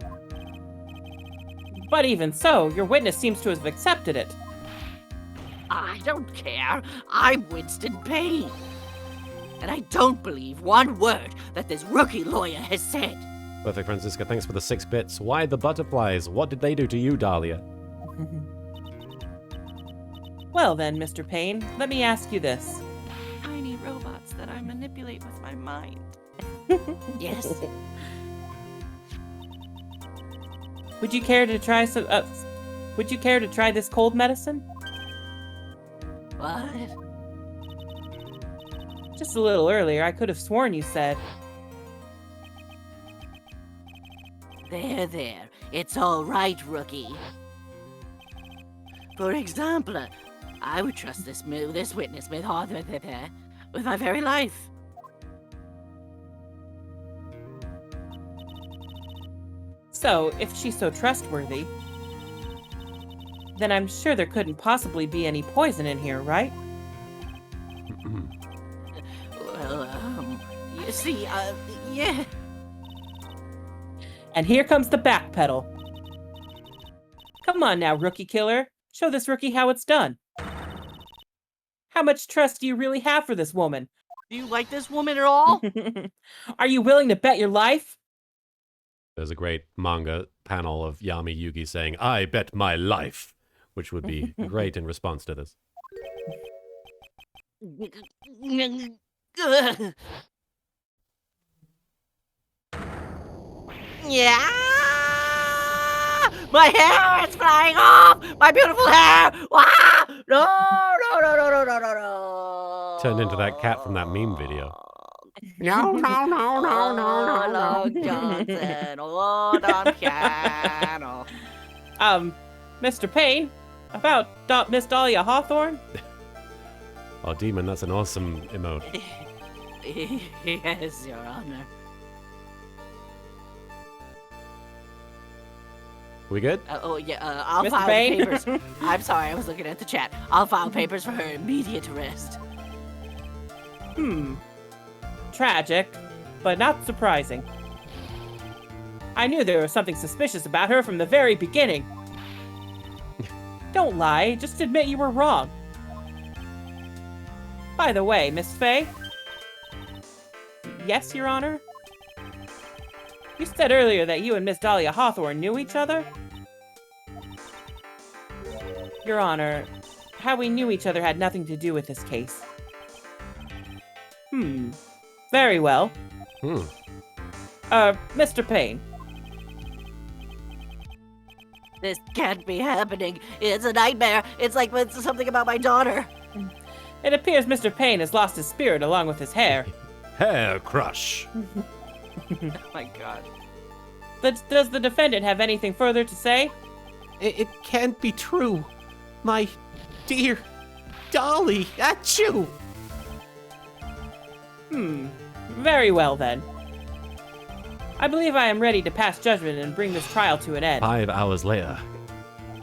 But even so, your witness seems to have accepted it. I don't care. I'm Winston Payne. And I don't believe one word that this rookie lawyer has said. Perfect, Francisca. Thanks for the 6 bits. Why the butterflies? What did they do to you, Dahlia? Well then, Mr. Payne, let me ask you this. Tiny robots that I manipulate with my mind. Yes. Would you care to try some? Would you care to try this cold medicine? What? Just a little earlier, I could have sworn you said. There. It's all right, rookie. For example, I would trust this witness with my very life. So, if she's so trustworthy, then I'm sure there couldn't possibly be any poison in here, right? Well, you see, yeah. And here comes the back pedal. Come on now, rookie killer. Show this rookie how it's done. How much trust do you really have for this woman? Do you like this woman at all? Are you willing to bet your life? There's a great manga panel of Yami Yugi saying, "I bet my life," which would be great in response to this. Yeah! My hair is flying off! My beautiful hair! Ah! No! Turned into that cat from that meme video. No. Johnson, Lord on piano. Mr. Payne, about Miss Dahlia Hawthorne? Oh, Demon, that's an awesome emote. Yes, Your Honor. We good? I'll Mr. file Payne? papers. I'm sorry, I was looking at the chat. I'll file papers for her immediate arrest. Tragic, but not surprising. I knew there was something suspicious about her from the very beginning. Don't lie, just admit you were wrong. By the way, Miss Fey? Yes, Your Honor? You said earlier that you and Miss Dahlia Hawthorne knew each other? Your Honor, how we knew each other had nothing to do with this case. Very well. Mr. Payne. This can't be happening. It's a nightmare. It's like something about my daughter. It appears Mr. Payne has lost his spirit along with his hair. Hair crush. Oh my god. But does the defendant have anything further to say? It can't be true. My dear Dolly, achoo! Very well then. I believe I am ready to pass judgment and bring this trial to an end. 5 hours later.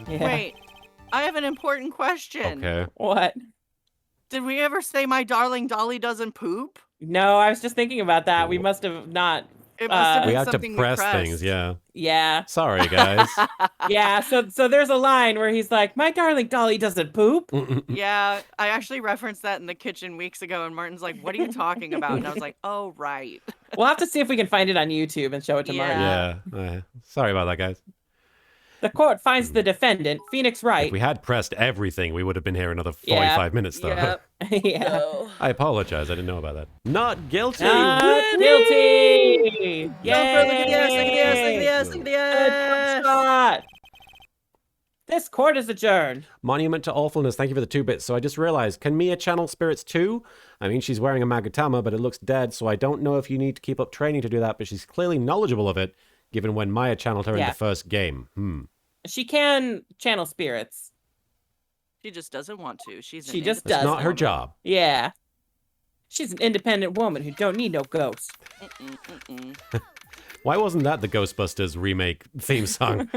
Yeah. Wait, I have an important question. Okay. What? Did we ever say my darling Dolly doesn't poop? No, I was just thinking about that. We must have not. It must have Uh, We been had to something press we pressed. things, yeah. Yeah. Sorry, guys. Yeah, so there's a line where he's like, my darling Dolly doesn't poop. Yeah, I actually referenced that in the kitchen weeks ago, and Martin's like, "What are you talking about?" And I was like, "Oh, right." We'll have to see if we can find it on YouTube and show it to Martin. Yeah. Yeah. Sorry about that, guys. The court finds the defendant, Phoenix Wright. If we had pressed everything, we would have been here another Yeah. 45 minutes, though. Yep. Yeah. No. I apologize. I didn't know about that. Not guilty. Not guilty! Yay! Go for look at this, look at this, look at this, look at Good this. shot. This court is adjourned. Monument to Awfulness, thank you for the 2 bits. So I just realized, can Mia channel spirits too? I mean, she's wearing a Magatama, but it looks dead, so I don't know if you need to keep up training to do that, but she's clearly knowledgeable of it, given when Maya channeled her in Yeah. the first game. She can channel spirits. She just doesn't want to. She's She an just That's does. not her job. Yeah. She's an independent woman who don't need no ghosts. Why wasn't that the Ghostbusters remake theme song?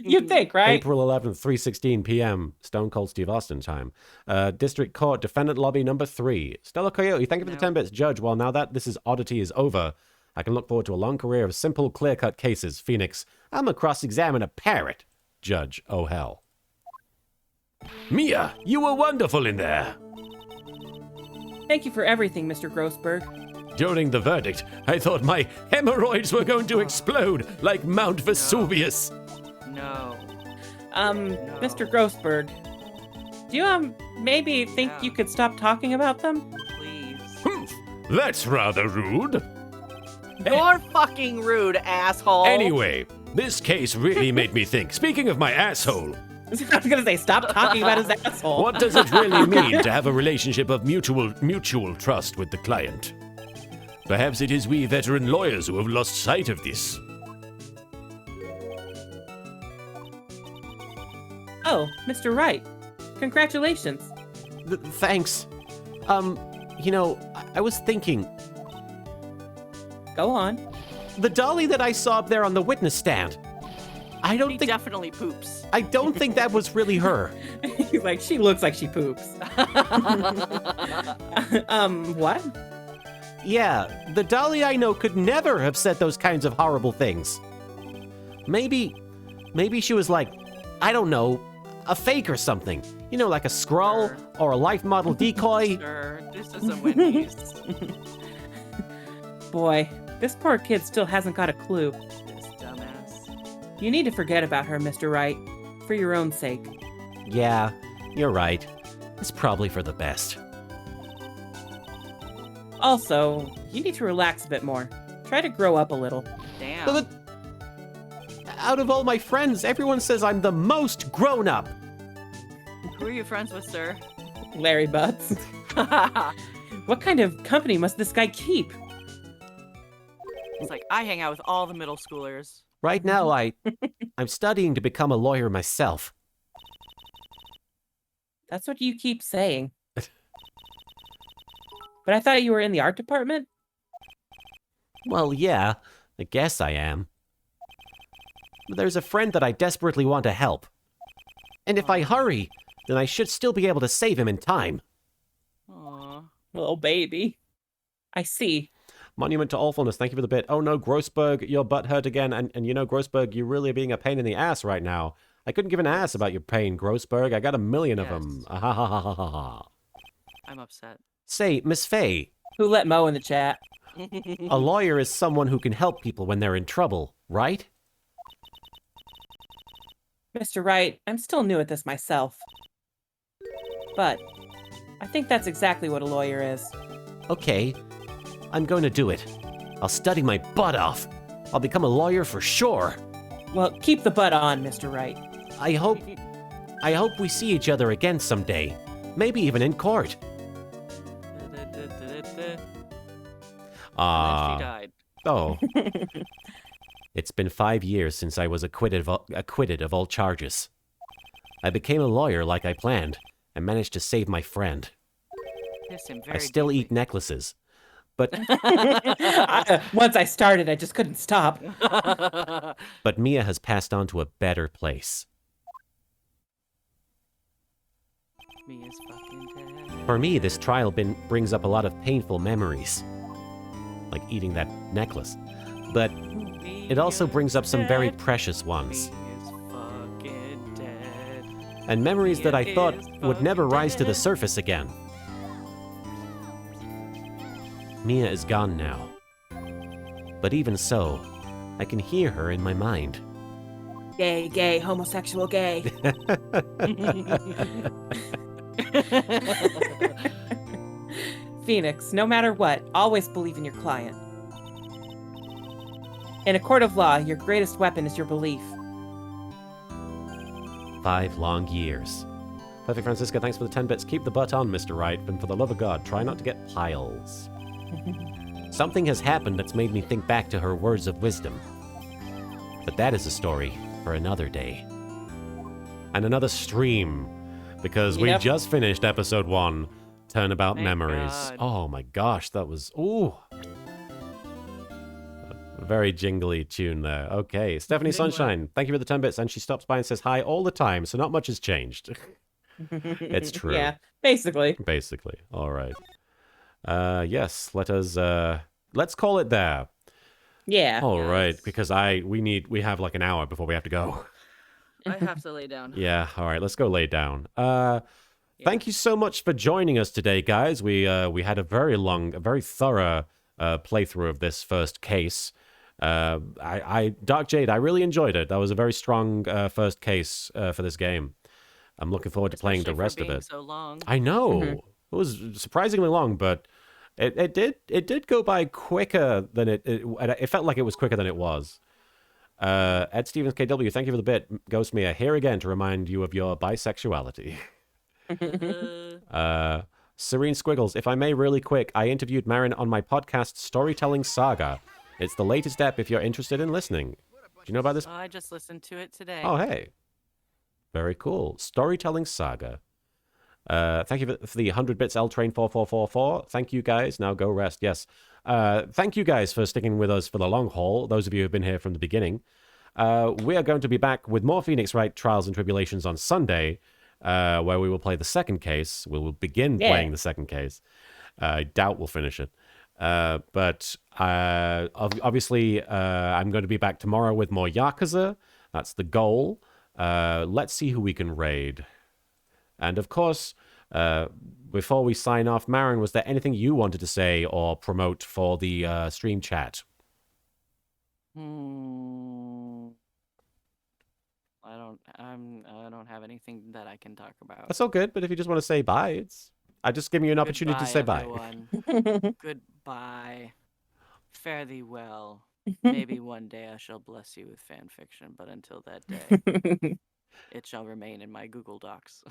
You'd think, right? April 11th, 3:16 p.m. Stone Cold Steve Austin time. District Court, Defendant Lobby number 3. Stella Coyote, thank you for the 10 bits. Judge, well, now that this is oddity is over, I can look forward to a long career of simple, clear-cut cases. Phoenix, I'm a cross-examine a parrot. Judge, oh hell. Mia, you were wonderful in there. Thank you for everything, Mr. Grossberg. During the verdict, I thought my hemorrhoids were going to explode like Mount Vesuvius. No. Mr. Grossberg, do you maybe think Yeah. you could stop talking about them? Please. Humph, that's rather rude. You're fucking rude, asshole. Anyway, this case really made me think. Speaking of my asshole, I was gonna say, stop talking about his asshole. what does it really mean to have a relationship of mutual trust with the client? Perhaps it is we veteran lawyers who have lost sight of this. Oh, Mr. Wright. Congratulations. Thanks. You know, I was thinking, Go on. the dolly that I saw up there on the witness stand, I He don't think definitely poops. I don't think that was really her. He's like, she looks like she poops. What? Yeah, the dolly I know could never have said those kinds of horrible things. Maybe she was like, I don't know, a fake or something. You know, like a scroll Sure. or a life model decoy. Sure, this is a Wendy's. Boy, this poor kid still hasn't got a clue. This dumbass. You need to forget about her, Mr. Wright, for your own sake. Yeah, you're right. It's probably for the best. Also, you need to relax a bit more. Try to grow up a little. Damn. But out of all my friends, everyone says I'm the most grown up. Who are you friends with, sir? Larry Butts. What kind of company must this guy keep? It's like, I hang out with all the middle schoolers. Right now, I'm studying to become a lawyer myself. That's what you keep saying. But I thought you were in the art department? Well, yeah, I guess I am. But there's a friend that I desperately want to help. And if I hurry, then I should still be able to save him in time. Aw. Little baby. I see. Monument to Awfulness, thank you for the bit. Oh no, Grossberg, your butt hurt again. And you know, Grossberg, you're really being a pain in the ass right now. I couldn't give an ass about your pain, Grossberg. I got a million of them. Yes. Ah, ha, ha, ha, ha, ha, ha. I'm upset. Say, Miss Faye, Who let Mo in the chat? a lawyer is someone who can help people when they're in trouble, right? Mr. Wright, I'm still new at this myself. But I think that's exactly what a lawyer is. Okay, I'm going to do it. I'll study my butt off. I'll become a lawyer for sure. Well, keep the butt on, Mr. Wright. I hope we see each other again someday. Maybe even in court. And then Ah, she died. Oh. It's been 5 years since I was acquitted of all charges. I became a lawyer like I planned, and managed to save my friend. Kiss him I very still deeply. eat necklaces. But Once I started, I just couldn't stop. but Mia has passed on to a better place. Mia's fucking dead. For me, this trial brings up a lot of painful memories. Like eating that necklace. But it also brings up some very precious ones. Mia's fucking dead. And memories that I thought would never rise to the dead. surface again. Mia is gone now. But even so, I can hear her in my mind. Gay, gay, homosexual, gay. Phoenix, no matter what, always believe in your client. In a court of law, your greatest weapon is your belief. 5 long years. Perfect Francisca, thanks for the 10 bits. Keep the butt on, Mr. Wright, and for the love of God, try not to get piles. Something has happened that's made me think back to her words of wisdom. But that is a story for another day. And another stream, because we Yep. just finished episode 1, Turnabout Thank Memories. God. Oh my gosh, that was, ooh. A very jingly tune there. Okay, Stephanie Jingle. Sunshine, thank you for the 10 bits, and she stops by and says hi all the time, so not much has changed. It's true. Yeah, basically. Basically. All right. Yes, let's call it there. Yeah. All right, Yes. because we have like an hour before we have to go. I have to lay down. Yeah, all right, let's go lay down. Thank you so much for joining us today, guys. We had a very thorough playthrough of this first case. Dark Jade, I really enjoyed it. That was a very strong first case for this game. I'm looking forward to playing the Especially for rest of being it. So long. I know. Mhm. It was surprisingly long, but it did go by quicker than it felt like it was quicker than it was. Ed Stevens KW, thank you for the bit. Ghost Mia, here again to remind you of your bisexuality. Serene Squiggles, if I may really quick, I interviewed Marin on my podcast Storytelling Saga. It's the latest ep if you're interested in listening. Do you know about this? Oh, I just listened to it today. Oh, hey. Very cool. Storytelling Saga. Thank you for the 100 bits, L Train 4444. Thank you guys. Now go rest. Yes. Thank you guys for sticking with us for the long haul. Those of you who have been here from the beginning. We are going to be back with more Phoenix Wright Trials and Tribulations on Sunday, where we will play the second case. We will begin playing the second case. I doubt we'll finish it. But obviously, I'm going to be back tomorrow with more Yakuza. That's the goal. Let's see who we can raid. And of course, before we sign off, Marin, was there anything you wanted to say or promote for the stream chat? I don't have anything that I can talk about. That's all good, but if you just want to say bye, I just give you an opportunity to say bye. Everyone. Goodbye. Fare thee well. Maybe one day I shall bless you with fan fiction, but until that day, it shall remain in my Google Docs.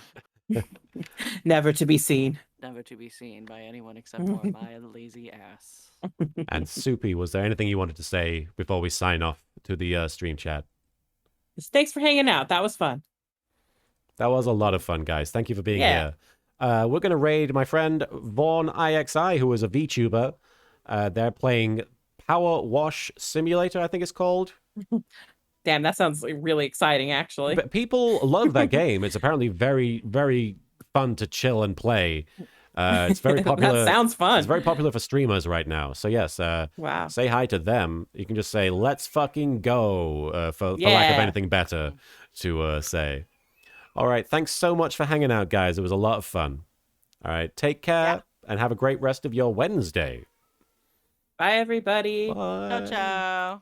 Never to be seen. Never to be seen by anyone except for my lazy ass. And Soupy, was there anything you wanted to say before we sign off to the stream chat? Thanks for hanging out. That was fun. That was a lot of fun, guys. Thank you for being here. We're going to raid my friend Vaughn IXI, who is a VTuber. They're playing Power Wash Simulator, I think it's called. Damn, that sounds really exciting, actually. But people love that game. It's apparently very, very fun to chill and play. It's very popular. That sounds fun. It's very popular for streamers right now. So yes, Wow. say hi to them. You can just say, let's fucking go, for lack of anything better to say. All right, thanks so much for hanging out, guys. It was a lot of fun. All right, take care and have a great rest of your Wednesday. Bye, everybody. Bye. Ciao, ciao.